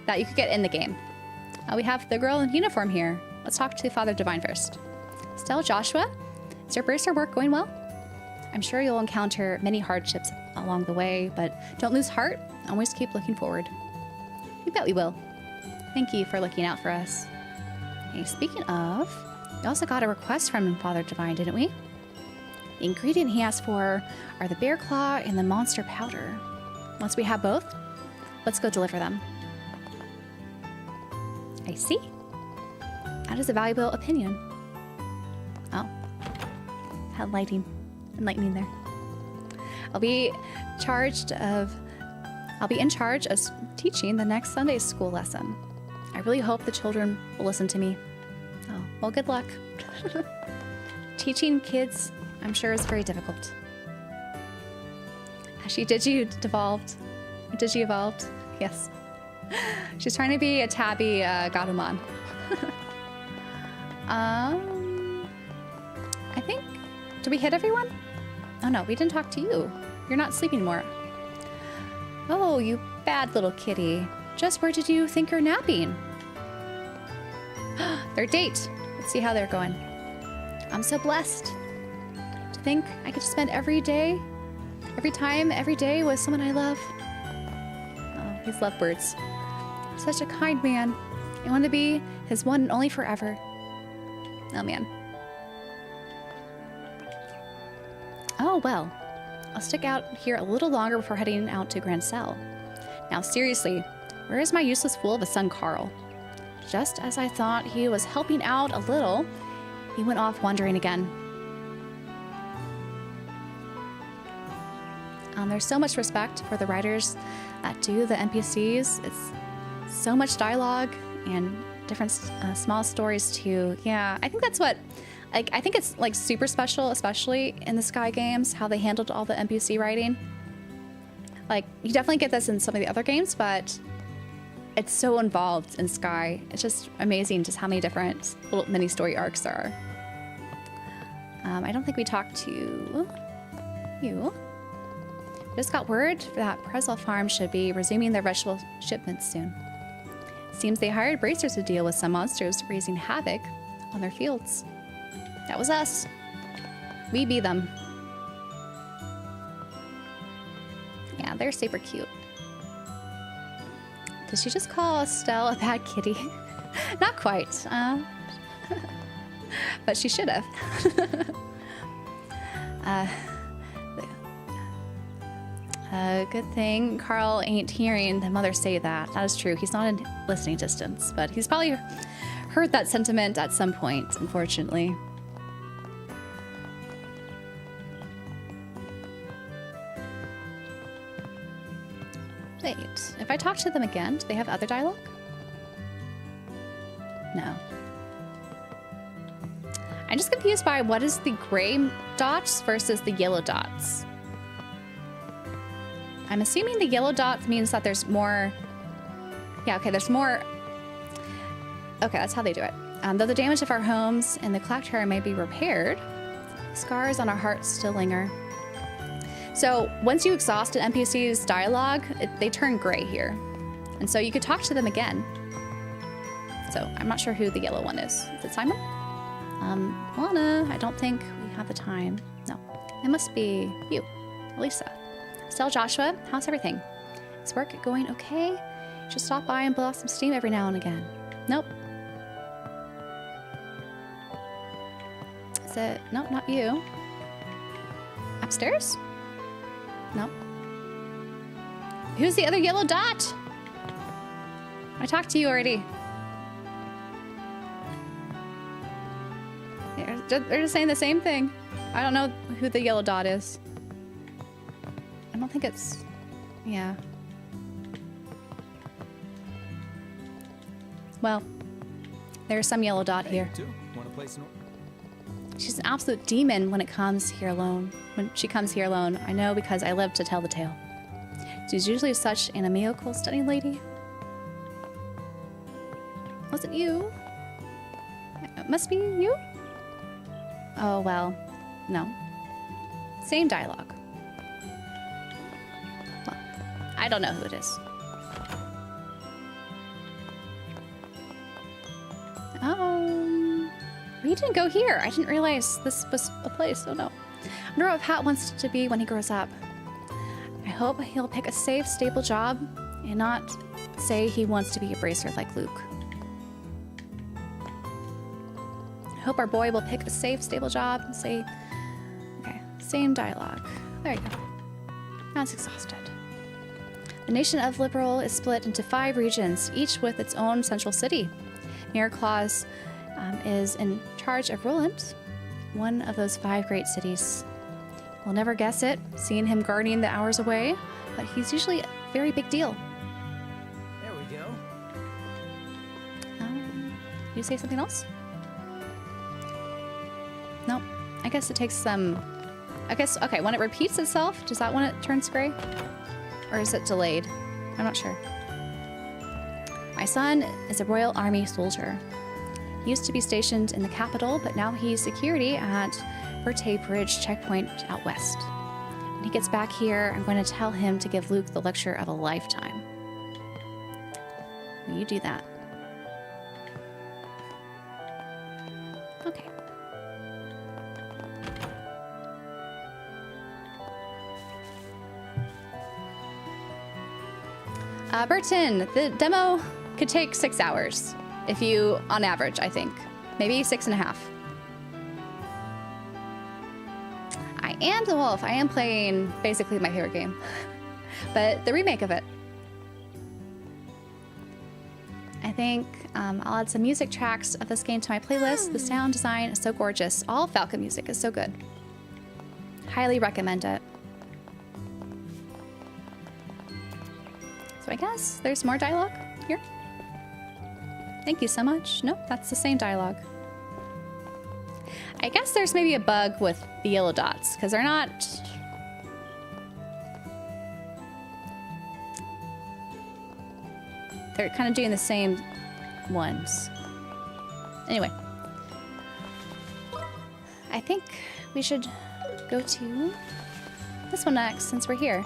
that you could get in the game. We have the girl in uniform here. Let's talk to Father Divine first. Stella, Joshua, is your bracer work going well? I'm sure you'll encounter many hardships along the way, but don't lose heart. Always keep looking forward. You bet we will. Thank you for looking out for us. Hey, speaking of, we also got a request from Father Divine, didn't we? The ingredient he asked for are the bear claw and the monster powder. Once we have both, let's go deliver them. I see. That is a valuable opinion. Oh. Had enlightening there. I'll be in charge of teaching the next Sunday school lesson. I really hope the children will listen to me. Oh, well, good luck. Teaching kids, I'm sure, is very difficult. Has she evolved? Yes. She's trying to be a tabby Garuman. I think, did we hit everyone? Oh no, we didn't talk to you. You're not sleeping more. Oh, you bad little kitty. Just where did you think you're napping? Their date. Let's see how they're going. I'm so blessed to think I could spend every day with someone I love. Oh, these lovebirds. Such a kind man. I want to be his one and only forever. Oh man. Oh well. I'll stick out here a little longer before heading out to Grand Cell. Now seriously, where is my useless fool of a son Carl? Just as I thought he was helping out a little, he went off wandering again. There's so much respect for the writers that do the NPCs. It's so much dialogue and different small stories too. Yeah, I think that's what, I think it's like super special, especially in the Sky games, how they handled all the NPC writing. Like, you definitely get this in some of the other games, but it's so involved in Sky. It's just amazing just how many different little mini story arcs there are. I don't think we talked to you. Just got word that Presel Farm should be resuming their vegetable shipments soon. Seems they hired bracers to deal with some monsters raising havoc on their fields. That was us. We be them. Yeah, they're super cute. Did she just call Estelle a bad kitty? Not quite. But she should have. Good thing Carl ain't hearing the mother say that. That is true. He's not in listening distance, but he's probably heard that sentiment at some point, unfortunately. Wait, if I talk to them again, do they have other dialogue? No. I'm just confused by what is the gray dots versus the yellow dots. I'm assuming the yellow dots means that there's more... Yeah, okay, there's more... Okay, that's how they do it. Though the damage of our homes and the clock tower may be repaired, scars on our hearts still linger. So once you exhaust an NPC's dialogue, they turn gray here. And so you could talk to them again. So I'm not sure who the yellow one is. Is it Simon? Lana, I don't think we have the time. No, it must be you, Lisa. Still, Joshua, how's everything? Is work going okay? Just stop by and blow off some steam every now and again. Nope. Is it? Nope, not you. Upstairs? Nope. Who's the other yellow dot? I talked to you already. They're just saying the same thing. I don't know who the yellow dot is. I don't think it's... Yeah. Well, there's some yellow dot here. Wanna play some... She's an absolute demon when it comes here alone. When she comes here alone, I know because I live to tell the tale. She's usually such an amiable, stunning lady. Was it you? It must be you? Oh, well, no. Same dialogue. Well, I don't know who it is. We didn't go here. I didn't realize this was a place. Oh no. I wonder what Pat wants to be when he grows up. I hope he'll pick a safe, stable job and not say he wants to be a bracer like Luke. I hope our boy will pick a safe, stable job and say, okay, same dialogue. There you go. Now it's exhausted. The nation of Liberal is split into 5 regions, each with its own central city. Mayor Claus is in charge of Roland, one of those 5 great cities. We'll never guess it, seeing him guarding the hours away, but he's usually a very big deal. There we go. You say something else? Nope. I guess it takes some... I guess, okay, when it repeats itself, does that when it turns gray? Or is it delayed? I'm not sure. My son is a Royal Army soldier. He used to be stationed in the capital, but now he's security at Verte Bridge checkpoint out west. When he gets back here, I'm going to tell him to give Luke the lecture of a lifetime. Will you do that? Okay. Burton, the demo could take 6 hours. If you, on average, I think. Maybe 6.5. I am the wolf. I am playing basically my favorite game. But the remake of it. I think I'll add some music tracks of this game to my playlist. The sound design is so gorgeous. All Falcon music is so good. Highly recommend it. So I guess there's more dialogue here. Thank you so much. Nope, that's the same dialogue. I guess there's maybe a bug with the yellow dots, because they're not... They're kind of doing the same ones. Anyway. I think we should go to this one next, since we're here.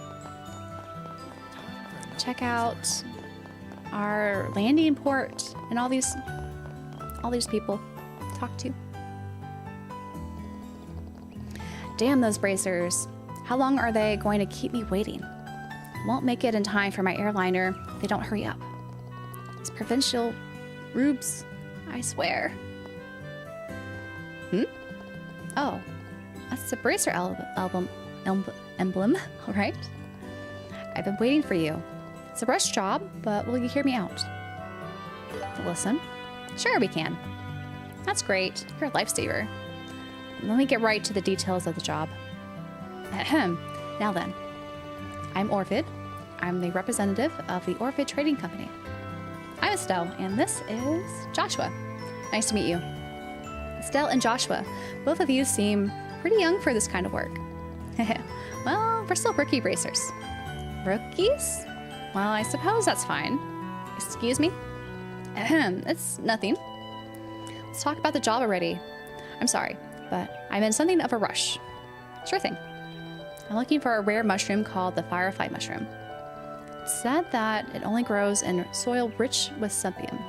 Check out our landing port and all these people talk to. Damn those bracers. How long are they going to keep me waiting? Won't make it in time for my airliner if they don't hurry up. These provincial rubes, I swear. Oh, that's the bracer emblem, all right. I've been waiting for you. It's a rush job, but will you hear me out? Listen. Sure, we can. That's great. You're a lifesaver. Let me get right to the details of the job. Ahem. Now then, I'm Orvid. I'm the representative of the Orvid Trading Company. I'm Estelle, and this is Joshua. Nice to meet you. Estelle and Joshua, both of you seem pretty young for this kind of work. Well, we're still rookie racers. Rookies? Well, I suppose that's fine. Excuse me? Ahem, it's nothing. Let's talk about the job already. I'm sorry, but I'm in something of a rush. Sure thing. I'm looking for a rare mushroom called the firefly mushroom. It's said that it only grows in soil rich with septium.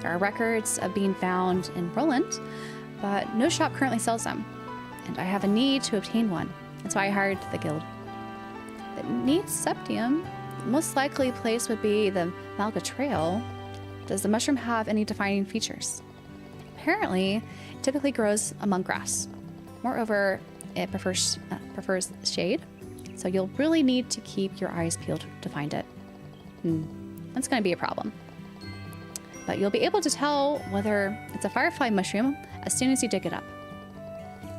There are records of being found in Roland, but no shop currently sells them, and I have a need to obtain one. That's why I hired the guild. It needs septium. The most likely place would be the Malga Trail. Does the mushroom have any defining features? Apparently, it typically grows among grass. Moreover, it prefers shade, so you'll really need to keep your eyes peeled to find it. That's going to be a problem. But you'll be able to tell whether it's a firefly mushroom as soon as you dig it up.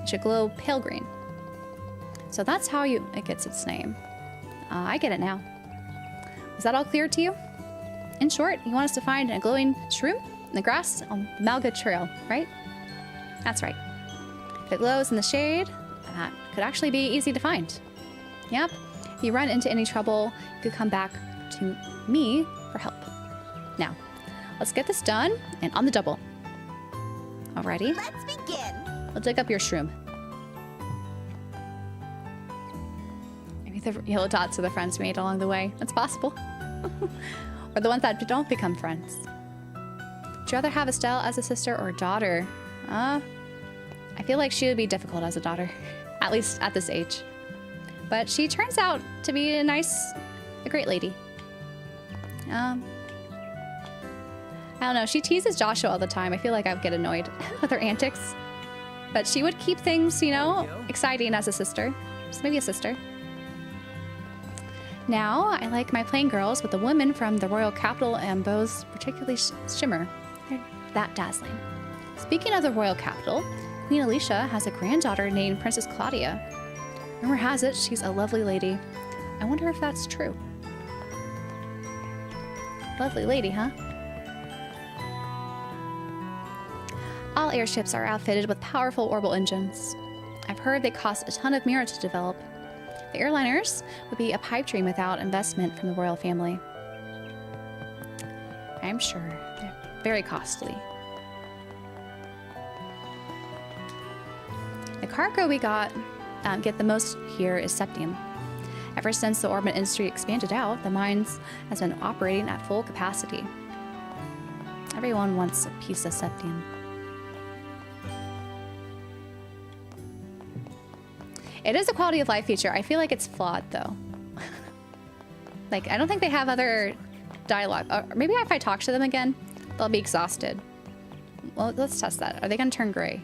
It should glow pale green. So that's how it gets its name. I get it now. Is that all clear to you? In short, you want us to find a glowing shroom in the grass on the Malga Trail, right? That's right. If it glows in the shade, that could actually be easy to find. Yep. If you run into any trouble, you could come back to me for help. Now, let's get this done and on the double. Alrighty. Let's begin. We'll dig up your shroom. Maybe the yellow dots are the friends we made along the way. That's possible. Or the ones that don't become friends. Would you rather have Estelle as a sister or a daughter? I feel like she would be difficult as a daughter, at least at this age. But she turns out to be a great lady. I don't know, she teases Joshua all the time. I feel like I would get annoyed with her antics. But she would keep things, exciting as a sister. Just maybe a sister. Now, I like my plain girls with the women from the royal capital and bows particularly shimmer. They're that dazzling. Speaking of the royal capital, Queen Alicia has a granddaughter named Princess Claudia. Rumor has it she's a lovely lady. I wonder if that's true. Lovely lady, huh? All airships are outfitted with powerful orbital engines. I've heard they cost a ton of mirror to develop. The airliners would be a pipe dream without investment from the royal family. I'm sure they're very costly. The cargo we get the most here is septium. Ever since the ornament industry expanded out, the mines has been operating at full capacity. Everyone wants a piece of septium. It is a quality of life feature. I feel like it's flawed, though. Like, I don't think they have other dialogue. Or maybe if I talk to them again, they'll be exhausted. Well, let's test that. Are they going to turn gray?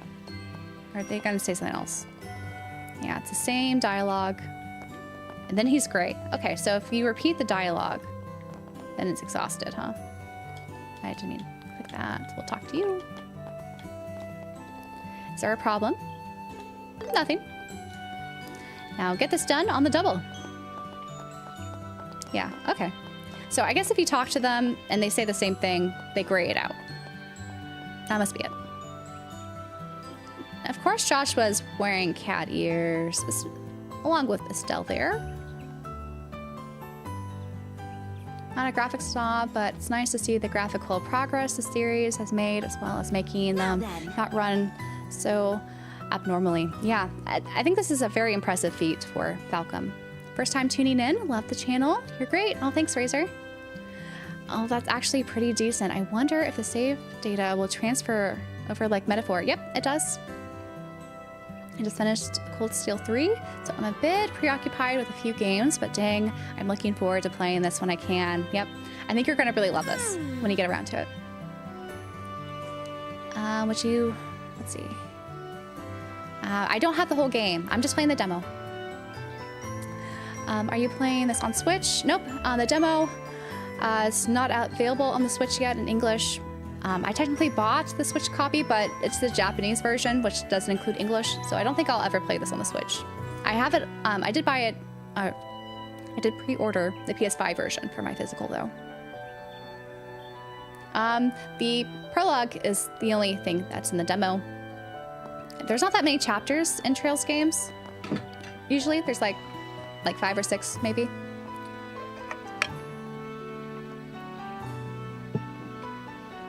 Or are they going to say something else? Yeah, it's the same dialogue. And then he's gray. Okay, so if you repeat the dialogue, then it's exhausted, huh? I didn't mean to click that. We'll talk to you. Is there a problem? Nothing. Now get this done on the double. Yeah, okay. So I guess if you talk to them and they say the same thing, they gray it out. That must be it. Of course, Joshua's wearing cat ears, along with Estelle there. Not a graphics snob, but it's nice to see the graphical progress the series has made, as well as making them not run so abnormally. Yeah, I think this is a very impressive feat for Falcom. First time tuning in, love the channel. You're great. Oh, thanks, Razor. Oh, that's actually pretty decent. I wonder if the save data will transfer over like Metaphor. Yep, it does. I just finished Cold Steel 3, so I'm a bit preoccupied with a few games, but dang, I'm looking forward to playing this when I can. Yep, I think you're gonna really love this when you get around to it. Let's see. I don't have the whole game. I'm just playing the demo. Are you playing this on Switch? Nope. The demo is not available on the Switch yet in English. I technically bought the Switch copy, but it's the Japanese version, which doesn't include English, so I don't think I'll ever play this on the Switch. I have it, I did buy it, I did pre-order the PS5 version for my physical, though. The Prologue is the only thing that's in the demo. There's not that many chapters in Trails games. Usually there's like 5 or 6, maybe.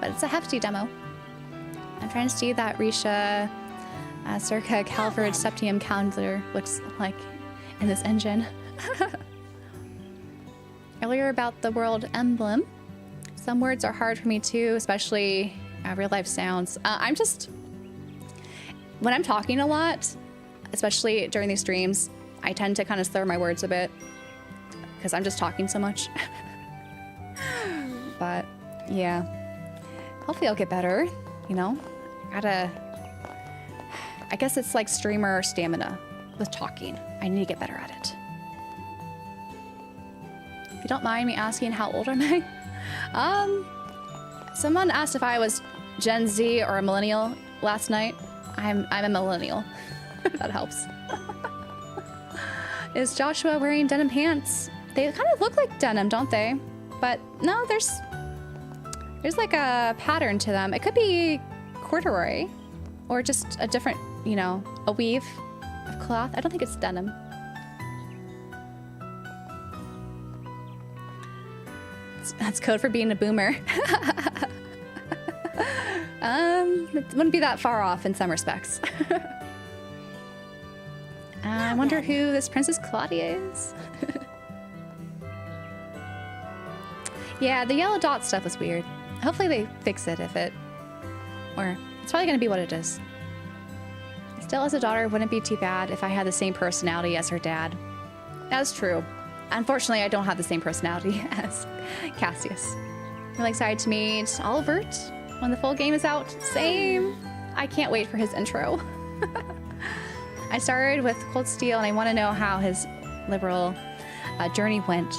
But it's a hefty demo. I'm trying to see that Risha circa Calvard Septium calendar looks like in this engine. Earlier about the world emblem. Some words are hard for me too, especially real life sounds. When I'm talking a lot, especially during these streams, I tend to kind of slur my words a bit because I'm just talking so much. But yeah, hopefully I'll get better, you know? I guess it's like streamer stamina with talking. I need to get better at it. If you don't mind me asking, how old am I? Someone asked if I was Gen Z or a millennial last night. I'm a millennial. That helps. Is Joshua wearing denim pants? They kind of look like denim, don't they? But no, there's like a pattern to them. It could be corduroy or just a different, you know, a weave of cloth. I don't think it's denim. That's code for being a boomer. It wouldn't be that far off in some respects. I wonder who this Princess Claudia is. Yeah, the yellow dot stuff was weird. Hopefully they fix it or it's probably gonna be what it is. Still, as a daughter, wouldn't be too bad if I had the same personality as her dad. That's true. Unfortunately, I don't have the same personality as Cassius. Really excited to meet Olivert when the full game is out. Same. I can't wait for his intro. I started with Cold Steel, and I want to know how his liberal journey went.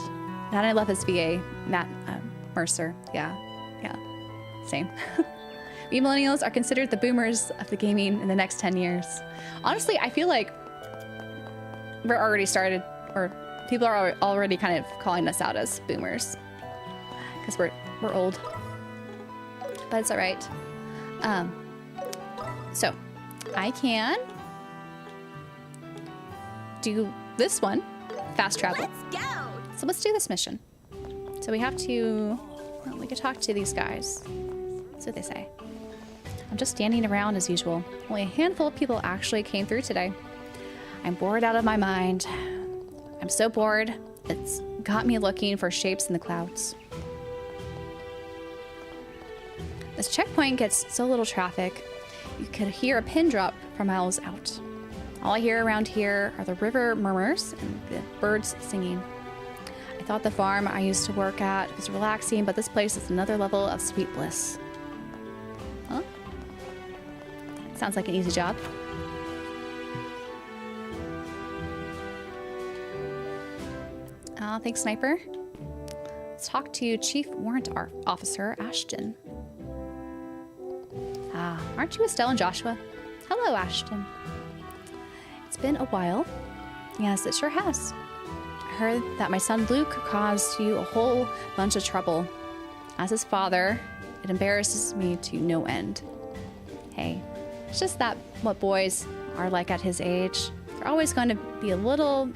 Now I love his VA, Matt Mercer. Yeah, same. We millennials are considered the boomers of the gaming in the next 10 years. Honestly, I feel like we're already started, or people are already kind of calling us out as boomers because we're old, but it's all right. So I can do this one, fast travel. Let's go! So let's do this mission. So we have to, well, we could talk to these guys. That's what they say. I'm just standing around as usual. Only a handful of people actually came through today. I'm bored out of my mind. I'm so bored, it's got me looking for shapes in the clouds. This checkpoint gets so little traffic, you could hear a pin drop from miles out. All I hear around here are the river murmurs and the birds singing. I thought the farm I used to work at was relaxing, but this place is another level of sweet bliss. Huh? Sounds like an easy job. Thanks, Sniper. Let's talk to Chief Warrant Officer Ashton. Aren't you Estelle and Joshua? Hello, Ashton. It's been a while. Yes, it sure has. I heard that my son Luke caused you a whole bunch of trouble. As his father, it embarrasses me to no end. Hey, it's just that what boys are like at his age. They're always going to be little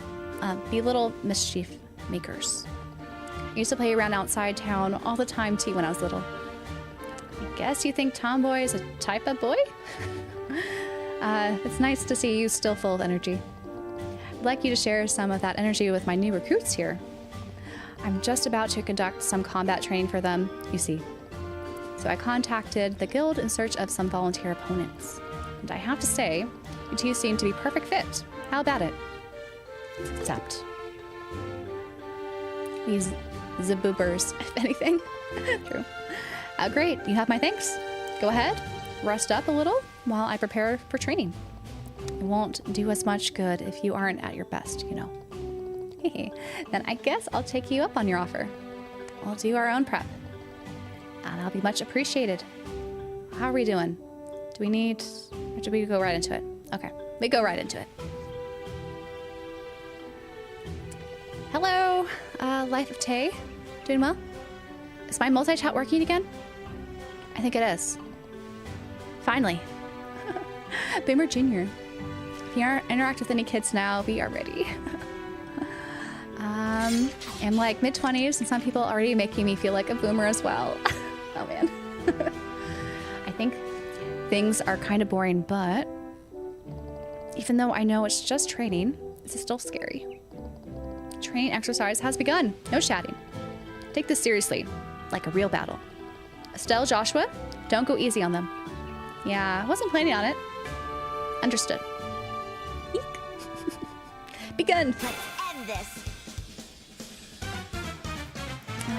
mischief makers. I used to play around outside town all the time too when I was little. I guess you think tomboy is a type of boy? It's nice to see you still full of energy. I'd like you to share some of that energy with my new recruits here. I'm just about to conduct some combat training for them, you see. So I contacted the guild in search of some volunteer opponents. And I have to say, you two seem to be perfect fit. How about it? Except these zaboobers, if anything. True. Great, you have my thanks. Go ahead, rest up a little while I prepare for training. It won't do us much good if you aren't at your best, you know. Then I guess I'll take you up on your offer. We'll do our own prep. And that'll be much appreciated. How are we doing? Do we need... Or do we go right into it? Okay, we go right into it. Hello, Life of Tay. Doing well? Is my multi-chat working again? I think it is. Finally. Boomer Jr. If you aren't interact with any kids now, we are ready. I'm like mid-20s and some people already making me feel like a boomer as well. Oh man. I think things are kind of boring, but even though I know it's just training, this is still scary. Training exercise has begun. No chatting. Take this seriously, like a real battle. Estelle, Joshua, don't go easy on them. Yeah, I wasn't planning on it. Understood. Eek. Begun. Let's end this.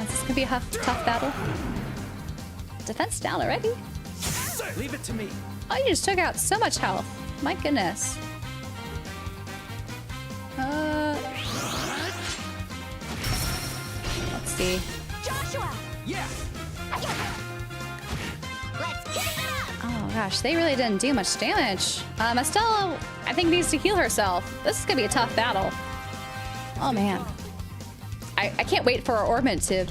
Is this gonna be a tough battle? Defense down already? Leave it to me. Oh, you just took out so much health. My goodness. Let's see. Joshua! Yeah. Let's get it up! Oh gosh, they really didn't do much damage. Estelle, I think, needs to heal herself. This is gonna be a tough battle. Oh man. I can't wait for our orbment to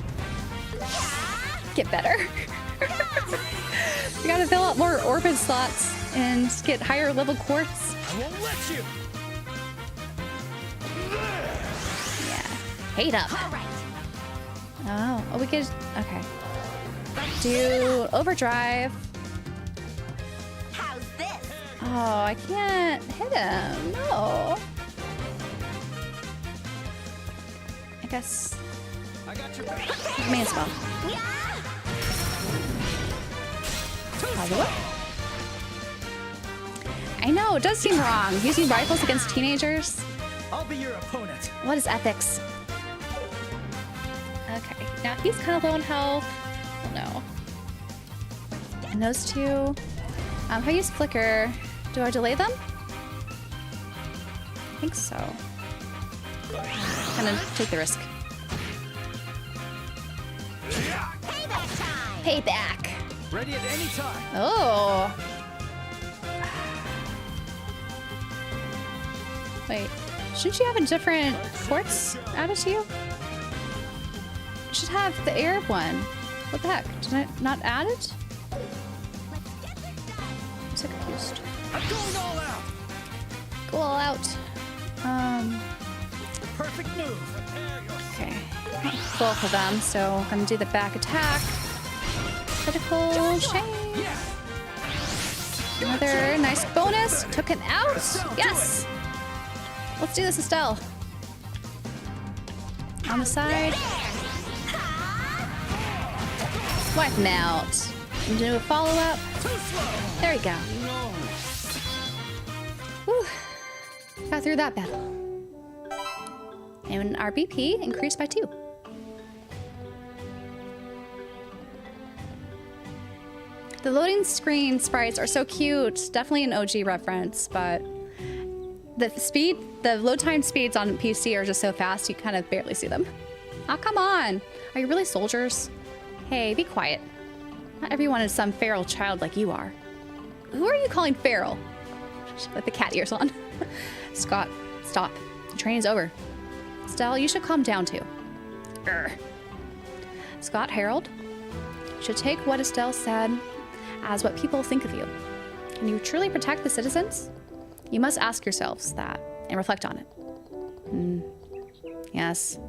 get better. We gotta fill out more orbit slots and get higher level quartz. I won't let you. Yeah. Hate up. All right. Oh, we could, okay. Do overdrive. How's this? Oh, I can't hit him. No. I guess I got your back. may as well. Yeah! Positive. I know, it does seem wrong. Using rifles against teenagers. I'll be your opponent. What is ethics? Okay, now he's kind of low on health. Oh no. And those two. If I use flicker, do I delay them? I think so. Kind of take the risk. Payback time! Payback. Ready at any time. Oh. Wait, shouldn't you have a different quartz added to you? You should have the air one. What the heck? Did I not add it? I'm so confused. I'm going all out. Go all out. Perfect move. Okay. Both of them, so I'm gonna do the back attack. Critical shame. Yeah. Another nice bonus. Took it out. Yes. Let's do this, Estelle. On the side. Wipe him out. And do a follow-up. There we go. Whew. Got through that battle. And our BP increased by 2. The loading screen sprites are so cute. Definitely an OG reference, but the load time speeds on PC are just so fast you kind of barely see them. Oh, come on. Are you really soldiers? Hey, be quiet. Not everyone is some feral child like you are. Who are you calling feral? With the cat ears on. Scott, stop. The train is over. Estelle, you should calm down too. Urgh. Scott Harold should take what Estelle said as what people think of you. Can you truly protect the citizens? You must ask yourselves that and reflect on it. Yes.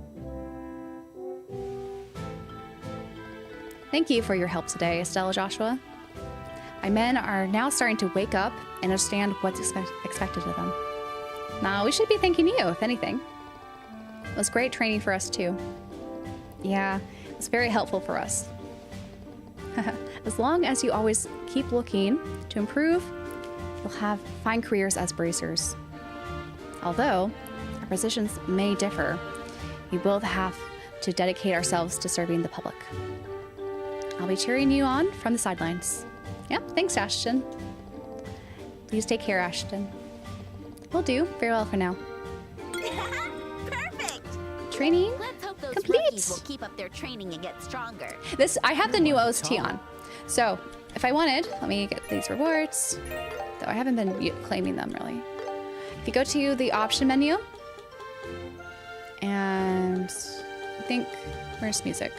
Thank you for your help today, Estelle Joshua. My men are now starting to wake up and understand what's expected of them. Now, we should be thanking you, if anything. It was great training for us, too. Yeah, it was very helpful for us. As long as you always keep looking to improve, you'll have fine careers as bracers. Although our positions may differ, we both have to dedicate ourselves to serving the public. I'll be cheering you on from the sidelines. Yep, thanks, Ashton. Please take care, Ashton. Will do. Very well for now. Perfect! Training Let's hope those complete. rookies will keep up their training and get stronger. This, I have the new OST on. So if I wanted, let me get these rewards. Though I haven't been claiming them really. If you go to the option menu, and I think, where's music?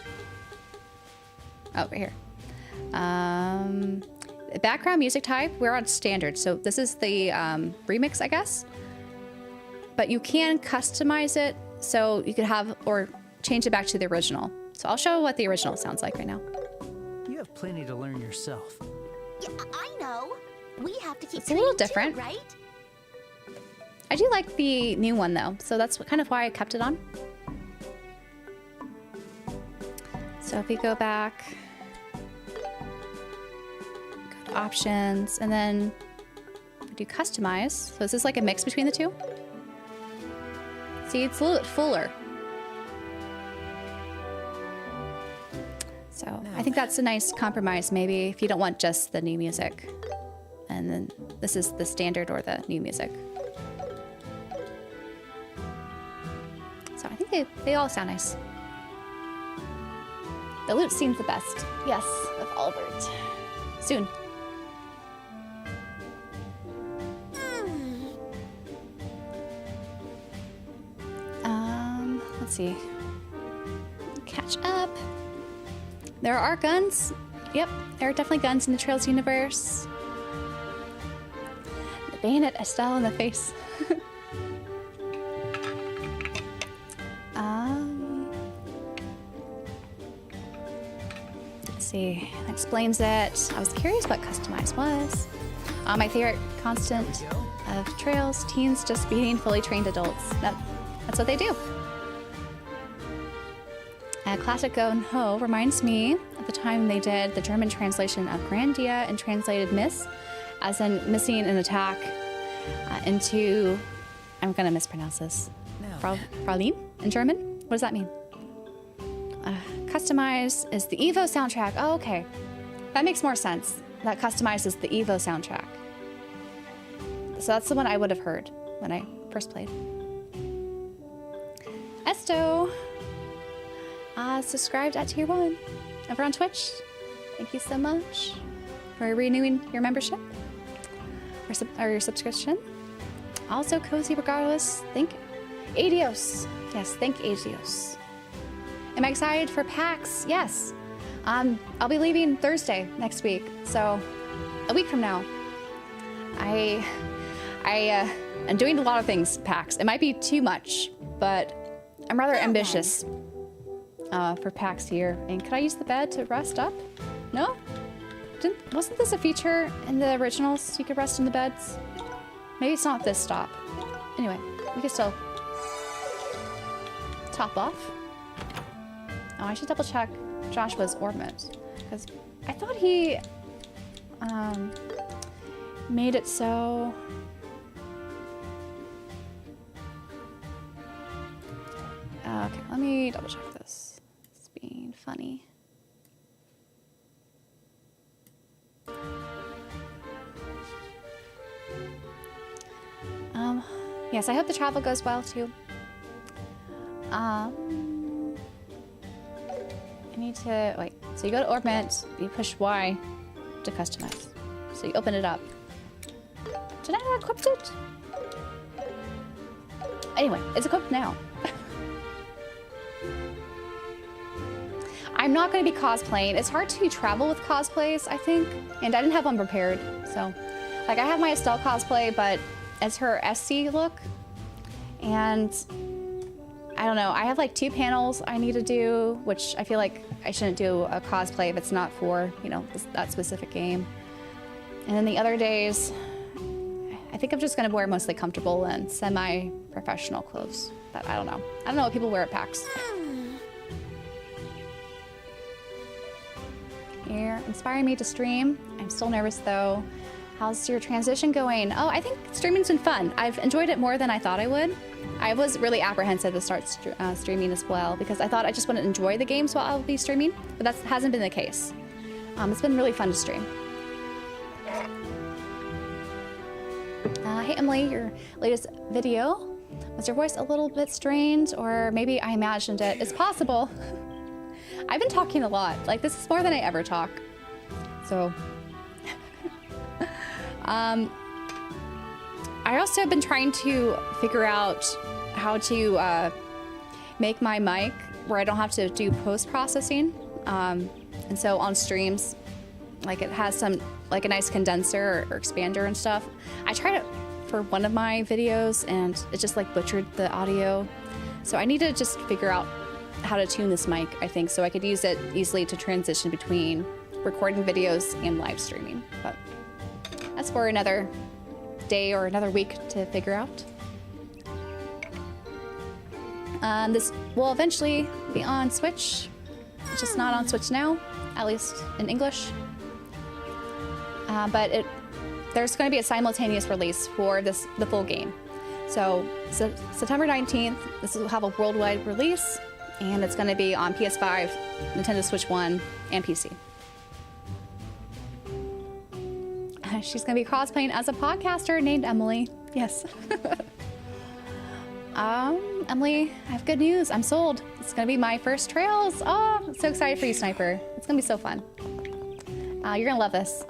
Oh, right here. Background music type, we're on standard. So this is the remix, I guess. But you can customize it so you could have, or change it back to the original. So I'll show what the original sounds like right now. You have plenty to learn yourself. Yeah, I know. We have to keep It's a little training too, different. right? I do like the new one though, so that's kind of why I kept it on. So if we go back, go to options, and then we do customize. So this is like a mix between the two. See, it's a little bit fuller. So I think that's a nice compromise, maybe if you don't want just the new music. And then this is the standard or the new music. So I think they all sound nice. The loot seems the best. Yes, with Albert. Soon. Let's see. Catch up. There are guns. Yep, there are definitely guns in the Trails universe. The bayonet Estelle in the face. Let's see. That explains it. I was curious what customize was. My favorite constant of Trails: teens just beating fully trained adults. That's what they do. Classic Go and Ho reminds me of the time they did the German translation of Grandia and translated miss, as in missing an attack, into, I'm gonna mispronounce this, Fraulein in German? What does that mean? Customize is the Evo soundtrack. Oh, okay. That makes more sense. That customizes the Evo soundtrack. So that's the one I would have heard when I first played. Esto! Subscribed at Tier 1 over on Twitch. Thank you so much for renewing your membership or your subscription. Also, Cozy Regardless. Thank Adios. Yes, thank Adios. Am I excited for PAX? Yes. I'll be leaving Thursday next week, so a week from now. I'm doing a lot of things PAX. It might be too much, but I'm rather ambitious. For PAX here. And could I use the bed to rest up? No? Wasn't this a feature in the originals? You could rest in the beds? Maybe it's not this stop. Anyway, we can still top off. Oh, I should double check Joshua's orbit, because I thought he made it so... Okay, let me double check this. Being funny. Yes, I hope the travel goes well too. I need to wait. So you go to Orbment, you push Y to customize. So you open it up. Did I not equip it? Anyway, it's equipped now. I'm not going to be cosplaying. It's hard to travel with cosplays, I think, and I didn't have one prepared. So, like, I have my Estelle cosplay, but as her SC look, and I don't know. I have like 2 panels I need to do, which I feel like I shouldn't do a cosplay if it's not for, you know, that specific game. And then the other days, I think I'm just going to wear mostly comfortable and semi-professional clothes. But I don't know. I don't know what people wear at PAX. You're inspiring me to stream. I'm still nervous though. How's your transition going? Oh, I think streaming's been fun. I've enjoyed it more than I thought I would. I was really apprehensive to start streaming as well, because I thought I just want to enjoy the games while I'll be streaming, but that hasn't been the case. It's been really fun to stream. Hey Emily, your latest video Was your voice a little bit strained, or maybe I imagined it? It's possible. I've been talking a lot. Like, this is more than I ever talk. So, I also have been trying to figure out how to make my mic where I don't have to do post-processing. And so on streams, like it has some, like a nice condenser or expander and stuff. I tried it for one of my videos and it just like butchered the audio. So I need to just figure out how to tune this mic, I think, so I could use it easily to transition between recording videos and live streaming. But that's for another day or another week to figure out. This will eventually be on Switch. It's just not on Switch now, at least in English. But there's going to be a simultaneous release for the full game. So September 19th, this will have a worldwide release, and it's going to be on PS5, Nintendo Switch 1, and PC. She's going to be cosplaying as a podcaster named Emily. Yes. Emily, I have good news. I'm sold. It's going to be my first Trails. Oh, I'm so excited for you, Sniper. It's going to be so fun. You're going to love this.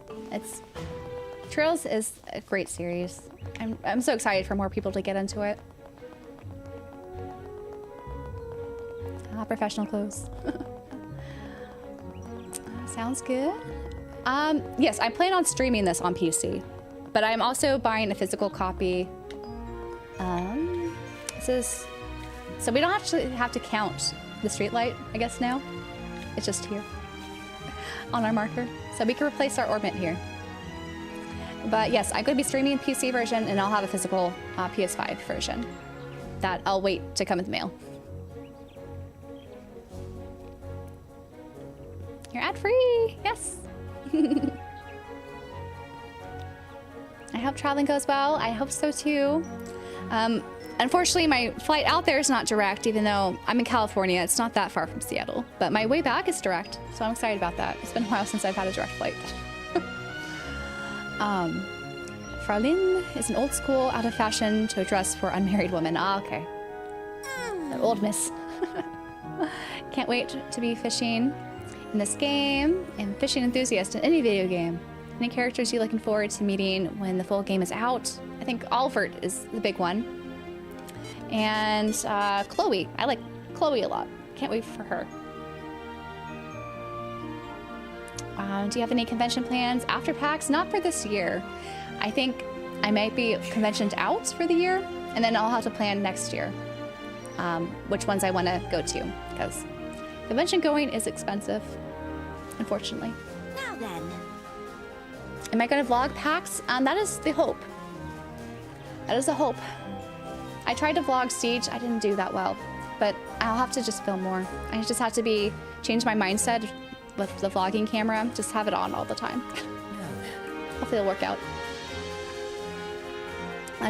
Trails is a great series. I'm so excited for more people to get into it. Professional clothes. Sounds good. Yes, I plan on streaming this on PC, but I'm also buying a physical copy. So we don't actually have to count the streetlight, I guess now. It's just here on our marker. So we can replace our orbit here. But yes, I'm going to be streaming PC version, and I'll have a physical PS5 version that I'll wait to come in the mail. You're ad-free, yes. I hope traveling goes well. I hope so too. Unfortunately, my flight out there is not direct, even though I'm in California. It's not that far from Seattle, but my way back is direct, so I'm excited about that. It's been a while since I've had a direct flight. Fraulein is an old school, out of fashion to address for unmarried women. Ah, okay. Old miss. Can't wait to be fishing in this game and fishing enthusiast in any video game. Any characters you looking forward to meeting when the full game is out? I think Alvert is the big one. And Chloe. I like Chloe a lot. Can't wait for her. Do you have any convention plans after PAX? Not for this year. I think I might be conventioned out for the year, and then I'll have to plan next year which ones I want to go to, because convention going is expensive, unfortunately. Now then. Am I going to vlog PAX? That is the hope. That is the hope. I tried to vlog Siege. I didn't do that well, but I'll have to just film more. I just have to change my mindset with the vlogging camera. Just have it on all the time. Hopefully it'll work out.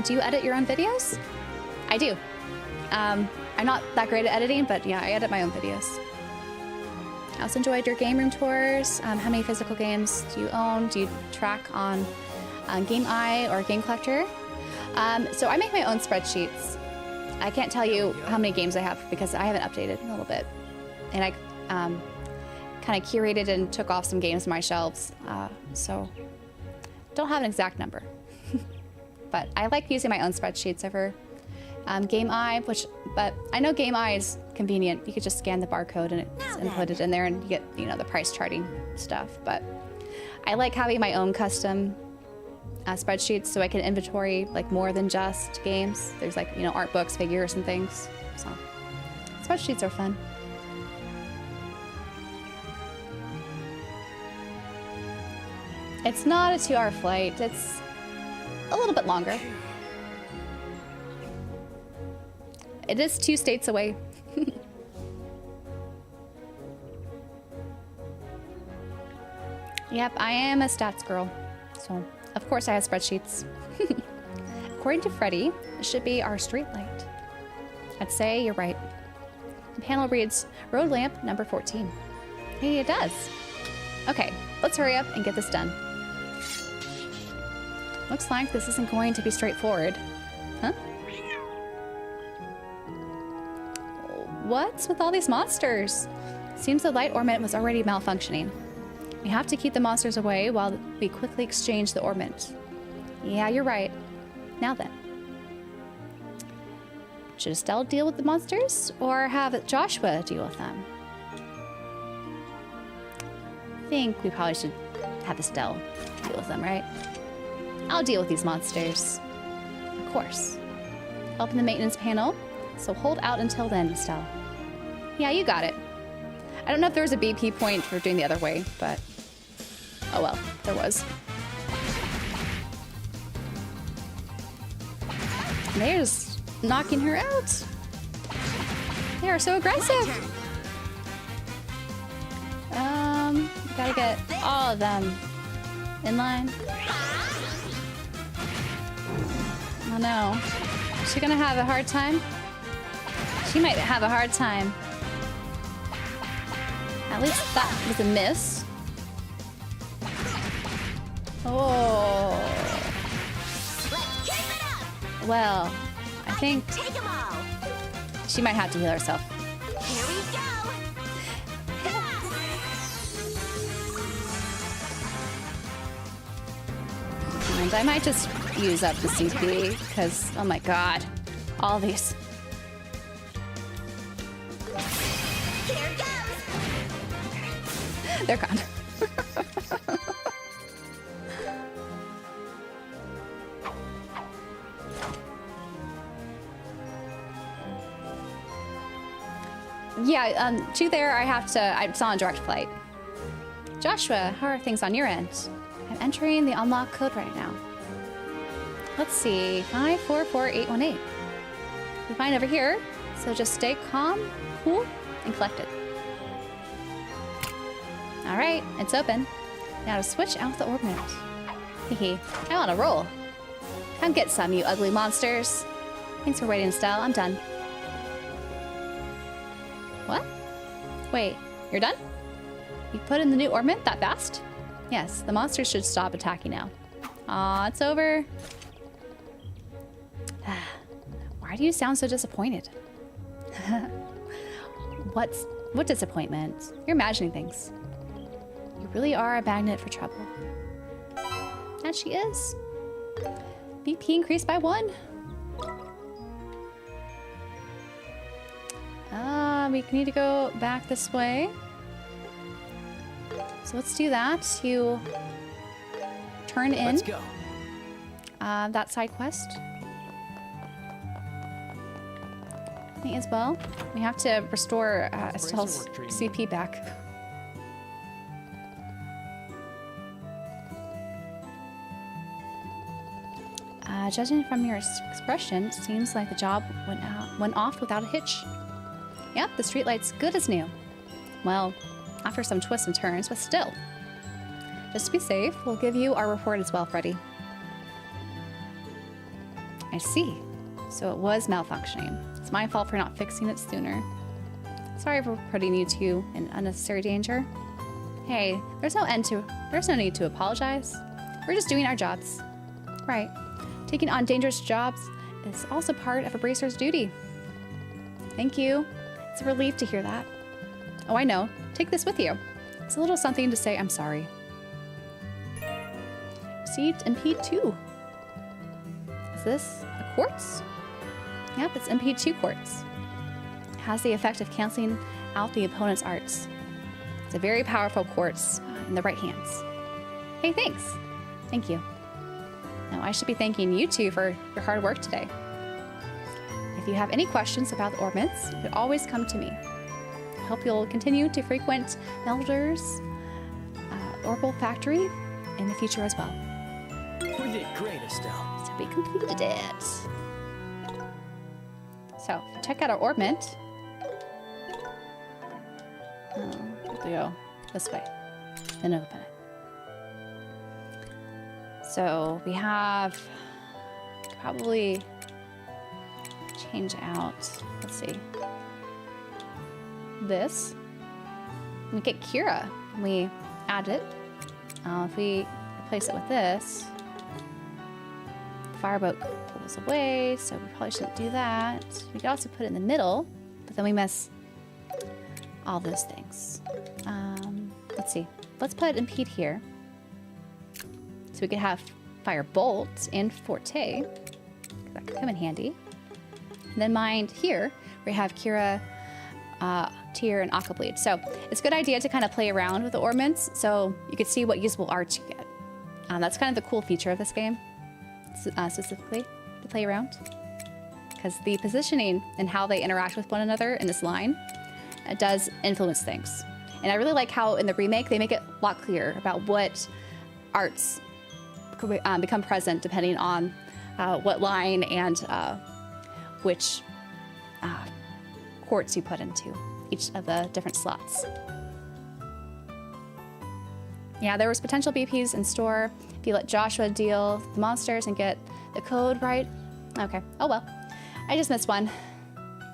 Do you edit your own videos? I do. I'm not that great at editing, but yeah, I edit my own videos. I also enjoyed your game room tours. How many physical games do you own? Do you track on Game Eye or Game Collector? So I make my own spreadsheets. I can't tell you how many games I have because I haven't updated in a little bit. And I kind of curated and took off some games from my shelves. So don't have an exact number. But I like using my own spreadsheets over Game Eye, but I know Game Eye is convenient. You could just scan the barcode and it's inputted in there, and you get the price charting stuff. But I like having my own custom spreadsheets so I can inventory like more than just games. There's like art books, figures, and things. So spreadsheets are fun. It's not a 2-hour flight. It's a little bit longer. It is 2 states away. Yep, I am a stats girl. So, of course I have spreadsheets. According to Freddy, it should be our street light. I'd say you're right. The panel reads, road lamp number 14. Hey, it does. Okay, let's hurry up and get this done. Looks like this isn't going to be straightforward. Huh? What's with all these monsters? Seems the light ornament was already malfunctioning. We have to keep the monsters away while we quickly exchange the ornament. Yeah, you're right. Now then. Should Estelle deal with the monsters or have Joshua deal with them? I think we probably should have Estelle deal with them, right? I'll deal with these monsters. Of course. Open the maintenance panel, so hold out until then, Estelle. Yeah, you got it. I don't know if there was a BP point for doing the other way, but oh well, there was. And they're just knocking her out. They are so aggressive. Gotta get all of them in line. Oh no. Is she gonna have a hard time? She might have a hard time. At least that was a miss. Oh. Well, I think she might have to heal herself. Here we go. And I might just use up the CP because, oh my god, all these. Here goes. They're gone. Yeah, to there, it's on direct flight. Joshua, how are things on your end? I'm entering the unlock code right now. Let's see, 544818. You're fine over here, so just stay calm, cool, and collected. All right, it's open. Now to switch out the ornament. Hehe, I want to roll. Come get some, you ugly monsters. Thanks for waiting, Estelle. I'm done. What? Wait, you're done? You put in the new ornament that fast? Yes, the monsters should stop attacking now. Aw, it's over. Why do you sound so disappointed? What disappointment? You're imagining things. You really are a magnet for trouble. And she is. BP increased by 1. We need to go back this way. So let's do that. You turn in. Let's go. That side quest. Me as well. We have to restore Estelle's CP back. Judging from your expression, it seems like the job went off without a hitch. Yep, the streetlight's good as new. Well, after some twists and turns, but still. Just to be safe, we'll give you our report as well, Freddy. I see. So it was malfunctioning. It's my fault for not fixing it sooner. Sorry for putting you two in unnecessary danger. Hey, there's no need to apologize. We're just doing our jobs. Right. Taking on dangerous jobs is also part of a bracer's duty. Thank you. It's a relief to hear that. Oh, I know. Take this with you. It's a little something to say I'm sorry. Received MP2. Is this a quartz? Yep, it's MP2 quartz. It has the effect of canceling out the opponent's arts. It's a very powerful quartz in the right hands. Hey, thanks. Thank you. Now, I should be thanking you two for your hard work today. If you have any questions about the ornaments, you can always come to me. I hope you'll continue to frequent Melder's Orbital Factory in the future as well. We did great, Estelle. So we completed it. So, check out our ornament. Oh, we have to go this way. Then open it. So, we have probably change out, let's see, this. We get Kira, and we add it. If we replace it with this, fireboat pulls away, so we probably shouldn't do that. We could also put it in the middle, but then we miss all those things. Let's see. Let's put impede here. So we could have fire bolt and forte. That could come in handy. And then mind here, we have Kira, Tear, and Aqua Bleed. So it's a good idea to kind of play around with the ornaments so you could see what usable art you get. That's kind of the cool feature of this game, specifically, to play around. Because the positioning and how they interact with one another in this line does influence things. And I really like how in the remake they make it a lot clearer about what arts become present depending on what line and which quartz you put into each of the different slots. Yeah, there was potential BPs in store if you let Joshua deal the monsters and get the code right. Okay, oh well. I just missed one.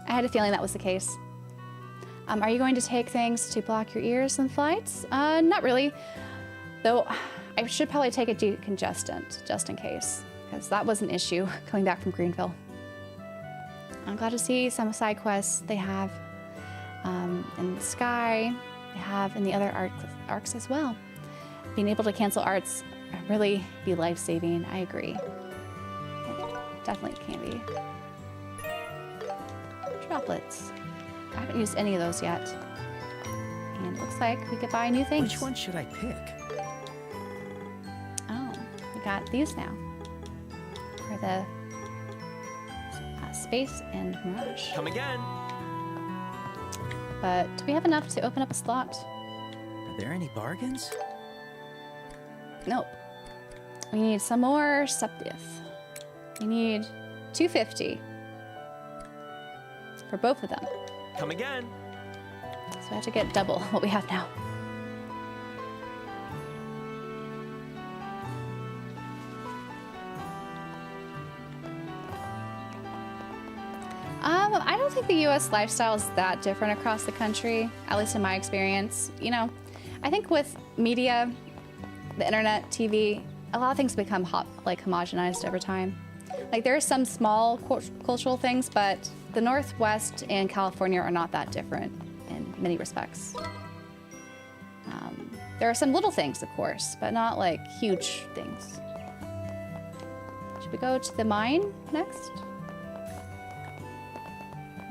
I had a feeling that was the case. Are you going to take things to block your ears in flights? Not really. Though I should probably take a decongestant just in case, because that was an issue coming back from Greenville. I'm glad to see some side quests they have in the sky, they have in the other arcs as well. Being able to cancel arts really be life-saving, I agree. Definitely can be. Droplets. I haven't used any of those yet. And it looks like we could buy new things. Which one should I pick? Oh, we got these now. For the space and mirage. Come again. But do we have enough to open up a slot? Are there any bargains? Nope. We need some more Septith. We need 250 for both of them. Come again. So I have to get double what we have now. I don't think the U.S. lifestyle is that different across the country, at least in my experience. You know, I think with media, the internet, TV, a lot of things become homogenized over time. Like there are some small cultural things, but the Northwest and California are not that different in many respects. There are some little things, of course, but not like huge things. Should we go to the mine next?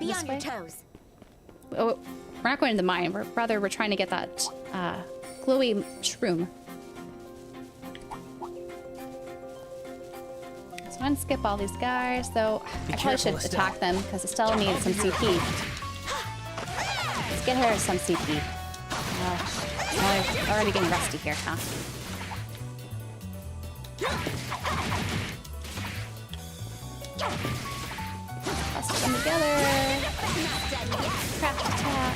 Be This on your way? toes. Oh, we're not going to the mine. We're trying to get that glowy shroom. So I'm gonna skip all these guys, though I probably should attack them because Estella needs some CP. Let's get her some CP. I'm already getting rusty here, huh? Let's put them together. Craft attack.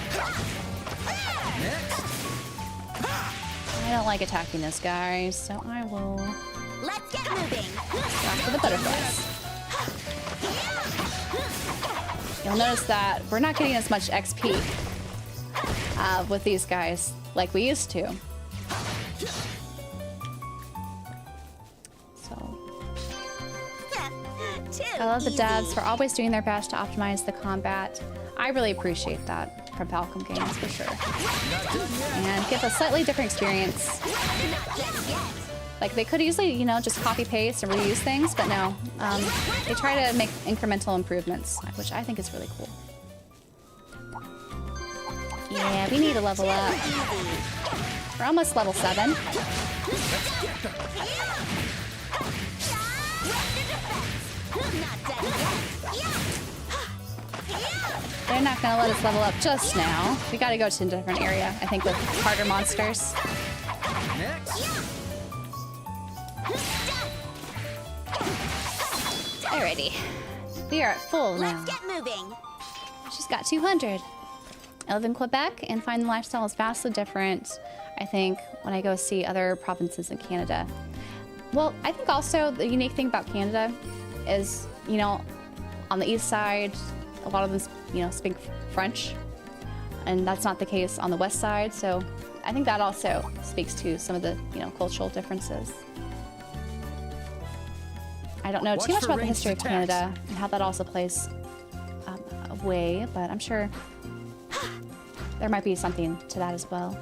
I don't like attacking those guys, so I will Let's get moving. back to the butterflies. You'll notice that we're not getting as much XP with these guys like we used to. So I love the devs for always doing their best to optimize the combat. I really appreciate that from Falcom Games for sure. And give a slightly different experience. Like they could easily, you know, just copy paste and reuse things, but no. They try to make incremental improvements, which I think is really cool. Yeah, we need to level up. We're almost level 7. They're not gonna let us level up just now. We gotta go to a different area, I think, with harder monsters. Alrighty. We are at full now. Let's get moving. She's got 200. I live in Quebec and find the lifestyle is vastly different, I think, when I go see other provinces in Canada. Well, I think also the unique thing about Canada is, you know, on the east side, a lot of them, you know, speak French, and that's not the case on the west side. So I think that also speaks to some of the, you know, cultural differences. I don't know too much about the history of Canada and how that also plays a way, but I'm sure there might be something to that as well.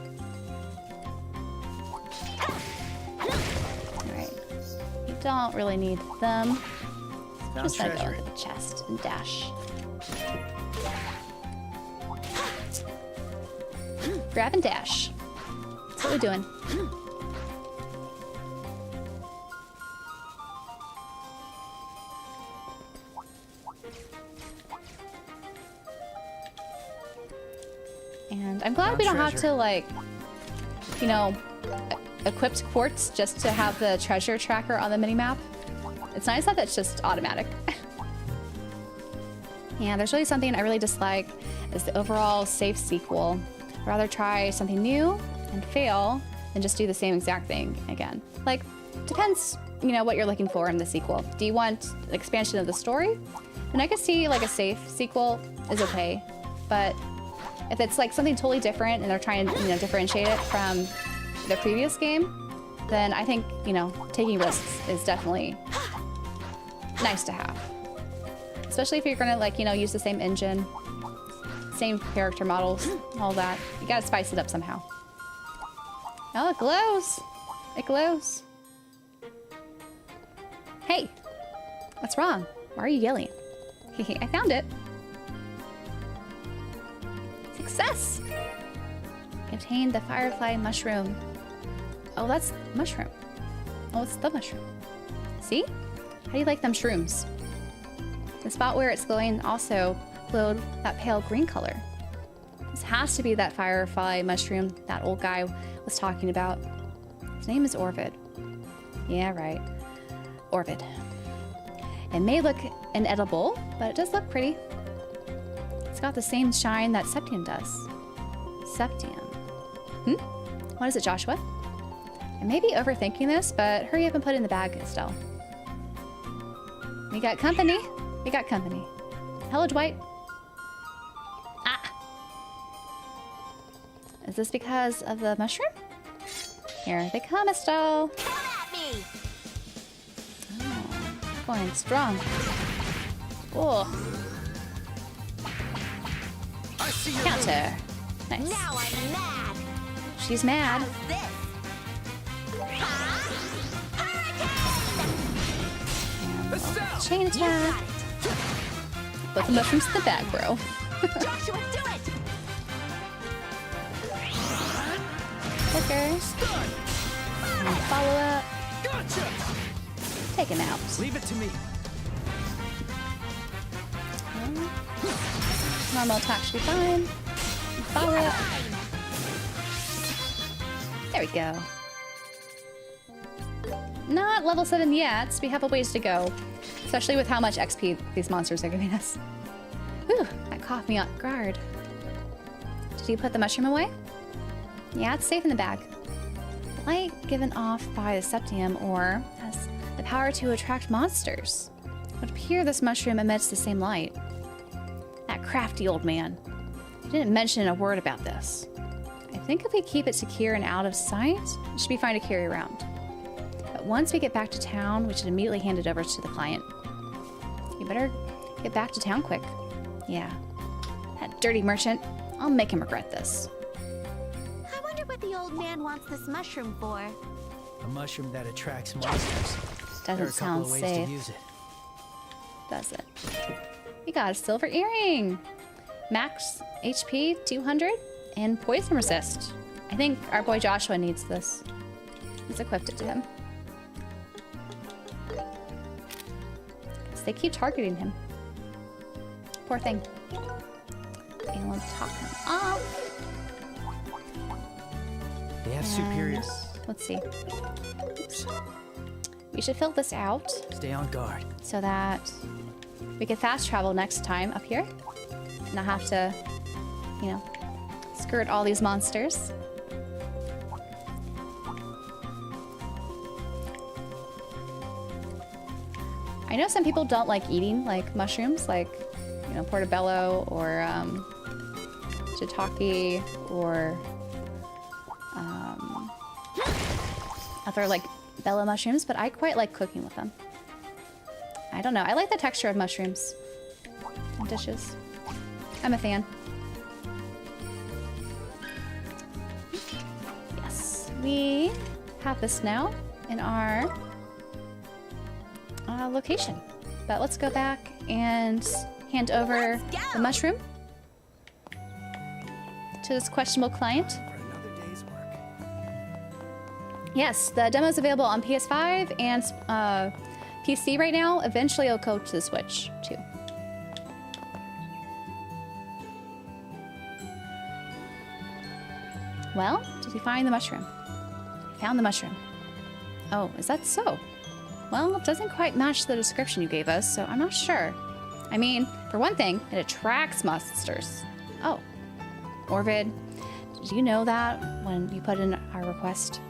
Alright. You don't really need them. Just gonna go into the chest and dash. Grab and dash. That's what we're doing. And I'm glad we don't have to, like, you know, equip quartz just to have the treasure tracker on the minimap. It's nice that it's just automatic. Yeah, there's really something I really dislike is the overall safe sequel. I'd rather try something new and fail than just do the same exact thing again. Like, depends, you know, what you're looking for in the sequel. Do you want an expansion of the story? And I could see, like, a safe sequel is okay, but if it's like something totally different and they're trying to, you know, differentiate it from the previous game, then I think, you know, taking risks is definitely nice to have. Especially if you're gonna, like, you know, use the same engine, same character models, all that. You gotta spice it up somehow. Oh, it glows. It glows. Hey, what's wrong? Why are you yelling? I found it. Success! Contained the firefly mushroom. Oh, that's mushroom. Oh, it's the mushroom. See? How do you like them shrooms? The spot where it's glowing also glowed that pale green color. This has to be that firefly mushroom that old guy was talking about. His name is Orvid. Yeah, right. Orvid. It may look inedible, but it does look pretty. It's got the same shine that Septium does. Septium. What is it, Joshua? I may be overthinking this, but hurry up and put it in the bag, Estelle. We got company. We got company. Hello, Dwight. Ah! Is this because of the mushroom? Here they come, Estelle. Come at me! Oh, going strong. Oh. Counter. Nice. Now I'm mad! She's mad. How's this? Chain attack. Put the mushrooms in the bag, bro. Joshua, do it! Clicker. And follow up. Gotcha! Take him out. Leave it to me. Normal attack should be fine. Follow up. There we go. Not level 7 yet. We have a ways to go. Especially with how much XP these monsters are giving us. Whew, that caught me off guard. Did you put the mushroom away? Yeah, it's safe in the bag. Light given off by the Septium ore has the power to attract monsters. It would appear this mushroom emits the same light. That crafty old man. He didn't mention a word about this. I think if we keep it secure and out of sight, it should be fine to carry around. But once we get back to town, we should immediately hand it over to the client. You better get back to town quick. Yeah. That dirty merchant. I'll make him regret this. I wonder what the old man wants this mushroom for. A mushroom that attracts monsters. There are Doesn't a couple sound of ways safe, to use it. does it? We got a silver earring. Max HP 200 and poison resist. I think our boy Joshua needs this. Let's equip it to him. They keep targeting him. Poor thing. And we'll talk him off. They have And superior. let's see. Oops. We should fill this out Stay on guard. so that we can fast travel next time up here. Not have to, you know, skirt all these monsters. I know some people don't like eating like mushrooms, like, you know, portobello or shiitake or other like bella mushrooms, but I quite like cooking with them. I don't know. I like the texture of mushrooms in dishes. I'm a fan. we have this now in our location. But let's go back and hand over the mushroom to this questionable client. For another day's work. Yes, the demo is available on PS5 and PC right now. Eventually it'll go to the Switch too. Well, did you find the mushroom? I found the mushroom. Oh, is that so? Well, it doesn't quite match the description you gave us, so I'm not sure. I mean, for one thing, it attracts monsters. Oh, Orvid, did you know that when you put in our request?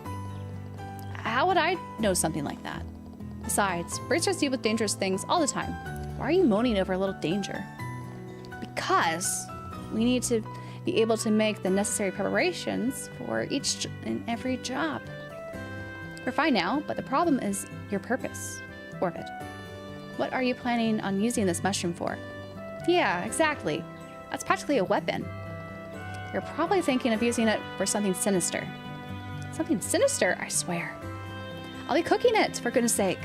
How would I know something like that? Besides, bracers deal with dangerous things all the time. Why are you moaning over a little danger? Because we need to be able to make the necessary preparations for each and every job. We're fine now, but the problem is your purpose, Orvid. What are you planning on using this mushroom for? Yeah, exactly. That's practically a weapon. You're probably thinking of using it for something sinister. Something sinister, I swear. I'll be cooking it, for goodness sake.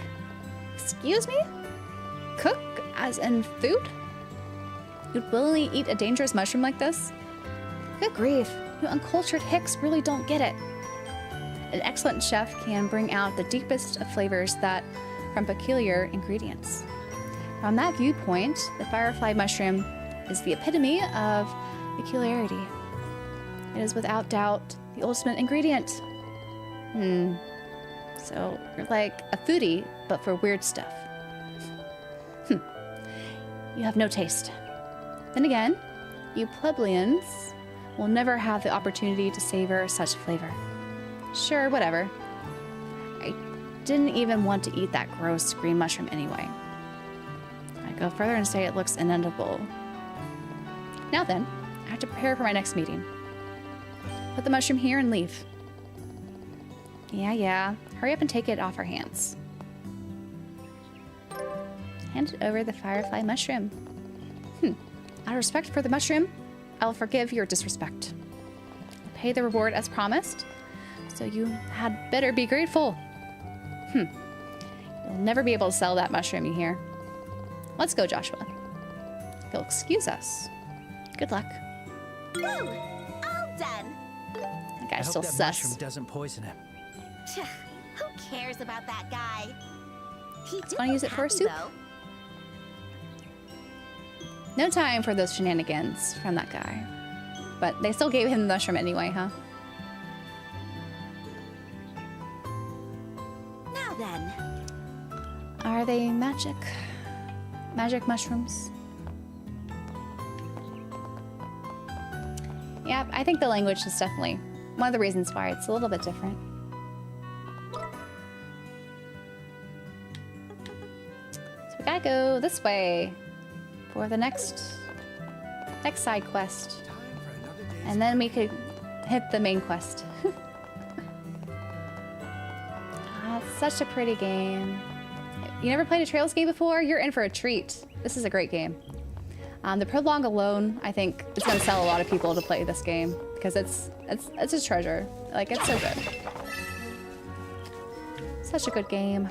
Excuse me? Cook as in food? You'd willingly eat a dangerous mushroom like this? Good grief, you uncultured hicks really don't get it. An excellent chef can bring out the deepest of flavors from peculiar ingredients. From that viewpoint, the firefly mushroom is the epitome of peculiarity. It is without doubt the ultimate ingredient. So you're like a foodie, but for weird stuff. You have no taste. Then again, you plebeians will never have the opportunity to savor such flavor. Sure, whatever. I didn't even want to eat that gross green mushroom anyway. I'd go further and say it looks inedible. Now then, I have to prepare for my next meeting. Put the mushroom here and leave. Yeah. Hurry up and take it off our hands. Hand over the firefly mushroom. Out of respect for the mushroom, I will forgive your disrespect. I'll pay the reward as promised, so you had better be grateful. You'll never be able to sell that mushroom, you hear? Let's go, Joshua. If you'll excuse us. Good luck. Woo! All done. That I guy's hope still that sus. mushroom doesn't poison him. Who cares about that guy? He did Wanna use look it for a happy, soup? though. No time for those shenanigans from that guy. But they still gave him the mushroom anyway, huh? Now then. Are they magic? Magic mushrooms? Yeah, I think the language is definitely one of the reasons why it's a little bit different. So we gotta go this way for the next side quest. Time for another day's And then we could hit the main quest. It's such a pretty game. You never played a Trails game before? You're in for a treat. This is a great game. The prologue alone, I think, is going to sell a lot of people to play this game because it's a treasure. Like, it's so good. Such a good game.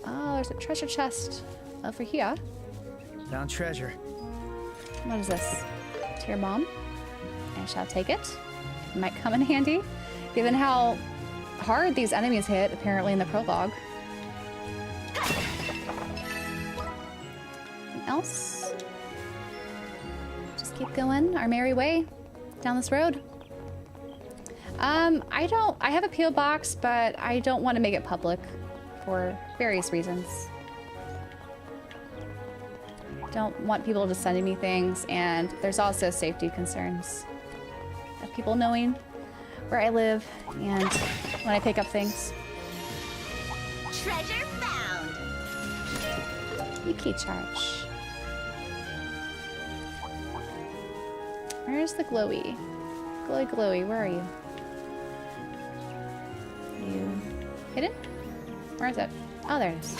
Oh, there's a treasure chest over here. Found treasure. What is this? To your mom? I shall take it. It might come in handy, given how hard these enemies hit, apparently, in the prologue. Anything else? Just keep going our merry way down this road. I have a P.O. box, but I don't want to make it public for various reasons. Don't want people just sending me things, and there's also safety concerns of people knowing where I live and when I pick up things. Treasure found. You key charge. Where's the glowy? Glowy, where are you? You hidden? Where is it? Oh, there it is.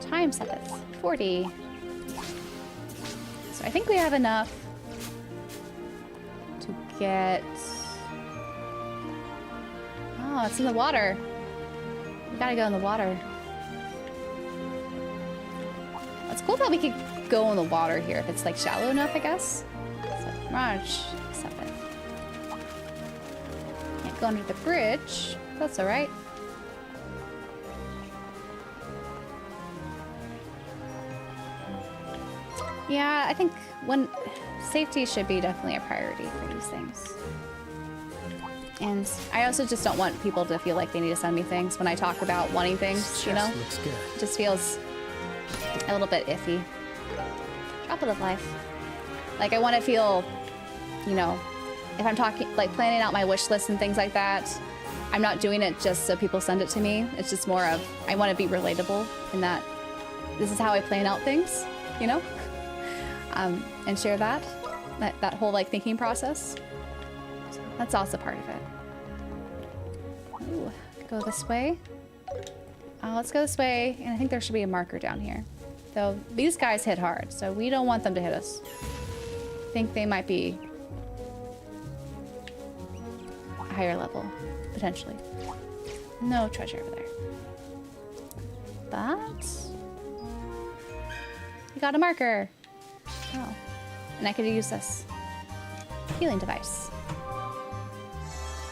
Time set this. 40. So I think we have enough to get it's in the water. We gotta go in the water. It's cool that we could go in the water here if it's like shallow enough, I guess. So, March 7th. Can't go under the bridge. That's alright. Yeah, I think when safety should be definitely a priority for these things. And I also just don't want people to feel like they need to send me things when I talk about wanting things, you know? Looks good. It just feels a little bit iffy. Drop it of life. Like, I want to feel, you know, if I'm talking, like, planning out my wish list and things like that, I'm not doing it just so people send it to me. It's just more of, I want to be relatable in that this is how I plan out things, you know? And share that whole, like, thinking process. So that's also part of it. Ooh, go this way. Let's go this way, and I think there should be a marker down here. Though these guys hit hard, so we don't want them to hit us. I think they might be a higher level, potentially. No treasure over there. But we got a marker. Oh, and I could use this healing device.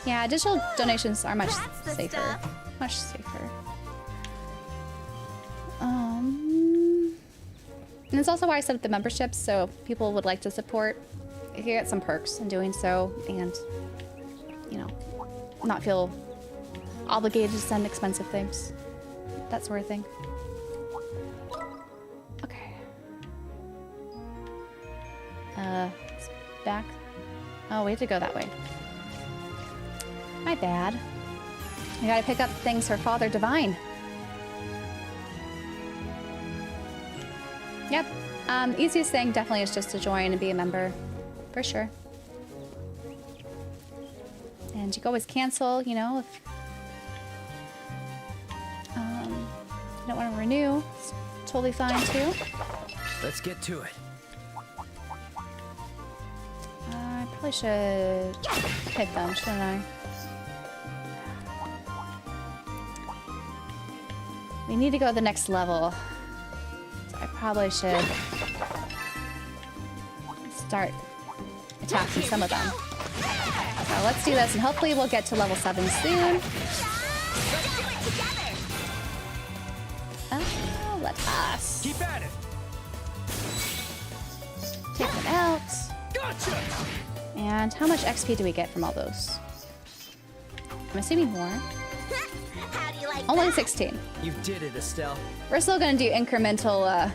Yeah, digital donations are much safer. Much safer. And it's also why I set up the memberships, so if people would like to support, you get some perks in doing so, and, you know, not feel obligated to send expensive things. That sort of thing. Okay. It's back. Oh, we have to go that way. My bad. I gotta pick up things for Father Divine. Yep. Easiest thing definitely is just to join and be a member, for sure. And you can always cancel, you know, if you don't want to renew. It's totally fine too. Let's get to it. I probably should hit them, shouldn't I? We need to go to the next level. So I probably should start attacking some of them. So let's do this, and hopefully we'll get to level 7 soon. Let us Keep at it. take them out. Gotcha. And how much XP do we get from all those? I'm assuming more. How do you like Only that? 16. You did it, Estelle. We're still gonna do incremental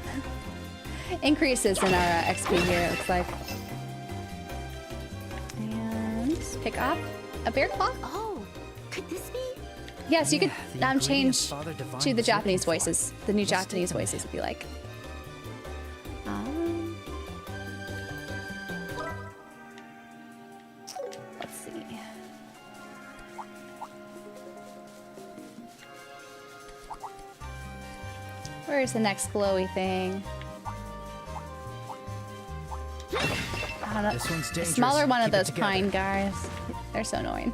increases in our XP here, it looks like. And pick up a bear claw. Oh, could this be? Yes, you could the ingredients change Father Divine to the was Japanese looking for. voices. The new Let's Japanese take a voices would be like. Let's see. Where's the next glowy thing? I don't know. This one's The dangerous. smaller one of Keep it those together. pine guys. They're so annoying.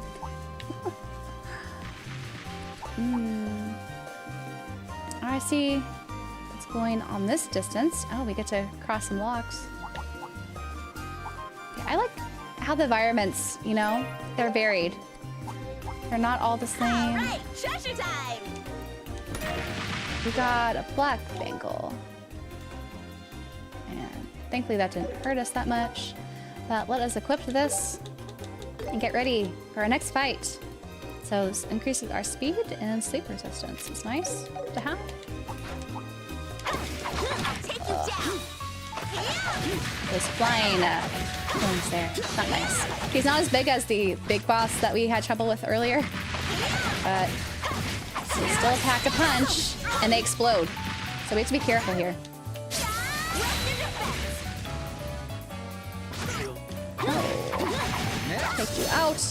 I see what's going on this distance. Oh, we get to cross some logs. Yeah, I like how the environments, you know, they're varied. They're not all the All same. right, treasure time. We got a black bangle. And thankfully that didn't hurt us that much. But let us equip this and get ready for our next fight. So this increases our speed and sleep resistance. It's nice to have. I'll take you down. Those flying things there. Not nice. He's not as big as the big boss that we had trouble with earlier. But they still pack a punch and they explode. So we have to be careful here. Take you out.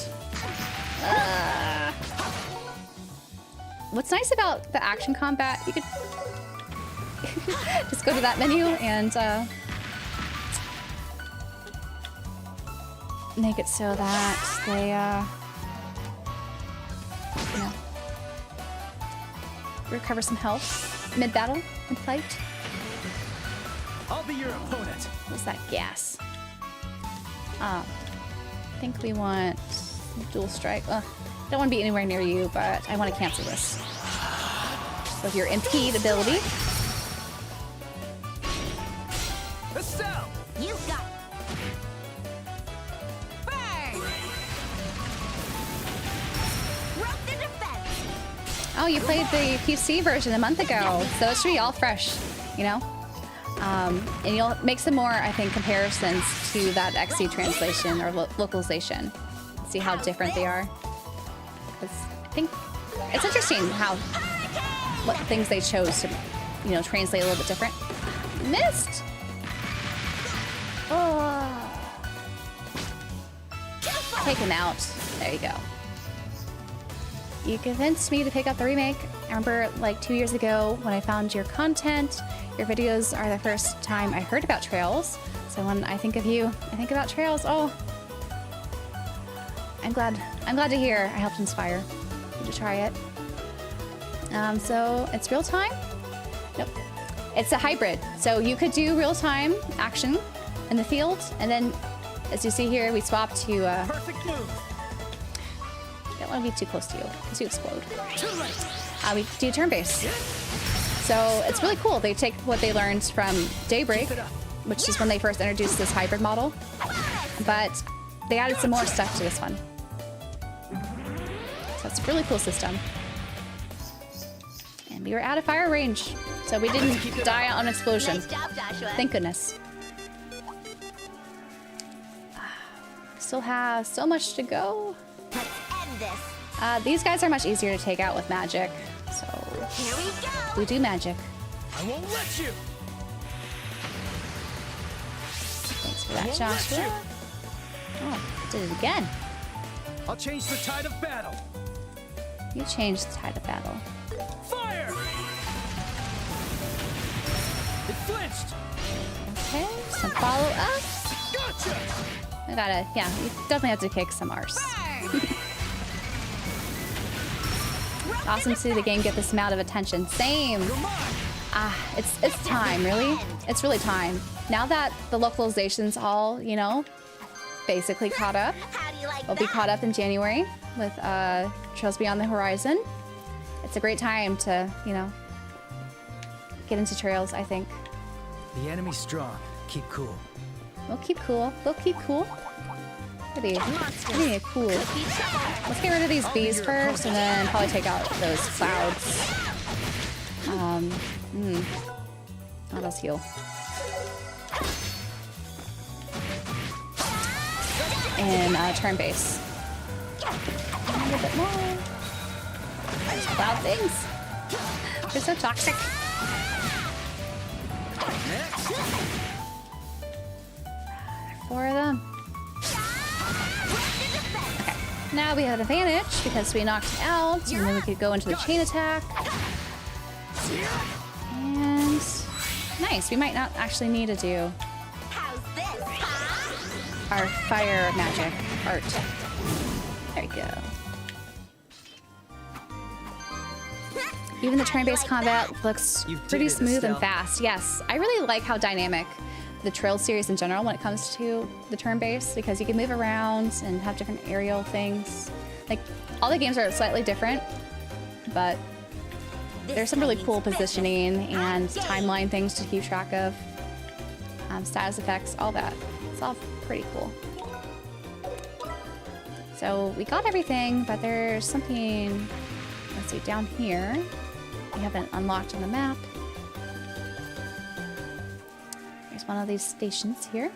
What's nice about the action combat, you could just go to that menu and make it so that they you know, recover some health mid-battle, mid-fight. I'll be your opponent. What's that gas? I think we want dual strike. Don't want to be anywhere near you, but I want to cancel this with your impede ability. Estelle! You got burn. Rope the defense. Oh, you played the PC version a month ago, so it should be all fresh, you know? And you'll make some more, I think, comparisons to that XC translation or localization. See how different they are. 'Cause I think it's interesting how what things they chose to, you know, translate a little bit different. Missed. Oh. Take him out. There you go. You convinced me to pick up the remake. I remember like 2 years ago when I found your content. Your videos are the first time I heard about Trails. So when I think of you, I think about Trails. Oh, I'm glad to hear I helped inspire you to try it. So it's real time? Nope. It's a hybrid. So you could do real time action in the field, and then as you see here, we swap to Perfect move. don't want to be too close to you because you explode. We do turn-based. So it's really cool. They take what they learned from Daybreak, which is when they first introduced this hybrid model, but they added some more stuff to this one. So it's a really cool system. And we were out of fire range, so we didn't die on explosion. Nice job, Joshua. Thank goodness. Still have so much to go. Let's end this. These guys are much easier to take out with magic, so Here we go. we do magic. I won't let you. Thanks for that, Joshua. Oh, did it again. I'll change the tide of battle. You changed the tide of battle. Fire! It flinched. Okay, some follow up. Gotcha. I gotta, yeah, you definitely have to kick some arse. Awesome to see the game get this amount of attention. Same. It's time, really. It's really time. Now that the localization's all, you know, basically caught up. How do you like We'll be that? caught up in January with Trails Beyond the Horizon. It's a great time to, you know, get into Trails, I think. The enemy's strong. Keep cool. We'll keep cool. We'll keep cool. Pretty cool. Let's get rid of these bees first and then probably take out those clouds. Let us heal. And turn base. A little bit more. There's cloud things. They're so toxic. Four of them. Okay. Now we have an advantage because we knocked it out, and then we could go into the chain attack. And nice. We might not actually need to do How's this, huh? our fire magic art. There we go. Even the turn-based combat looks You did pretty it, smooth and Estelle. fast. Yes, I really like how dynamic the Trail series in general when it comes to the turn-based, because you can move around and have different aerial things. Like, all the games are slightly different, but there's some really cool positioning and timeline things to keep track of. Status effects, all that. It's all pretty cool. So we got everything, but there's something, let's see, down here. We haven't unlocked on the map. There's one of these stations here.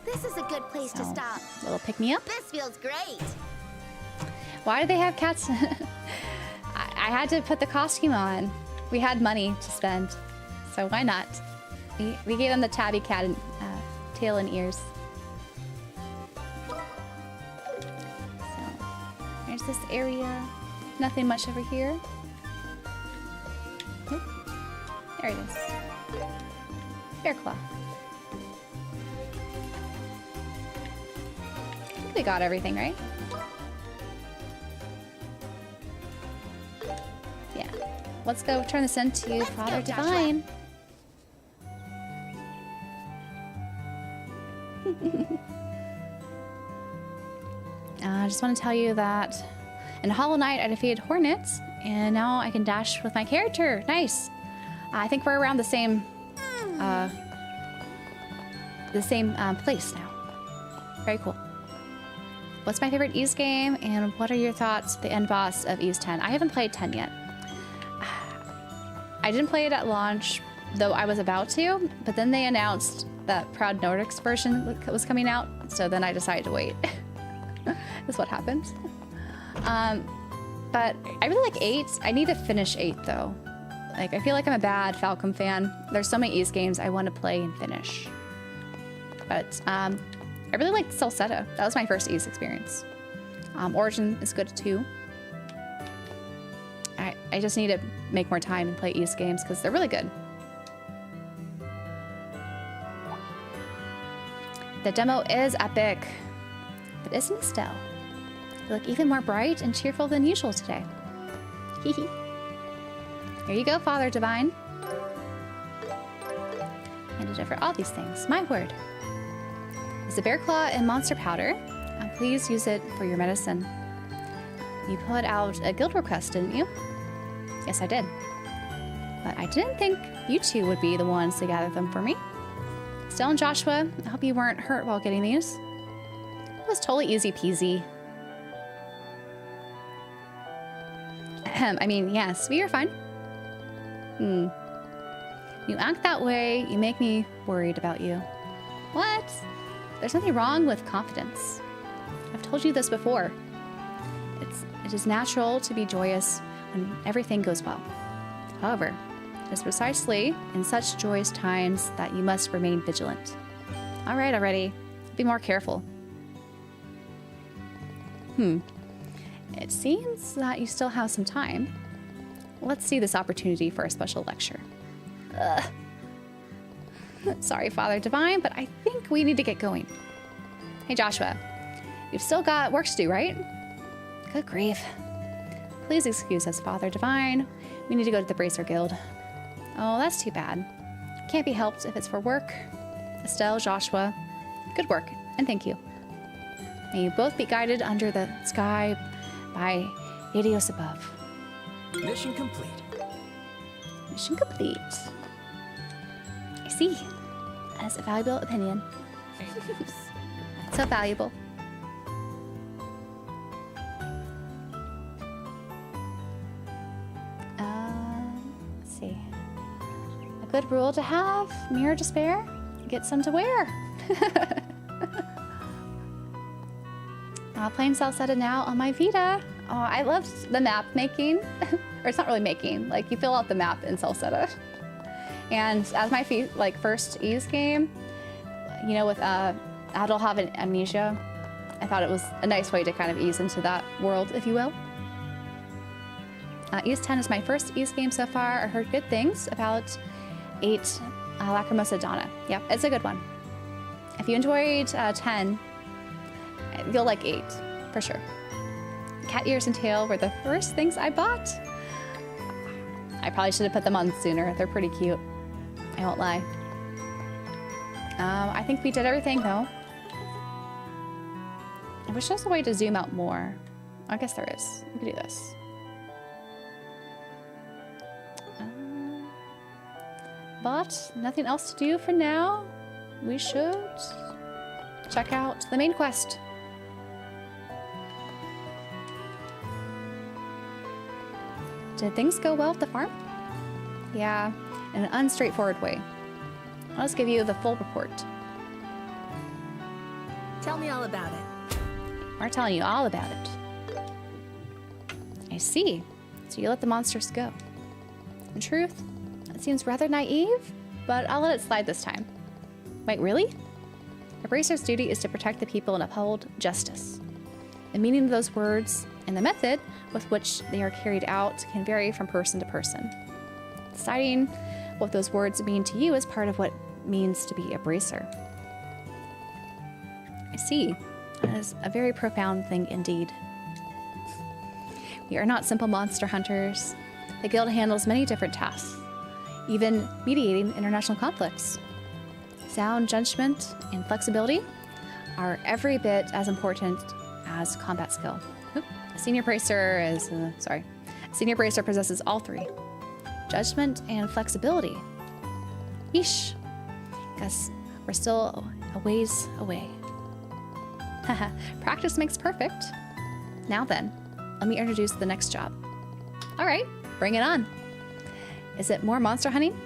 This is a good place to So, stop. little pick-me-up. This feels great. Why do they have cats? I had to put the costume on. We had money to spend, so why not? We gave them the tabby cat and, tail and ears. So there's this area. Nothing much over here. Nope. There it is. Bear claw. I think we got everything, right? let's go turn this into Father Divine. I just want to tell you that in Hollow Knight I defeated Hornets, and now I can dash with my character. Nice. I think we're around the same place now. Very cool. What's my favorite Ys game, and what are your thoughts the end boss of Ys 10? I haven't played 10 yet. I didn't play it at launch, though I was about to, but then they announced that Proud Nordics version was coming out, so then I decided to wait. That's what happened. But I really like 8. I need to finish 8 though. Like, I feel like I'm a bad Falcom fan. There's so many Ys games I want to play and finish. But I really liked Salsetta. That was my first Ys experience. Origin is good too. I just need to make more time and play Ys games because they're really good. The demo is epic, but isn't Estelle? You look even more bright and cheerful than usual today. Hehe. Here you go, Father Divine. Handed over all these things. My word. It's a bear claw and monster powder. Please use it for your medicine. You put out a guild request, didn't you? Yes, I did. But I didn't think you two would be the ones to gather them for me. Estelle and Joshua, I hope you weren't hurt while getting these. It was totally easy peasy. I mean, yes, we are fine. You act that way, you make me worried about you. What? There's nothing wrong with confidence. I've told you this before. It is natural to be joyous when everything goes well. However, it is precisely in such joyous times that you must remain vigilant. All right, already. Be more careful. It seems that you still have some time. Let's see this opportunity for a special lecture. Ugh. Sorry, Father Divine, but I think we need to get going. Hey, Joshua. You've still got work to do, right? Good grief. Please excuse us, Father Divine. We need to go to the Bracer Guild. Oh, that's too bad. Can't be helped if it's for work. Estelle, Joshua, good work, and thank you. May you both be guided under the sky by Yadios above. Mission complete. Mission complete. I see. That is a valuable opinion. So valuable. Let's see. A good rule to have, mirror despair, get some to wear. Playing Salsetta now on my Vita. Oh, I loved the map making. Or it's not really making, like you fill out the map in Salsetta. And as my first Ys game, you know, with Adel having amnesia, I thought it was a nice way to kind of ease into that world, if you will. Ys 10 is my first Ys game so far. I heard good things about 8 Lacrimosa Donna. Yeah, it's a good one. If you enjoyed 10, you'll like 8, for sure. Cat ears and tail were the first things I bought. I probably should have put them on sooner. They're pretty cute. I won't lie. I think we did everything, though. I wish there was a way to zoom out more. I guess there is. We could do this. But nothing else to do for now. We should check out the main quest. Did things go well at the farm? Yeah, in an unstraightforward way. I'll just give you the full report. Tell me all about it. We're telling you all about it. I see. So you let the monsters go. In truth, it seems rather naive, but I'll let it slide this time. Wait, really? A Bracer's duty is to protect the people and uphold justice. The meaning of those words and the method with which they are carried out can vary from person to person. Deciding what those words mean to you is part of what it means to be a Bracer. I see. That is a very profound thing indeed. We are not simple monster hunters. The guild handles many different tasks, even mediating international conflicts. Sound judgment and flexibility are every bit as important as combat skill. Oop. A senior bracer possesses all three. Judgment and flexibility. Yeesh. Guess we're still a ways away. Haha, practice makes perfect. Now then, let me introduce the next job. All right, bring it on. Is it more monster hunting?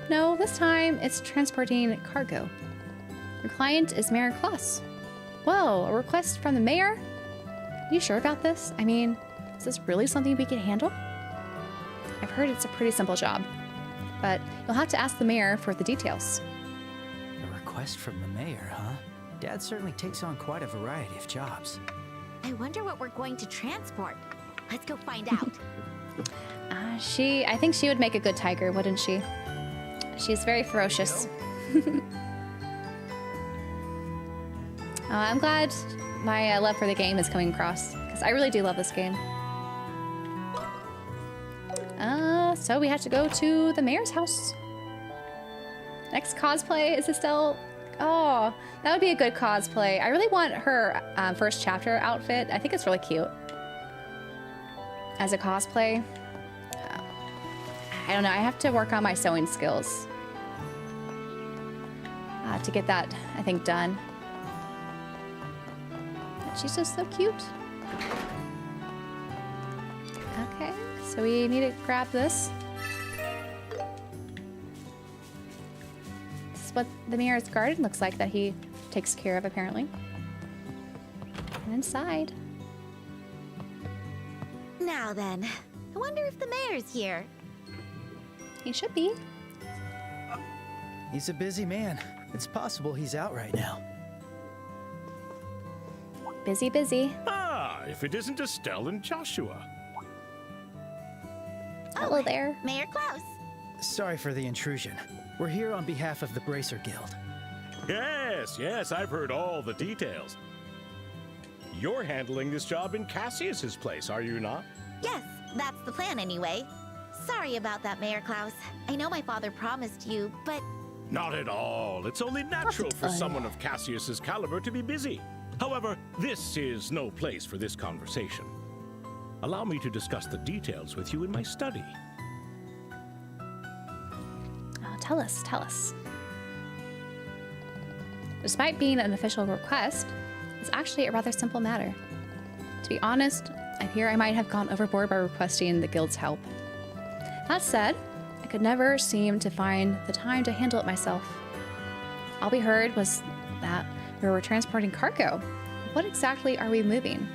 No, this time it's transporting cargo. Your client is Mayor Klaus. Whoa, a request from the mayor? Are you sure about this? I mean, is this really something we can handle? I've heard it's a pretty simple job, but you'll have to ask the mayor for the details. A request from the mayor, huh? Dad certainly takes on quite a variety of jobs. I wonder what we're going to transport. Let's go find out. I think she would make a good tiger, wouldn't she? She's very ferocious. I'm glad my love for the game is coming across, because I really do love this game. So we have to go to the mayor's house. Next cosplay is Estelle. Oh, that would be a good cosplay. I really want her first chapter outfit. I think it's really cute. As a cosplay. I don't know. I have to work on my sewing skills to get that, I think, done. But she's just so cute. Okay, so we need to grab this. This is what the mayor's garden looks like that he takes care of, apparently. And inside. Now then, I wonder if the mayor's here. He should be. He's a busy man. It's possible he's out right now. Busy, busy. Ah, if it isn't Estelle and Joshua. Hello there. Mayor Klaus. Sorry for the intrusion. We're here on behalf of the Bracer Guild. Yes, I've heard all the details. You're handling this job in Cassius's place, are you not? Yes, that's the plan anyway. Sorry about that, Mayor Klaus. I know my father promised you, but... Not at all. It's only natural for someone of Cassius's caliber to be busy. However, this is no place for this conversation. Allow me to discuss the details with you in my study. Oh, tell us, tell us. Despite being an official request, it's actually a rather simple matter. To be honest, I fear I might have gone overboard by requesting the guild's help. That said, I could never seem to find the time to handle it myself. All we heard was that we were transporting cargo. What exactly are we moving?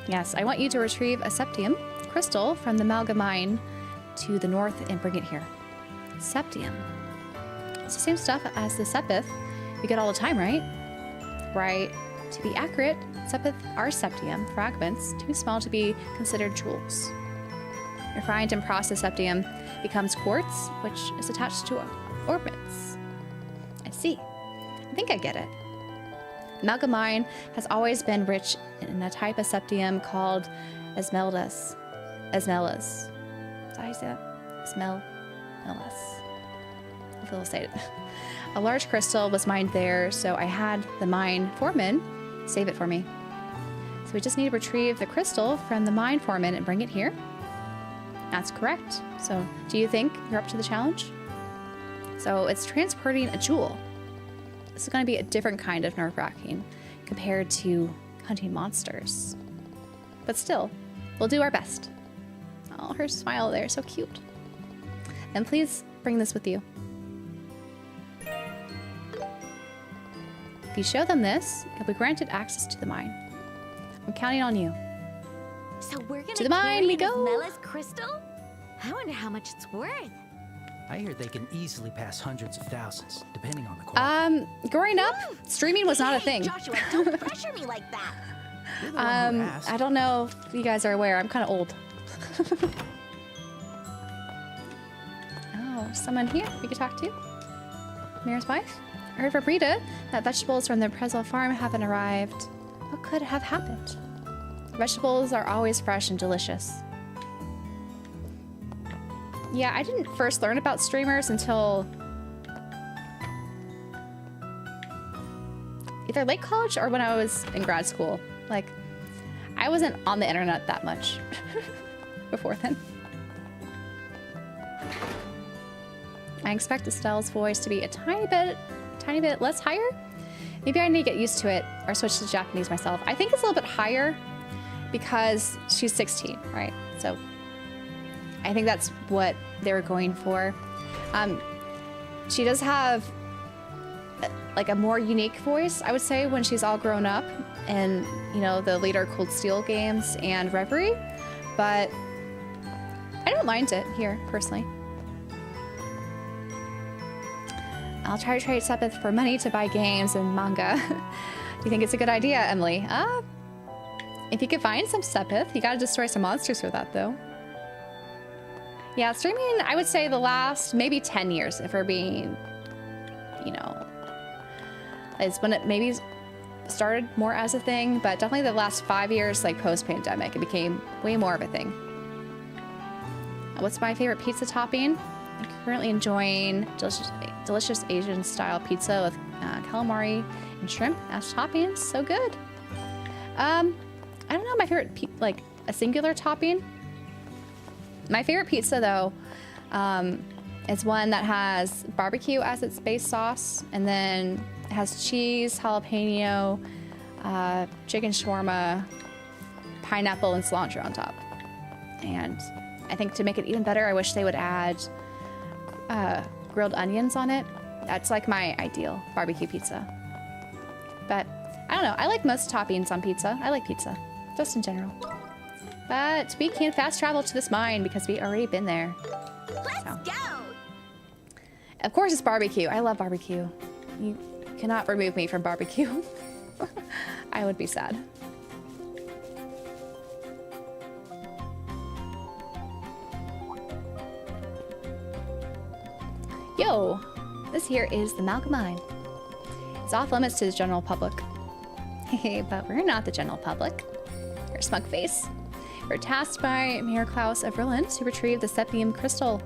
Yes, I want you to retrieve a septium crystal from the Malga mine to the north and bring it here. Septium. It's the same stuff as the sepith we get all the time, right? Right. To be accurate, sepith are septium fragments too small to be considered jewels. Refined and processed septium becomes quartz, which is attached to orbits. I see. I think I get it. Malga mine has always been rich in a type of septium called esmeraldas. Esmeraldas. Is that how you say that? Esmeraldas. Hopefully we'll say it. A large crystal was mined there, so I had the mine foreman save it for me. So we just need to retrieve the crystal from the mine foreman and bring it here. That's correct. So do you think you're up to the challenge? So it's transporting a jewel. This is going to be a different kind of nerve-wracking compared to hunting monsters. But still, we'll do our best. Oh, her smile there, so cute. And please bring this with you. If you show them this, you'll be granted access to the mine. I'm counting on you. So we're gonna To the mine we go. Mella's crystal? I wonder how much it's worth. I hear they can easily pass hundreds of thousands, depending on the quality. Growing up, streaming was not a Hey, thing. Joshua, don't pressure me like that. You're the one who asked. I don't know if you guys are aware. I'm kind of old. Oh, someone here we could talk to? Mayor's wife? I heard from Rita that vegetables from the Presel farm haven't arrived. What could have happened? Vegetables are always fresh and delicious. Yeah, I didn't first learn about streamers until either late college or when I was in grad school. Like, I wasn't on the internet that much before then. I expect Estelle's voice to be a tiny bit less higher. Maybe I need to get used to it or switch to Japanese myself. I think it's a little bit higher because she's 16, right? So I think that's what they were going for. She does have like a more unique voice, I would say, when she's all grown up in, you know, the later Cold Steel games and Reverie, but I don't mind it here, personally. I'll try to trade Sepith for money to buy games and manga. You think it's a good idea, Emily? If you could find some Sepith, you gotta destroy some monsters for that, though. Yeah, streaming, I would say the last maybe 10 years, if we're being, you know, is when it maybe started more as a thing, but definitely the last 5 years, like post-pandemic, it became way more of a thing. What's my favorite pizza topping? I'm currently enjoying delicious Asian-style pizza with calamari and shrimp as toppings. So good. I don't know my favorite, like a singular topping. My favorite pizza, though, is one that has barbecue as its base sauce, and then it has cheese, jalapeno, chicken shawarma, pineapple, and cilantro on top. And I think to make it even better, I wish they would add grilled onions on it. That's like my ideal barbecue pizza. But I don't know. I like most toppings on pizza. I like pizza, just in general. But we can't fast travel to this mine because we already been there. Let's go! Of course it's barbecue. I love barbecue. You cannot remove me from barbecue. I would be sad. Yo, this here is the Malcolm Mine. It's off limits to the general public. Hey, but we're not the general public. We're Smugface. We're tasked by Mayor Klaus of Berlin to retrieve the Septium Crystal.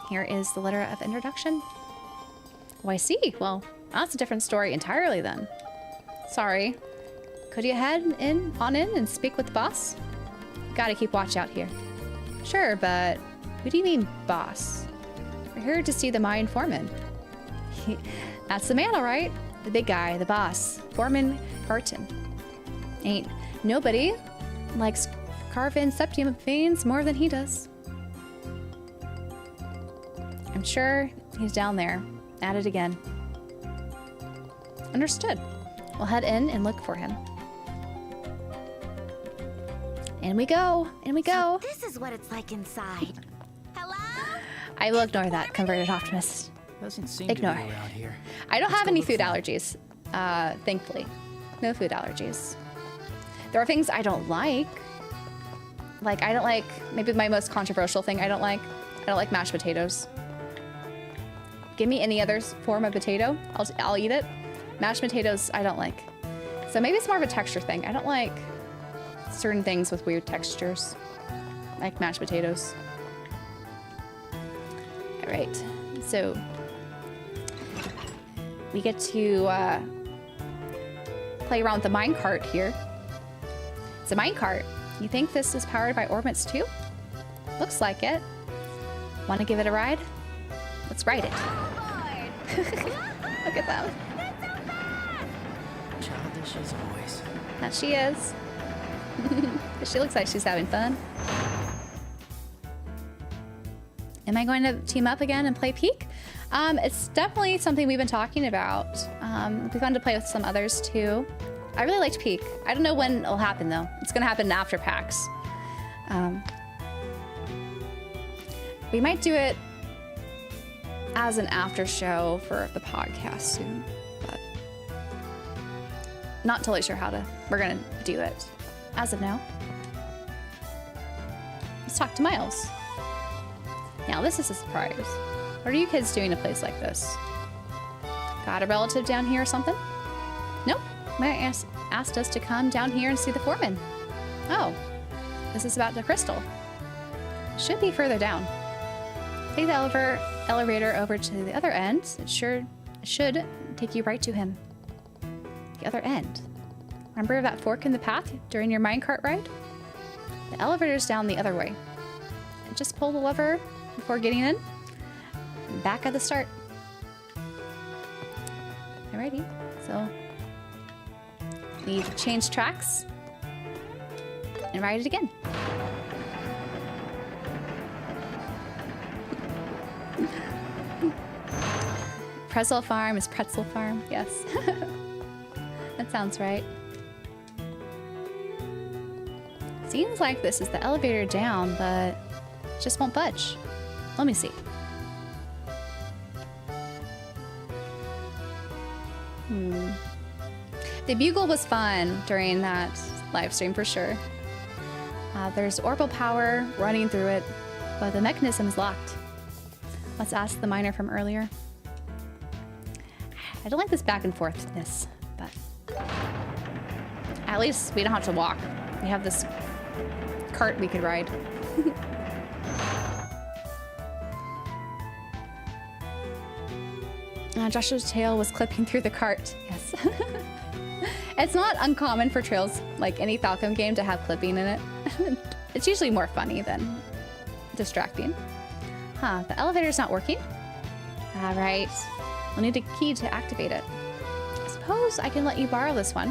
Here is the letter of introduction. Oh, I see. Well, that's a different story entirely then. Sorry. Could you head on in and speak with the boss? Gotta keep watch out here. Sure, but who do you mean boss? We're here to see the mine foreman. That's the man, all right. The big guy, the boss, Foreman Carton. Ain't nobody likes carving septium veins more than he does. I'm sure he's down there, at it again. Understood. We'll head in and look for him. In we go, in we go. So this is what it's like inside. Hello? I will ignore that, converted optimist. Doesn't seem Ignore. to be around here. I don't Let's have go any look food for him. allergies, thankfully. No food allergies. There are things I don't like. Like, I don't like, maybe my most controversial thing I don't like mashed potatoes. Give me any other form of potato, I'll eat it. Mashed potatoes, I don't like. So maybe it's more of a texture thing. I don't like certain things with weird textures, like mashed potatoes. All right, so we get to play around with the minecart here. It's a minecart. You think this is powered by orbits too? Looks like it. Want to give it a ride? Let's ride it. Look at them. Childish as always. That she is. She looks like she's having fun. Am I going to team up again and play Peak? It's definitely something we've been talking about. It'd be fun to play with some others too. I really liked Peak. I don't know when it'll happen though. It's gonna happen after PAX. We might do it as an after show for the podcast soon, but not totally sure how we're gonna do it as of now. Let's talk to Miles. Now this is a surprise. What are you kids doing in a place like this? Got a relative down here or something? Nope. Mayor asked us to come down here and see the foreman. Oh, this is about the crystal. should be further down. Take the elevator over to the other end. It should take you right to him. The other end. Remember that fork in the path during your minecart ride? The elevator's down the other way. And just pull the lever before getting in. Back at the start. Alrighty, so we need to change tracks and ride it again. Pretzel farm is pretzel farm, yes. That sounds right. Seems like this is the elevator down, but it just won't budge. Let me see. The bugle was fun during that live stream for sure. There's orbital power running through it, but the mechanism is locked. Let's ask the miner from earlier. I don't like this back and forthness, but at least we don't have to walk. We have this cart we could ride. Joshua's tail was clipping through the cart. Yes. It's not uncommon for trails, like any Falcom game, to have clipping in it. It's usually more funny than distracting. Huh, the elevator's not working? All right, we'll need a key to activate it. I suppose I can let you borrow this one.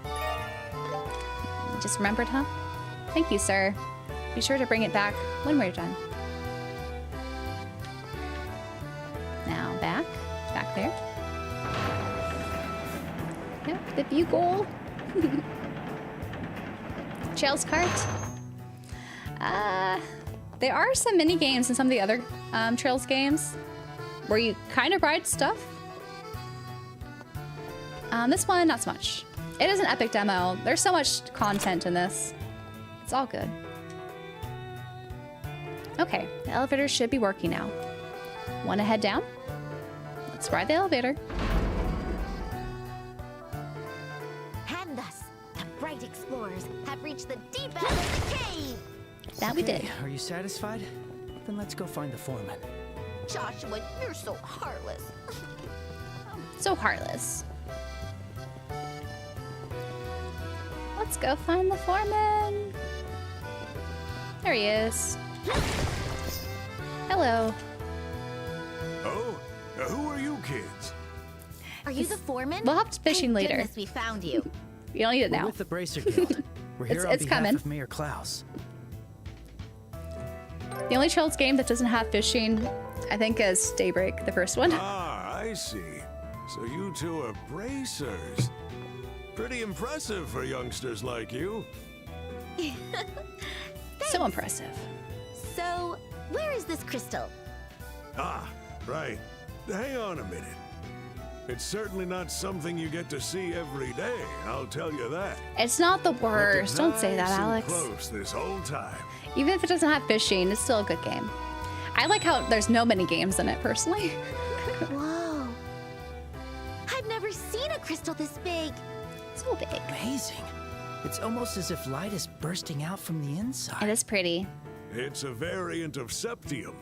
You just remembered, huh? Thank you, sir. Be sure to bring it back when we're done. Now back there. Yep, the bugle. Trails cart. There are some mini games in some of the other Trails games where you kind of ride stuff. This one, not so much. It is an epic demo. There's so much content in this. It's all good. Okay, the elevator should be working now. Want to head down? Let's ride the elevator. And thus, the bright explorers have reached the deep end of the cave. That we did. Are you satisfied? Then let's go find the foreman. Joshua, you're so heartless. So heartless. Let's go find the foreman. There he is. Hello. Oh, who are you kids? Are you the foreman? We'll have fishing Thank later. goodness we found you. You don't need it We're now. with the Bracer Guild. We're here on It's behalf coming. of Mayor Klaus. The only Trails game that doesn't have fishing, I think, is Daybreak, the first one. Ah, I see. So you two are bracers. Pretty impressive for youngsters like you. So impressive. So, where is this crystal? Ah, right. Hang on a minute. It's certainly not something you get to see every day, I'll tell you that. It's not the worst. Don't say that, Nice and Alex. Close this whole time. Even if it doesn't have fishing, it's still a good game. I like how there's no mini games in it, personally. Whoa. I've never seen a crystal this big. So big. Amazing. It's almost as if light is bursting out from the inside. It is pretty. It's a variant of septium.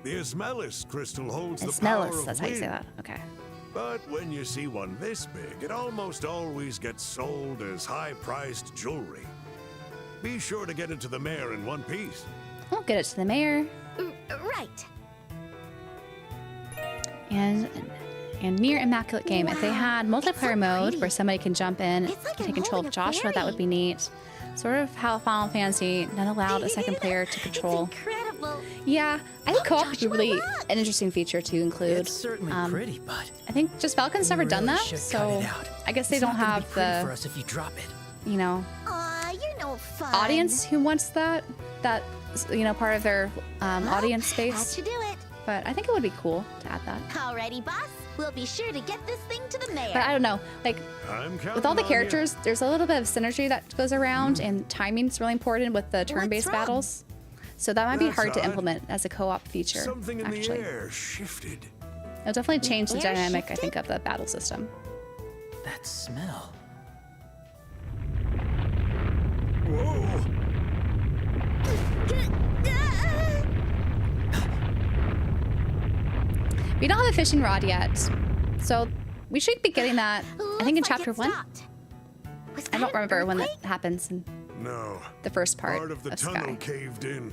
The Ismelis crystal holds the power Ismelis, of that's how you say wind. that. Okay. But when you see one this big, it almost always gets sold as high-priced jewelry. Be sure to get it to the mayor in one piece. I'll get it to the mayor. Right. And near immaculate game. If they had multiplayer so mode pretty. where somebody can jump in It's like and I'm take control of holding a Joshua, that would be neat. Sort of how Final Fantasy none allowed a second player to control. It's incredible. Yeah, I think co-op would be Joshua, really look! an interesting feature to include. It's certainly pretty, but I think just Falcon's never done really that, should cut so it out. I guess they It's don't not gonna have be pretty for the, us if you drop it. you know, Aw, you're no fun. audience who wants that, you know, part of their audience That space. should do it. But I think it would be cool to add that. Alrighty, boss. We'll be sure to get this thing to the mayor. But I don't know, like, I'm counting with all the on characters, there's a little bit of synergy that goes around, and timing's really important with the turn-based wrong? battles. So that might be That's hard to odd. implement as a co-op you. feature. Something in actually, the air shifted. it'll definitely change the air dynamic, I shifted? think, of the battle system. That smell. Whoa! We don't have a fishing rod yet, so we should be getting that. I think in Looks like chapter it 1. stopped. Was I that don't an remember when that earthquake? happens in No. the first part Of the of tunnel Sky. caved in.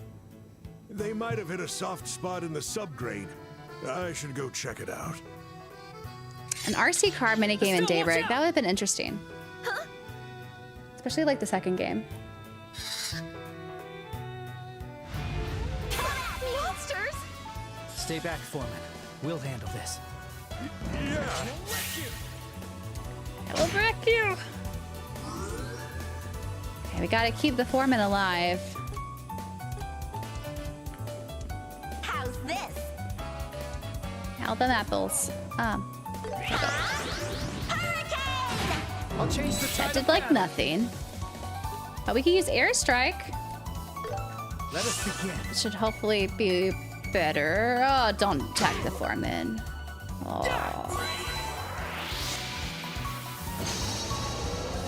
They might have hit a soft spot in the subgrade. I should go check it out. An RC car minigame in Daybreak. That would have been interesting. Especially like the second game. Monsters! Stay back, Foreman. We'll handle this. I will wreck you. Okay, we gotta keep the Foreman alive. How's this? All them apples. I'll change the That did like nothing. But we can use airstrike. Let us begin. It should hopefully be better. Oh, don't attack the Foreman. Oh.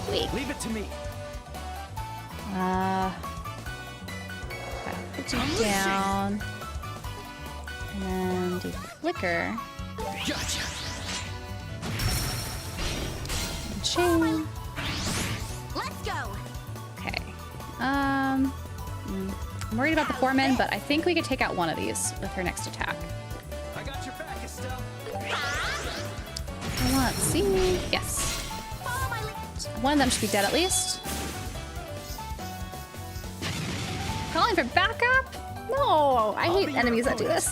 Weak. Leave it to me. Put you down. And then do flicker. Gotcha. And chain. Let's go! Okay. I'm worried about the Foreman, but I think we could take out one of these with her next attack. I got your back, Estelle. Let's see. Yes. Follow my lead. One of them should be dead at least. Calling for backup? No, I hate enemies that do this.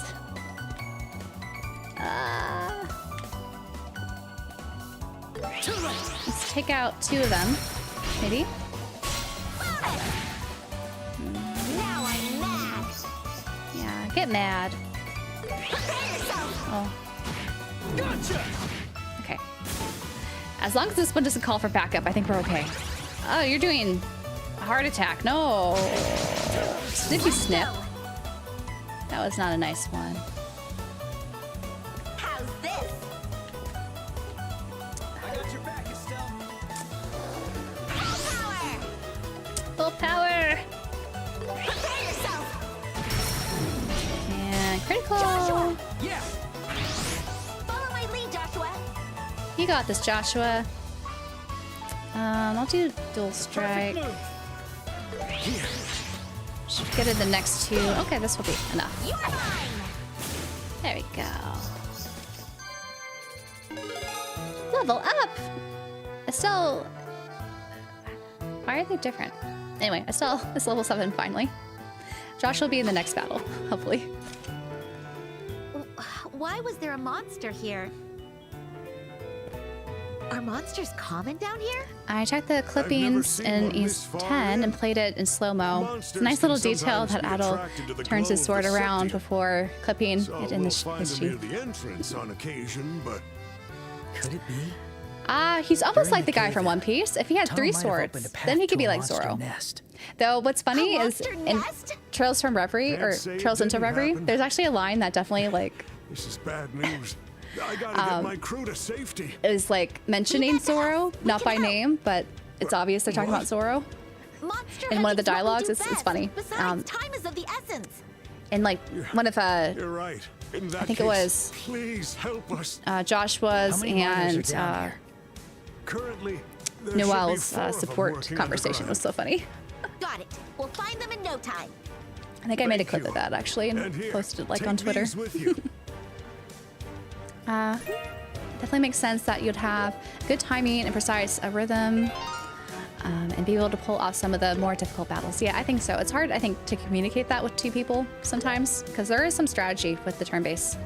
Let's take out 2 of them, maybe. Now I'm mad. Yeah, get mad. Prepare yourself. Oh, Gotcha. okay. As long as this one doesn't call for backup, I think we're okay. Oh, you're doing a heart attack. No. Snippy snip. That was not a nice one. How's this? I got your back, Estelle. Power! Full power. Prepare yourself. And critical. Joshua! Yeah. Follow my lead, Joshua. You got this, Joshua. I'll do dual strike. Should get in the next 2. Okay, this will be enough. You're mine. There we go. Level up! Estelle... Why are they different? Anyway, Estelle is level 7 finally. Josh will be in the next battle, hopefully. Why was there a monster here? Are monsters common down here? I checked the clippings seen in one this East far 10 yet. and played it in slow-mo. It's a Monsters nice little can detail that sometimes be Adol attracted to the turns his glow of sword the around septia. before clipping So it in we'll his find them sheath. near the entrance on occasion, but Could it be? He's almost During like the the guy cave from One Piece. If he had Tunnel 3 might have swords, opened a path then he to could be a like monster Zoro. nest. Though what's funny A is monster in nest? Trails from Reverie Can't or say it Trails into didn't Reverie, happen. there's actually a line that definitely like this is bad news. I gotta get my crew to safety. is like mentioning Keep that to Zoro, us. We not can by help. name, but it's obvious they're talking about What? Zoro. Monster In one of the hunting's what we dialogues, do it's best. funny. Besides, time is of the essence. And like one of You're right. In that think it case, was, please help us. Joshua's How many miners are and down here? Currently, there should be Noel's 4 of them support working conversation was so funny. Got it. We'll find them in no time. I think I made a Thank clip you. of that actually and And here, posted it like take on Twitter. these with you. Definitely makes sense that you'd have good timing and precise rhythm and be able to pull off some of the more difficult battles. Yeah, I think so. It's hard, I think, to communicate that with 2 people sometimes because there is some strategy with the turn base.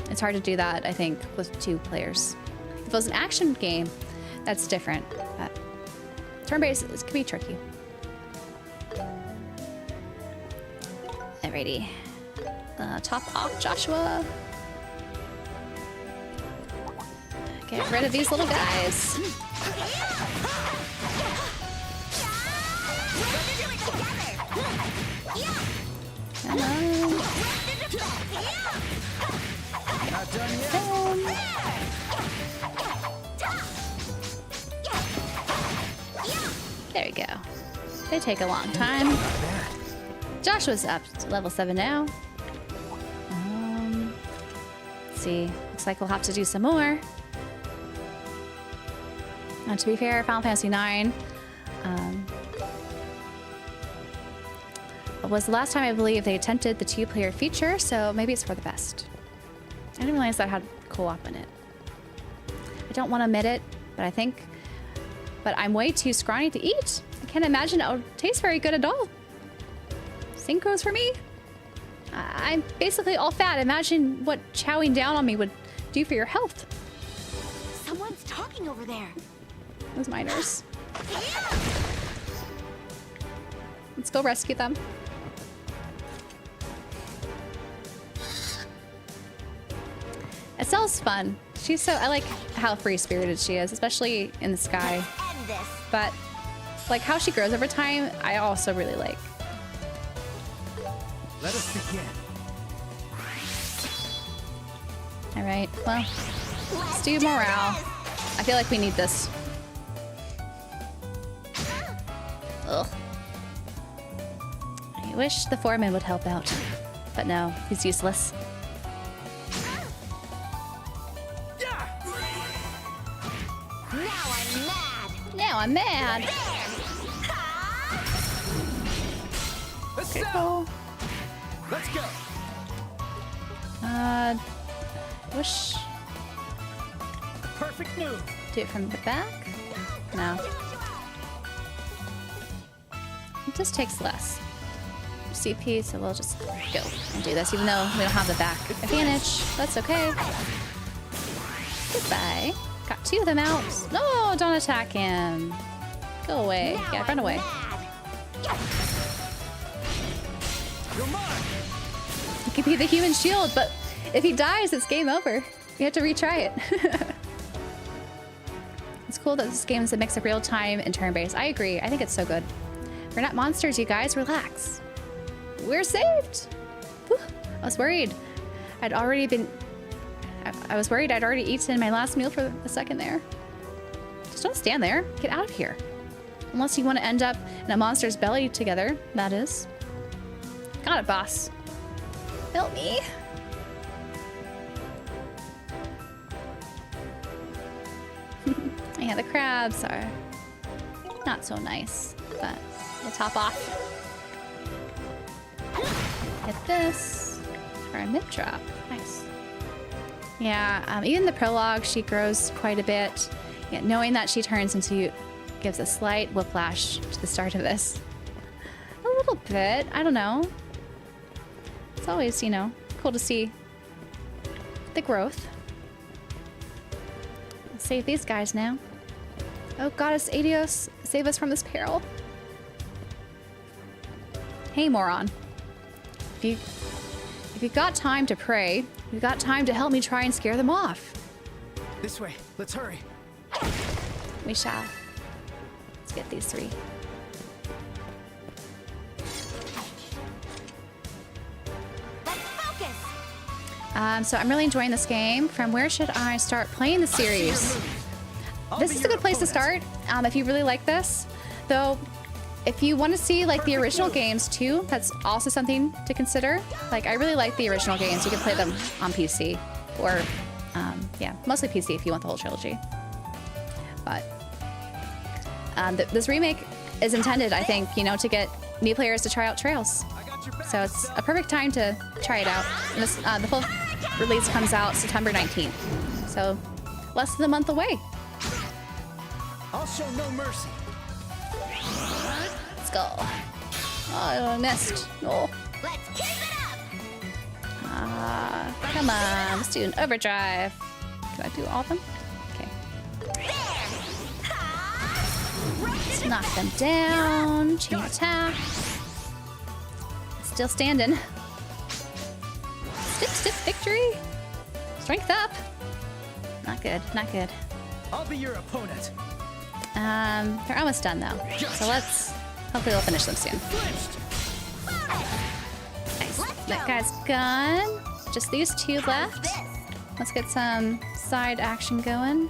It's hard to do that, I think, with 2 players. If it was an action game, that's different. But turn base can be tricky. Alrighty. Top off, Joshua. Get rid of these little guys. Come on. Not done yet. There we go. They take a long time. Joshua's up to level 7 now. Let's see. Looks like we'll have to do some more. And to be fair, Final Fantasy IX was the last time I believe they attempted the 2-player feature, so maybe it's for the best. I didn't realize that had co-op in it. I don't want to admit it, but I'm way too scrawny to eat. I can't imagine it would taste very good at all. Same goes for me. I'm basically all fat. Imagine what chowing down on me would do for your health. Someone's talking over there. Those miners. Let's go rescue them. Estelle's fun. I like how free-spirited she is, especially in the sky. End this. But like how she grows over time, I also really like. Let us begin. All right, well, let's do morale. I feel like we need this. Ugh. I wish the foreman would help out, but no, he's useless. Now I'm mad. Let's Okay, go. cool. Let's go. Wish Perfect move. do it from the back. No. It just takes less CP, so we'll just go and do this, even though we don't have the back advantage. That's okay. Goodbye. Got 2 of them out. No, don't attack him. Go away. Yeah, run away. You're mine. It could be the human shield, but if he dies, it's game over. You have to retry it. It's cool that this game is a mix of real time and turn-based. I agree. I think it's so good. We're not monsters, you guys. Relax. We're saved. Whew. I was worried. I was worried I'd already eaten my last meal for a second there. Just don't stand there. Get out of here. Unless you want to end up in a monster's belly together, that is. Got it, boss. Help me. Yeah, the crabs are not so nice, but we'll top off. Hit this for a mid drop. Nice. Yeah, even the prologue, she grows quite a bit. Yeah, knowing that she turns into, gives a slight whiplash to the start of this. A little bit, I don't know. It's always, you know, cool to see the growth. Let's save these guys now. Oh, Goddess Adios, save us from this peril. Hey, moron. If you've got time to pray, you've got time to help me try and scare them off. This way. Let's hurry. We shall. Let's get these 3. Let's focus. So I'm really enjoying this game. From where should I start playing the series? This is a good place to start if you really like this. Though, if you want to see like the original games too, that's also something to consider. Like I really like the original games. You can play them on PC or yeah, mostly PC if you want the whole trilogy. But this remake is intended, I think, you know, to get new players to try out Trails. So it's a perfect time to try it out. And this, the full release comes out September 19th. So less than a month away. I'll show no mercy. Let's go. Oh, I missed. Oh. Let's keep it up. Come on. Let's do an overdrive. Can I do all of them? Okay. Let's knock them down. Chain attack. Still standing. Stiff victory. Strength up. Not good. Not good. I'll be your opponent. They're almost done though. So let's hopefully we'll finish them soon. Nice. That guy's gone. Just these 2 left. Let's get some side action going.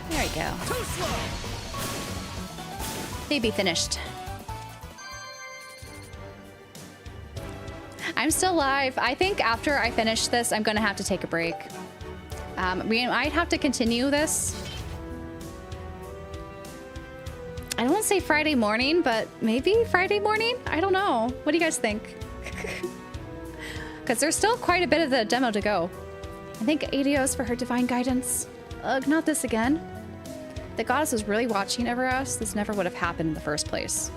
There we go. They be finished. I'm still live. I think after I finish this, I'm gonna have to take a break. We might have to continue this. I don't want to say Friday morning, but maybe Friday morning? I don't know. What do you guys think? Because there's still quite a bit of the demo to go. I think ADOs for her divine guidance. Ugh, not this again. The goddess was really watching over us. This never would have happened in the first place.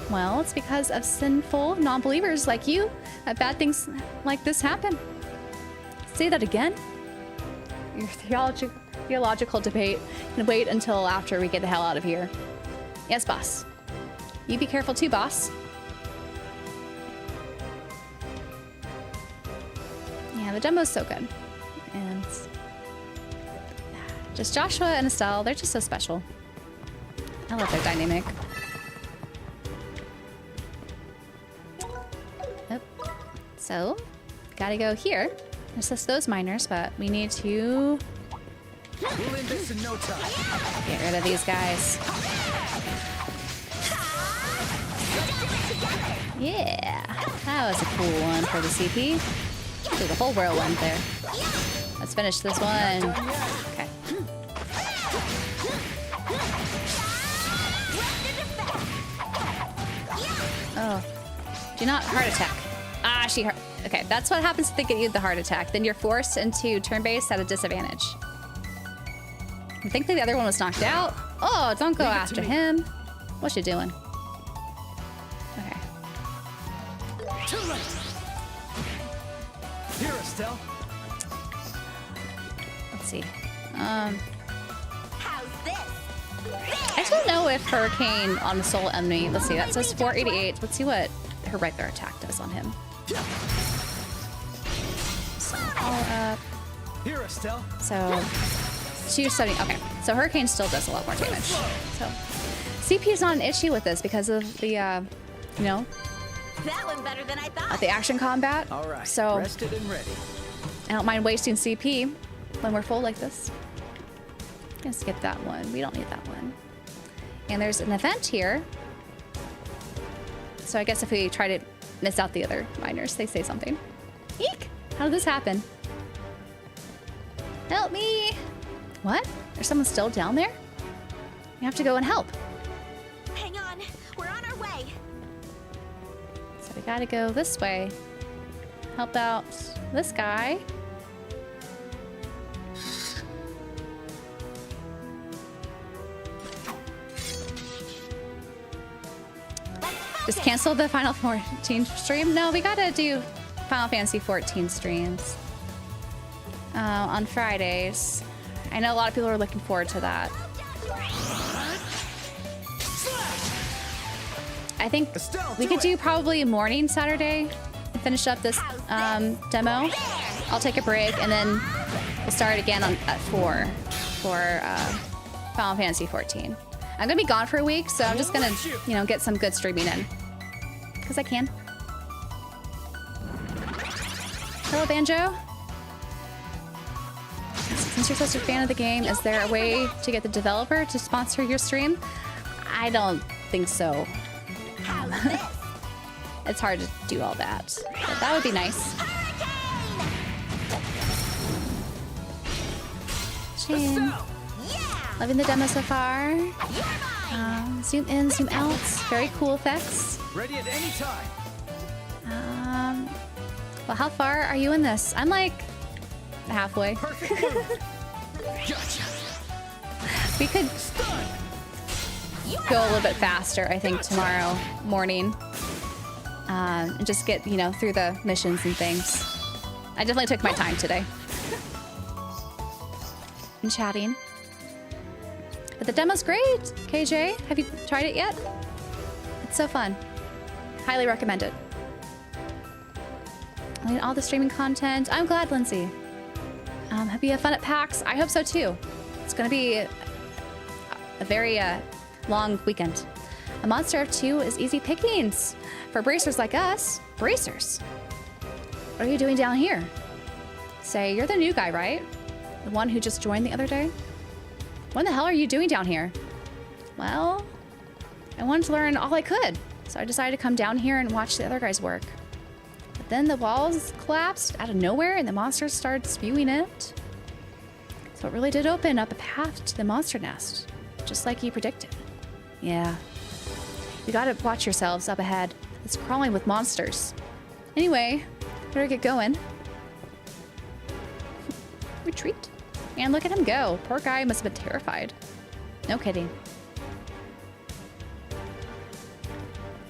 Well, it's because of sinful non-believers like you that bad things like this happen. Say that again? Your theological debate can wait until after we get the hell out of here. Yes, boss. You be careful too, boss. Yeah, the demo's so good. And just Joshua and Estelle, they're just so special. I love their dynamic. Yep. So, gotta go here. There's just those miners, but we need to We'll end this in no time. get rid of these guys. Yeah, that was a cool one for the CP. Through the whole whirlwind there. Let's finish this one. Okay. Oh, do not heart attack. Ah, okay, that's what happens if they get you the heart attack. Then you're forced into turn-based at a disadvantage. I think the other one was knocked out. Oh, don't go after him. What you doing? Okay. Too late. Here, Estelle. Let's see. How's this? I just don't know if Hurricane on the Soul Enemy. Let's see. That says 488. Let's see what her regular attack does on him. So all up. Here, Estelle. So 270. Okay. So Hurricane still does a lot more damage. So CP is not an issue with this because of the, you know, That went better than I thought. the action combat. All right. So Rested and ready. I don't mind wasting CP when we're full like this. Gonna skip that one. We don't need that one. And there's an event here. So I guess if we try to miss out the other miners, they say something. Eek! How did this happen? Help me! What? There's someone still down there? You have to go and help. Hang on, we're on our way. So we gotta go this way. Help out this guy. Just cancel the Final 14 stream? No, we gotta do Final Fantasy 14 streams on Fridays. I know a lot of people are looking forward to that. I think we could do probably morning Saturday and finish up this demo. I'll take a break and then we'll start again at 4 for Final Fantasy 14. I'm gonna be gone for a week, so I'm just gonna, you know, get some good streaming in. Because I can. Hello, Banjo. Since you're such a fan of the game, is there a way to get the developer to sponsor your stream? I don't think so. It's hard to do all that. But that would be nice. Shane. Loving the demo so far. Zoom in, zoom out. Very cool effects. Ready at any time. Well, how far are you in this? I'm like halfway. Perfect move. Gotcha. We could go a little bit faster, I think, tomorrow morning. And just get, you know, through the missions and things. I definitely took my time today. And chatting. But the demo's great, KJ. Have you tried it yet? It's so fun. Highly recommend it. I mean, all the streaming content. I'm glad, Lindsay. Hope you have fun at PAX. I hope so too. It's gonna be a very long weekend. A monster of 2 is easy pickings for bracers like us. Bracers? What are you doing down here? Say, you're the new guy, right? The one who just joined the other day? What the hell are you doing down here? Well, I wanted to learn all I could, so I decided to come down here and watch the other guys work. But then the walls collapsed out of nowhere and the monsters started spewing out. So it really did open up a path to the monster nest, just like you predicted. Yeah. You gotta watch yourselves up ahead. It's crawling with monsters. Anyway, better get going. Retreat. And look at him go. Poor guy must have been terrified. No kidding.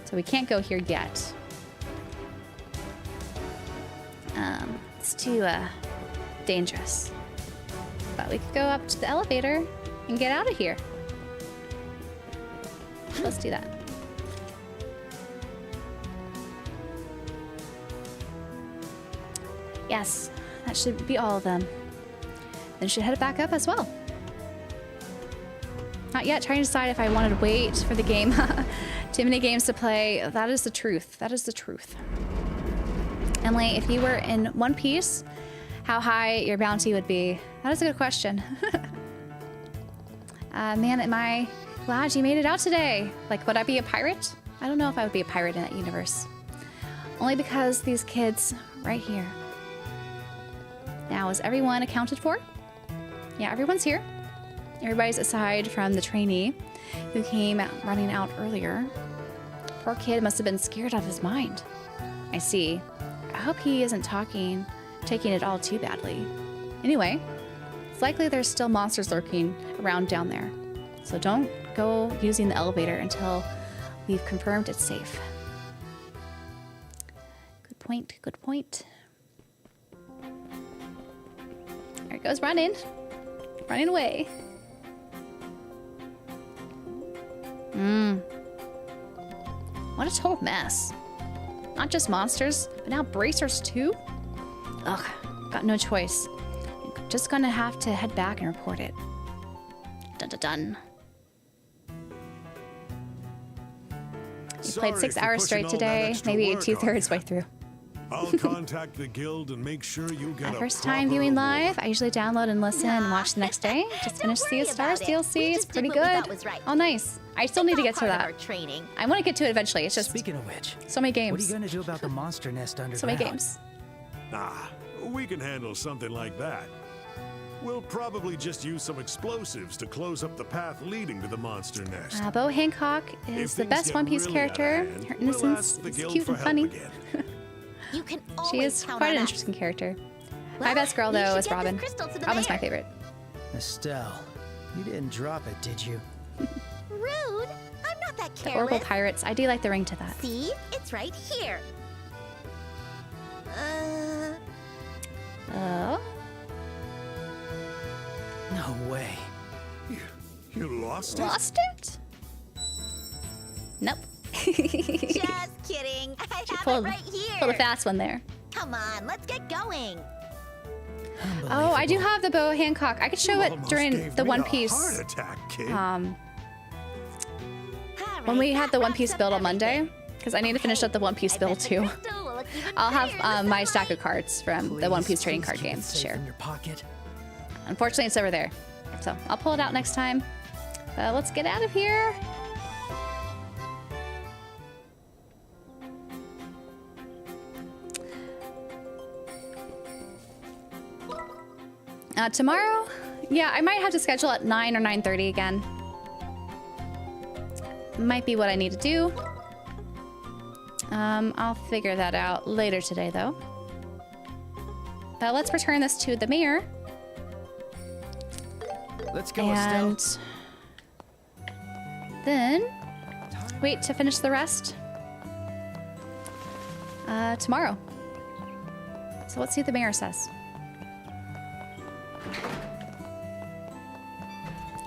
So we can't go here yet. It's too dangerous. But we could go up to the elevator and get out of here. Let's do that. Yes, that should be all of them. Then should head back up as well. Not yet, trying to decide if I wanted to wait for the game. Too many games to play. That is the truth. That is the truth. Emily, if you were in One Piece, how high your bounty would be? That is a good question. Man, am I glad you made it out today. Like, would I be a pirate? I don't know if I would be a pirate in that universe. Only because these kids right here. Now, is everyone accounted for? Yeah, everyone's here. Everybody's aside from the trainee who came running out earlier. Poor kid must have been scared out of his mind. I see. I hope he isn't taking it all too badly. Anyway, it's likely there's still monsters lurking around down there. So don't go using the elevator until we've confirmed it's safe. Good point, good point. There it goes, running away. What a total mess. Not just monsters, but now bracers too? Ugh, got no choice. Just gonna have to head back and report it. Dun dun dun. We played 6 hours straight today, maybe 2/3 way through. I'll contact the guild and make sure you get My a first time proper viewing reward. live, I usually download and listen and watch the next day. Just finished Sea of Stars DLC. It's pretty good. Oh, nice. I still need to get to that. I want to get to it eventually. It's just Speaking of which, so many games. what are you gonna do about the monster nest underground? So many games. Ah, we can handle something like that. We'll probably just use some explosives to close up the path leading to the monster nest. Bo Hancock is If the things best get One Piece really out of character. hand, Her we'll innocence ask the is guild cute for and help funny. again. You can She always is count quite on an us. interesting character. My Well, best girl, you though, should is get this Robin. crystal to the Robin's my mayor. favorite. Estelle, you didn't drop it, did you? Rude. I'm not that The Oracle careless. Pirates. I do like the ring to that. See? It's right here. Oh? No way. You lost it? Lost it? Nope. Just kidding. I have Pulled, it right here. pulled a fast one there. Come on, let's get going. Oh, I do have the Bo Hancock. I could show You it almost during gave the me One a Piece. heart attack, kid. When we had the One Piece build on Monday, because I need to finish up the One Piece build too. I'll have my stack of cards from the One Piece trading card Keep it games to safe share. in your pocket. Unfortunately, it's over there. So I'll pull it out next time. Let's get out of here. Tomorrow, yeah, I might have to schedule at 9 or 9:30 again. Might be what I need to do. I'll figure that out later today, though. But let's return this to the mayor. Let's go, Estelle. And then wait to finish the rest tomorrow. So let's see what the mayor says.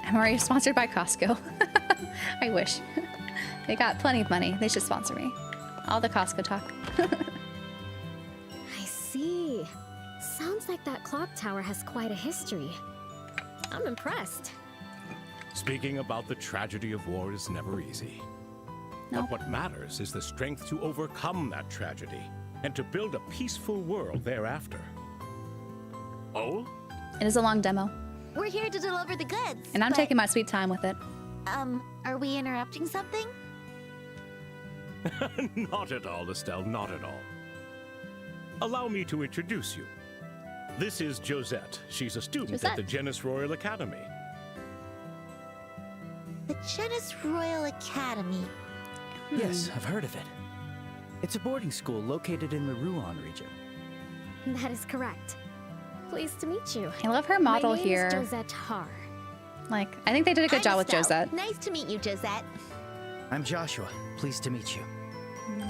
I'm already sponsored by Costco. I wish. They got plenty of money. They should sponsor me. All the Costco talk. I see. Sounds like that clock tower has quite a history. I'm impressed. Speaking about the tragedy of war is never easy. No. But what matters is the strength to overcome that tragedy and to build a peaceful world thereafter. Oh? It is a long demo, We're here to deliver the goods. and I'm but, taking my sweet time with it. Are we interrupting something? Not at all, Estelle, not at all. Allow me to introduce you. This is Josette. She's a student at the Genus Royal Academy. The Genus Royal Academy. Yes, I've heard of it. It's a boarding school located in the Rouen region. That is correct. Pleased to meet you. I love her model My name here. is Josette Har. Like, I think they did a good I'm job with Estelle. Josette. Nice to meet you, Josette. I'm Joshua. Pleased to meet you.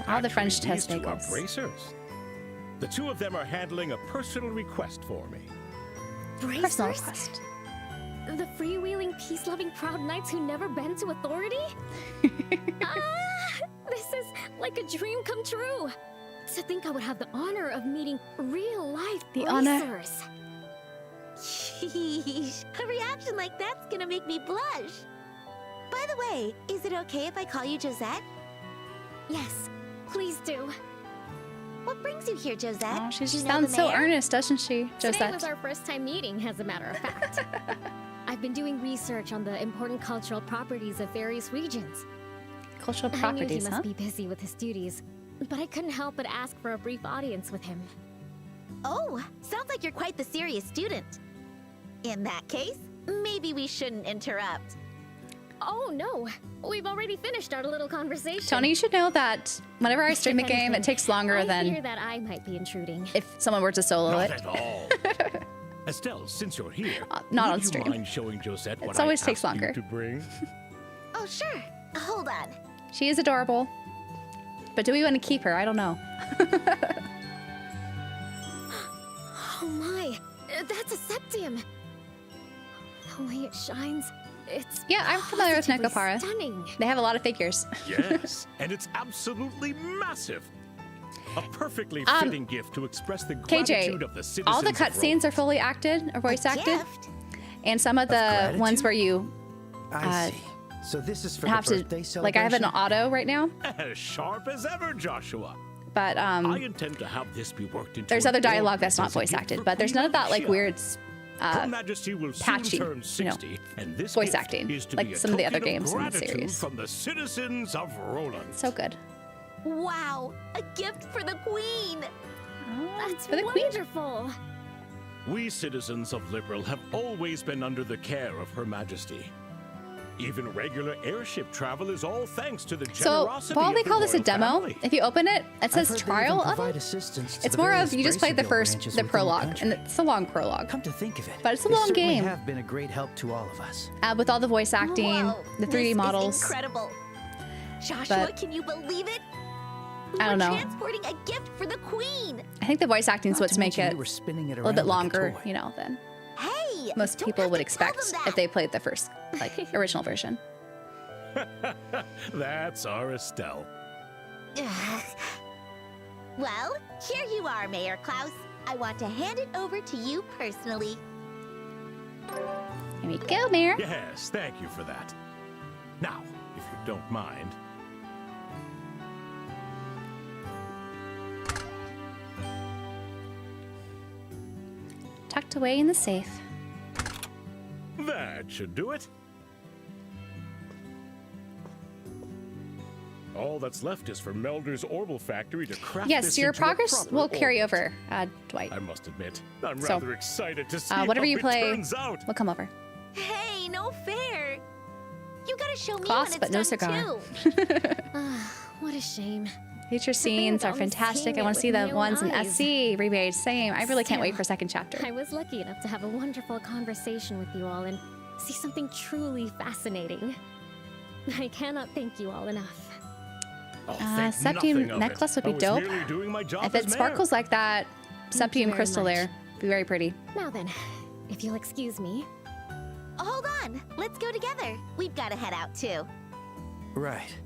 All the French Actually, test these two are takers. bracers. The two of them are handling a personal request for me. Personal Bracers? request. The freewheeling, peace-loving proud knights who never bend to authority? This is like a dream come true. To think I would have the honor of meeting real-life The honor. bracers. Sheesh. A reaction like that's gonna make me blush. By the way, is it okay if I call you Josette? Yes, please do. What brings you here, Josette? Oh, she Do you just know the sounds so mayor? earnest, doesn't she, Today was Josette? our first time meeting, as a matter of fact. I've been doing research on the important cultural properties of various regions. Cultural I knew he properties, must huh? be busy with his duties, but I couldn't help but ask for a brief audience with him. Oh, sounds like you're quite the serious student. In that case, maybe we shouldn't interrupt. Oh no, we've already finished our little conversation. Tony, you should know that whenever I stream a If game, anything, it takes longer I than fear that I might be intruding. if someone were to solo Not it. at all. Estelle, since you're here, Not would on you stream. mind showing Josette what It always I takes asked longer. you to bring? Oh, sure. Hold on. She is adorable. But do we want to keep her? I don't know. Oh my, that's a septium. The way it shines, it's Yeah, I'm familiar with positively Necopara. Stunning. They have a lot of figures. Yes, and it's absolutely massive. A perfectly fitting gift to express the gratitude of the citizens. All the of cutscenes Rome. are fully acted or voice acted. Gift? And some of the ones gratitude? where you I see. So this is for have the to, birthday like, I have an celebration? auto right now, As sharp as ever, Joshua. but I intend to have this be worked into. there's an other dialogue order that's not as a voice gift acted. for But there's none of that, like, Queen weird Her Majesty will patchy, soon turn 60, you know, and this voice gift acting, is to like be a some of the other token games in the gratitude series. from the citizens of Roland. so good. Wow, a gift for the queen. That's for the queen. wonderful. We citizens of Liberal have always been under the care of Her Majesty. Even regular airship travel is all thanks to the So generosity while of they the call this a royal demo, family. if you open it, it I've says heard they trial even of provide it. assistance to It's the more of various you just played the Bracerville first, branches the within prologue, country. and it's a long prologue. Come to think of it, But it's a they long certainly game. have been a great help to all of us. With all the voice acting, Whoa, the 3D this is models. incredible. Joshua, But- can you believe it? I don't We're know. transporting a gift for the queen. I think the voice acting is Not what's to make mention it we were spinning it a little bit around like a longer, toy. you know, than Hey, most don't people have would to tell expect them if that. they played the first, like, original version. That's our Estelle. Well, here you are, Mayor Klaus. I want to hand it over to you personally. Here we go, Mayor. Yes, thank you for that. Now, if you don't mind. Tucked away in the safe. That should do it. All that's left is for Melder's Orbal Factory to craft Yes, this your into a progress proper will carry orbit. over, Dwight. I must admit, I'm So, rather excited to see whatever how you it play, turns out. we'll come over. Hey, no fair. You gotta show me Close, when it's but no done cigar. too. What a shame. Future scenes are without fantastic. seeing I it want to see with the my own ones in eyes. SC remade. Same. I really can't wait Still, for second chapter. I was lucky enough to have a wonderful conversation with you all and see something truly fascinating. I cannot thank you all enough. Oh, think Septium nothing of necklace it. would be I was dope. merely doing my job If as it mayor. sparkles like that, Septium very crystal much. there, be very pretty. Now then, if you'll excuse me. Hold on, let's go together. We've gotta head out too. Right.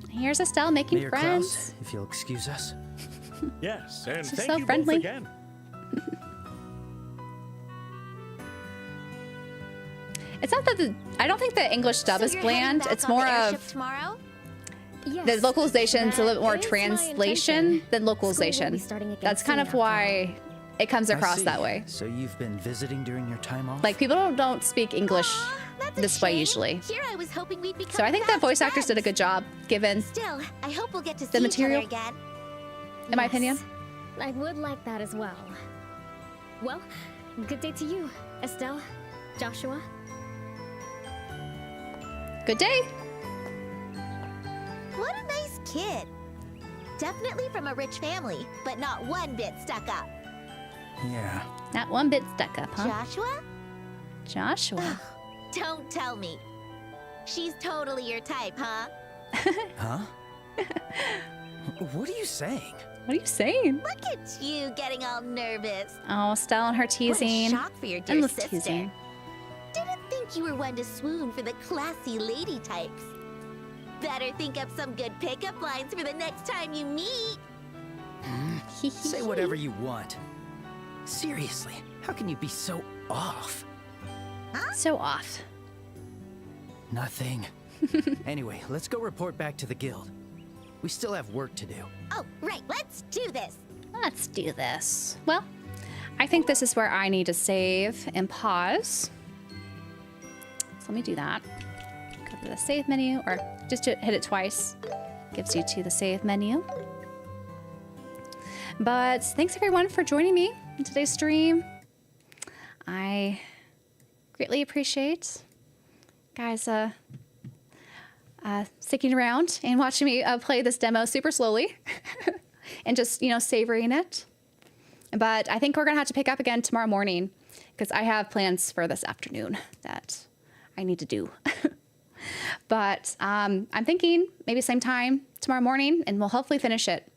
Here's Estelle making Mayor friends. Klaus, if you'll excuse us. Yes, and She's thank so you friendly. both again. It's not that I don't think the English dub So is you're heading bland. back It's on the more airship of tomorrow? Yes, the localization's a little bit more that is my translation intention. than School will localization. be starting again That's kind soon of why it comes I across see. that way. So you've been visiting during your time off? Like, people don't speak English Aw, that's a this way shame. usually. Here I was hoping we'd become So I think the fast voice actors did a friends. good job, given, Still, I hope we'll get to see the material. each other again. in my opinion. I would like that as well. Well, good day to you, Estelle, Joshua. Good day. What a nice kid. Definitely from a rich family, but not one bit stuck up. Yeah. Not one bit stuck up, huh? Joshua? Joshua. Don't tell me. She's totally your type, huh? Huh? What are you saying? What are you saying? Look at you getting all nervous. Oh, Stella and her teasing. What a shock for your dear Endless sister. teasing. Didn't think you were one to swoon for the classy lady types. Better think up some good pickup lines for the next time you meet. Say whatever you want. Seriously, how can you be so off? So off. Nothing. Anyway, let's go report back to the guild. We still have work to do. Oh, right, let's do this. Let's do this. Well, I think this is where I need to save and pause. So let me do that. Go to the save menu, or just hit it twice. Gives you to the save menu. But thanks everyone for joining me in today's stream. I greatly appreciate guys sticking around and watching me play this demo super slowly and just, savoring it. But I think we're gonna have to pick up again tomorrow morning because I have plans for this afternoon that I need to do. But I'm thinking maybe same time tomorrow morning, and we'll hopefully finish it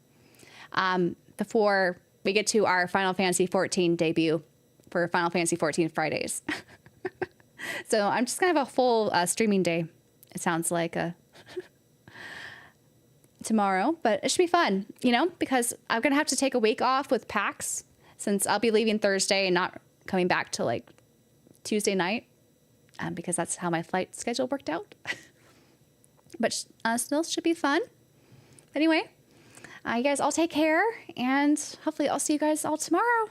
before we get to our Final Fantasy XIV debut for Final Fantasy XIV Fridays. So I'm just gonna have a full streaming day. It sounds like tomorrow, but it should be fun, because I'm gonna have to take a week off with PAX since I'll be leaving Thursday and not coming back till like Tuesday night, because that's how my flight schedule worked out. But still should be fun. Anyway, you guys all take care, and hopefully I'll see you guys all tomorrow.